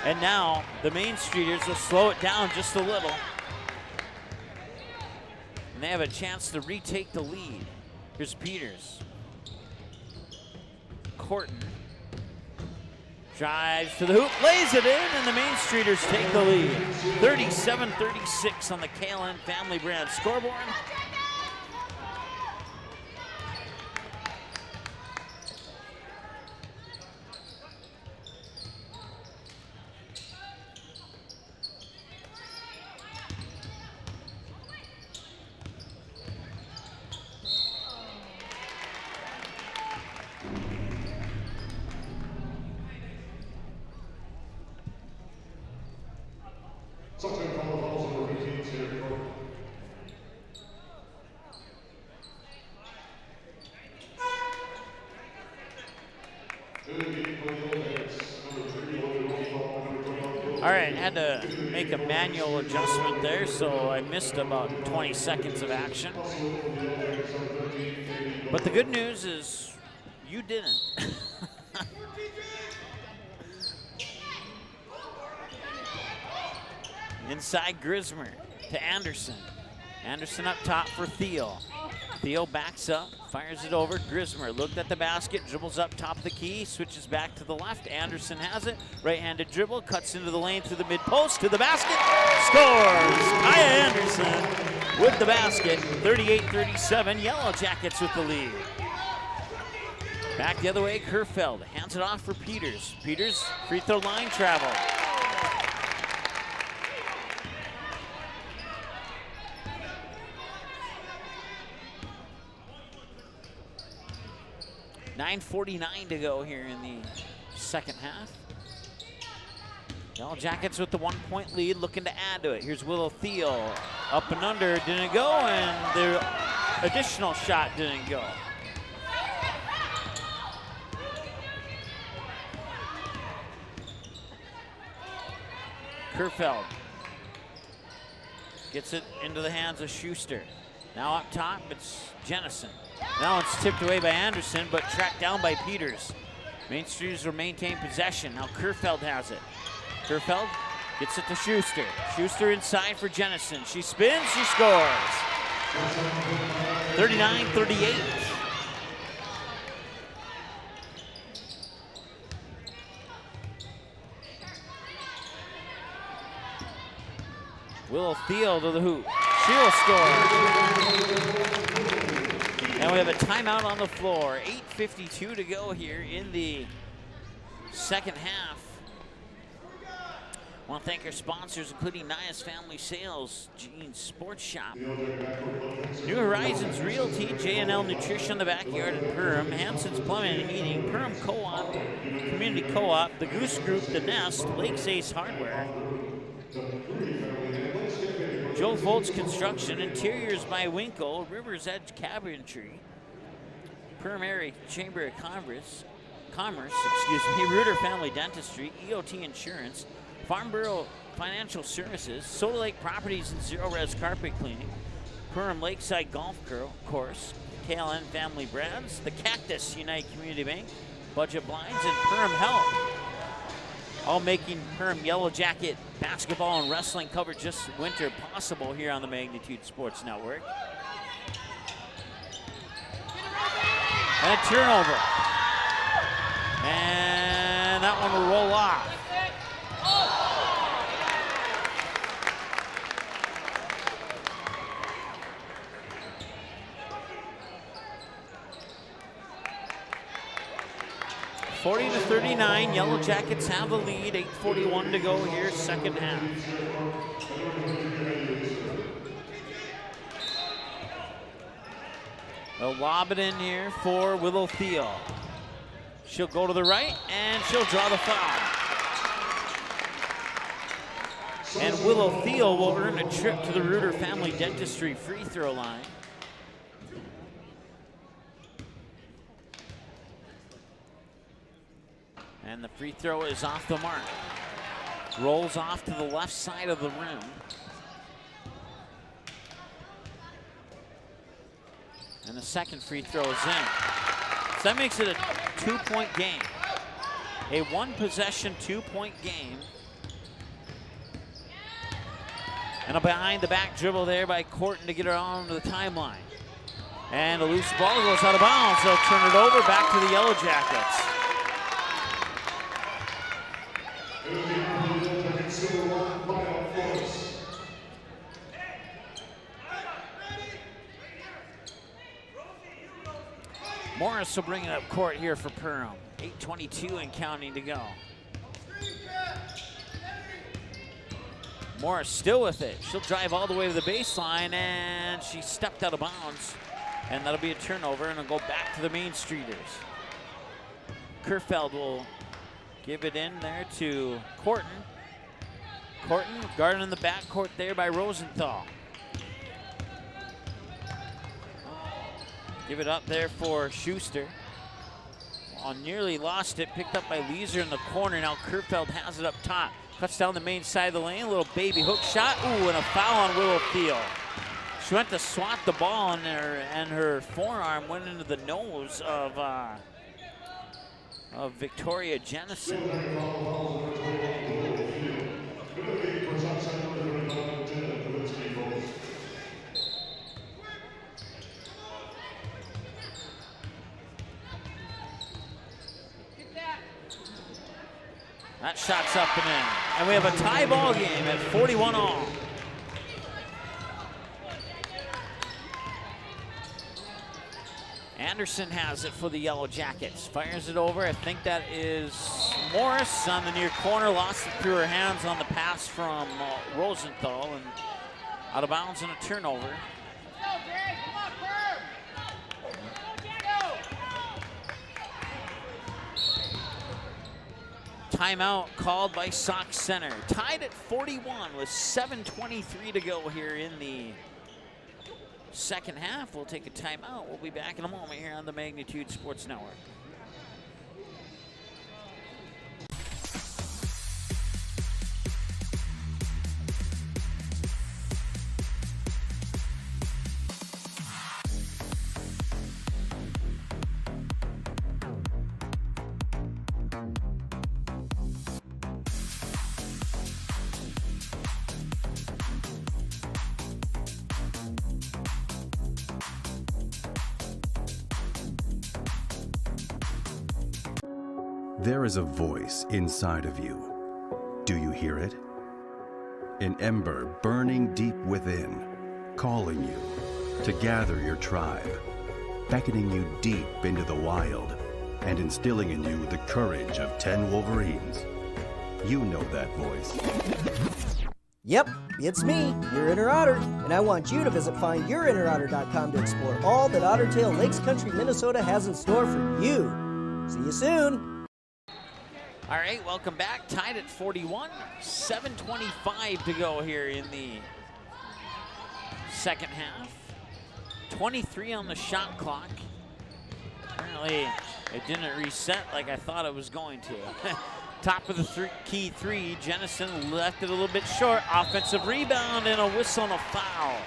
And now the Main Streeters will slow it down just a little. And they have a chance to retake the lead. Here's Peters. Horton drives to the hoop, lays it in, and the Main Streeters take the lead. 37-36 on the KLN Family Brand scoreboard. All right, had to make a manual adjustment there, so I missed about 20 seconds of action. But the good news is you didn't. Inside Grismer to Anderson. Anderson up top for Thiel. Thiel backs up, fires it over. Grismer looked at the basket, dribbles up top of the key, switches back to the left. Anderson has it. Right-handed dribble, cuts into the lane through the mid-post to the basket. Scores! Kaya Anderson with the basket. 38-37, Yellow Jackets with the lead. Back the other way, Kerfeld hands it off for Peters. Peters, free throw line travel. .49 to go here in the second half. Yellow Jackets with the 1-point lead, looking to add to it. Here's Willow Thiel, up and under, didn't go, and the additional shot didn't go. Kerfeld gets it into the hands of Schuster. Now up top, it's Jennison. Now it's tipped away by Anderson, but tracked down by Peters. Main Streeters will maintain possession. Now Kerfeld has it. Kerfeld gets it to Schuster. Schuster inside for Jennison. She spins, she scores. 39-38. Willow Thiel to the hoop. She'll score. And we have a timeout on the floor. 8:52 to go here in the second half. I want to thank our sponsors, including Nias Family Sales, Jeans Sports Shop, New Horizons Realty, J&L Nutrition, The Backyard in Perham, Hanson's Plumbing and Heating, Perham Co-op, Community Co-op, The Goose Group, The Nest, Lakes Ace Hardware, Joe Foltz Construction, Interiors by Winkle, River's Edge Cabinetry, Perham Area Chamber of Commerce, Reuter Family Dentistry, EOT Insurance, Farm Bureau Financial Services, Soda Lake Properties and Zero Res Carpet Cleaning, Perham Lakeside Golf Course, KLN Family Brands, the Cactus United Community Bank, Budget Blinds, and Perham Health. All making Perham Yellow Jacket basketball and wrestling coverage this winter possible here on the Magnitude Sports Network. And a turnover. And that one will roll off. (40-39), Yellow Jackets have the lead. 8:41 to go here, second half. They'll lob it in here for Willow Thiel. She'll go to the right, and she'll draw the foul. And Willow Thiel will earn a trip to the Reuter Family Dentistry free throw line. And the free throw is off the mark. Rolls off to the left side of the rim. And the second free throw is in. So that makes it a 2-point game. A one-possession, 2-point game. And a behind-the-back dribble there by Corton to get her onto the timeline. And a loose ball goes out of bounds. They'll turn it over back to the Yellow Jackets. Morris will bring it up court here for Perham. 8:22 and counting to go. Morris still with it. She'll drive all the way to the baseline, and she stepped out of bounds. And that'll be a turnover, and it'll go back to the Main Streeters. Kerfeld will give it in there to Corton. Corton guarding in the backcourt there by Rosenthal. Give it up there for Schuster. Oh, nearly lost it. Picked up by Leeser in the corner. Now Kerfeld has it up top. Cuts down the main side of the lane. A little baby hook shot. Ooh, and a foul on Willow Thiel. She went to swat the ball in there, and her forearm went into the nose of Victoria Jennison. That shot's up and in. And we have a tie ball game at 41 all. Anderson has it for the Yellow Jackets. Fires it over. I think that is Morris on the near corner. Lost it through her hands on the pass from Rosenthal. And out of bounds and a turnover. Timeout called by Sauk Center. Tied at 41 with 7:23 to go here in the second half. We'll take a timeout. We'll be back in a moment here on the Magnitude Sports Network. There is a voice inside of you. Do you hear it? An ember burning deep within, calling you to gather your tribe, beckoning you deep into the wild, and instilling in you the courage of 10 Wolverines. You know that voice. Yep, it's me, your inner otter, and I want you to visit findyourinnerotter.com to explore all that Ottertail Lakes Country, Minnesota has in store for you. See you soon. All right, welcome back. Tied at 41, 7:25 to go here in the second half. 23 on the shot clock. Apparently, it didn't reset like I thought it was going to. Top of the key three, Jennison left it a little bit short. Offensive rebound and a whistle and a foul.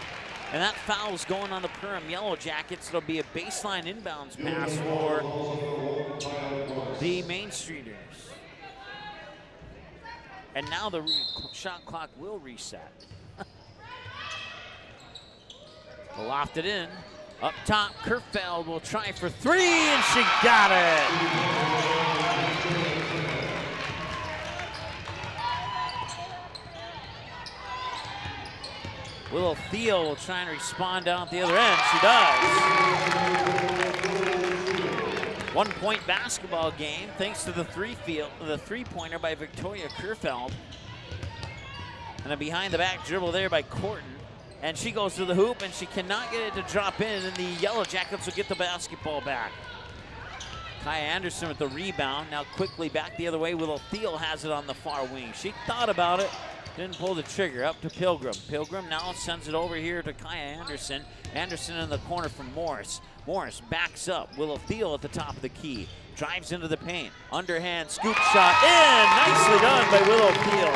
And that foul's going on the Perham Yellow Jackets. It'll be a baseline inbounds pass for the Main Streeters. And now the shot clock will reset. Lofted in. Up top, Kerfeld will try for three, and she got it. Willow Thiel will try and respond down at the other end. She does. 1 point basketball game thanks to the three-pointer by Victoria Kerfeld. And a behind-the-back dribble there by Corton. And she goes to the hoop, and she cannot get it to drop in, and the Yellow Jackets will get the basketball back. Kaya Anderson with the rebound. Now quickly back the other way. Willow Thiel has it on the far wing. She thought about it. Didn't pull the trigger. Up to Pilgrim. Pilgrim now sends it over here to Kaya Anderson. Anderson in the corner from Morris. Morris backs up. Willow Thiel at the top of the key. Drives into the paint. Underhand scoop shot in. Nicely done by Willow Thiel.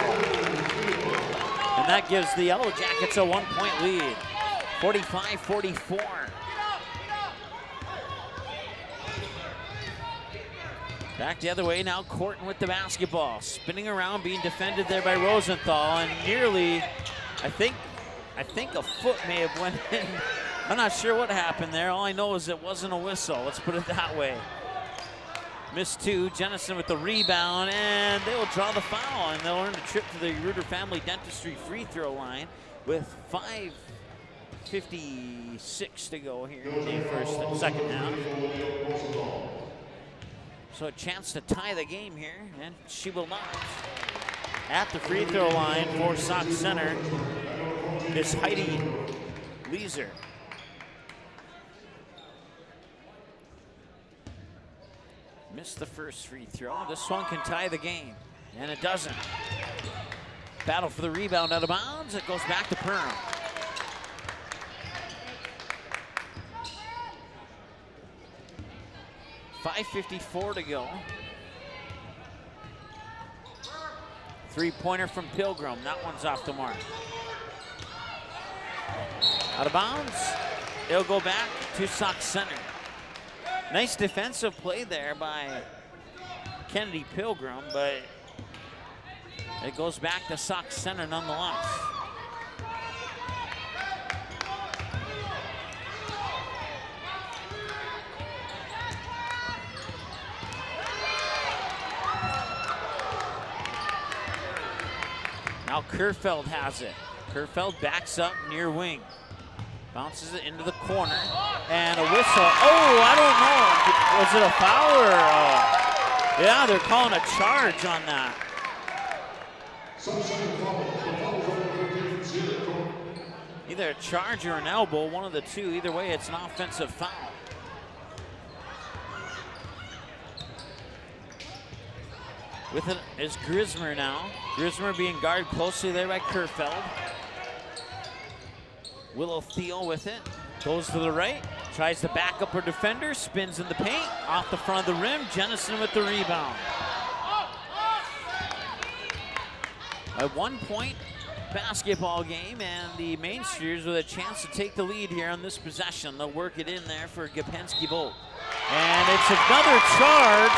And that gives the Yellow Jackets a 1 point lead. 45-44. Back the other way now, Corton with the basketball. Spinning around, being defended there by Rosenthal, and nearly, I think a foot may have went in. I'm not sure what happened there. All I know is it wasn't a whistle. Let's put it that way. Missed two. Jennison with the rebound, and they will draw the foul, and they'll earn a trip to the Reuter Family Dentistry free throw line with 5:56 to go here in the second half. So a chance to tie the game here, and she will not. At the free throw line for Sauk Center is Heidi Leeser. Missed the first free throw. This one can tie the game, and it doesn't. Battle for the rebound out of bounds. It goes back to Perham. .554 to go. Three-pointer from Pilgrim. That one's off the mark. Out of bounds. It'll go back to Sauk Center. Nice defensive play there by Kennedy Pilgrim, but it goes back to Sauk Center nonetheless. Now Kerfeld has it. Kerfeld backs up near wing. Bounces it into the corner. And a whistle. Oh, I don't know. Was it a foul or yeah, they're calling a charge on that. Either a charge or an elbow, one of the two. Either way, it's an offensive foul. With it is Grismer now. Grismer being guarded closely there by Kerfeld. Willow Thiel with it. Goes to the right. Tries to back up her defender. Spins in the paint. Off the front of the rim. Jennison with the rebound. A 1 point basketball game, and the Main Streeters with a chance to take the lead here on this possession. They'll work it in there for Gapinski Volt. And it's another charge.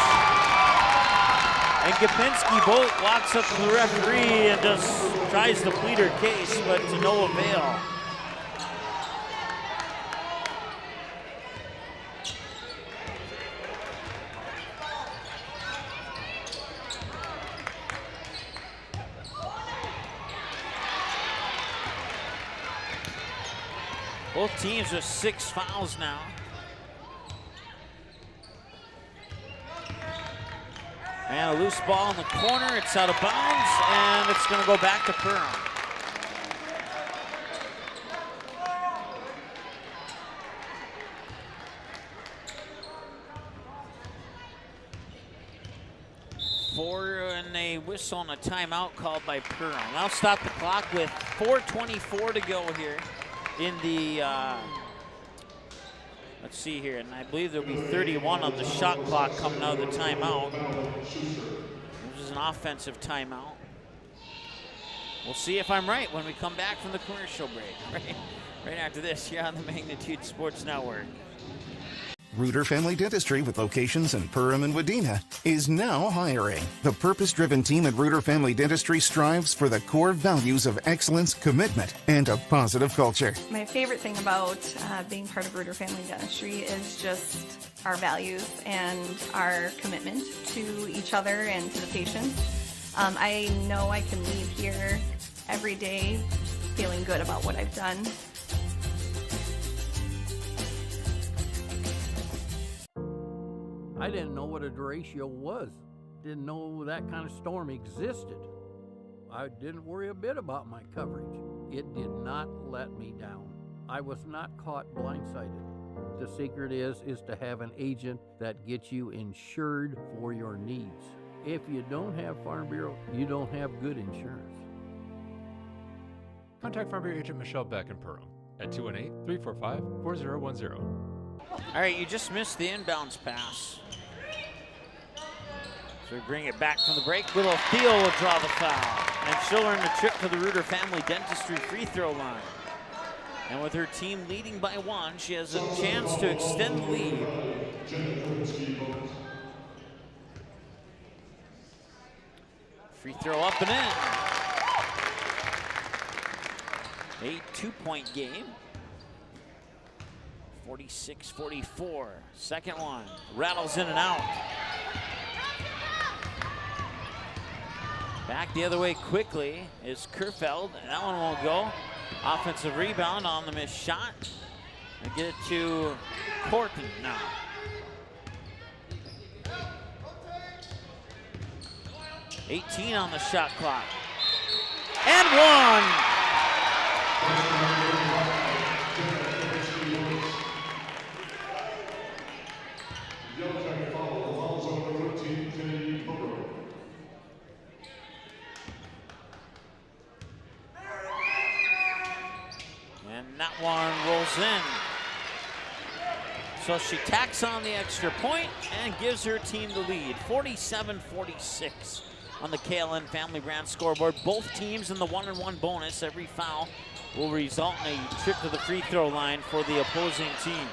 And Gapinski Volt walks up to the referee and just tries to plead her case, but to no avail. Both teams with 6 fouls now. And a loose ball in the corner. It's out of bounds, and it's going to go back to Perham. And a whistle and a timeout called by Perham. Now stop the clock with 4:24 to go here in the Let's see here, and I believe there'll be 31 on the shot clock coming out of the timeout. This is an offensive timeout. We'll see if I'm right when we come back from the commercial break. Right after this, here on the Magnitude Sports Network. Reuter Family Dentistry, with locations in Perham and Wadena, is now hiring. The purpose-driven team at Reuter Family Dentistry strives for the core values of excellence, commitment, and a positive culture. My favorite thing about being part of Reuter Family Dentistry is just our values and our commitment to each other and to the patients. I know I can leave here every day feeling good about what I've done. I didn't know what a derecho was. Didn't know that kind of storm existed. I didn't worry a bit about my coverage. It did not let me down. I was not caught blindsided. The secret is to have an agent that gets you insured for your needs. If you don't have Farm Bureau, you don't have good insurance. Contact Farm Bureau agent Michelle Beck in Perham at 218-345-4010. All right, you just missed the inbounds pass. So we bring it back from the break. Little Theo will draw the foul, and she'll earn the trip to the Reuter Family Dentistry free throw line. And with her team leading by 1, she has a chance to extend the lead. Free throw up and in. A 2-point game. 46-44. Second one. Rattles in and out. Back the other way quickly is Kerfeld. That one won't go. Offensive rebound on the missed shot. They get it to Corton now. $18 on the shot clock. And one! And that one rolls in. So she tacks on the extra point and gives her team the lead, 47-46 on the KLN Family Brand scoreboard. Both teams in the 1-and-1 bonus. Every foul will result in a trip to the free throw line for the opposing team.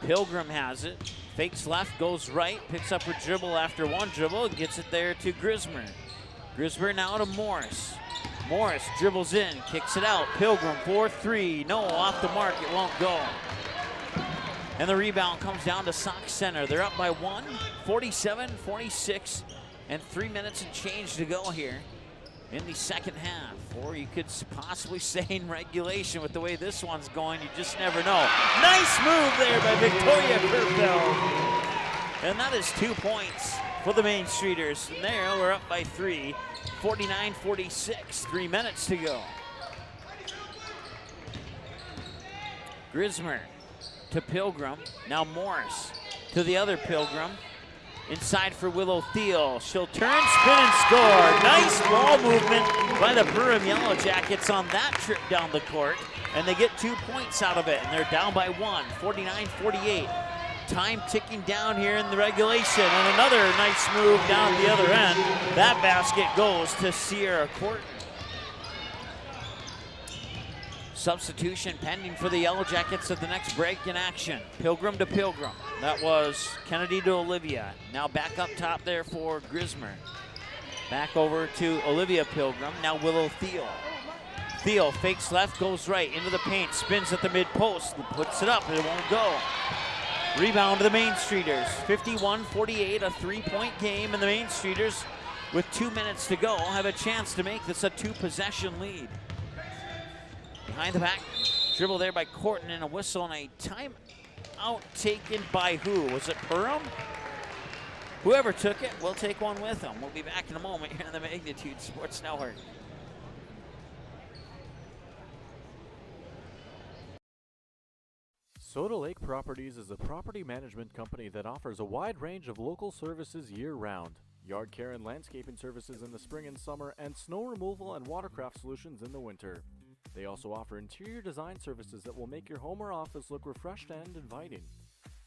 Pilgrim has it. Fakes left, goes right, picks up her dribble after one dribble, gets it there to Grismer. Grismer now to Morris. Morris dribbles in, kicks it out. Pilgrim 4-3, no, off the mark, it won't go. And the rebound comes down to Sauk Center. They're up by 1, 47-46, and 3 minutes and change to go here in the second half. Or you could possibly say in regulation with the way this one's going, you just never know. Nice move there by Victoria Kerfeld. And that is 2 points for the Main Streeters. And there, we're up by 3, 49-46, 3 minutes to go. Grismer to Pilgrim, now Morris to the other Pilgrim. Inside for Willow Thiel. She'll turn, spin, and score. Nice ball movement by the Perham Yellow Jackets on that trip down the court. And they get 2 points out of it, and they're down by 1, 49-48. Time ticking down here in the regulation, and another nice move down at the other end. That basket goes to Sierra Corton. Substitution pending for the Yellow Jackets at the next break in action. Pilgrim to Pilgrim. That was Kennedy to Olivia. Now back up top there for Grismer. Back over to Olivia Pilgrim. Now Willow Thiel. Thiel fakes left, goes right into the paint, spins at the mid post, puts it up, and it won't go. Rebound to the Main Streeters. 51-48, a 3-point game, and the Main Streeters, with 2 minutes to go, have a chance to make this a 2-possession lead. Behind the back, dribble there by Corton, and a whistle and a timeout taken by who? Was it Perham? Whoever took it, we'll take one with them. We'll be back in a moment here on the Magnitude Sports Network. Soda Lake Properties is a property management company that offers a wide range of local services year-round. Yard care and landscaping services in the spring and summer, and snow removal and watercraft solutions in the winter. They also offer interior design services that will make your home or office look refreshed and inviting.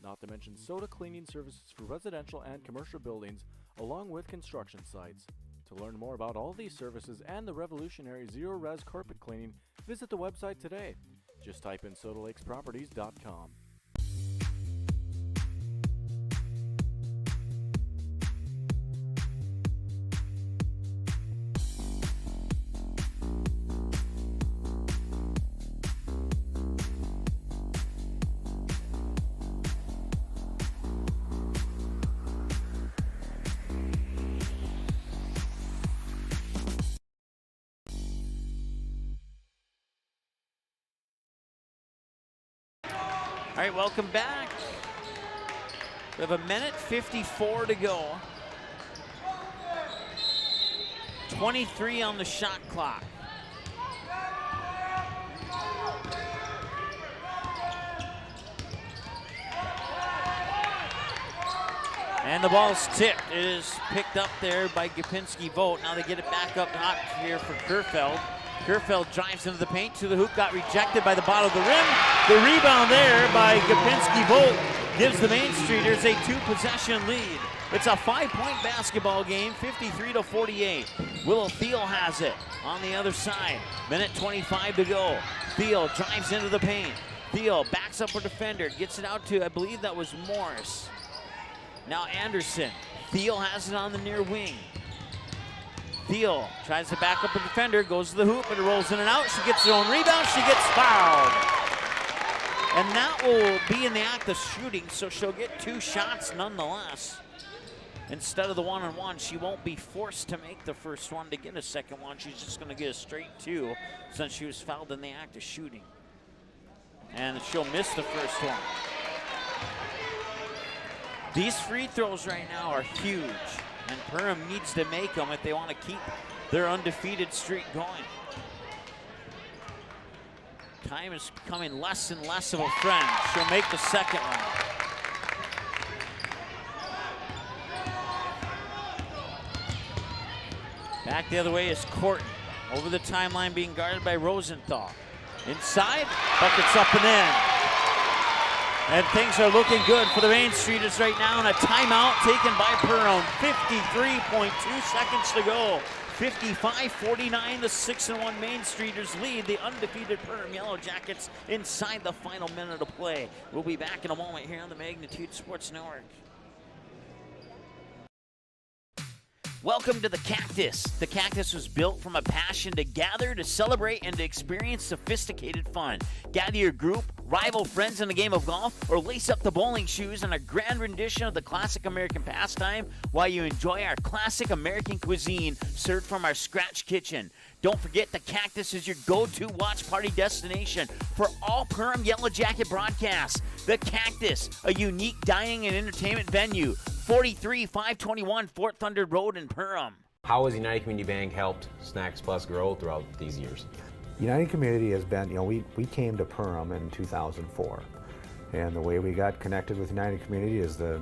Not to mention soda cleaning services for residential and commercial buildings, along with construction sites. To learn more about all these services and the revolutionary zero-res carpet cleaning, visit the website today. Just type in SodaLakesProperties.com. All right, welcome back. We have 1:54 to go. 23 on the shot clock. And the ball's tipped. It is picked up there by Gapinski Vogt. Now they get it back up hot here for Kerfeld. Kerfeld drives into the paint to the hoop, got rejected by the bottom of the rim. The rebound there by Gapinski Vogt gives the Main Streeters a 2-possession lead. It's a 5-point basketball game, 53-48. Willow Thiel has it on the other side. 1:25 to go. Thiel drives into the paint. Thiel backs up a defender, gets it out to, I believe that was Morris. Now Anderson. Thiel has it on the near wing. Thiel tries to back up a defender, goes to the hoop, and it rolls in and out. She gets her own rebound, she gets fouled. And that will be in the act of shooting, so she'll get 2 shots nonetheless. Instead of the one-on-one, she won't be forced to make the first one to get a second one. She's just gonna get a straight 2 since she was fouled in the act of shooting. And she'll miss the first one. These free throws right now are huge. And Perham needs to make them if they want to keep their undefeated streak going. Time is becoming less and less of a friend. She'll make the second one. Back the other way is Corton. Over the timeline being guarded by Rosenthal. Inside, buckets up and in. And things are looking good for the Main Streeters right now, and a timeout taken by Perham. 53.2 seconds to go. 55-49, the 6-1 Main Streeters lead the undefeated Perham Yellow Jackets inside the final minute of play. We'll be back in a moment here on the Magnitude Sports Network. Welcome to the Cactus. The Cactus was built from a passion to gather, to celebrate, and to experience sophisticated fun. Gather your group, rival friends in a game of golf, or lace up the bowling shoes in a grand rendition of the classic American pastime while you enjoy our classic American cuisine served from our scratch kitchen. Don't forget, the Cactus is your go-to watch party destination for all Perham Yellow Jacket broadcasts. The Cactus, a unique dining and entertainment venue. 43-521 Fort Thunder Road in Perham. How has United Community Bank helped Snacks Plus grow throughout these years? United Community has been, we came to Perham in 2004. And the way we got connected with United Community is the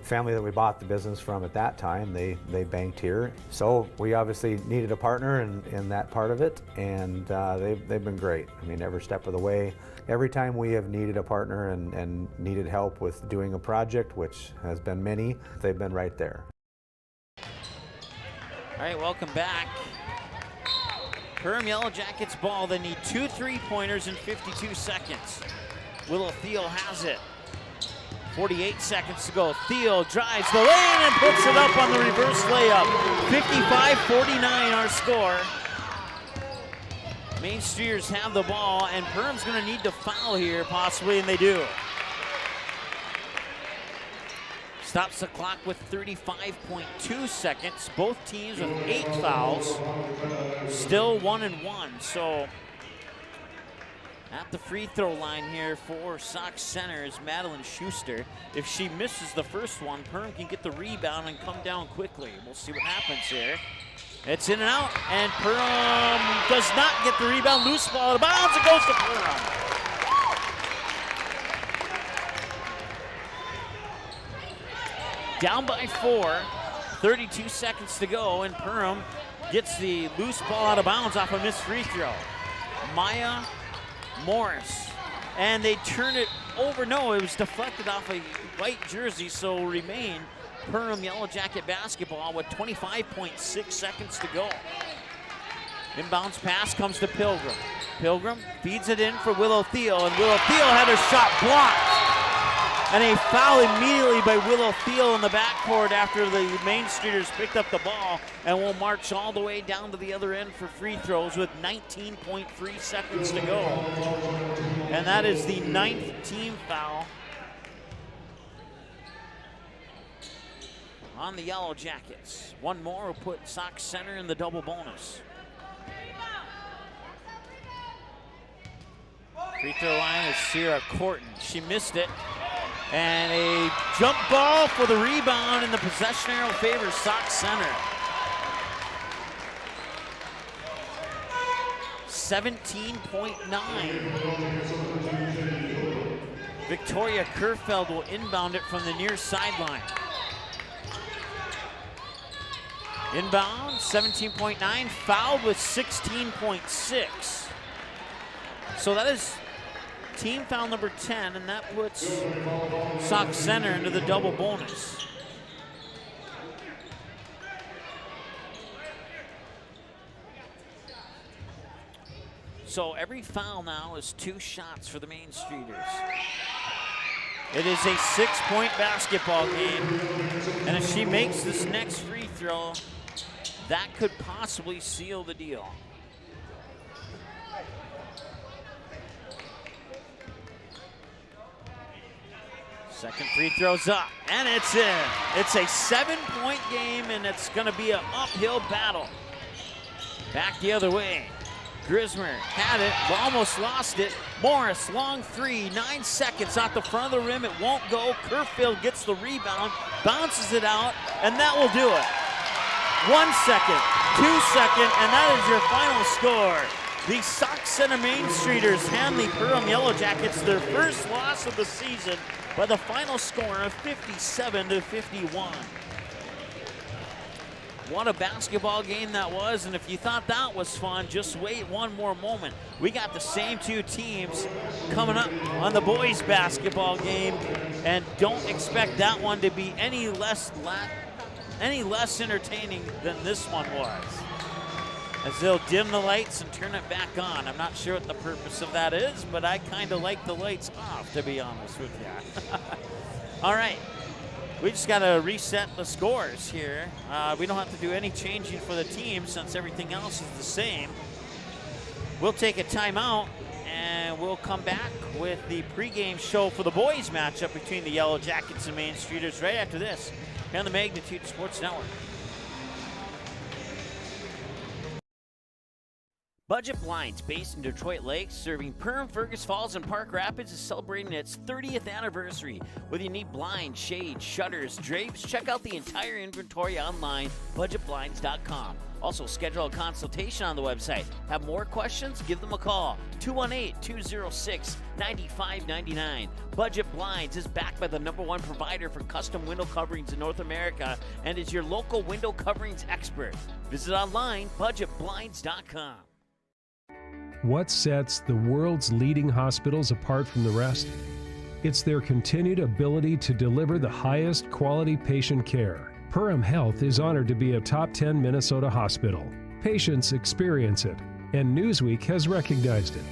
family that we bought the business from at that time, they banked here. So we obviously needed a partner in that part of it, and they've been great. I mean, every step of the way. Every time we have needed a partner and needed help with doing a project, which has been many, they've been right there. All right, welcome back. Perham Yellow Jackets ball. They need 2 3-pointers in 52 seconds. Willow Thiel has it. 48 seconds to go. Thiel drives the lane and puts it up on the reverse layup. 55-49 our score. Main Streeters have the ball, and Perham's going to need to foul here, possibly, and they do. Stops the clock with 35.2 seconds. Both teams with 8 fouls. Still 1-1, so at the free throw line here for Sox Center is Madeline Schuster. If she misses the first one, Perham can get the rebound and come down quickly. We'll see what happens here. It's in and out, and Perham does not get the rebound. Loose ball out of bounds. It goes to Perham. Down by 4, 32 seconds to go, and Perham gets the loose ball out of bounds off a missed free throw. Maya Morris. And they turn it over. No, it was deflected off a white jersey, so will remain Perham Yellow Jacket basketball with 25.6 seconds to go. Inbounds pass comes to Pilgrim. Pilgrim feeds it in for Willow Thiel, and Willow Thiel had her shot blocked. And a foul immediately by Willow Thiel in the backcourt after the Main Streeters picked up the ball, and will march all the way down to the other end for free throws with 19.3 seconds to go. And that is the 9th team foul on the Yellow Jackets. One more will put Sox Center in the double bonus. Free throw line is Sierra Corton. She missed it. And a jump ball for the rebound, and the possession arrow favors Sox Center. 17.9. Victoria Kerfeld will inbound it from the near sideline. Inbound, 17.9, fouled with 16.6. So that is team foul number 10, and that puts Sox Center into the double bonus. So every foul now is 2 shots for the Main Streeters. It is a 6-point basketball game, and if she makes this next free throw, that could possibly seal the deal. Second free throw's up, and it's in. It's a 7-point game, and it's going to be an uphill battle. Back the other way. Grismer had it, almost lost it. Morris, long three, 9 seconds off the front of the rim. It won't go. Kerfield gets the rebound, bounces it out, and that will do it. 1 second, 2 second, and that is your final score. The Sox Center Main Streeters hand the Perham Yellow Jackets their first loss of the season by the final score of 57-51. What a basketball game that was, and if you thought that was fun, just wait one more moment. We got the same 2 teams coming up on the boys basketball game, and don't expect that one to be any less entertaining than this one was. As they'll dim the lights and turn it back on. I'm not sure what the purpose of that is, but I kind of like the lights off, to be honest with you. All right, we just got to reset the scores here. We don't have to do any changing for the team since everything else is the same. We'll take a timeout, and we'll come back with the pregame show for the boys matchup between the Yellow Jackets and Main Streeters right after this on the Magnitude Sports Network. Budget Blinds, based in Detroit Lakes, serving Perham, Fergus Falls, and Park Rapids, is celebrating its 30th anniversary. Whether you need blinds, shades, shutters, drapes, check out the entire inventory online, budgetblinds.com. Also, schedule a consultation on the website. Have more questions? Give them a call, 218-206-9599. Budget Blinds is backed by the #1 provider for custom window coverings in North America and is your local window coverings expert. Visit online, budgetblinds.com. What sets the world's leading hospitals apart from the rest? It's their continued ability to deliver the highest quality patient care. Perham Health is honored to be a top 10 Minnesota hospital. Patients experience it, and Newsweek has recognized it.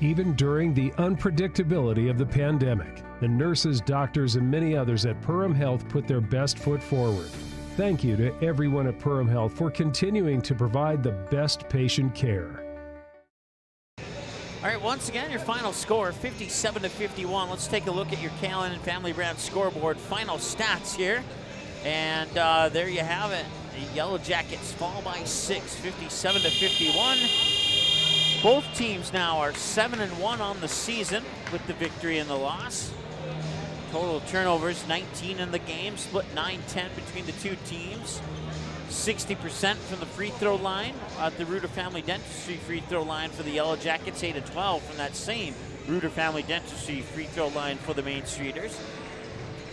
Even during the unpredictability of the pandemic, the nurses, doctors, and many others at Perham Health put their best foot forward. Thank you to everyone at Perham Health for continuing to provide the best patient care. All right, once again, your final score, 57-51. Let's take a look at your Callan and Family Brand scoreboard final stats here. And there you have it. The Yellow Jackets fall by 6, 57-51. Both teams now are 7-1 on the season with the victory and the loss. Total turnovers, 19 in the game, split 9-10 between the two teams. 60% from the free throw line at the Reuter Family Dentistry free throw line for the Yellow Jackets, 8-12 from that same Reuter Family Dentistry free throw line for the Main Streeters.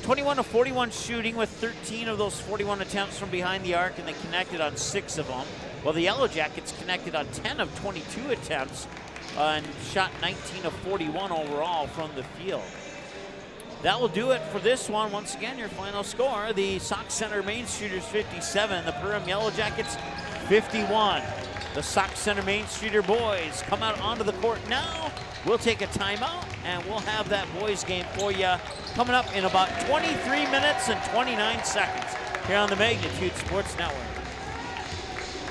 21-41 shooting with 13 of those 41 attempts from behind the arc, and they connected on 6 of them. While the Yellow Jackets connected on 10 of 22 attempts and shot 19 of 41 overall from the field. That will do it for this one. Once again, your final score, the Sauk Center Main Streeters 57, the Perham Yellow Jackets 51. The Sauk Center Main Streeter boys come out onto the court now. We'll take a timeout, and we'll have that boys game for you coming up in about 23 minutes and 29 seconds here on the Magnitude Sports Network.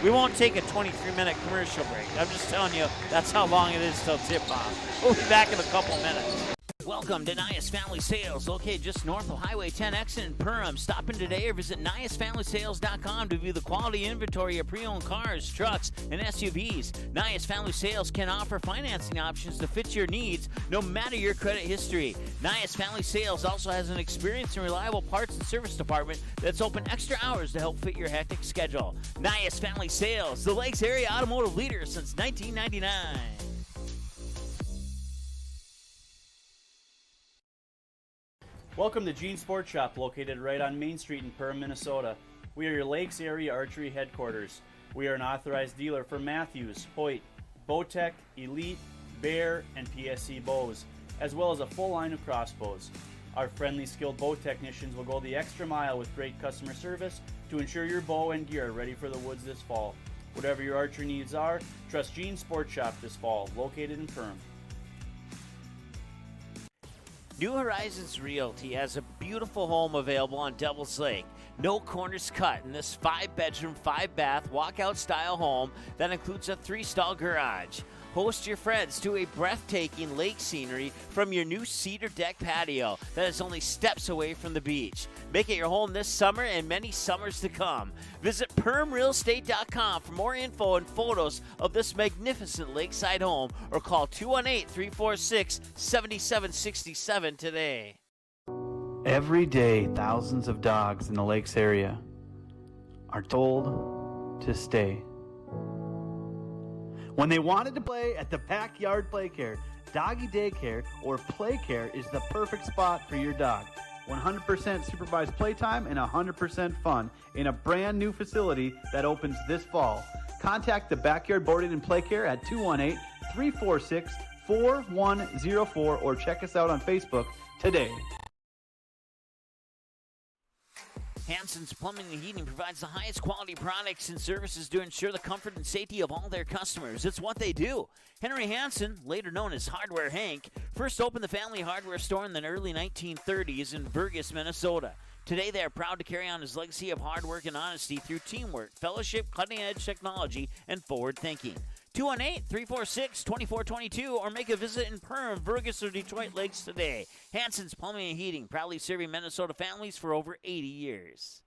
We won't take a 23-minute commercial break. I'm just telling you, that's how long it is till tip-off. We'll be back in a couple minutes. Welcome to Nias Family Sales, located just north of Highway 10 exit in Perham. Stop in today or visit NiasFamilySales.com to view the quality inventory of pre-owned cars, trucks, and SUVs. Nias Family Sales can offer financing options to fit your needs, no matter your credit history. Nias Family Sales also has an experienced and reliable parts and service department that's open extra hours to help fit your hectic schedule. Nias Family Sales, the Lakes area automotive leader since 1999. Welcome to Gene Sports Shop, located right on Main Street in Perham, Minnesota. We are your Lakes area archery headquarters. We are an authorized dealer for Matthews, Hoyt, Bowtech, Elite, Bear, and PSC bows, as well as a full line of crossbows. Our friendly, skilled bow technicians will go the extra mile with great customer service to ensure your bow and gear are ready for the woods this fall. Whatever your archery needs are, trust Gene Sports Shop this fall, located in Perham. New Horizons Realty has a beautiful home available on Devil's Lake. No corners cut in this 5-bedroom, 5-bath, walkout-style home that includes a 3-stall garage. Host your friends to a breathtaking lake scenery from your new cedar deck patio that is only steps away from the beach. Make it your home this summer and many summers to come. Visit PermRealEstate.com for more info and photos of this magnificent lakeside home, or call 218-346-7767 today. Every day, thousands of dogs in the Lakes area are told to stay. When they wanted to play at the Backyard Playcare, Doggy Daycare, or Playcare is the perfect spot for your dog. 100% supervised playtime and 100% fun in a brand new facility that opens this fall. Contact the Backyard Boarding and Playcare at 218-346-4104 or check us out on Facebook today. Hansen's Plumbing and Heating provides the highest quality products and services to ensure the comfort and safety of all their customers. It's what they do. Henry Hansen, later known as Hardware Hank, first opened the family hardware store in the early 1930s in Burgess, Minnesota. Today, they are proud to carry on his legacy of hard work and honesty through teamwork, fellowship, cutting-edge technology, and forward thinking. 218-346-2422 or make a visit in Perham, Burgess, or Detroit Lakes today. Hansen's Plumbing and Heating, proudly serving Minnesota families for over 80 years.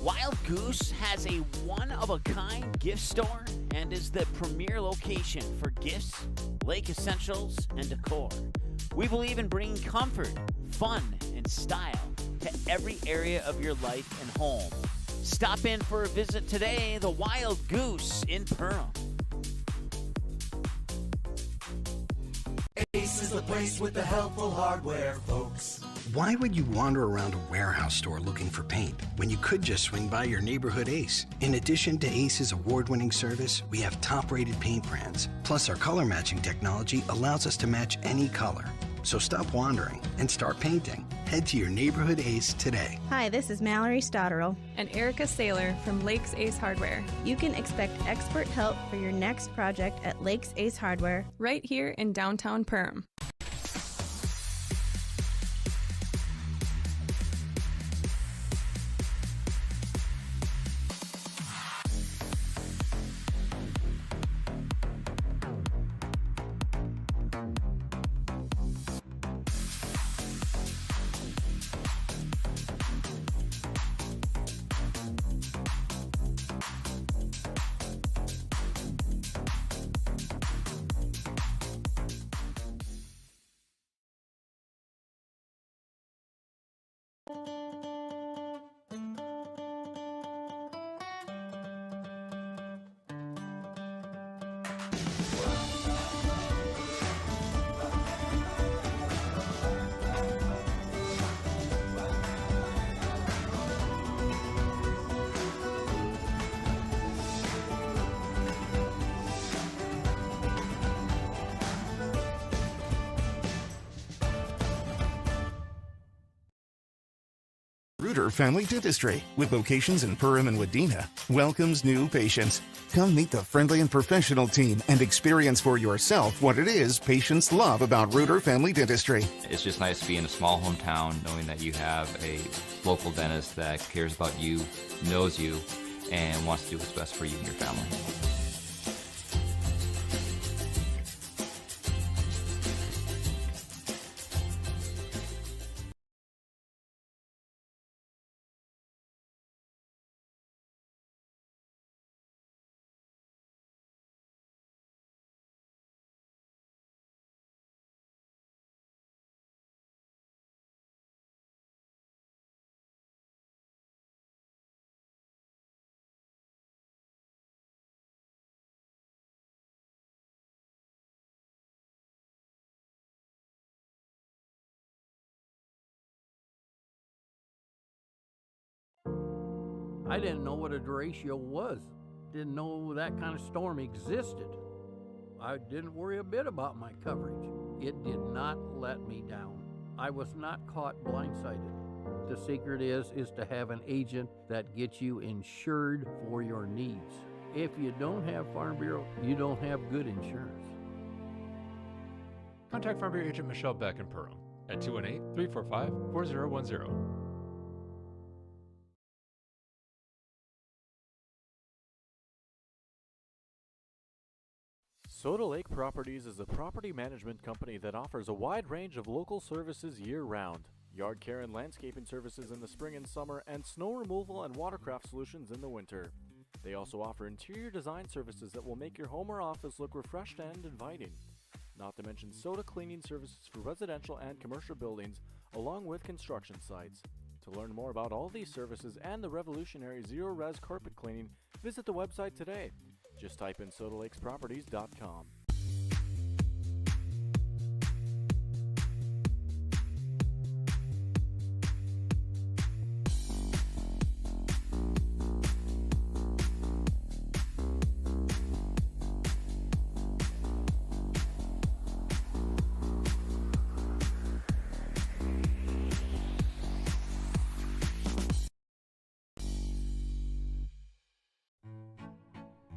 Wild Goose has a one-of-a-kind gift store and is the premier location for gifts, lake essentials, and decor. We believe in bringing comfort, fun, and style to every area of your life and home. Stop in for a visit today, the Wild Goose in Perham. Ace is the place with the helpful hardware, folks. Why would you wander around a warehouse store looking for paint when you could just swing by your neighborhood Ace? In addition to Ace's award-winning service, we have top-rated paint brands. Plus, our color matching technology allows us to match any color. So stop wandering and start painting. Head to your neighborhood Ace today. Hi, this is Mallory Stotterill and Erica Saylor from Lakes Ace Hardware. You can expect expert help for your next project at Lakes Ace Hardware, right here in downtown Perham. Reuter Family Dentistry, with locations in Perham and Wadena, welcomes new patients. Come meet the friendly and professional team and experience for yourself what it is patients love about Reuter Family Dentistry. It's just nice to be in a small hometown knowing that you have a local dentist that cares about you, knows you, and wants to do what's best for you and your family. I didn't know what a derecho was. Didn't know that kind of storm existed. I didn't worry a bit about my coverage. It did not let me down. I was not caught blindsided. The secret is to have an agent that gets you insured for your needs. If you don't have Farm Bureau, you don't have good insurance. Contact Farm Bureau agent Michelle Beck in Perham at 218-345-4010. Soda Lake Properties is a property management company that offers a wide range of local services year-round. Yard care and landscaping services in the spring and summer, and snow removal and watercraft solutions in the winter. They also offer interior design services that will make your home or office look refreshed and inviting. Not to mention soda cleaning services for residential and commercial buildings, along with construction sites. To learn more about all these services and the revolutionary zero-res carpet cleaning, visit the website today. Just type in sodalakesproperties.com.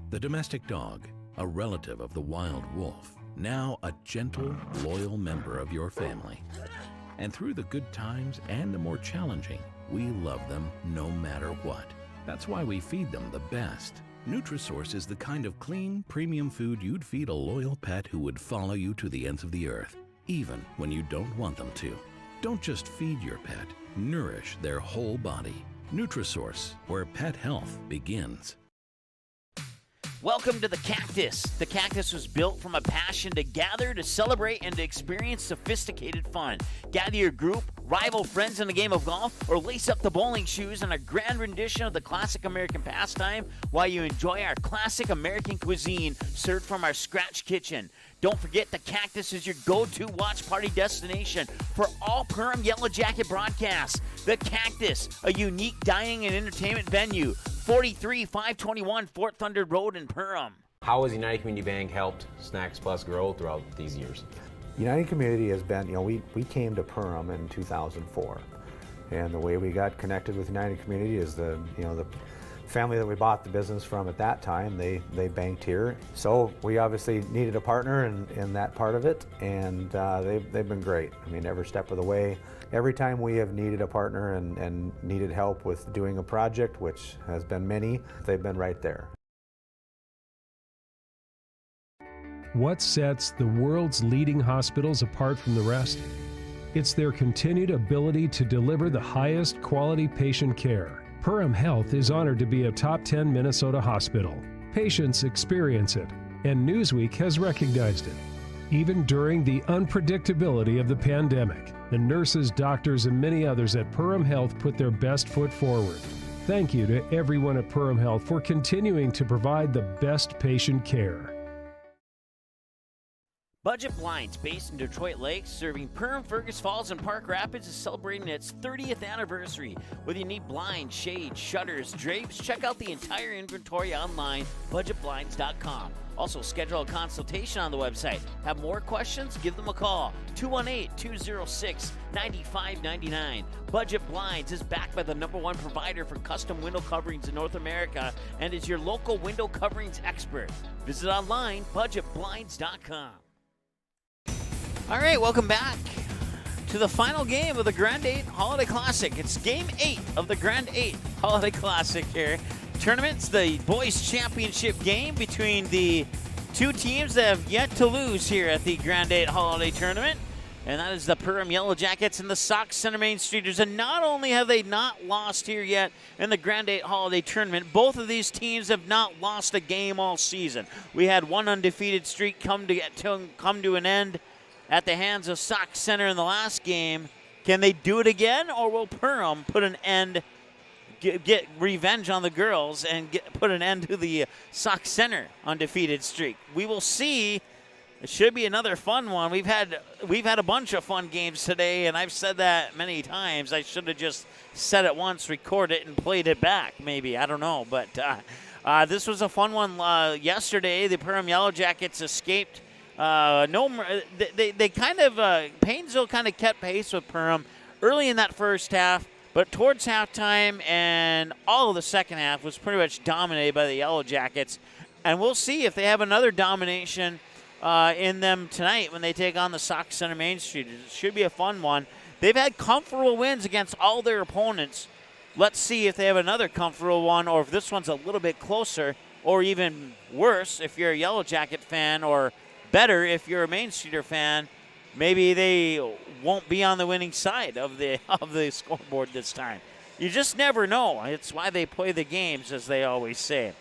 The domestic dog, a relative of the wild wolf, now a gentle, loyal member of your family. And through the good times and the more challenging, we love them no matter what. That's why we feed them the best. Nutrisource is the kind of clean, premium food you'd feed a loyal pet who would follow you to the ends of the earth, even when you don't want them to. Don't just feed your pet, nourish their whole body. Nutrisource, where pet health begins. Welcome to the Cactus. The Cactus was built from a passion to gather, to celebrate, and to experience sophisticated fun. Gather your group, rival friends in a game of golf, or lace up the bowling shoes in a grand rendition of the classic American pastime while you enjoy our classic American cuisine served from our scratch kitchen. Don't forget, the Cactus is your go-to watch party destination for all Perham Yellow Jacket broadcasts. The Cactus, a unique dining and entertainment venue. 43-521 Fort Thunder Road in Perham. How has United Community Bank helped Snacks Plus grow throughout these years? United Community has been, we came to Perham in 2004. And the way we got connected with United Community is the family that we bought the business from at that time, they banked here. So we obviously needed a partner in that part of it, and they've been great. I mean, every step of the way. Every time we have needed a partner and needed help with doing a project, which has been many, they've been right there. What sets the world's leading hospitals apart from the rest? It's their continued ability to deliver the highest quality patient care. Perham Health is honored to be a top 10 Minnesota hospital. Patients experience it, and Newsweek has recognized it. Even during the unpredictability of the pandemic, the nurses, doctors, and many others at Perham Health put their best foot forward. Thank you to everyone at Perham Health for continuing to provide the best patient care. Budget Blinds, based in Detroit Lakes, serving Perham, Fergus Falls, and Park Rapids, is celebrating its 30th anniversary. Whether you need blinds, shades, shutters, drapes, check out the entire inventory online, budgetblinds.com. Also, schedule a consultation on the website. Have more questions? Give them a call. 218-206-9599. Budget Blinds is backed by the #1 provider for custom window coverings in North America and is your local window coverings expert. Visit online, budgetblinds.com. All right, welcome back to the final game of the Grand8 Holiday Classic. It's Game 8 of the Grand8 Holiday Classic here. Tournament's the boys' championship game between the two teams that have yet to lose here at the Grand8 Holiday Tournament, and that is the Perham Yellow Jackets and the Sauk Center Main Streeters. And not only have they not lost here yet in the Grand8 Holiday Tournament, both of these teams have not lost a game all season. We had one undefeated streak come to an end at the hands of Sauk Center in the last game. Can they do it again, or will Perham put an end, get revenge on the girls and put an end to the Sauk Center undefeated streak? We will see. It should be another fun one. We've had a bunch of fun games today, and I've said that many times. I should have just said it once, record it, and played it back. Maybe, I don't know, but this was a fun one yesterday. The Perham Yellow Jackets escaped. They kind of Paynesville kind of kept pace with Perham early in that first half, but towards halftime and all of the second half was pretty much dominated by the Yellow Jackets. And we'll see if they have another domination in them tonight when they take on the Sauk Center Main Street. It should be a fun one. They've had comfortable wins against all their opponents. Let's see if they have another comfortable one, or if this one's a little bit closer, or even worse if you're a Yellow Jacket fan, or better if you're a Main Streeter fan. Maybe they won't be on the winning side of the scoreboard this time. You just never know. It's why they play the games, as they always say.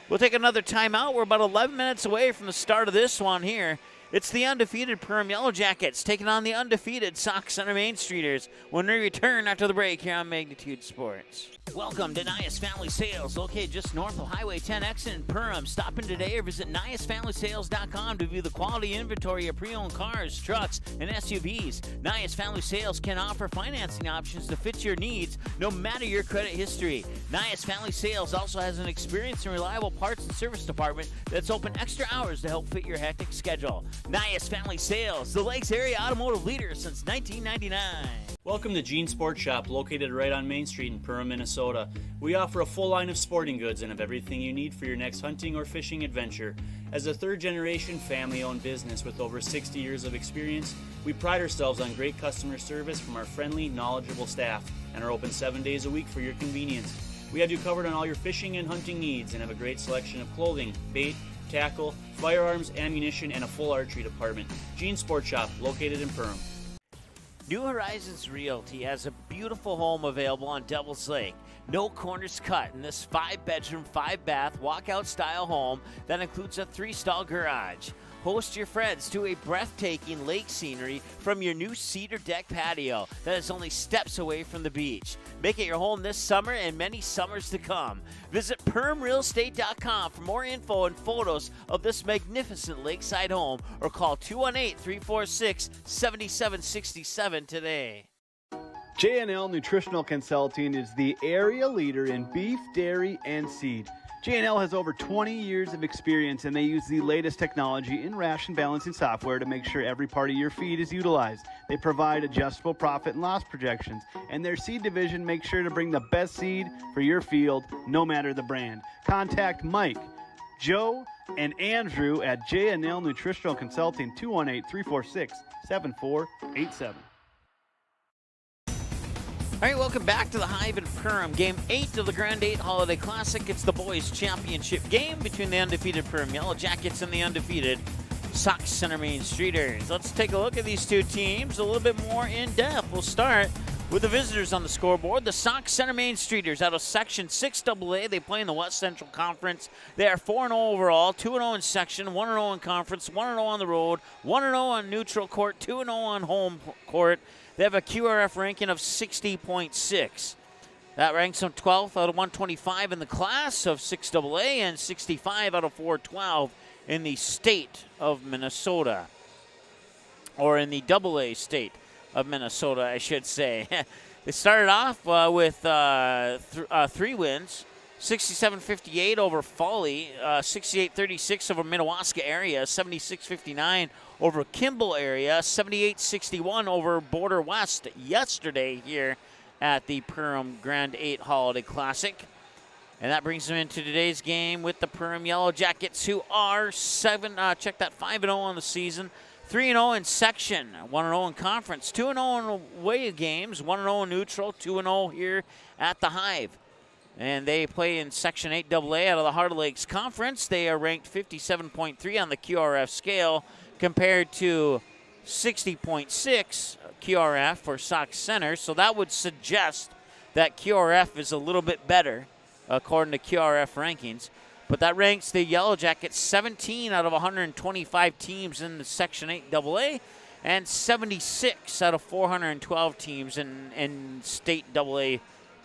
We'll take another timeout. We're about 11 minutes away from the start of this one here. It's the undefeated Perham Yellow Jackets taking on the undefeated Sauk Center Main Streeters when we return after the break here on Magnitude Sports. Welcome to Nias Family Sales, located just north of Highway 10 exit in Perham. Stop in today or visit niasfamilysales.com to view the quality inventory of pre-owned cars, trucks, and SUVs. Nias Family Sales can offer financing options to fit your needs, no matter your credit history. Nias Family Sales also has an experienced and reliable parts and service department that's open extra hours to help fit your hectic schedule. Nias Family Sales, the Lakes area automotive leader since 1999. Welcome to Gene Sports Shop, located right on Main Street in Perham, Minnesota. We offer a full line of sporting goods and have everything you need for your next hunting or fishing adventure. As a third-generation family-owned business with over 60 years of experience, we pride ourselves on great customer service from our friendly, knowledgeable staff and are open 7 days a week for your convenience. We have you covered on all your fishing and hunting needs and have a great selection of clothing, bait, tackle, firearms, ammunition, and a full archery department. Gene Sports Shop, located in Perham. New Horizons Realty has a beautiful home available on Devil's Lake. No corners cut in this 5-bedroom, 5-bath, walkout-style home that includes a 3-stall garage. Host your friends to a breathtaking lake scenery from your new cedar deck patio that is only steps away from the beach. Make it your home this summer and many summers to come. Visit PermRealEstate.com for more info and photos of this magnificent lakeside home, or call 218-346-7767 today. J&L Nutritional Consulting is the area leader in beef, dairy, and seed. J&L has over 20 years of experience, and they use the latest technology in ration balancing software to make sure every part of your feed is utilized. They provide adjustable profit and loss projections, and their seed division makes sure to bring the best seed for your field, no matter the brand. Contact Mike, Joe, and Andrew at J&L Nutritional Consulting, 218-346-7487. All right, welcome back to the Hive in Perham. Game 8 of the Grand8 Holiday Classic. It's the boys' championship game between the undefeated Perham Yellow Jackets and the undefeated Sauk Center Main Streeters. Let's take a look at these two teams a little bit more in depth. We'll start with the visitors on the scoreboard. The Sauk Center Main Streeters out of Section 6AA. They play in the West Central Conference. They are 4-0 overall, 2-0 in section, 1-0 in conference, 1-0 on the road, 1-0 on neutral court, 2-0 on home court. They have a QRF ranking of 60.6. That ranks them 12th out of 125 in the class of 6AA and 65 out of 412 in the state of Minnesota. or in the AA state of Minnesota, I should say. They started off with 3 wins, 67-58 over Foley, 68-36 over Minnewaska area, 76-59 over Kimball area, 78-61 over Border West yesterday here at the Perham Grand8 Holiday Classic. And that brings them into today's game with the Perham Yellow Jackets, who are 5-0 on the season, 3-0 in section, 1-0 in conference, 2-0 in away games, 1-0 in neutral, 2-0 here at the Hive. And they play in Section 8 AA out of the Heart of Lakes Conference. They are ranked 57.3 on the QRF scale compared to 60.6 QRF for Sauk Center. So that would suggest that QRF is a little bit better according to QRF rankings. But that ranks the Yellow Jackets 17 out of 125 teams in the Section 8 AA and 76 out of 412 teams in state AA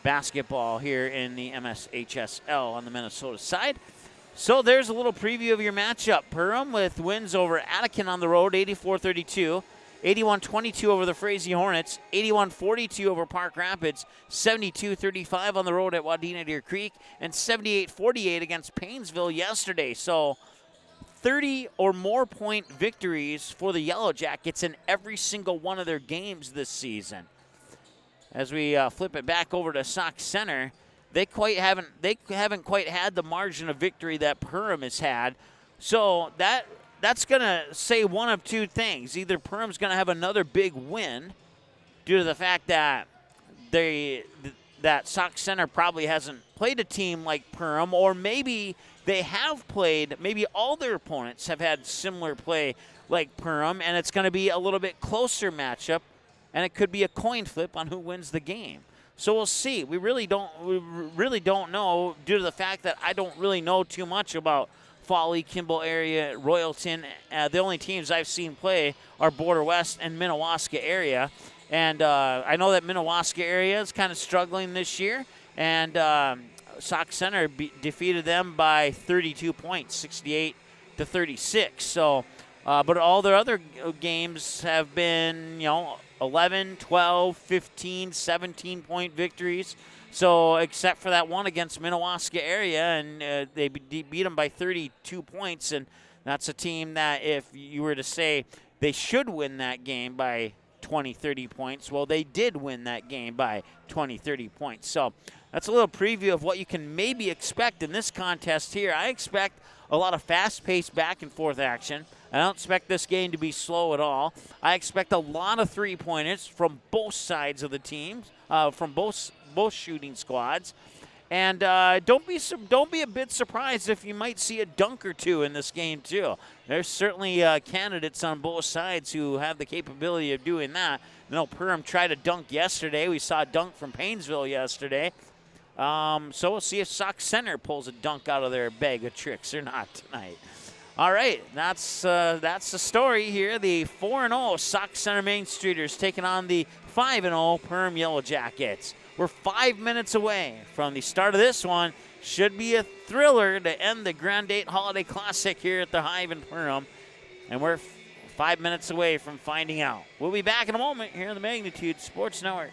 basketball here in the MSHSL on the Minnesota side. So there's a little preview of your matchup. Perham with wins over Attican on the road, 84-32. 81-22 over the Frazee Hornets, 81-42 over Park Rapids, 72-35 on the road at Wadena Deer Creek, and 78-48 against Painesville yesterday. So 30 or more point victories for the Yellow Jackets in every single one of their games this season. As we flip it back over to Sauk Center, they haven't quite had the margin of victory that Perham has had. So that's going to say one of two things. Either Perham's going to have another big win due to the fact that that Sauk Center probably hasn't played a team like Perham, or maybe they have played, maybe all their opponents have had similar play like Perham, and it's going to be a little bit closer matchup, and it could be a coin flip on who wins the game. So we'll see. We really don't know due to the fact that I don't really know too much about Foley, Kimball area, Royalton. The only teams I've seen play are Border West and Minnewaska area. And I know that Minnewaska area is kind of struggling this year. And Sauk Center defeated them by 32 points, 68-36. So, but all their other games have been, 11, 12, 15, 17-point victories. So except for that one against Minnewaska area, and they beat them by 32 points, and that's a team that if you were to say they should win that game by 20, 30 points, well, they did win that game by 20, 30 points. So that's a little preview of what you can maybe expect in this contest here. I expect a lot of fast-paced back-and-forth action. I don't expect this game to be slow at all. I expect a lot of three-pointers from both sides of the teams, from both shooting squads. And don't be a bit surprised if you might see a dunk or two in this game too. There's certainly candidates on both sides who have the capability of doing that. I know Perham tried a dunk yesterday. We saw a dunk from Painesville yesterday. So we'll see if Sauk Center pulls a dunk out of their bag of tricks or not tonight. All right, that's the story here. The 4-0 Sauk Center Main Streeters taking on the 5-0 Perham Yellow Jackets. We're 5 minutes away from the start of this one. Should be a thriller to end the Grand8 Holiday Classic here at the Hive in Perham. And we're 5 minutes away from finding out. We'll be back in a moment here on the Magnitude Sports Network.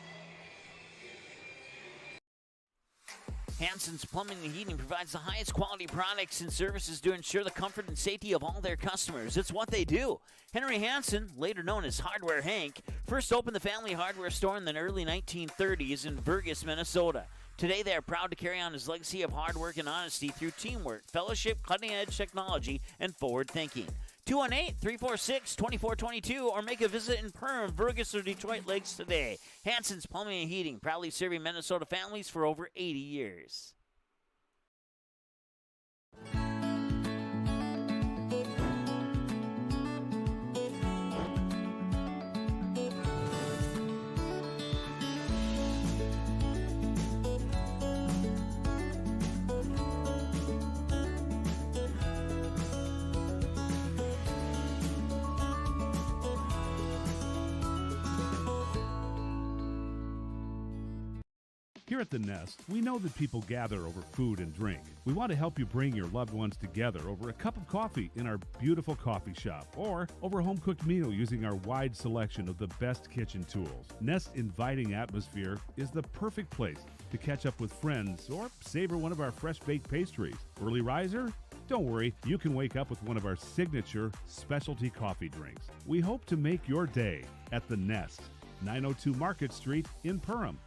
Hansen's Plumbing and Heating provides the highest quality products and services to ensure the comfort and safety of all their customers. It's what they do. Henry Hansen, later known as Hardware Hank, first opened the family hardware store in the early 1930s in Burgess, Minnesota. Today, they are proud to carry on his legacy of hard work and honesty through teamwork, fellowship, cutting-edge technology, and forward thinking. 218-346-2422 or make a visit in Perham, Burgess, or Detroit Lakes today. Hansen's Plumbing and Heating, proudly serving Minnesota families for over 80 years. Here at The Nest, we know that people gather over food and drink. We want to help you bring your loved ones together over a cup of coffee in our beautiful coffee shop or over a home-cooked meal using our wide selection of the best kitchen tools. Nest's inviting atmosphere is the perfect place to catch up with friends or savor one of our fresh-baked pastries. Early riser? Don't worry, you can wake up with one of our signature specialty coffee drinks. We hope to make your day at The Nest, 902 Market Street in Perham.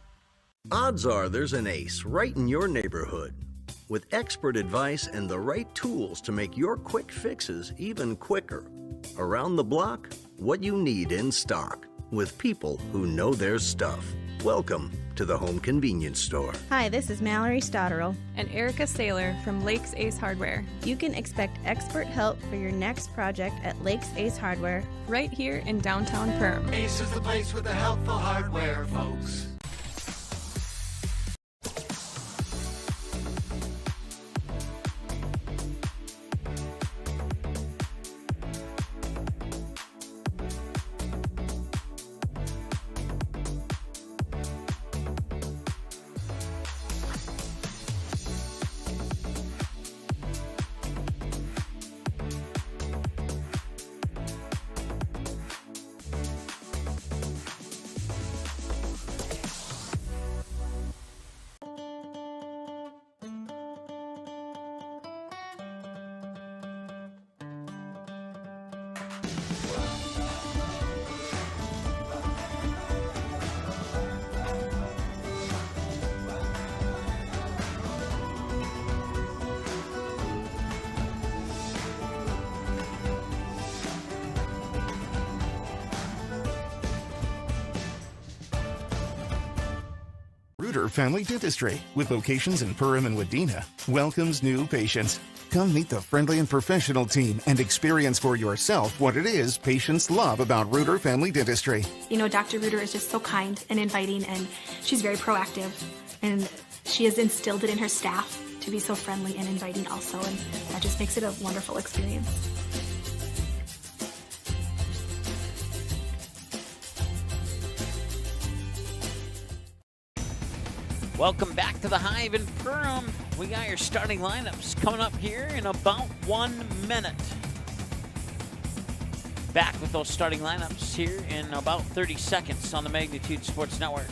Odds are there's an ace right in your neighborhood. With expert advice and the right tools to make your quick fixes even quicker. Around the block, what you need in stock, with people who know their stuff. Welcome to the Home Convenience Store. Hi, this is Mallory Stotterell and Erica Saylor from Lakes Ace Hardware. You can expect expert help for your next project at Lakes Ace Hardware, right here in downtown Perham. Ace is the place with the helpful hardware, folks. Reuter Family Dentistry, with locations in Perham and Wadena, welcomes new patients. Come meet the friendly and professional team and experience for yourself what it is patients love about Reuter Family Dentistry. You know, Dr. Reuter is just so kind and inviting, and she's very proactive, and she has instilled it in her staff to be so friendly and inviting also, and that just makes it a wonderful experience. Welcome back to the Hive in Perham. We got your starting lineups coming up here in about 1 minute. Back with those starting lineups here in about 30 seconds on the Magnitude Sports Network.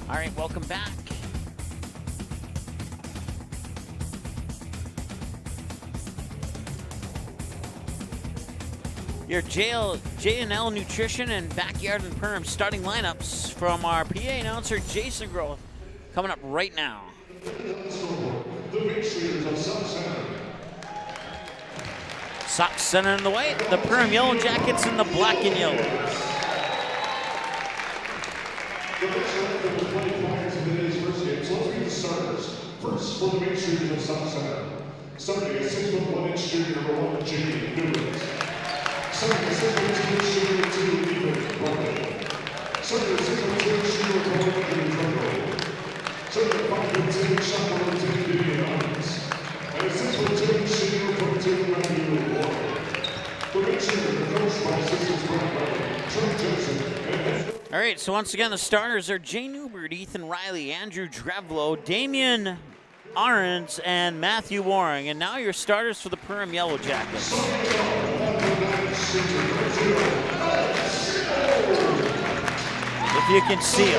All right, welcome back. Your J&L Nutrition and Backyard and Perham starting lineups from our PA announcer, Jason Groth, coming up right now. Sox Center in the white, the Perham Yellow Jackets in the black and yellow. First, for the Main Street of South Center, starting at 6'1" junior number 1, Jamie Newland. Starting at 6'2" junior 2, Ethan Bartlett. Starting at 6'2" junior 4, Jimmy Franco. Starting at 5'10", shot number 10, Vivian Adams. And at 6'2" junior 22, Matthew Ward. The Main Street, coached by assistants Brad Riley, Trey Johnson, and all right, so once again, the starters are Jay Newbert, Ethan Riley, Andrew Drevlo, Damian Arons, and Matthew Waring. And now your starters for the Perham Yellow Jackets. If you can see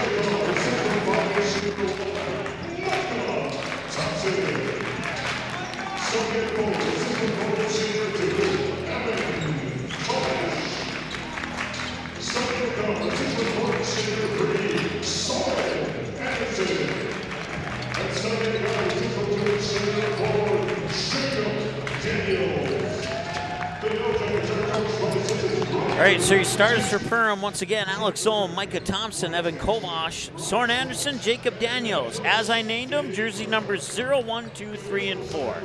All right, so your starters for Perham, once again, Alex Ohm, Micah Thompson, Evan Kovash, Soren Anderson, Jacob Daniels. As I named them, jersey numbers 0, 1, 2, 3, and 4.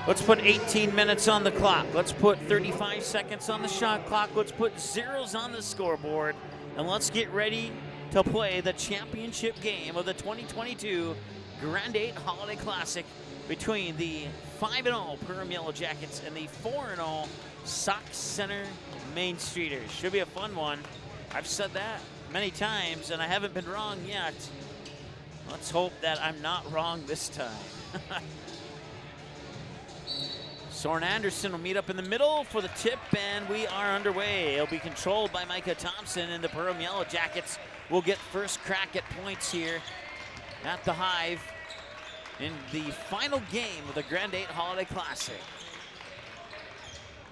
Let's put 18 minutes on the clock. Let's put 35 seconds on the shot clock. Let's put zeros on the scoreboard. And let's get ready to play the championship game of the 2022 Grand 8 Holiday Classic between the 5-0 Perham Yellow Jackets and the 4-0 Sauk Centre Main Streeters. Should be a fun one. I've said that many times, and I haven't been wrong yet. Let's hope that I'm not wrong this time. Soren Anderson will meet up in the middle for the tip, and we are underway. It'll be controlled by Micah Thompson, and the Perham Yellow Jackets will get first crack at points here at the Hive in the final game of the Grand 8 Holiday Classic.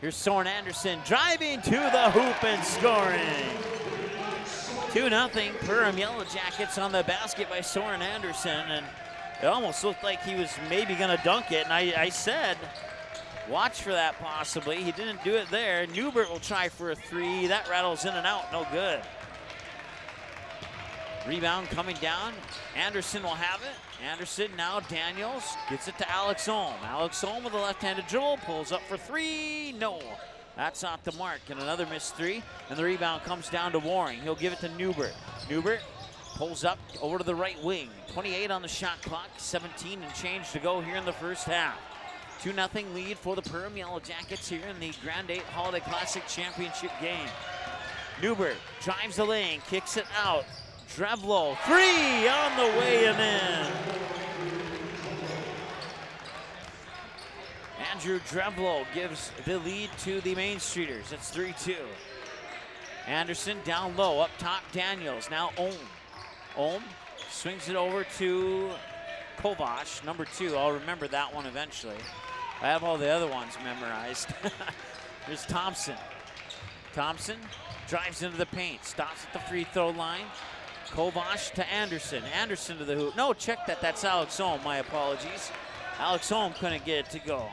Here's Soren Anderson driving to the hoop and scoring. 2-0 Perham Yellow Jackets on the basket by Soren Anderson, and it almost looked like he was maybe gonna dunk it, and I said, watch for that possibly. He didn't do it there. Newbert will try for a three. That rattles in and out, no good. Rebound coming down. Anderson will have it. Anderson now Daniels gets it to Alex Ohm. Alex Ohm with a left-handed dribble, pulls up for three. No, that's off the mark. And another missed three. And the rebound comes down to Waring. He'll give it to Newbert. Newbert pulls up over to the right wing. 28 on the shot clock, 17 and change to go here in the first half. 2-0 lead for the Perham Yellow Jackets here in the Grand 8 Holiday Classic Championship game. Newbert drives the lane, kicks it out. Drevlo, three on the way and in. Andrew Drevlo gives the lead to the Main Streeters. It's 3-2. Anderson down low, up top Daniels. Now Ohm. Ohm swings it over to Kovash, number 2. I'll remember that one eventually. I have all the other ones memorized. Here's Thompson. Thompson drives into the paint, stops at the free throw line. Kovash to Anderson. Anderson to the hoop. No, check that. That's Alex Ohm. My apologies. Alex Ohm couldn't get it to go.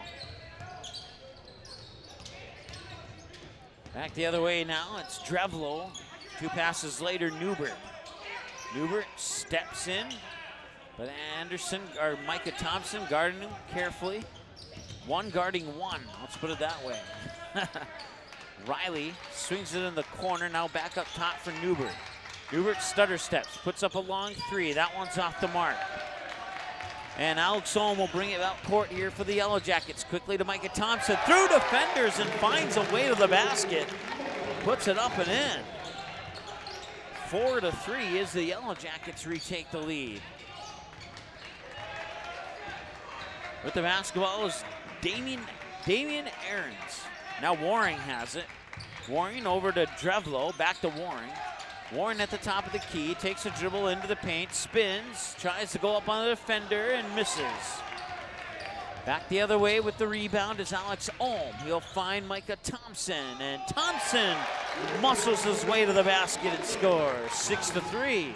Back the other way now. It's Drevlo. 2 passes later, Newbert. Newbert steps in, but Anderson, or Micah Thompson, guarding him carefully. One guarding one. Let's put it that way. Riley swings it in the corner. Now back up top for Newbert. Newbert stutter steps, puts up a long three. That one's off the mark. And Alex Ohm will bring it up court here for the Yellow Jackets. Quickly to Micah Thompson, through defenders and finds a way to the basket. Puts it up and in. 4-3 as the Yellow Jackets retake the lead. With the basketball is Damian Aarons. Now Waring has it. Waring over to Drevlo, back to Waring. Warren at the top of the key, takes a dribble into the paint, spins, tries to go up on the defender and misses. Back the other way with the rebound is Alex Ohm. He'll find Micah Thompson, and Thompson muscles his way to the basket and scores. 6-3.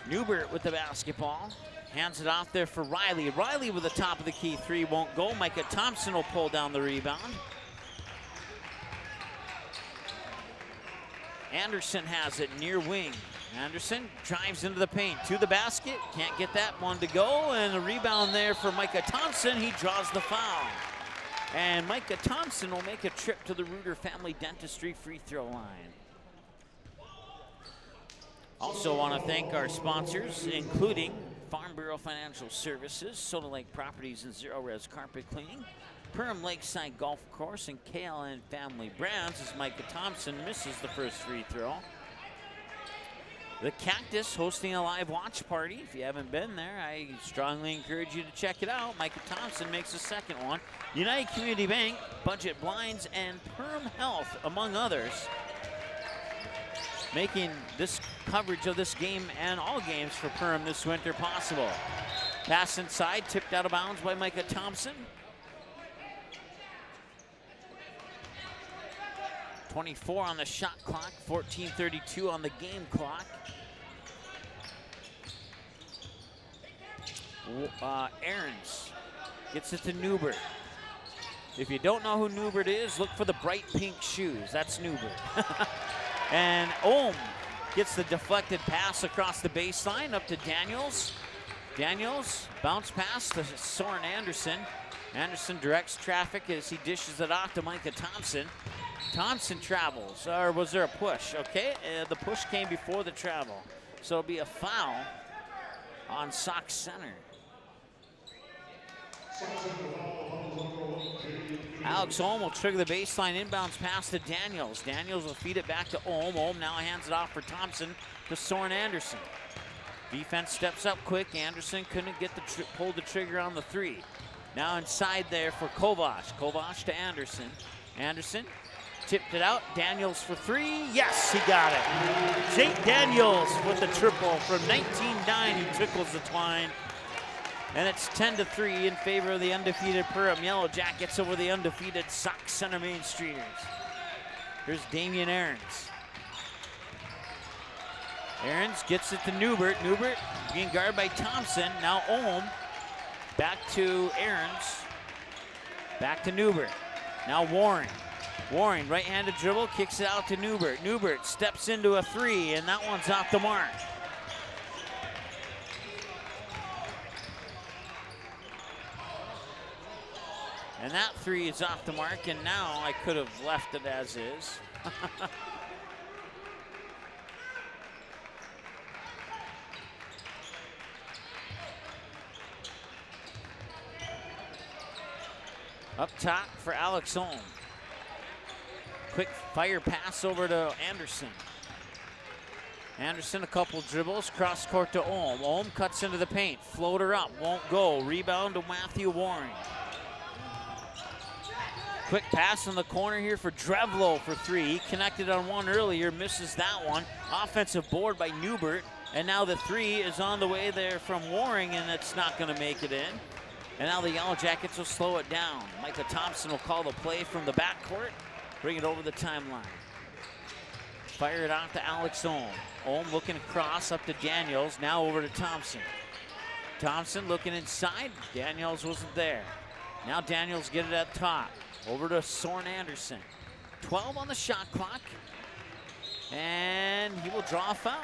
Newbert with the basketball. Hands it off there for Riley. Riley with the top of the key three won't go. Micah Thompson will pull down the rebound. Anderson has it near wing. Anderson drives into the paint to the basket. Can't get that one to go. And a rebound there for Micah Thompson. He draws the foul. And Micah Thompson will make a trip to the Reuter Family Dentistry free throw line. Also want to thank our sponsors, including Farm Bureau Financial Services, Soda Lake Properties and Zero Res Carpet Cleaning, Perham Lakeside Golf Course, and KLN Family Brands as Micah Thompson misses the first free throw. The Cactus hosting a live watch party. If you haven't been there, I strongly encourage you to check it out. Micah Thompson makes a second one. United Community Bank, Budget Blinds, and Perham Health, among others, making this coverage of this game and all games for Perham this winter possible. Pass inside, tipped out of bounds by Micah Thompson. 24 on the shot clock, 14:32 on the game clock. Ahrens gets it to Newbert. If you don't know who Newbert is, look for the bright pink shoes. That's Newbert. And Ohm gets the deflected pass across the baseline up to Daniels. Daniels bounce pass to Soren Anderson. Anderson directs traffic as he dishes it off to Micah Thompson. Thompson travels, or was there a push? Okay, the push came before the travel. So it'll be a foul on Sauk Center. Alex Ohm will trigger the baseline inbounds pass to Daniels. Daniels will feed it back to Ohm. Ohm now hands it off for Thompson to Soren Anderson. Defense steps up quick. Anderson couldn't get pull the trigger on the three. Now inside there for Kovac. Kovac to Anderson. Anderson tipped it out. Daniels for three. Yes, he got it. Jake Daniels with the triple from 19-9. He trickles the twine. And it's 10-3 in favor of the undefeated Perham Yellow Jackets over the undefeated Sauk Center Main Streeters. Here's Damian Ahrens. Ahrens gets it to Newbert. Newbert being guarded by Thompson. Now Ohm. Back to Ahrens. Back to Newbert. Now Warren. Warren, right-handed dribble, kicks it out to Newbert. Newbert steps into a three, and that one's off the mark. And that three is off the mark, and now I could have left it as is. Up top for Alex Ohm. Quick fire pass over to Anderson. Anderson a couple dribbles, cross court to Ohm. Ohm cuts into the paint, floater up, won't go. Rebound to Matthew Waring. Quick pass in the corner here for Drevlo for three. He connected on one earlier, misses that one. Offensive board by Newbert, and now the three is on the way there from Waring, and it's not going to make it in. And now the Yellow Jackets will slow it down. Micah Thompson will call the play from the backcourt, bring it over the timeline. Fire it off to Alex Ohm. Ohm looking across up to Daniels, now over to Thompson. Thompson looking inside, Daniels wasn't there. Now Daniels get it at top. Over to Soren Anderson. 12 on the shot clock. And he will draw a foul.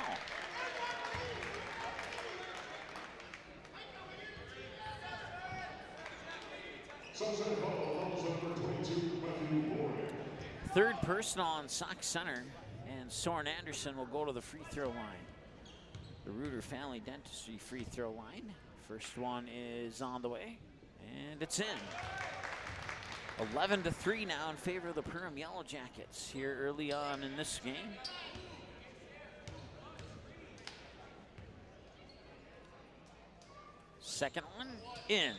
Third personal on Sauk Center. And Soren Anderson will go to the free throw line. The Reuter Family Dentistry free throw line. First one is on the way. And it's in. 11-3 now in favor of the Perham Yellow Jackets here early on in this game. Second one in.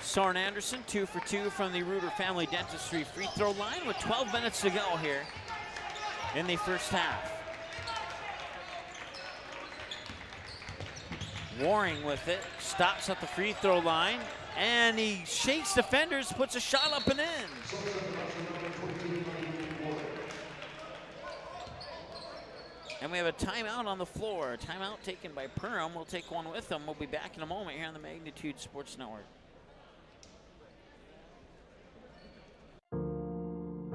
Soren Anderson 2 for 2 from the Reuter Family Dentistry free throw line with 12 minutes to go here in the first half. Waring with it, stops at the free throw line. And he shakes defenders, puts a shot up and in. And we have a timeout on the floor. A timeout taken by Perham. We'll take one with them. We'll be back in a moment here on the Magnitude Sports Network.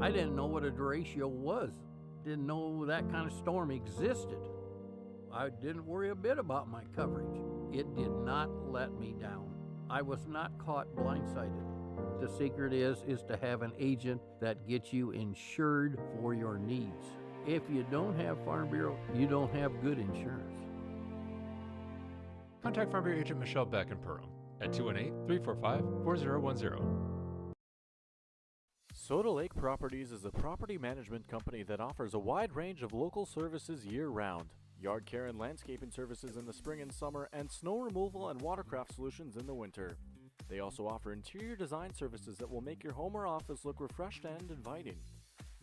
I didn't know what a derecho was. Didn't know that kind of storm existed. I didn't worry a bit about my coverage. It did not let me down. I was not caught blindsided. The secret is to have an agent that gets you insured for your needs. If you don't have Farm Bureau, you don't have good insurance. Contact Farm Bureau agent Michelle Beck in Perham at 218-345-4010. Soda Lake Properties is a property management company that offers a wide range of local services year-round. Yard care and landscaping services in the spring and summer, and snow removal and watercraft solutions in the winter. They also offer interior design services that will make your home or office look refreshed and inviting.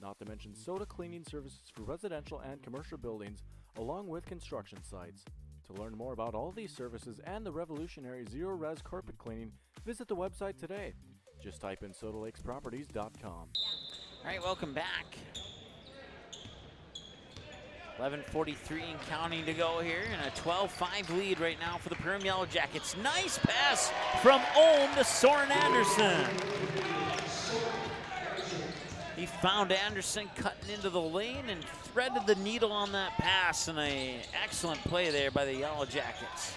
Not to mention soda cleaning services for residential and commercial buildings, along with construction sites. To learn more about all these services and the revolutionary zero-res carpet cleaning, visit the website today. Just type in sodalakesproperties.com. All right, welcome back. 11:43 and counting to go here, and a 12-5 lead right now for the Pregame Yellow Jackets. Nice pass from Ohm to Soren Anderson. He found Anderson cutting into the lane and threaded the needle on that pass, and an excellent play there by the Yellow Jackets.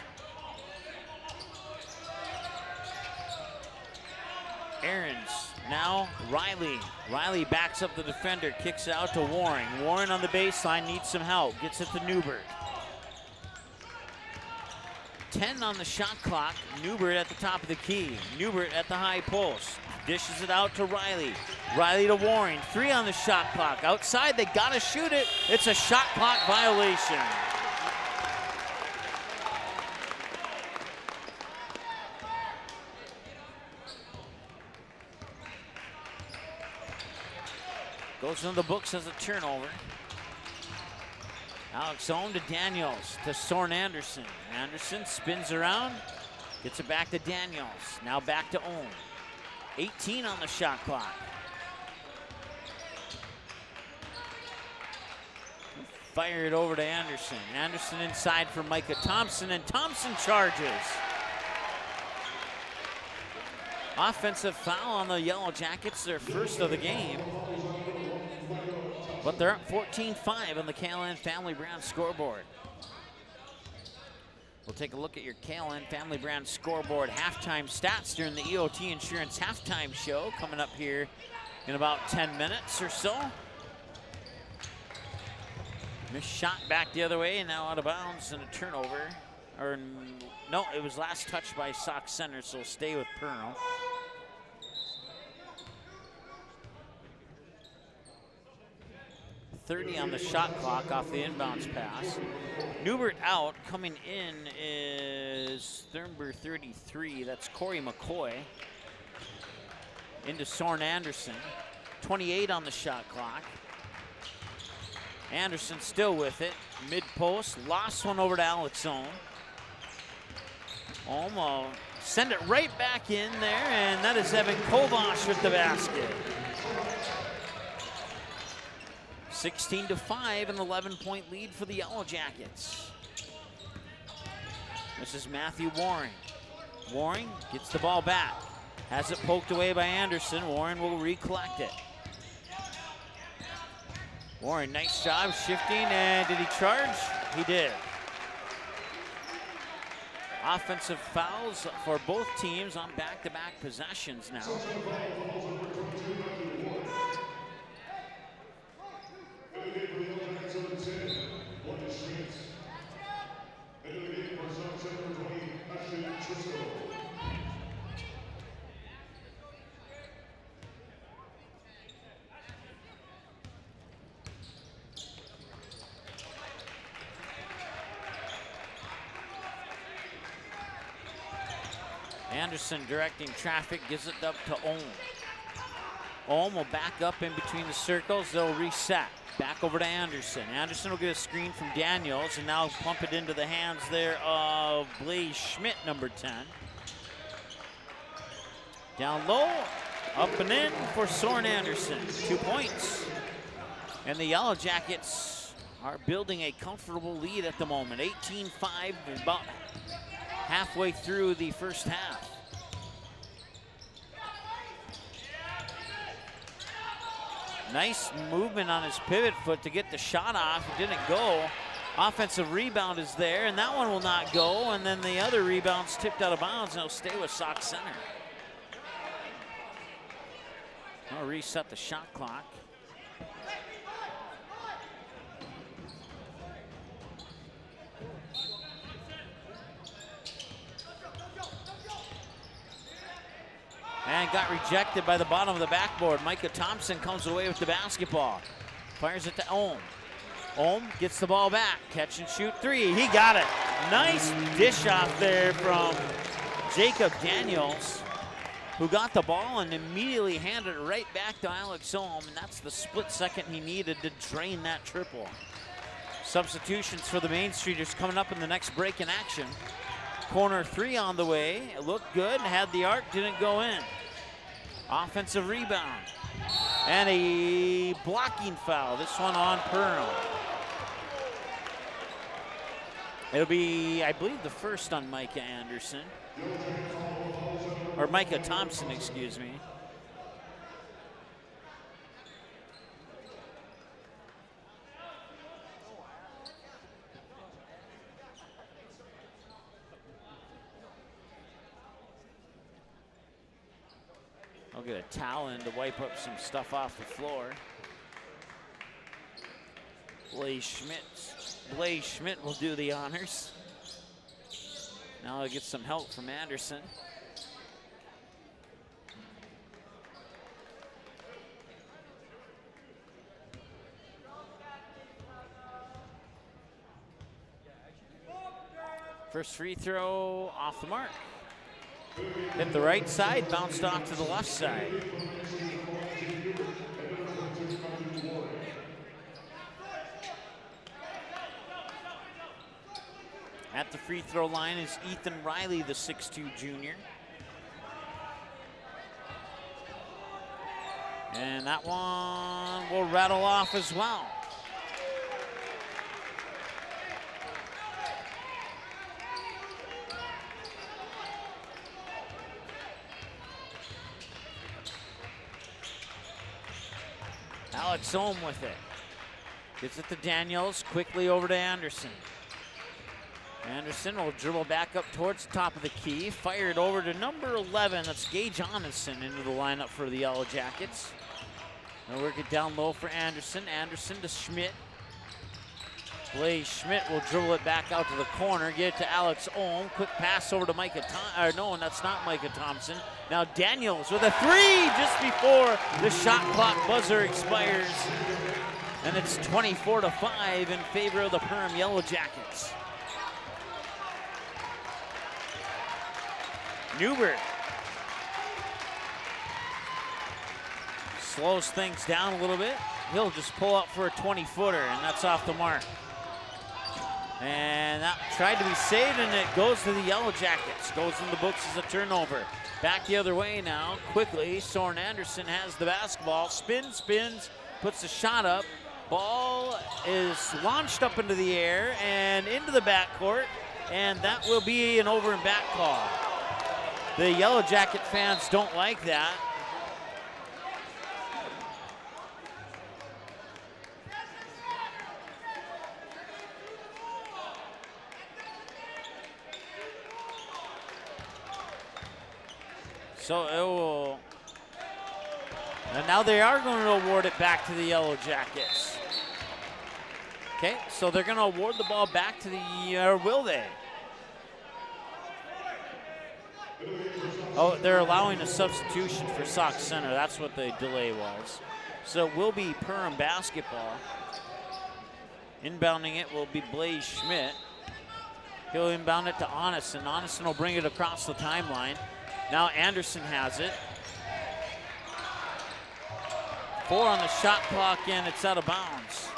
Aarons, now Riley. Riley backs up the defender, kicks it out to Warren. Warren on the baseline needs some help, gets it to Newbert. 10 on the shot clock. Newbert at the top of the key. Newbert at the high post. Dishes it out to Riley. Riley to Warren. 3 on the shot clock. Outside, they gotta shoot it. It's a shot clock violation. Goes into the books as a turnover. Alex Ohm to Daniels, to Soren Anderson. Anderson spins around, gets it back to Daniels. Now back to Ohm. 18 on the shot clock. Fire it over to Anderson. Anderson inside for Micah Thompson, and Thompson charges. Offensive foul on the Yellow Jackets, their first of the game. But they're up 14-5 on the KLN Family Brand scoreboard. We'll take a look at your KLN Family Brand scoreboard halftime stats during the EOT Insurance halftime show coming up here in about 10 minutes or so. Missed shot back the other way, and now out of bounds and a turnover. Or no, it was last touched by Sauk Center, so stay with Pearl. .30 on the shot clock off the inbounds pass. Newbert out. Coming in is number 33. That's Corey McCoy. Into Soren Anderson. 28 on the shot clock. Anderson still with it. Mid-post. Lost one over to Alex Ohm. Ohm send it right back in there, and that is Evan Kovash with the basket. 16-5, an 11-point lead for the Yellow Jackets. This is Matthew Warren. Warren gets the ball back. Has it poked away by Anderson. Warren will recollect it. Warren, nice job shifting, and did he charge? He did. Offensive fouls for both teams on back-to-back possessions now. Anderson directing traffic, gives it up to Ohm. Ohm will back up in between the circles. They'll reset. Back over to Anderson. Anderson will get a screen from Daniels and now pump it into the hands there of Blaze Schmidt, number 10. Down low, up and in for Soren Anderson. 2 points. And the Yellow Jackets are building a comfortable lead at the moment. 18-5, about halfway through the first half. Nice movement on his pivot foot to get the shot off. It didn't go. Offensive rebound is there, and that one will not go. And then the other rebound's tipped out of bounds, and it'll stay with Sauk Center. I'll reset the shot clock. And got rejected by the bottom of the backboard. Micah Thompson comes away with the basketball. Fires it to Ohm. Ohm gets the ball back. Catch and shoot 3. He got it. Nice dish off there from Jacob Daniels, who got the ball and immediately handed it right back to Alex Ohm. And that's the split second he needed to drain that triple. Substitutions for the Main Streeters coming up in the next break in action. Corner 3 on the way. It looked good, had the arc, didn't go in. Offensive rebound. And a blocking foul. This one on Pearl. It'll be, I believe, the first on Micah Anderson. Or Micah Thompson, excuse me. I'll get a towel in to wipe up some stuff off the floor. Blaze Schmidt will do the honors. Now I'll get some help from Anderson. First free throw off the mark. Hit the right side, bounced off to the left side. At the free throw line is Ethan Riley, the 6'2" junior. And that one will rattle off as well. Alex Ohm with it. Gets it to Daniels, quickly over to Anderson. Anderson will dribble back up towards the top of the key, fired over to number 11, that's Gage Onison into the lineup for the Yellow Jackets. They'll work it down low for Anderson. Anderson to Schmidt. Blaze Schmidt will dribble it back out to the corner, get it to Alex Ohm. Quick pass over to Micah Thompson. No, that's not Micah Thompson. Now Daniels with a three just before the shot clock buzzer expires. And it's 24-5 in favor of the Perham Yellow Jackets. Newbert slows things down a little bit. He'll just pull up for a 20-footer, and that's off the mark. And that tried to be saved, and it goes to the Yellow Jackets. Goes in the books as a turnover. Back the other way now, quickly. Soren Anderson has the basketball. Spins, puts the shot up. Ball is launched up into the air and into the backcourt, and that will be an over and back call. The Yellow Jacket fans don't like that. So it will, and now they are going to award it back to the Yellow Jackets. Okay, so they're going to award the ball back to the, or will they? Oh, they're allowing a substitution for Sauk Center. That's what the delay was. So it will be Perham basketball. Inbounding it will be Blaze Schmidt. He'll inbound it to Onison. Onison will bring it across the timeline. Now Anderson has it. 4 on the shot clock, and it's out of bounds.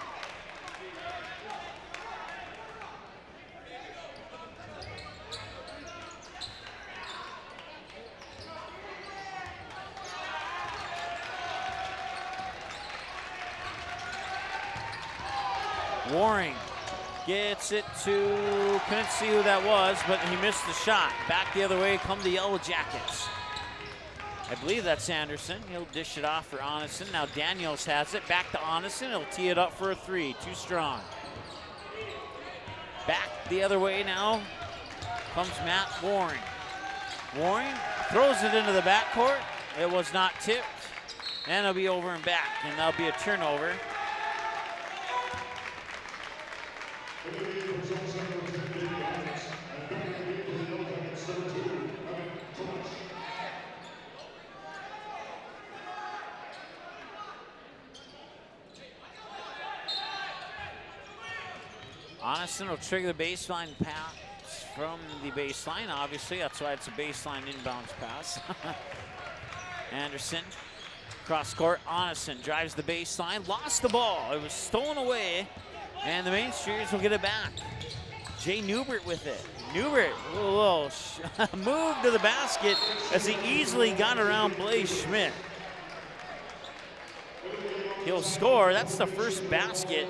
Waring gets it to, couldn't see who that was, but he missed the shot. Back the other way come the Yellow Jackets. I believe that's Anderson. He'll dish it off for Onison. Now Daniels has it. Back to Onison. He'll tee it up for a three. Too strong. Back the other way now comes Matt Waring. Waring throws it into the backcourt. It was not tipped. And it'll be over and back, and that'll be a turnover. Onison will trigger the baseline pass from the baseline. Obviously, that's why it's a baseline inbounds pass. Anderson, cross court. Onison drives the baseline, lost the ball. It was stolen away, and the Main Streeters will get it back. Jay Newbert with it. Newbert, a little move to the basket as he easily got around Blaze Schmidt. He'll score. That's the first basket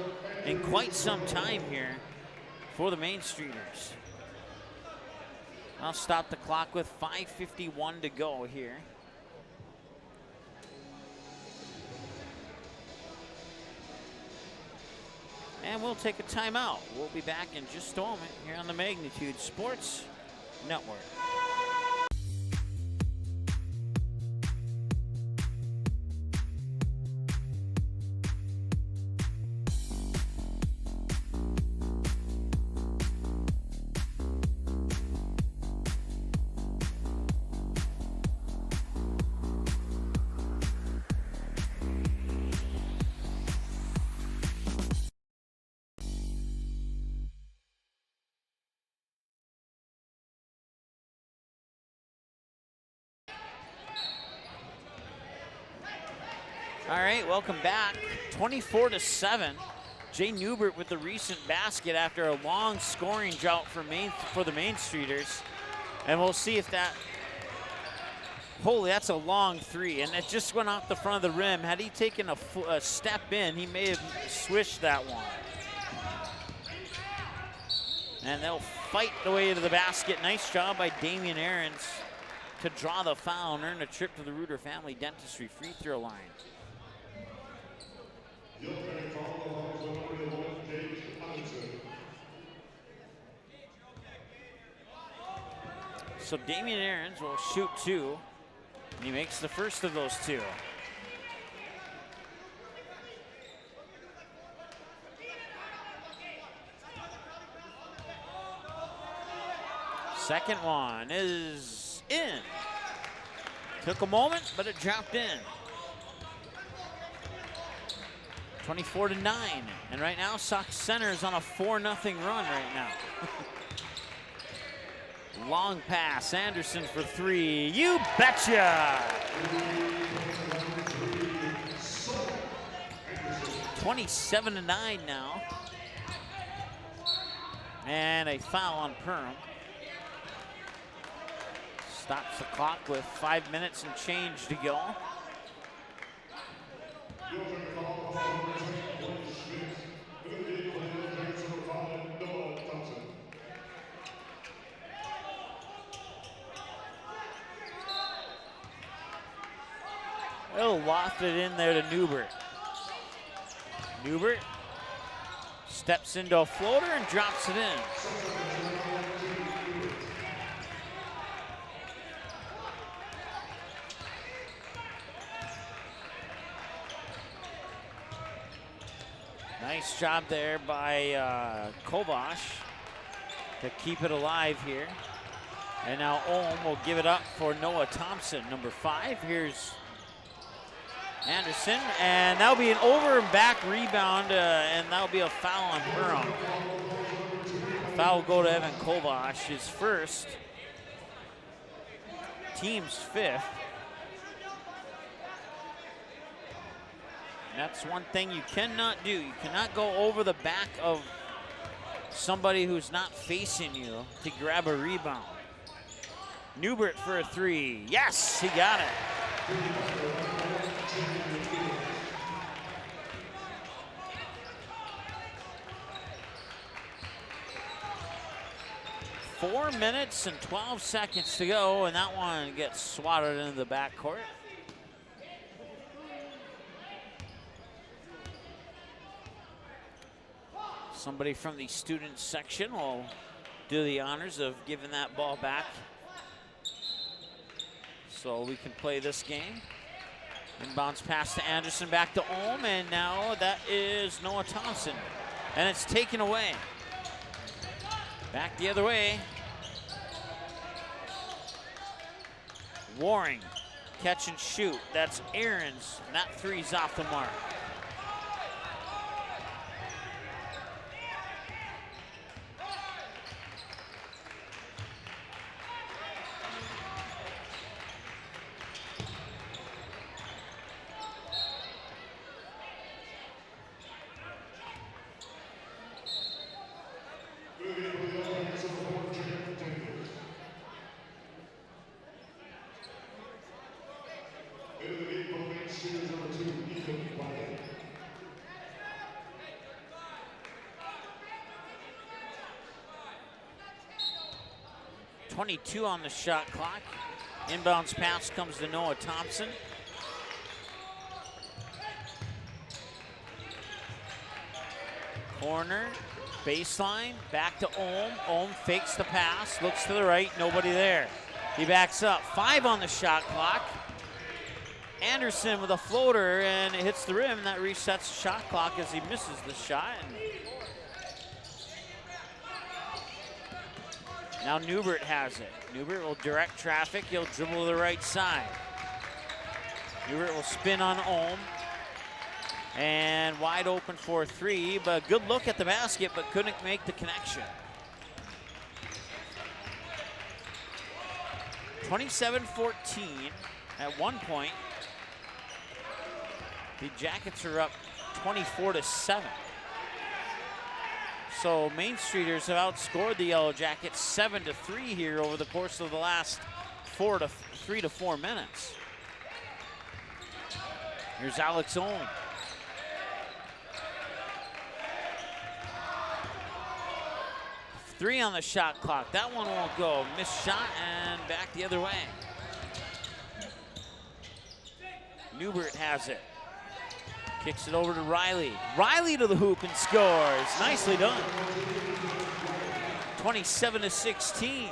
in quite some time here for the Main Streeters. I'll stop the clock with 5:51 to go here. And we'll take a timeout. We'll be back in just a moment here on the Magnitude Sports Network. All right, welcome back. 24-7. Jay Newbert with the recent basket after a long scoring drought for the Main Streeters. And we'll see if that, holy, that's a long three. And it just went off the front of the rim. Had he taken a step in, he may have swished that one. And they'll fight the way to the basket. Nice job by Damian Aarons to draw the foul and earn a trip to the Reuter Family Dentistry free throw line. So Damian Aarons will shoot two, and he makes the first of those two. Second one is in. Took a moment, but it dropped in. 24-9, and right now Sauk Center is on a 4-0 run right now. Long pass, Anderson for three. You betcha! 27-9 now. And a foul on Perham. Stops the clock with 5 minutes and change to go. They'll loft it in there to Newbert. Newbert steps into a floater and drops it in. Nice job there by Kovash to keep it alive here. And now Ohm will give it up for Noah Thompson, number 5. Here's Anderson, and that'll be an over and back rebound, and that'll be a foul on Perham. Foul will go to Evan Kovash, his first, team's 5th. And that's one thing you cannot do. You cannot go over the back of somebody who's not facing you to grab a rebound. Newbert for a three. Yes, he got it. Four minutes and 12 seconds to go, and that one gets swatted into the backcourt. Somebody from the student section will do the honors of giving that ball back so we can play this game. Inbounds pass to Anderson, back to Ohm, and now that is Noah Thompson. And it's taken away. Back the other way. Waring, catch and shoot. That's Aarons, and that three's off the mark. 22 on the shot clock. Inbounds pass comes to Noah Thompson. Corner, baseline, back to Ohm. Ohm fakes the pass, looks to the right, nobody there. He backs up. 5 on the shot clock. Anderson with a floater, and it hits the rim, and that resets the shot clock as he misses the shot. And now Newbert has it. Newbert will direct traffic. He'll dribble to the right side. Newbert will spin on Ohm. And wide open for 3, but good look at the basket, but couldn't make the connection. 27-14 at one point. The Jackets are up 24-7. So Main Streeters have outscored the Yellow Jackets 7-3 here over the course of the last 3 to 4 minutes. Here's Alex Ohm. Three on the shot clock. That one won't go. Missed shot and back the other way. Newbert has it. Kicks it over to Riley. Riley to the hoop and scores. Nicely done. 27-16.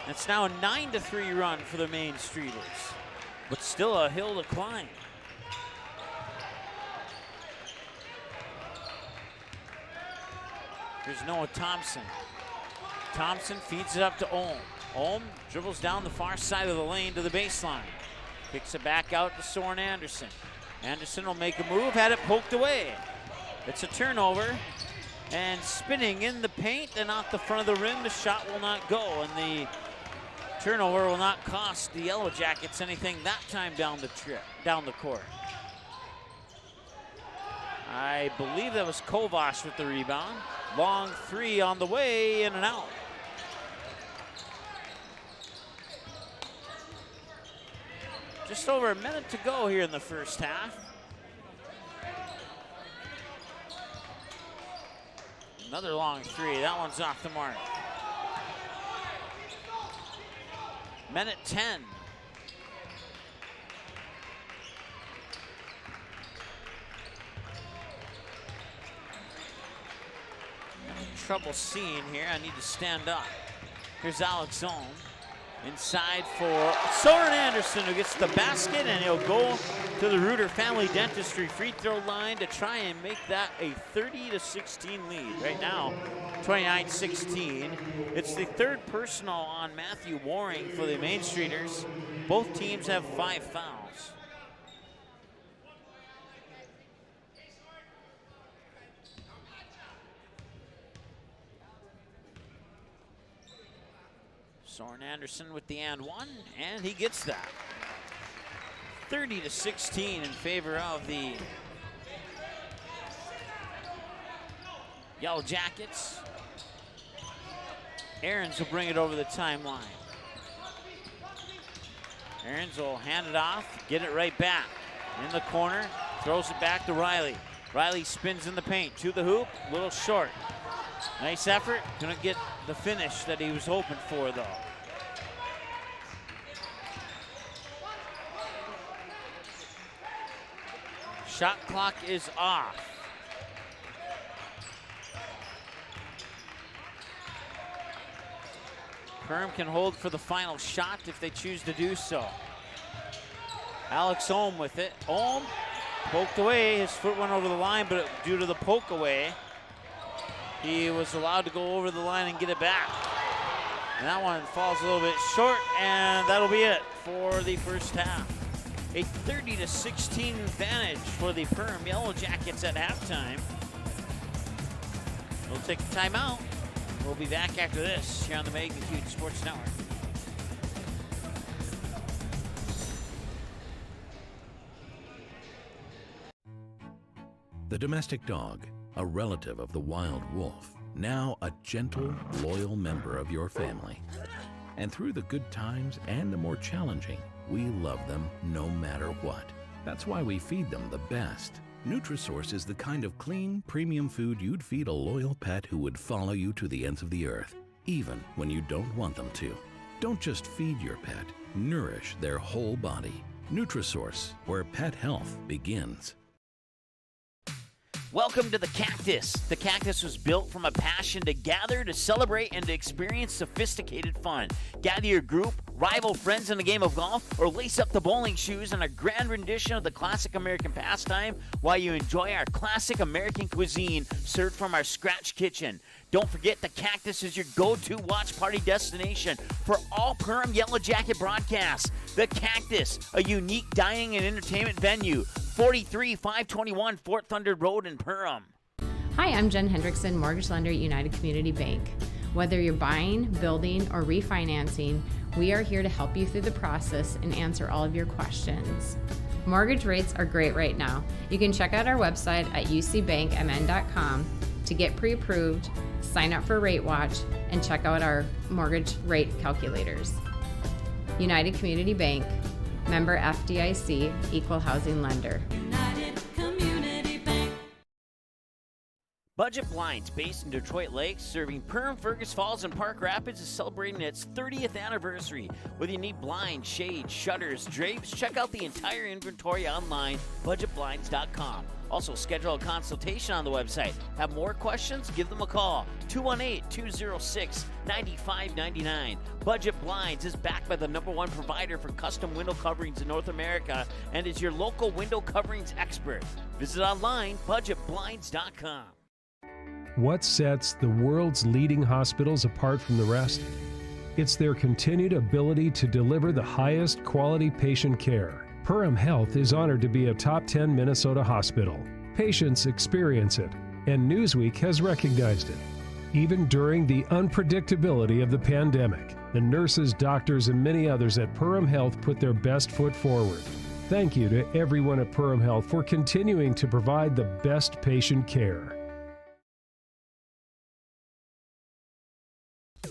It's now a 9-3 run for the Main Streeters, but still a hill to climb. Here's Noah Thompson. Thompson feeds it up to Ohm. Ohm dribbles down the far side of the lane to the baseline. Kicks it back out to Soren Anderson. Anderson will make a move, had it poked away. It's a turnover, and spinning in the paint and off the front of the rim, the shot will not go, and the turnover will not cost the Yellow Jackets anything that time down the court. I believe that was Kovash with the rebound. Long 3 on the way, in and out. Just over a minute to go here in the first half. Another long 3, that one's off the mark. Minute 10. Trouble seeing here. I need to stand up. Here's Alex Ohm. Inside for Soren Anderson, who gets the basket, and he'll go to the Reuter Family Dentistry free throw line to try and make that a 30-16 lead. Right now, 29-16. It's the third personal on Matthew Waring for the Main Streeters. Both teams have 5 fouls. Soren Anderson with the and one, and he gets that. 30-16 in favor of the Yellow Jackets. Aarons will bring it over the timeline. Aarons will hand it off, get it right back. In the corner, throws it back to Riley. Riley spins in the paint, to the hoop, a little short. Nice effort, couldn't get the finish that he was hoping for though. Shot clock is off. Perm can hold for the final shot if they choose to do so. Alex Ohm with it. Ohm poked away, his foot went over the line, but due to the poke away, he was allowed to go over the line and get it back. And that one falls a little bit short, and that'll be it for the first half. A 30-16 advantage for the Perm Yellow Jackets at halftime. We'll take a timeout. We'll be back after this here on the Magnitude Sports Network. The domestic dog, a relative of the wild wolf, now a gentle, loyal member of your family. And through the good times and the more challenging, we love them no matter what. That's why we feed them the best. Nutrisource is the kind of clean, premium food you'd feed a loyal pet who would follow you to the ends of the earth. even when you don't want them to. Don't just feed your pet, nourish their whole body. Nutrisource, where pet health begins. Welcome to the Cactus. The Cactus was built from a passion to gather, to celebrate, and to experience sophisticated fun. Gather your group, rival friends in a game of golf, or lace up the bowling shoes in a grand rendition of the classic American pastime while you enjoy our classic American cuisine served from our scratch kitchen. Don't forget, the Cactus is your go-to watch party destination for all Perham Yellow Jacket broadcasts. The Cactus, a unique dining and entertainment venue. 43521 Fort Thunder Road in Perham. Hi, I'm Jen Hendrickson, mortgage lender at United Community Bank. Whether you're buying, building, or refinancing, we are here to help you through the process and answer all of your questions. Mortgage rates are great right now. You can check out our website at ucbankmn.com to get pre-approved, sign up for Rate Watch, and check out our mortgage rate calculators. United Community Bank, member FDIC, equal housing lender. Budget Blinds, based in Detroit Lakes, serving Perham, Fergus Falls, and Park Rapids, is celebrating its 30th anniversary. Whether you need blinds, shades, shutters, drapes, check out the entire inventory online, budgetblinds.com. Also, schedule a consultation on the website. Have more questions? Give them a call, 218-206-9599. Budget Blinds is backed by the #1 provider for custom window coverings in North America and is your local window coverings expert. Visit online, budgetblinds.com. What sets the world's leading hospitals apart from the rest? It's their continued ability to deliver the highest quality patient care. Perham Health is honored to be a top 10 Minnesota hospital. Patients experience it, and Newsweek has recognized it. Even during the unpredictability of the pandemic, the nurses, doctors, and many others at Perham Health put their best foot forward. Thank you to everyone at Perham Health for continuing to provide the best patient care.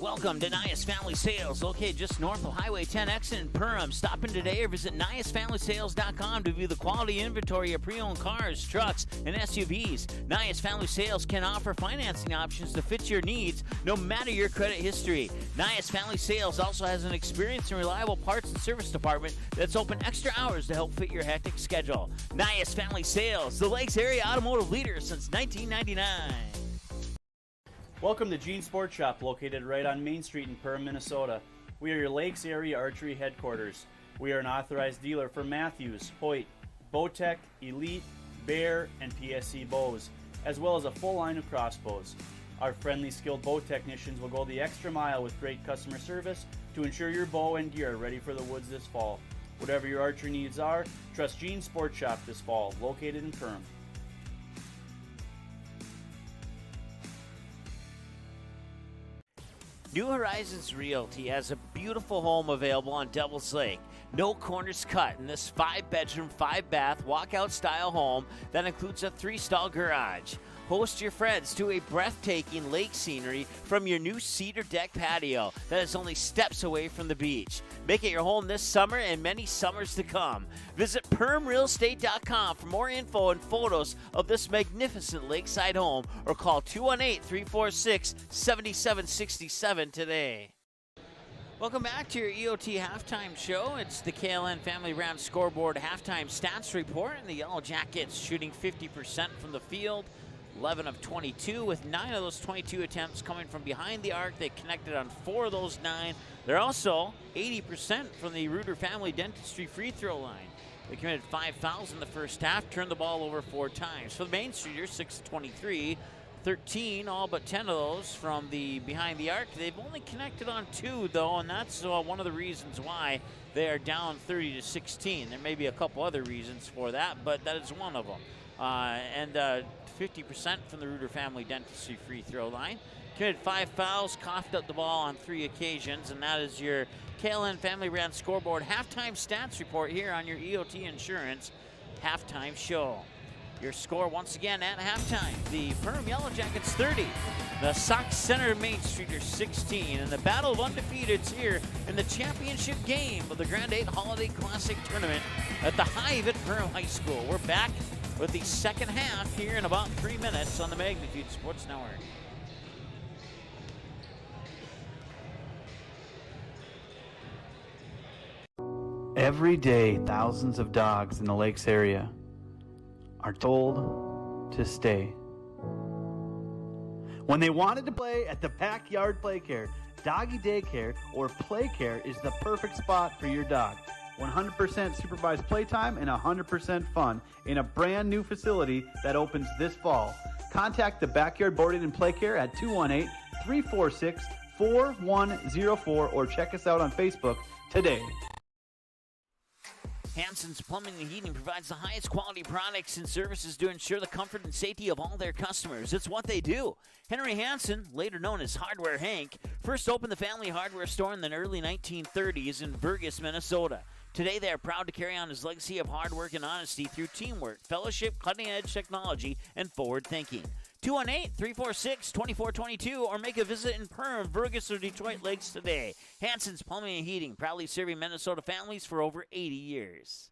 Welcome to Nias Family Sales, located just north of Highway 10 exit in Perham. Stop in today or visit niasfamilysales.com to view the quality inventory of pre-owned cars, trucks, and SUVs. Nias Family Sales can offer financing options to fit your needs, no matter your credit history. Nias Family Sales also has an experienced and reliable parts and service department that's open extra hours to help fit your hectic schedule. Nias Family Sales, the Lakes area automotive leader since 1999. Welcome to Gene Sports Shop, located right on Main Street in Perham, Minnesota. We are your Lakes area archery headquarters. We are an authorized dealer for Matthews, Hoyt, Bowtech, Elite, Bear, and PSC bows, as well as a full line of crossbows. Our friendly, skilled bow technicians will go the extra mile with great customer service to ensure your bow and gear are ready for the woods this fall. Whatever your archery needs are, trust Gene Sports Shop this fall, located in Perham. New Horizons Realty has a beautiful home available on Devil's Lake. No corners cut in this 5-bedroom, 5-bath, walkout-style home that includes a 3-stall garage. Host your friends to a breathtaking lake scenery from your new cedar deck patio that is only steps away from the beach. Make it your home this summer and many summers to come. Visit PermRealEstate.com for more info and photos of this magnificent lakeside home or call 218-346-7767 today. Welcome back to your EOT Halftime Show. It's the KLN Family Round Scoreboard Halftime Stats Report, and the Yellow Jackets shooting 50% from the field. 11 of 22, with 9 of those 22 attempts coming from behind the arc. They connected on 4 of those 9. They're also 80% from the Reuter Family Dentistry free throw line. They committed 5 fouls in the first half, turned the ball over 4 times. For the Main Streeters, 6 of 23, 13, all but 10 of those from the behind the arc. They've only connected on 2, though, and that's one of the reasons why they are down 30-16. There may be a couple other reasons for that, but that is one of them. 50% from the Reuter Family Dentistry free throw line. Committed 5 fouls, coughed up the ball on 3 occasions, and that is your KLN Family Round Scoreboard Halftime Stats Report here on your EOT Insurance Halftime Show. Your score once again at halftime: the Perham Yellow Jackets 30, the Sauk Center Main Streeters 16, and the battle of undefeateds here in the championship game of the Grand8 Holiday Classic Tournament at the Hive at Perham High School. We're back with the second half here in about 3 minutes on the Magnitude Sports Network. Every day, thousands of dogs in the Lakes area are told to stay. When they wanted to play at the Backyard Playcare, Doggy Daycare, or Playcare is the perfect spot for your dog. 100% supervised playtime and 100% fun in a brand new facility that opens this fall. Contact the Backyard Boarding and Playcare at 218-346-4104 or check us out on Facebook today. Hansen's Plumbing and Heating provides the highest quality products and services to ensure the comfort and safety of all their customers. It's what they do. Henry Hansen, later known as Hardware Hank, first opened the family hardware store in the early 1930s in Burgess, Minnesota. Today, they are proud to carry on his legacy of hard work and honesty through teamwork, fellowship, cutting-edge technology, and forward thinking. 218-346-2422 or make a visit in Perham, Burgess, or Detroit Lakes today. Hansen's Plumbing and Heating, proudly serving Minnesota families for over 80 years.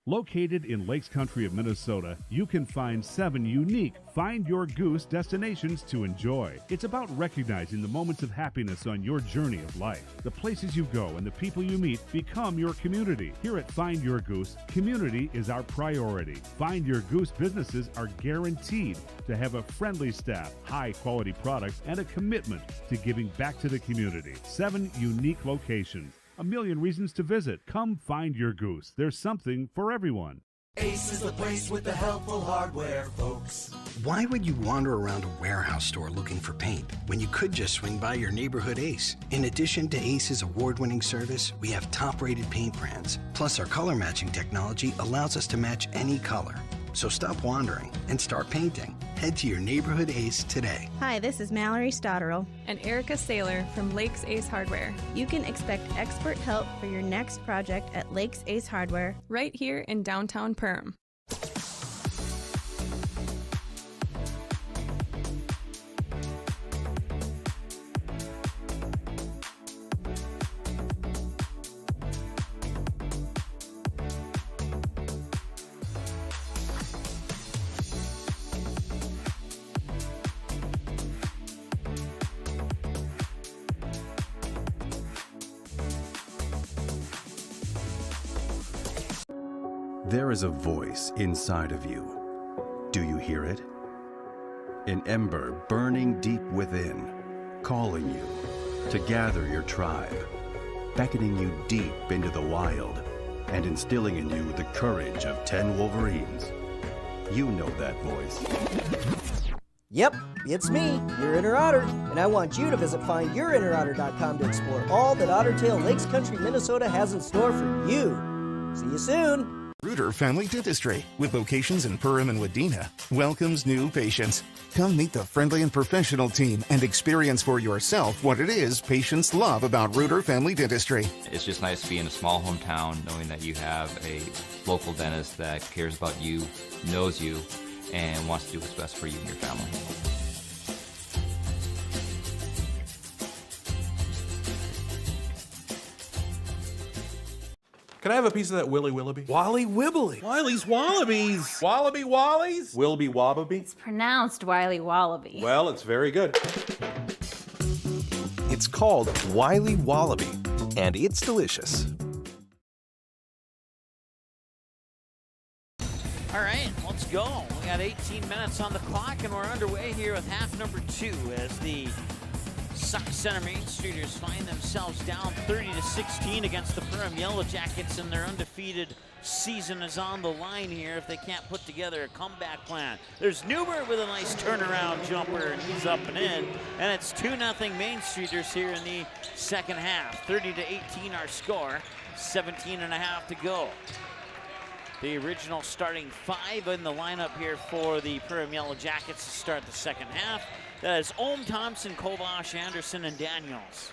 Located in Lakes Country of Minnesota, you can find 7 unique Find Your Goose destinations to enjoy. It's about recognizing the moments of happiness on your journey of life. The places you go and the people you meet become your community. Here at Find Your Goose, community is our priority. Find Your Goose businesses are guaranteed to have a friendly staff, high-quality products, and a commitment to giving back to the community. 7 unique locations. A million reasons to visit. Come find your goose. There's something for everyone. Ace is the place with the helpful hardware, folks. Why would you wander around a warehouse store looking for paint when you could just swing by your neighborhood Ace? In addition to Ace's award-winning service, we have top-rated paint brands. Plus, our color matching technology allows us to match any color. So stop wandering and start painting. Head to your neighborhood Ace today. Hi, this is Mallory Stotterell and Erica Saylor from Lakes Ace Hardware. You can expect expert help for your next project at Lakes Ace Hardware, right here in downtown Perham. There is a voice inside of you. Do you hear it? An ember burning deep within, calling you to gather your tribe, beckoning you deep into the wild, and instilling in you the courage of 10 Wolverines. You know that voice. Yep, it's me, your inner otter, and I want you to visit findyourinnerotter.com to explore all that Ottertail Lakes Country, Minnesota has in store for you. See you soon. Reuter Family Dentistry, with locations in Perham and Wadena, welcomes new patients. Come meet the friendly and professional team and experience for yourself what it is patients love about Reuter Family Dentistry. It's just nice to be in a small hometown knowing that you have a local dentist that cares about you, knows you, and wants to do what's best for you and your family. Can I have a piece of that Willy Willoughby? Wally Wibbly. Wiley's Wallabies. Wallaby Wallies? Wilby Wababy? It's pronounced Wiley Wallaby. Well, it's very good. It's called Wiley Wallaby, and it's delicious. All right, let's go. We got 18 minutes on the clock, and we're underway here with half number 2 as the Sauk Center Main Streeters find themselves down 30-16 against the Perham Yellow Jackets, and their undefeated season is on the line here if they can't put together a comeback plan. There's Newbert with a nice turnaround jumper, and he's up and in, and it's 2-0 Main Streeters here in the second half. 30-18 our score, 17.5 to go. The original starting 5 in the lineup here for the Perham Yellow Jackets to start the second half. That is Ohm, Thompson, Kovash, Anderson, and Daniels.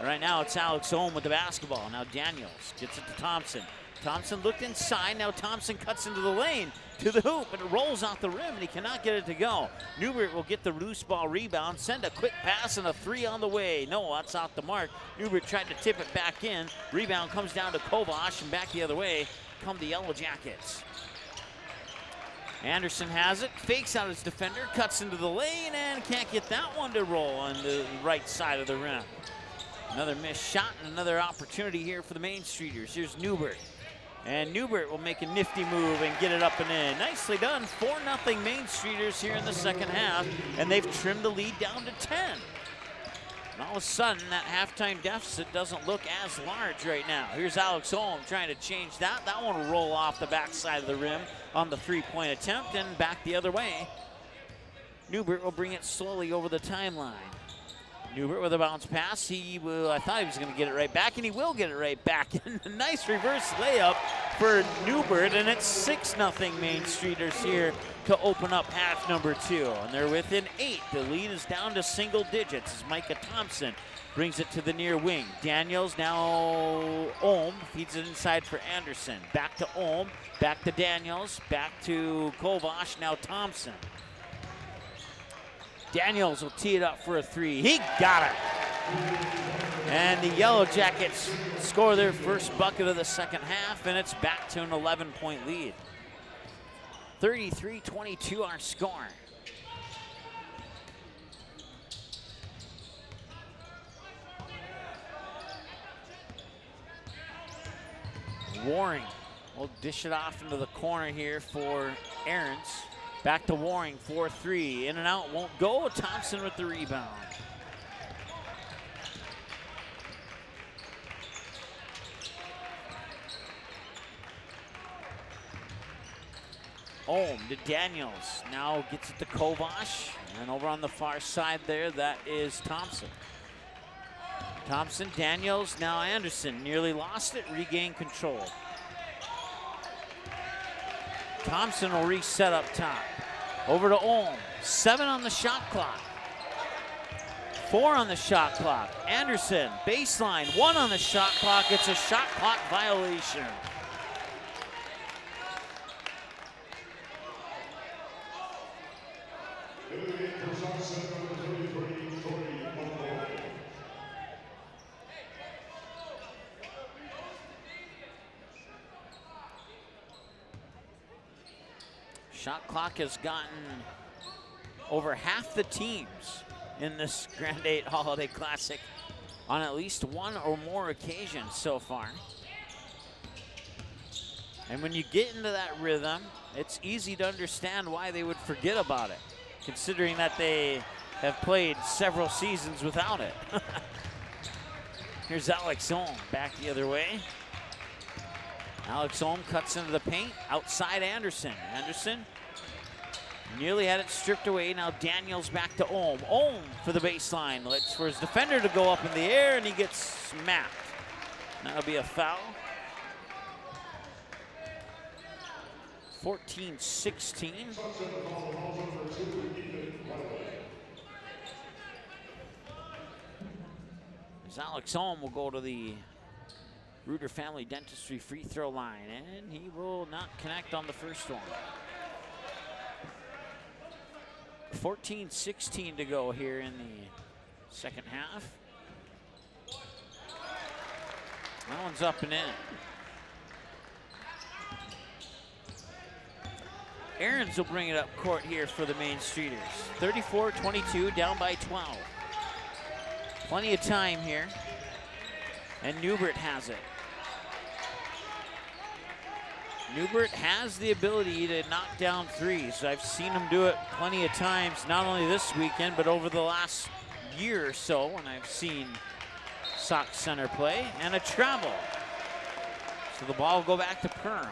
Right now it's Alex Ohm with the basketball. Now Daniels gets it to Thompson. Thompson looked inside. Now Thompson cuts into the lane to the hoop, and it rolls off the rim, and he cannot get it to go. Newbert will get the loose ball rebound, send a quick pass, and a 3 on the way. No, that's off the mark. Newbert tried to tip it back in. Rebound comes down to Kovash, and back the other way come the Yellow Jackets. Anderson has it, fakes out his defender, cuts into the lane, and can't get that one to roll on the right side of the rim. Another missed shot and another opportunity here for the Main Streeters. Here's Newbert. And Newbert will make a nifty move and get it up and in. Nicely done. 4-0 Main Streeters here in the second half, and they've trimmed the lead down to 10. And all of a sudden, that halftime deficit doesn't look as large right now. Here's Alex Ohm trying to change that. That one will roll off the backside of the rim on the three-point attempt and back the other way. Newbert will bring it slowly over the timeline. Newbert with a bounce pass. I thought he was going to get it right back, and he will get it right back. A nice reverse layup for Newbert, and it's 6-0 Main Streeters here to open up half number 2. And they're within 8. The lead is down to single digits as Micah Thompson brings it to the near wing. Daniels, now Ohm, feeds it inside for Anderson. Back to Ohm, back to Daniels, back to Kovash, now Thompson. Daniels will tee it up for a 3. He got it. And the Yellow Jackets score their first bucket of the second half, and it's back to an 11-point lead. 33-22 our score. Waring will dish it off into the corner here for Aarons. Back to Waring, 4-3, in and out, won't go. Thompson with the rebound. Ohm to Daniels, now gets it to Kovash, and over on the far side there, that is Thompson. Thompson, Daniels, now Anderson, nearly lost it, regain control. Thompson will reset up top. Over to Ohm. 7 on the shot clock. 4 on the shot clock. Anderson, baseline. 1 on the shot clock. It's a shot clock violation. Shot clock has gotten over half the teams in this Grand 8 Holiday Classic on at least one or more occasions so far. And when you get into that rhythm, it's easy to understand why they would forget about it, considering that they have played several seasons without it. Here's Alex Ohm back the other way. Alex Ohm cuts into the paint, outside Anderson. Anderson nearly had it stripped away. Now Daniels back to Ohm. Ohm for the baseline. Looks for his defender to go up in the air, and he gets smacked. That'll be a foul. 14-16. As Alex Ohm will go to the Reuter Family Dentistry free throw line, and he will not connect on the first one. 14-16 to go here in the second half. That one's up and in. Aarons will bring it up court here for the Main Streeters. 34-22, down by 12. Plenty of time here. And Newbert has it. Newbert has the ability to knock down threes. I've seen him do it plenty of times, not only this weekend, but over the last year or so when I've seen Sox Center play, and a travel. So the ball will go back to Perm.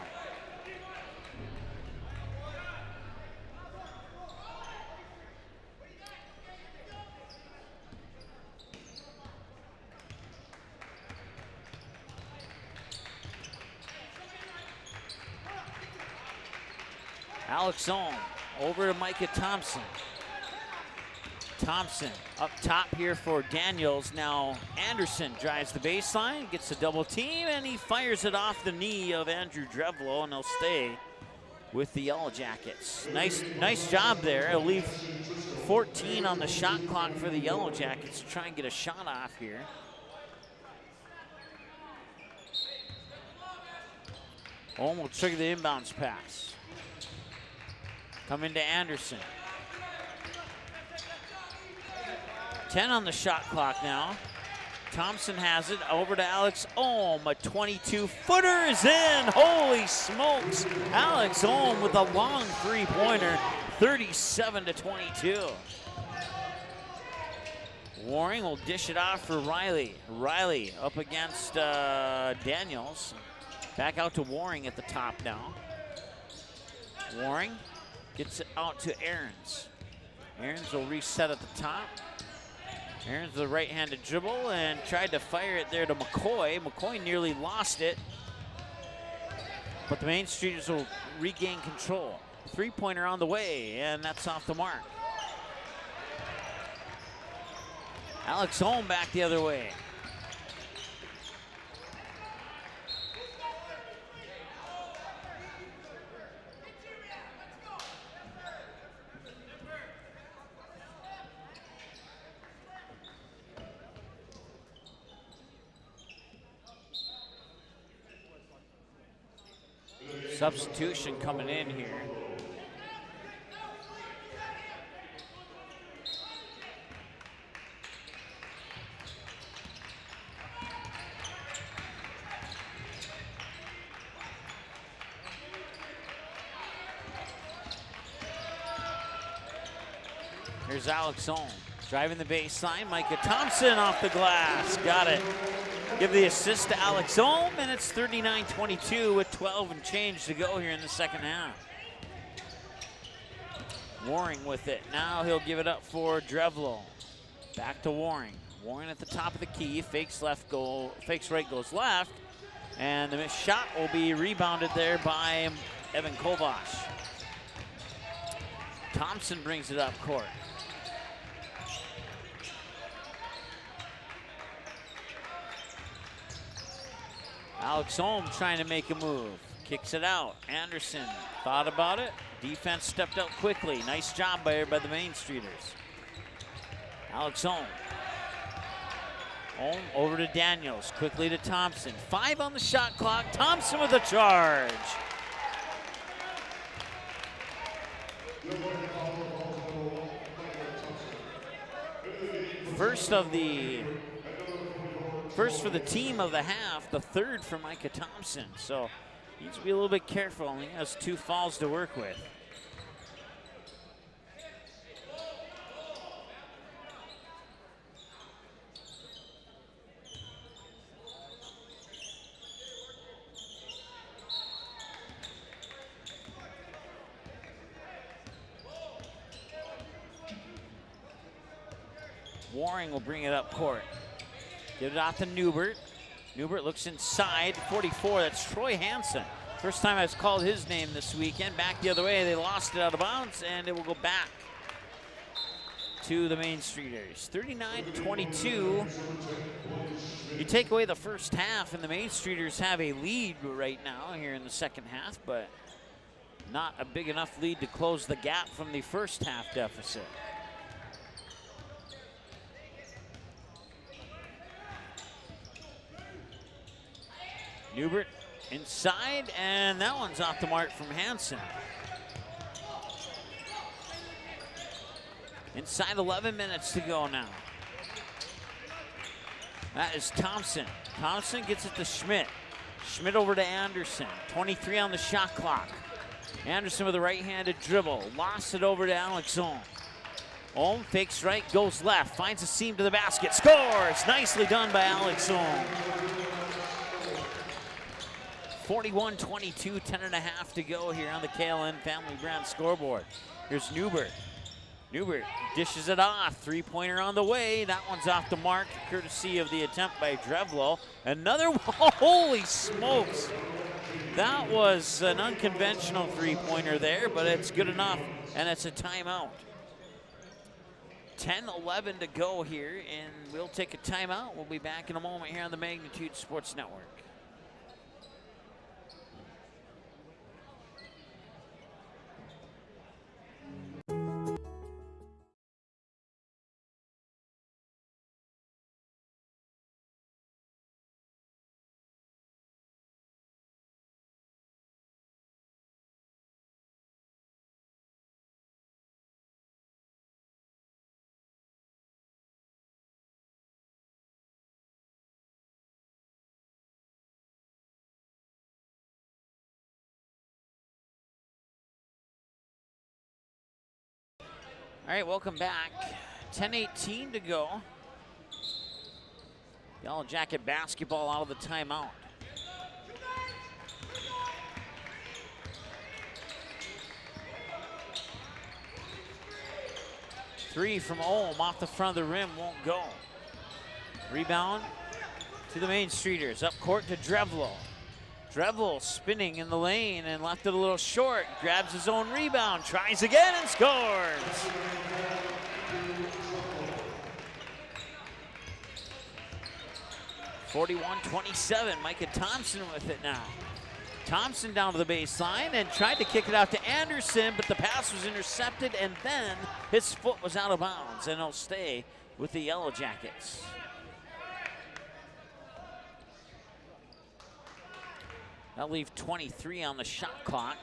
Alex Ohm over to Micah Thompson. Thompson up top here for Daniels. Now Anderson drives the baseline, gets a double team, and he fires it off the knee of Andrew Drevlo, and he'll stay with the Yellow Jackets. Nice job there. He'll leave 14 on the shot clock for the Yellow Jackets to try and get a shot off here. Ohm will trigger the inbounds pass. Coming to Anderson. 10 on the shot clock now. Thompson has it over to Alex Ohm. A 22-footer is in. Holy smokes. Alex Ohm with a long three-pointer, 37-22. Waring will dish it off for Riley. Riley up against Daniels. Back out to Waring at the top now. Waring gets it out to Aarons. Aarons will reset at the top. Aarons with a right-handed dribble and tried to fire it there to McCoy. McCoy nearly lost it, but the Main Streeters will regain control. Three-pointer on the way, and that's off the mark. Alex Ohm back the other way. Substitution coming in here. Here's Alex Ohm driving the baseline. Micah Thompson off the glass. Got it. Give the assist to Alex Ohm, and it's 39-22 with 12 and change to go here in the second half. Waring with it. Now he'll give it up for Drevlo. Back to Waring. Waring at the top of the key. Fakes left, fakes right, goes left. And the missed shot will be rebounded there by Evan Kovash. Thompson brings it up court. Alex Ohm trying to make a move. Kicks it out. Anderson thought about it. Defense stepped up quickly. Nice job by the Main Streeters. Alex Ohm. Ohm over to Daniels. Quickly to Thompson. 5 on the shot clock. Thompson with a charge. First for the team of the half, the third for Micah Thompson. So he needs to be a little bit careful. He has 2 fouls to work with. Waring will bring it up court. Give it out to Newbert. Newbert looks inside, 44, that's Troy Hansen. First time I've called his name this weekend. Back the other way, they lost it out of bounds, and it will go back to the Main Streeters. 39-22. You take away the first half, and the Main Streeters have a lead right now here in the second half, but not a big enough lead to close the gap from the first half deficit. Newbert inside, and that one's off the mark from Hansen. Inside 11 minutes to go now. That is Thompson. Thompson gets it to Schmidt. Schmidt over to Anderson. 23 on the shot clock. Anderson with a right-handed dribble. Lost it over to Alex Ohm. Ohm fakes right, goes left, finds a seam to the basket, scores! Nicely done by Alex Ohm. 41-22, 10.5 to go here on the KLN Family Brand scoreboard. Here's Newbert. Newbert dishes it off. Three-pointer on the way. That one's off the mark, courtesy of the attempt by Drevlo. Another one. Holy smokes. That was an unconventional three-pointer there, but it's good enough, and it's a timeout. 10-11 to go here, and we'll take a timeout. We'll be back in a moment here on the Magnitude Sports Network. All right, welcome back. 10:18 to go. Yellow Jacket basketball out of the timeout. Three from Ohm off the front of the rim, won't go. Rebound to the Main Streeters, up court to Drevlo. Drevlo spinning in the lane and left it a little short. Grabs his own rebound, tries again and scores. (41-27). Micah Thompson with it now. Thompson down to the baseline and tried to kick it out to Anderson, but the pass was intercepted, and then his foot was out of bounds, and he'll stay with the Yellow Jackets. That'll leave 23 on the shot clock.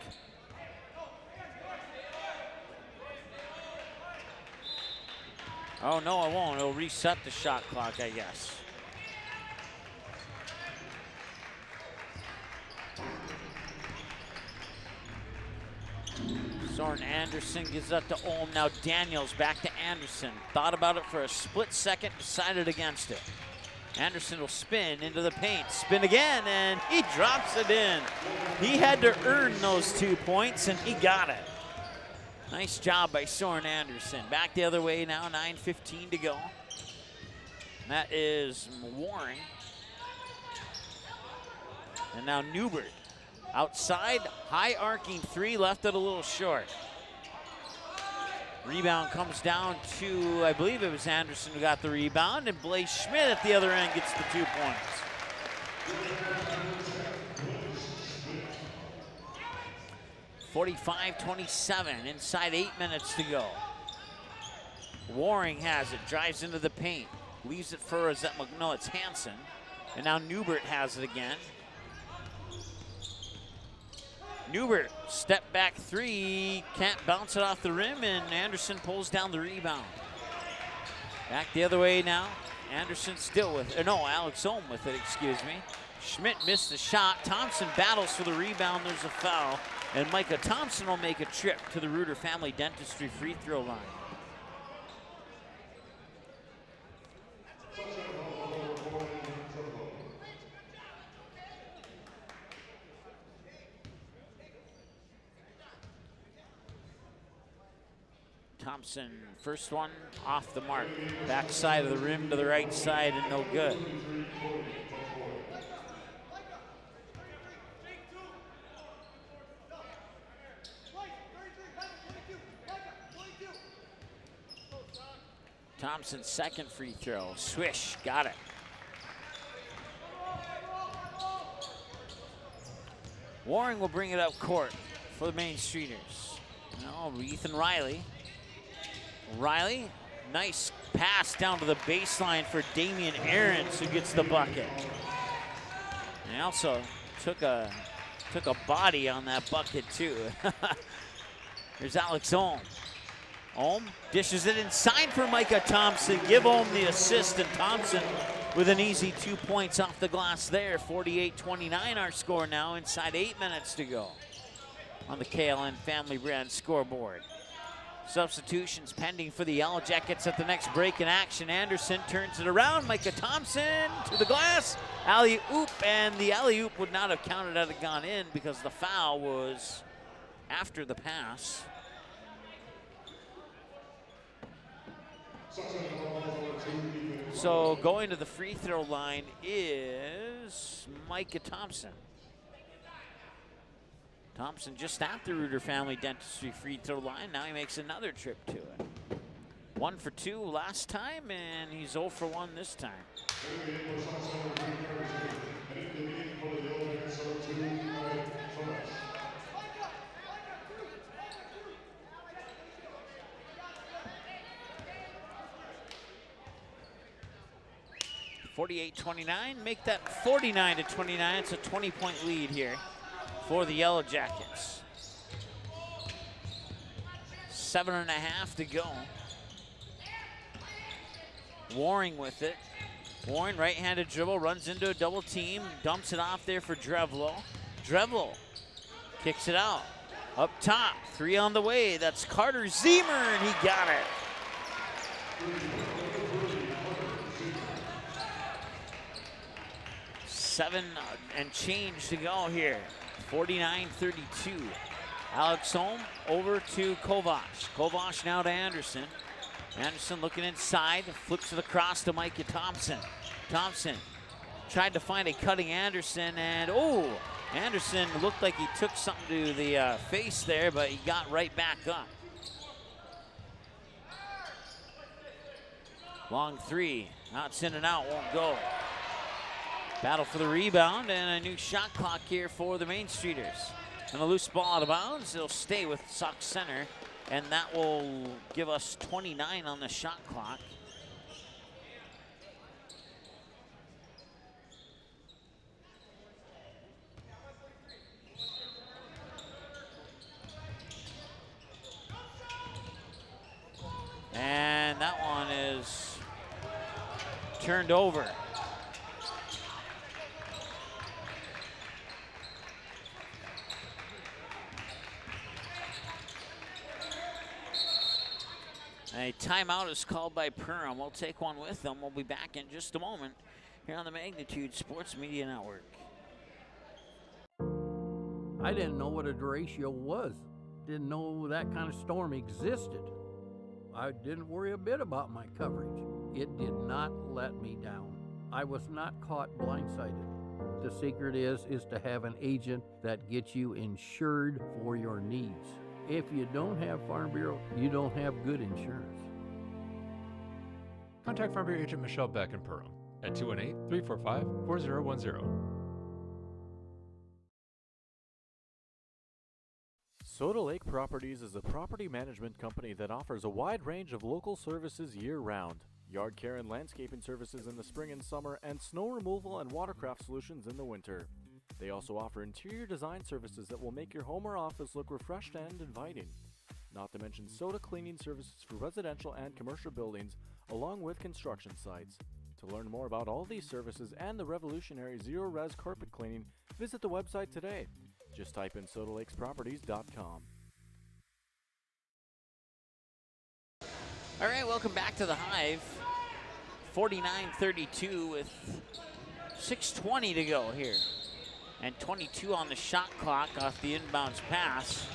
Oh, no, it won't. It'll reset the shot clock, I guess. Soren Anderson gives that to Ohm. Now Daniels back to Anderson. Thought about it for a split second, decided against it. Anderson will spin into the paint, spin again, and he drops it in. He had to earn those 2 points, and he got it. Nice job by Soren Anderson. Back the other way now, 9:15 to go. That is Waring. And now Newbert. Outside, high arcing three, left it a little short. Rebound comes down to, I believe it was Anderson who got the rebound, and Blaze Schmidt at the other end gets the 2 points. (45-27), inside 8 minutes to go. Waring has it, drives into the paint, leaves it for it's Hansen, and now Newbert has it again. Newbert, step back three, can't bounce it off the rim, and Anderson pulls down the rebound. Back the other way now. Anderson still with it. No, Alex Ohm with it, excuse me. Schmidt missed the shot. Thompson battles for the rebound. There's a foul. And Micah Thompson will make a trip to the Reuter Family Dentistry free throw line. Thompson, first one off the mark. Back side of the rim to the right side and no good. Thompson's second free throw. Swish, got it. Waring will bring it up court for the Main Streeters. Now Ethan Riley. Riley, nice pass down to the baseline for Damian Aarons, who gets the bucket. And also took a body on that bucket too. There's Alex Ohm. Ohm dishes it inside for Micah Thompson. Give Ohm the assist, and Thompson with an easy 2 points off the glass there. 48-29 our score now, inside 8 minutes to go on the KLN Family Brand scoreboard. Substitutions pending for the Yellow Jackets at the next break in action. Anderson turns it around. Micah Thompson to the glass. Alley-oop, and the alley-oop would not have counted had it gone in because the foul was after the pass. So going to the free throw line is Micah Thompson. Thompson just at the Reuter Family Dentistry free throw line. Now he makes another trip to it. 1 for 2 last time, and he's 0 for 1 this time. (48-29), make that 49-29. It's a 20-point lead here for the Yellow Jackets. 7.5 to go. Waring with it. Waring, right-handed dribble, runs into a double team, dumps it off there for Drevlo. Drevlo kicks it out. Up top, 3 on the way. That's Carter Zemer, and he got it. Seven and change to go here. 49-32. Alex Holm over to Kovac. Kovac now to Anderson. Anderson looking inside, flips it across to Micah Thompson. Thompson tried to find a cutting Anderson, and Anderson looked like he took something to the face there, but he got right back up. Long 3, that's in and out, won't go. Battle for the rebound and a new shot clock here for the Main Streeters. And a loose ball out of bounds. It'll stay with Sauk Center, and that will give us 29 on the shot clock. And that one is turned over. A timeout is called by Perham. We'll take one with them. We'll be back in just a moment here on the Magnitude Sports Media Network. I didn't know what a derecho was. Didn't know that kind of storm existed. I didn't worry a bit about my coverage. It did not let me down. I was not caught blindsided. The secret is to have an agent that gets you insured for your needs. If you don't have Farm Bureau, you don't have good insurance. Contact Farm Bureau agent Michelle Beck in Perham at 218-345-4010. Soda Lake Properties is a property management company that offers a wide range of local services year-round. Yard care and landscaping services in the spring and summer, and snow removal and watercraft solutions in the winter. They also offer interior design services that will make your home or office look refreshed and inviting. Not to mention soda cleaning services for residential and commercial buildings, along with construction sites. To learn more about all these services and the revolutionary zero-res carpet cleaning, visit the website today. Just type in sodalakesproperties.com. All right, welcome back to the Hive. 49-32 with 6:20 to go here. And 22 on the shot clock off the inbounds pass.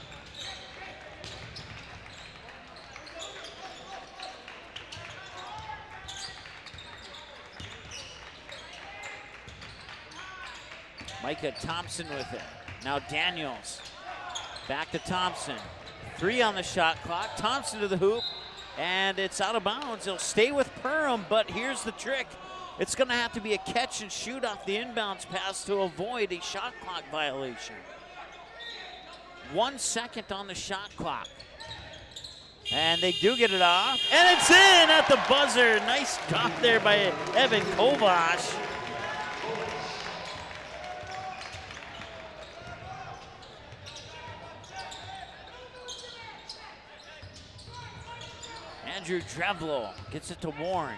Micah Thompson with it. Now Daniels. Back to Thompson. 3 on the shot clock. Thompson to the hoop. And it's out of bounds. He'll stay with Perham, but here's the trick. It's going to have to be a catch and shoot off the inbounds pass to avoid a shot clock violation. 1 second on the shot clock. And they do get it off. And it's in at the buzzer. Nice drop there by Evan Kovac. Andrew Drevlo gets it to Warren.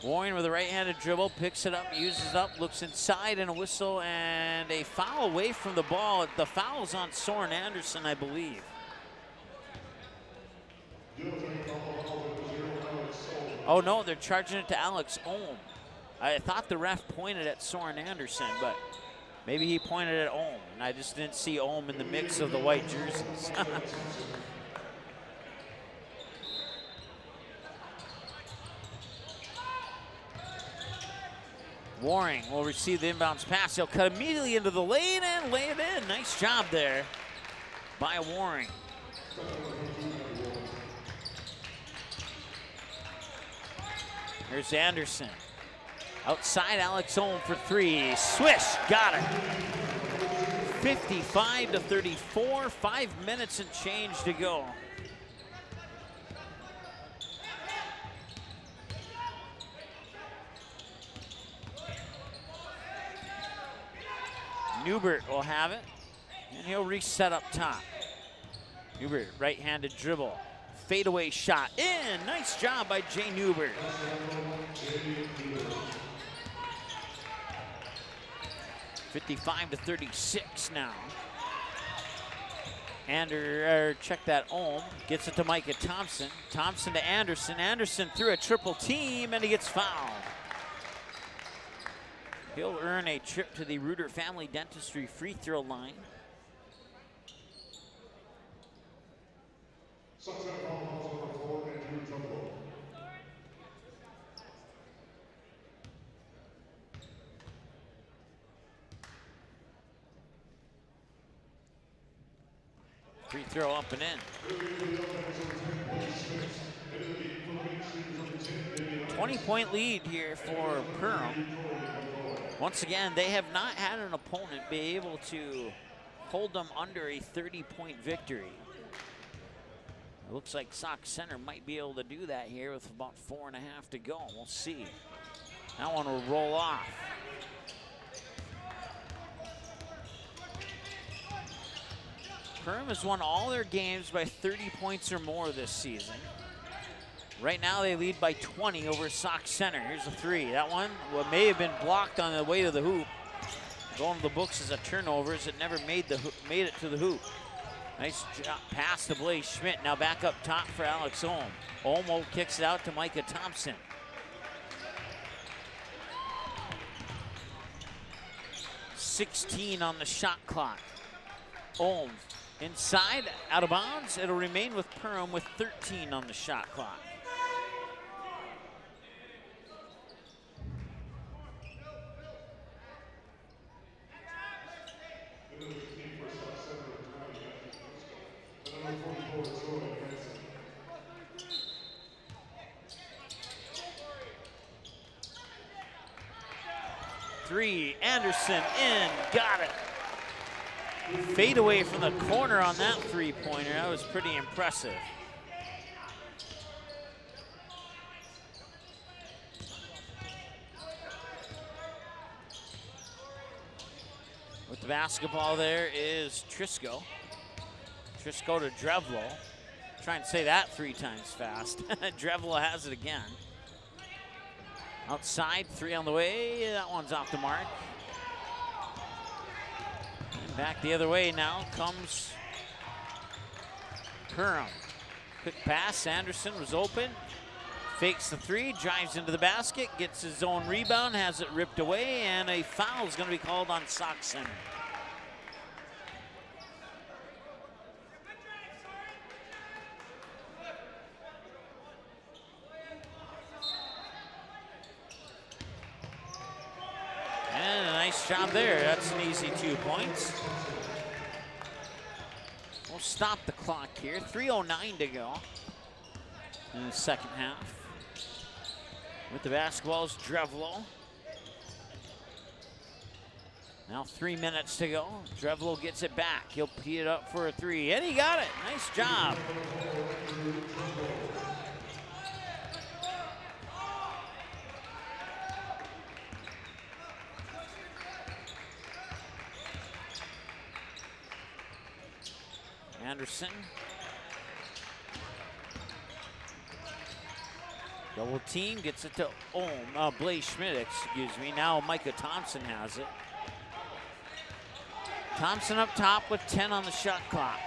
Warren with a right-handed dribble, picks it up, uses it up, looks inside, and a whistle and a foul away from the ball. The foul's on Soren Anderson, I believe. Oh no, they're charging it to Alex Ohm. I thought the ref pointed at Soren Anderson, but maybe he pointed at Ohm, and I just didn't see Ohm in the mix of the white jerseys. Waring will receive the inbounds pass. He'll cut immediately into the lane and lay it in. Nice job there by Waring. Here's Anderson. Outside, Alex Ohm for three. Swish, got it. 55-34, 5 minutes and change to go. Newbert will have it, and he'll reset up top. Newbert, right-handed dribble. Fadeaway shot in. Nice job by Jay Newbert. 55-36 now. Check that Ohm. Gets it to Micah Thompson. Thompson to Anderson. Anderson through a triple team, and he gets fouled. He'll earn a trip to the Reuter Family Dentistry free throw line. Free throw up and in. 20-point lead here for Perham. Once again, they have not had an opponent be able to hold them under a 30-point victory. It looks like Sauk Center might be able to do that here with about 4.5 to go. We'll see. That one will roll off. Perham has won all their games by 30 points or more this season. Right now they lead by 20 over Sauk Center. Here's a three. That one may have been blocked on the way to the hoop. Going to the books as a turnover as it never made it to the hoop. Nice pass to Blaze Schmidt. Now back up top for Alex Ohm. Ohm kicks it out to Micah Thompson. .16 on the shot clock. Ohm inside, out of bounds. It'll remain with Perham with 13 on the shot clock. Three, Anderson in, got it. Fade away from the corner on that three-pointer. That was pretty impressive. With the basketball there is Trisco. Trisco to Drevlo. Try and say that 3 times fast. Drevlo has it again. Outside, three on the way. That one's off the mark. And back the other way now comes Perham. Quick pass, Anderson was open. Fakes the three, drives into the basket, gets his own rebound, has it ripped away, and a foul is going to be called on Sauk Center. And a nice job there. That's an easy 2 points. We'll stop the clock here. 3:09 to go in the second half. With the basketball is Drevlo. Now 3 minutes to go. Drevlo gets it back. He'll tee it up for a three, and he got it. Nice job. Anderson. Double team, gets it to Blaze Schmidt, excuse me. Now Micah Thompson has it. Thompson up top with 10 on the shot clock.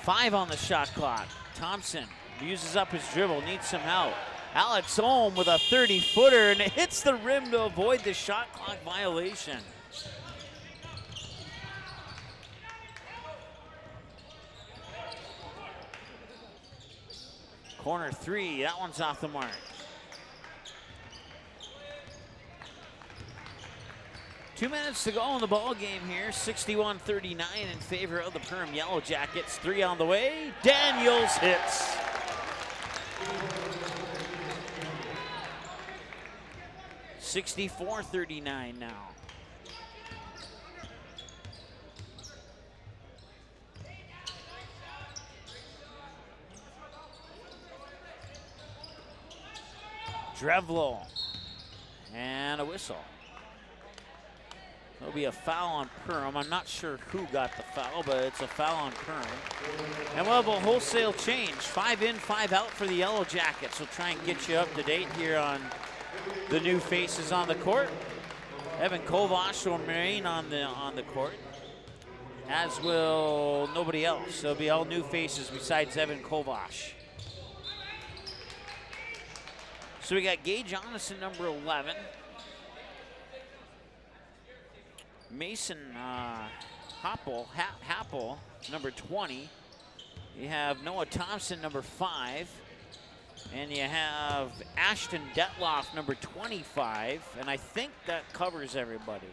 5 on the shot clock. Thompson uses up his dribble, needs some help. Alex Ohm with a 30-footer, and it hits the rim to avoid the shot clock violation. Corner three, that one's off the mark. 2 minutes to go in the ball game here. 61-39 in favor of the Perham Yellow Jackets. Three on the way. Daniels hits. 64-39 now. Drevlo. And a whistle. There'll be a foul on Perham. I'm not sure who got the foul, but it's a foul on Perham. And we'll have a wholesale change. 5 in, 5 out for the Yellow Jackets. We'll try and get you up to date here on the new faces on the court. Evan Kovash will remain on the court, as will nobody else. There'll be all new faces besides Evan Kovash. So we got Gage Jonathan, number 11. Mason Happel, number 20. You have Noah Thompson, number 5. And you have Ashton Detloff, number 25. And I think that covers everybody.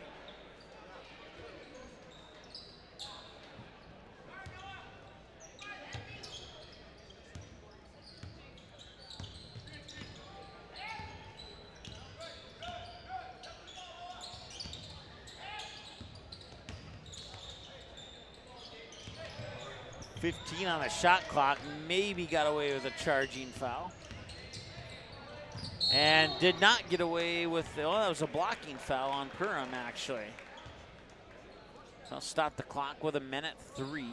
.15 on the shot clock, maybe got away with a charging foul. And did not get away with, that was a blocking foul on Perham, actually. So I'll stop the clock with 1:03.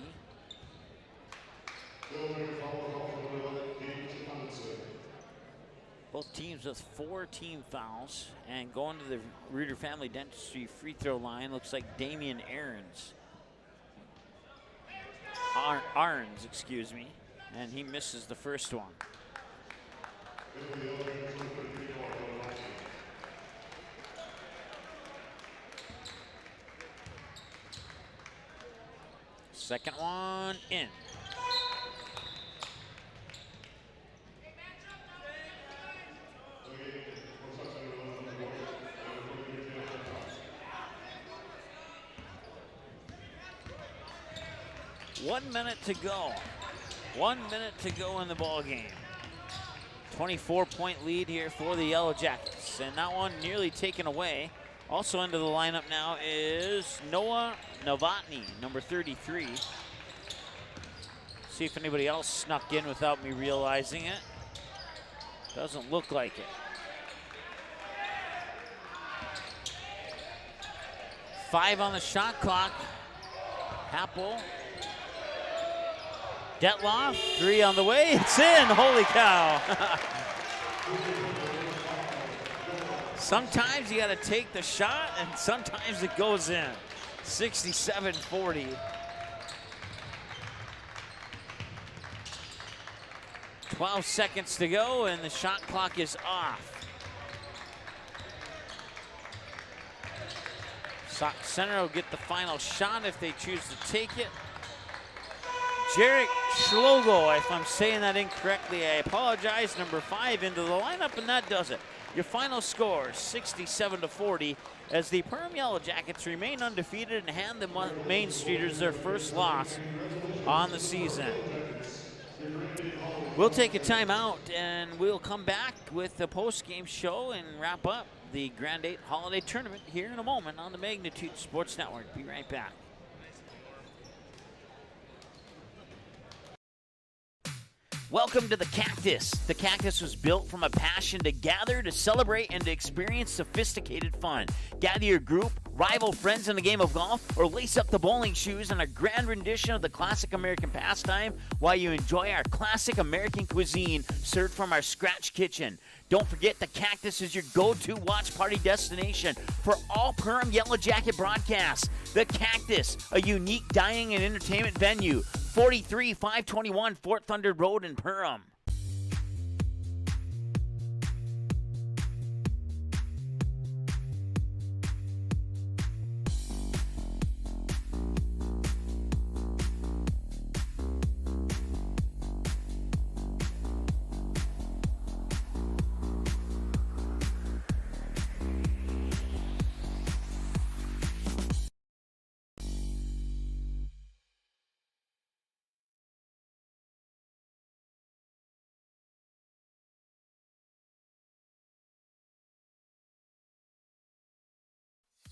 Both teams with 4 team fouls. And going to the Reuter Family Dentistry free throw line, looks like Damian Arns, excuse me, and he misses the first one. Second one in. One minute to go. 1 minute to go in the ball game. 24-point lead here for the Yellow Jackets. And that one nearly taken away. Also into the lineup now is Noah Novotny, number 33. See if anybody else snuck in without me realizing it. Doesn't look like it. 5 on the shot clock. Happel. Detloff, 3 on the way, it's in, holy cow. Sometimes you gotta take the shot and sometimes it goes in. 67-40. .12 seconds to go and the shot clock is off. Sox Center will get the final shot if they choose to take it. Jarek Schlogo, if I'm saying that incorrectly, I apologize. Number 5 into the lineup, and that does it. Your final score, 67-40, as the Perham Yellow Jackets remain undefeated and hand the Main Streeters their first loss on the season. We'll take a timeout, and we'll come back with the post-game show and wrap up the Grand 8 Holiday Tournament here in a moment on the Magnitude Sports Network. Be right back. Welcome to the Cactus. The Cactus was built from a passion to gather, to celebrate, and to experience sophisticated fun. Gather your group, rival friends in a game of golf, or lace up the bowling shoes in a grand rendition of the classic American pastime while you enjoy our classic American cuisine served from our scratch kitchen. Don't forget, the Cactus is your go-to watch party destination for all Perham Yellow Jacket broadcasts. The Cactus, a unique dining and entertainment venue. 43-521 Fort Thunder Road in Perham.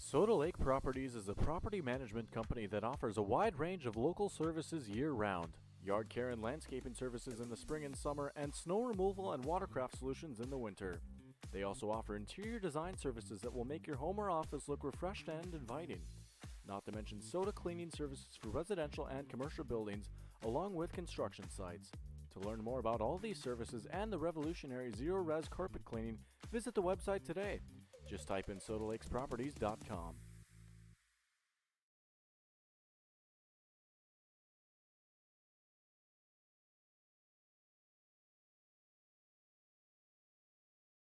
Soda Lake Properties is a property management company that offers a wide range of local services year-round. Yard care and landscaping services in the spring and summer, and snow removal and watercraft solutions in the winter. They also offer interior design services that will make your home or office look refreshed and inviting. Not to mention soda cleaning services for residential and commercial buildings, along with construction sites. To learn more about all these services and the revolutionary zero-res carpet cleaning, visit the website today. Just type in sodalakesproperties.com.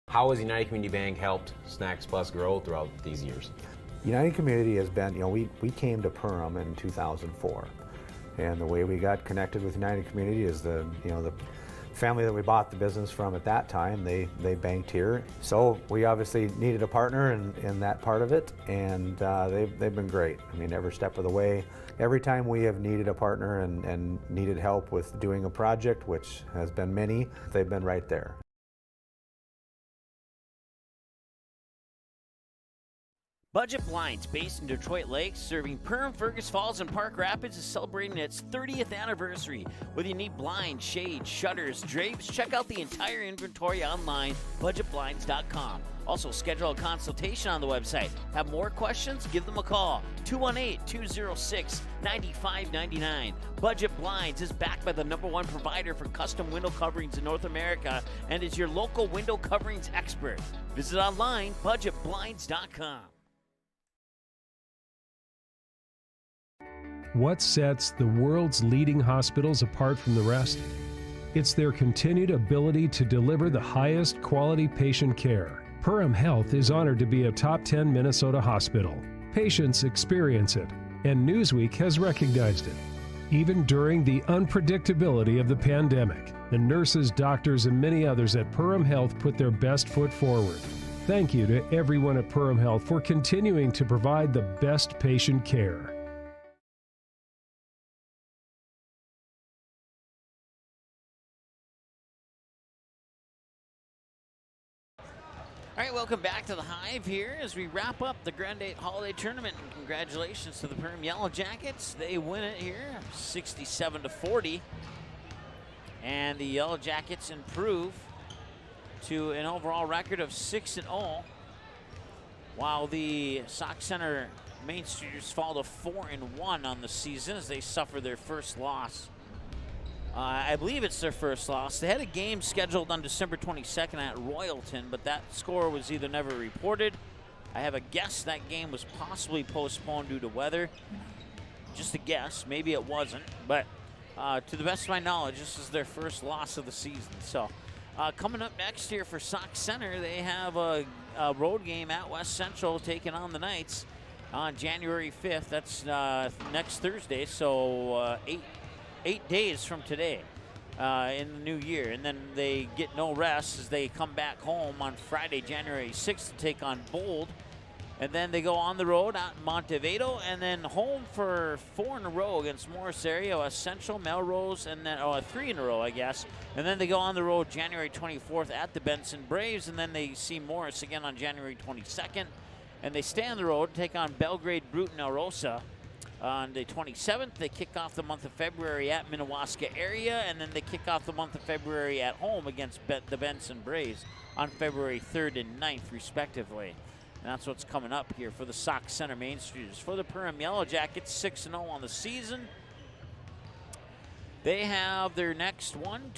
How has United Community Bank helped Snacks Plus grow throughout these years? United Community has been, we came to Perham in 2004, and the way we got connected with United Community is the family that we bought the business from at that time, they banked here. So we obviously needed a partner in that part of it, and they've been great. I mean, every step of the way. Every time we have needed a partner and needed help with doing a project, which has been many, they've been right there. Budget Blinds, based in Detroit Lakes, serving Perham, Fergus Falls, and Park Rapids, is celebrating its 30th anniversary. Whether you need blinds, shades, shutters, drapes, check out the entire inventory online, budgetblinds.com. Also, schedule a consultation on the website. Have more questions? Give them a call, 218-206-9599. Budget Blinds is backed by the #1 provider for custom window coverings in North America and is your local window coverings expert. Visit online, budgetblinds.com. What sets the world's leading hospitals apart from the rest? It's their continued ability to deliver the highest quality patient care. Perham Health is honored to be a top 10 Minnesota hospital. Patients experience it, and Newsweek has recognized it. Even during the unpredictability of the pandemic, the nurses, doctors, and many others at Perham Health put their best foot forward. Thank you to everyone at Perham Health for continuing to provide the best patient care. All right, welcome back to the Hive here as we wrap up the Grand8 Holiday Tournament. And congratulations to the Perham Yellow Jackets. They win it here, 67-40. And the Yellow Jackets improve to an overall record of 6-0, while the Sauk Center Main Streeters fall to 4-1 on the season as they suffer their first loss. I believe it's their first loss. They had a game scheduled on December 22nd at Royalton, but that score was either never reported. I have a guess that game was possibly postponed due to weather. Just a guess. Maybe it wasn't. But to the best of my knowledge, this is their first loss of the season. So coming up next here for Sauk Center, they have a road game at West Central taking on the Knights on January 5th. That's next Thursday, so 8 days from today in the new year. And then they get no rest as they come back home on Friday, January 6th to take on Bold. And then they go on the road out in Montevideo and then home for 4 in a row against Morris Area, West Central, Melrose, and then 3 in a row, I guess. And then they go on the road January 24th at the Benson Braves, and then they see Morris again on January 22nd. And they stay on the road, take on Belgrade Bruton Alrosa. On the 27th, they kick off the month of February at Minnewaska area, and then they kick off the month of February at home against the Benson Braves on February 3rd and 9th, respectively. And that's what's coming up here for the Sauk Center Main Streeters. For the Perham Yellow Jackets, 6-0 on the season. They have their next 5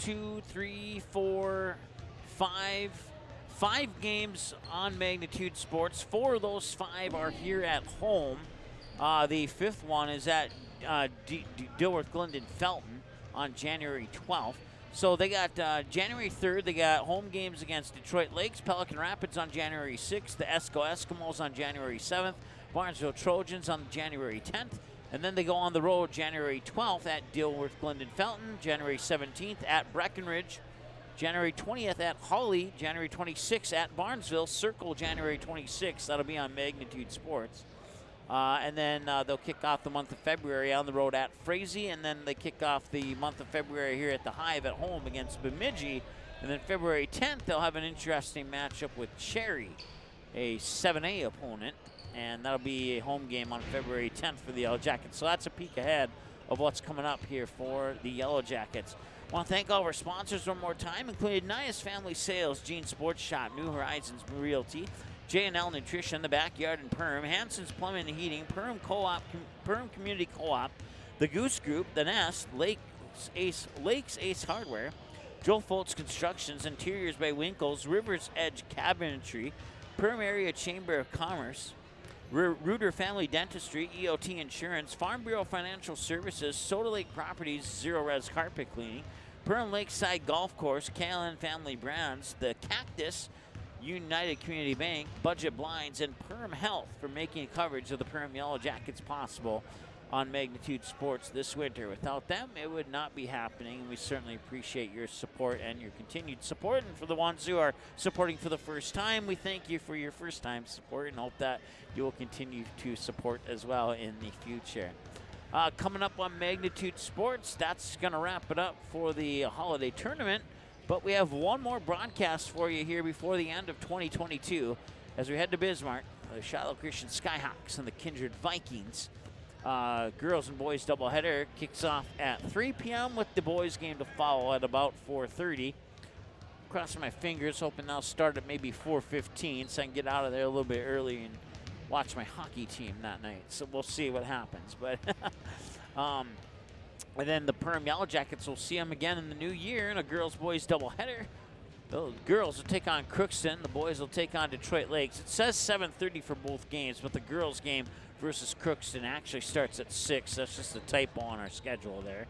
games on Magnitude Sports. 4 of those 5 are here at home. The 5th one is at Dilworth Glendon Felton on January 12th. So they got January 3rd, they got home games against Detroit Lakes, Pelican Rapids on January 6th, the Esco Eskimos on January 7th, Barnesville Trojans on January 10th, and then they go on the road January 12th at Dilworth Glendon Felton, January 17th at Breckenridge, January 20th at Hawley, January 26th at Barnesville, Circle January 26th, that'll be on Magnitude Sports. And then they'll kick off the month of February on the road at Frazee, and then they kick off the month of February here at the Hive at home against Bemidji. And then February 10th, they'll have an interesting matchup with Cherry, a 7A opponent. and that'll be a home game on February 10th for the Yellow Jackets. So that's a peek ahead of what's coming up here for the Yellow Jackets. I want to thank all of our sponsors one more time, including Nias Family Sales, Gene Sports Shop, New Horizons Realty, J&L Nutrition, The Backyard and Perm, Hanson's Plumbing and Heating, Perm Community Co-op, The Goose Group, The Nest, Lakes Ace Hardware, Joel Foltz Constructions, Interiors by Winkles, Rivers Edge Cabinetry, Perm Area Chamber of Commerce, Reuter Family Dentistry, EOT Insurance, Farm Bureau Financial Services, Soda Lake Properties, Zero Res Carpet Cleaning, Perm Lakeside Golf Course, KLN Family Brands, The Cactus, United Community Bank, Budget Blinds, and Perm Health for making coverage of the Perm Yellow Jackets possible on Magnitude Sports this winter. Without them, it would not be happening, and we certainly appreciate your support and your continued support. And for the ones who are supporting for the first time, we thank you for your first-time support and hope that you will continue to support as well in the future. Coming up on Magnitude Sports, that's going to wrap it up for the holiday tournament, but we have one more broadcast for you here before the end of 2022 as we head to Bismarck. The Shiloh Christian Skyhawks and the Kindred Vikings. Girls and boys doubleheader kicks off at 3 p.m. with the boys game to follow at about 4:30. Crossing my fingers, hoping they'll start at maybe 4:15 so I can get out of there a little bit early and watch my hockey team that night. So we'll see what happens. But and then the Perm Yellow Jackets will see them again in the new year in a girls-boys doubleheader. The girls will take on Crookston. The boys will take on Detroit Lakes. It says 7:30 for both games, but the girls' game versus Crookston actually starts at 6. That's just a typo on our schedule there.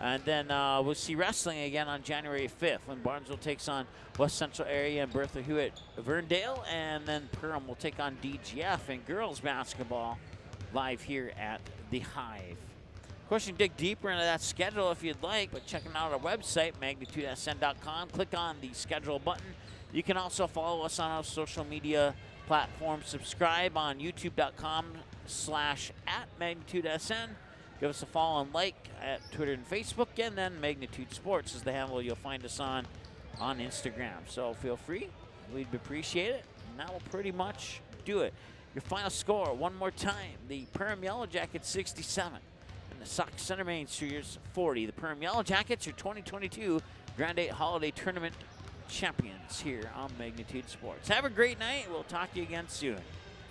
And then we'll see wrestling again on January 5th when Barnesville takes on West Central Area and Bertha Hewitt Verndale. And then Perham will take on DGF and girls basketball live here at the Hive. Of course, you can dig deeper into that schedule if you'd like, but checking out our website, magnitudesn.com, click on the schedule button. You can also follow us on our social media platforms. Subscribe on youtube.com/@magnitudesn. Give us a follow and like at Twitter and Facebook, and then Magnitude Sports is the handle you'll find us on Instagram. So feel free. We'd appreciate it. And that will pretty much do it. Your final score, one more time. The Perham Yellow Jackets 67. And the Sauk Center Main Streeters 40. The Perham Yellow Jackets are 2022 Grand8 Holiday Tournament champions here on Magnitude Sports. Have a great night. We'll talk to you again soon.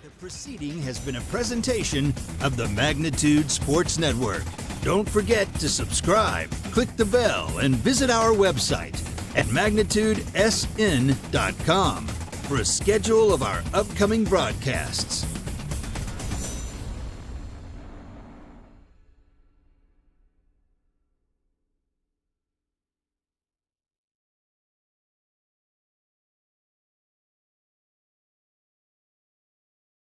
The proceeding has been a presentation of the Magnitude Sports Network. Don't forget to subscribe, click the bell, and visit our website at magnitudesn.com for a schedule of our upcoming broadcasts.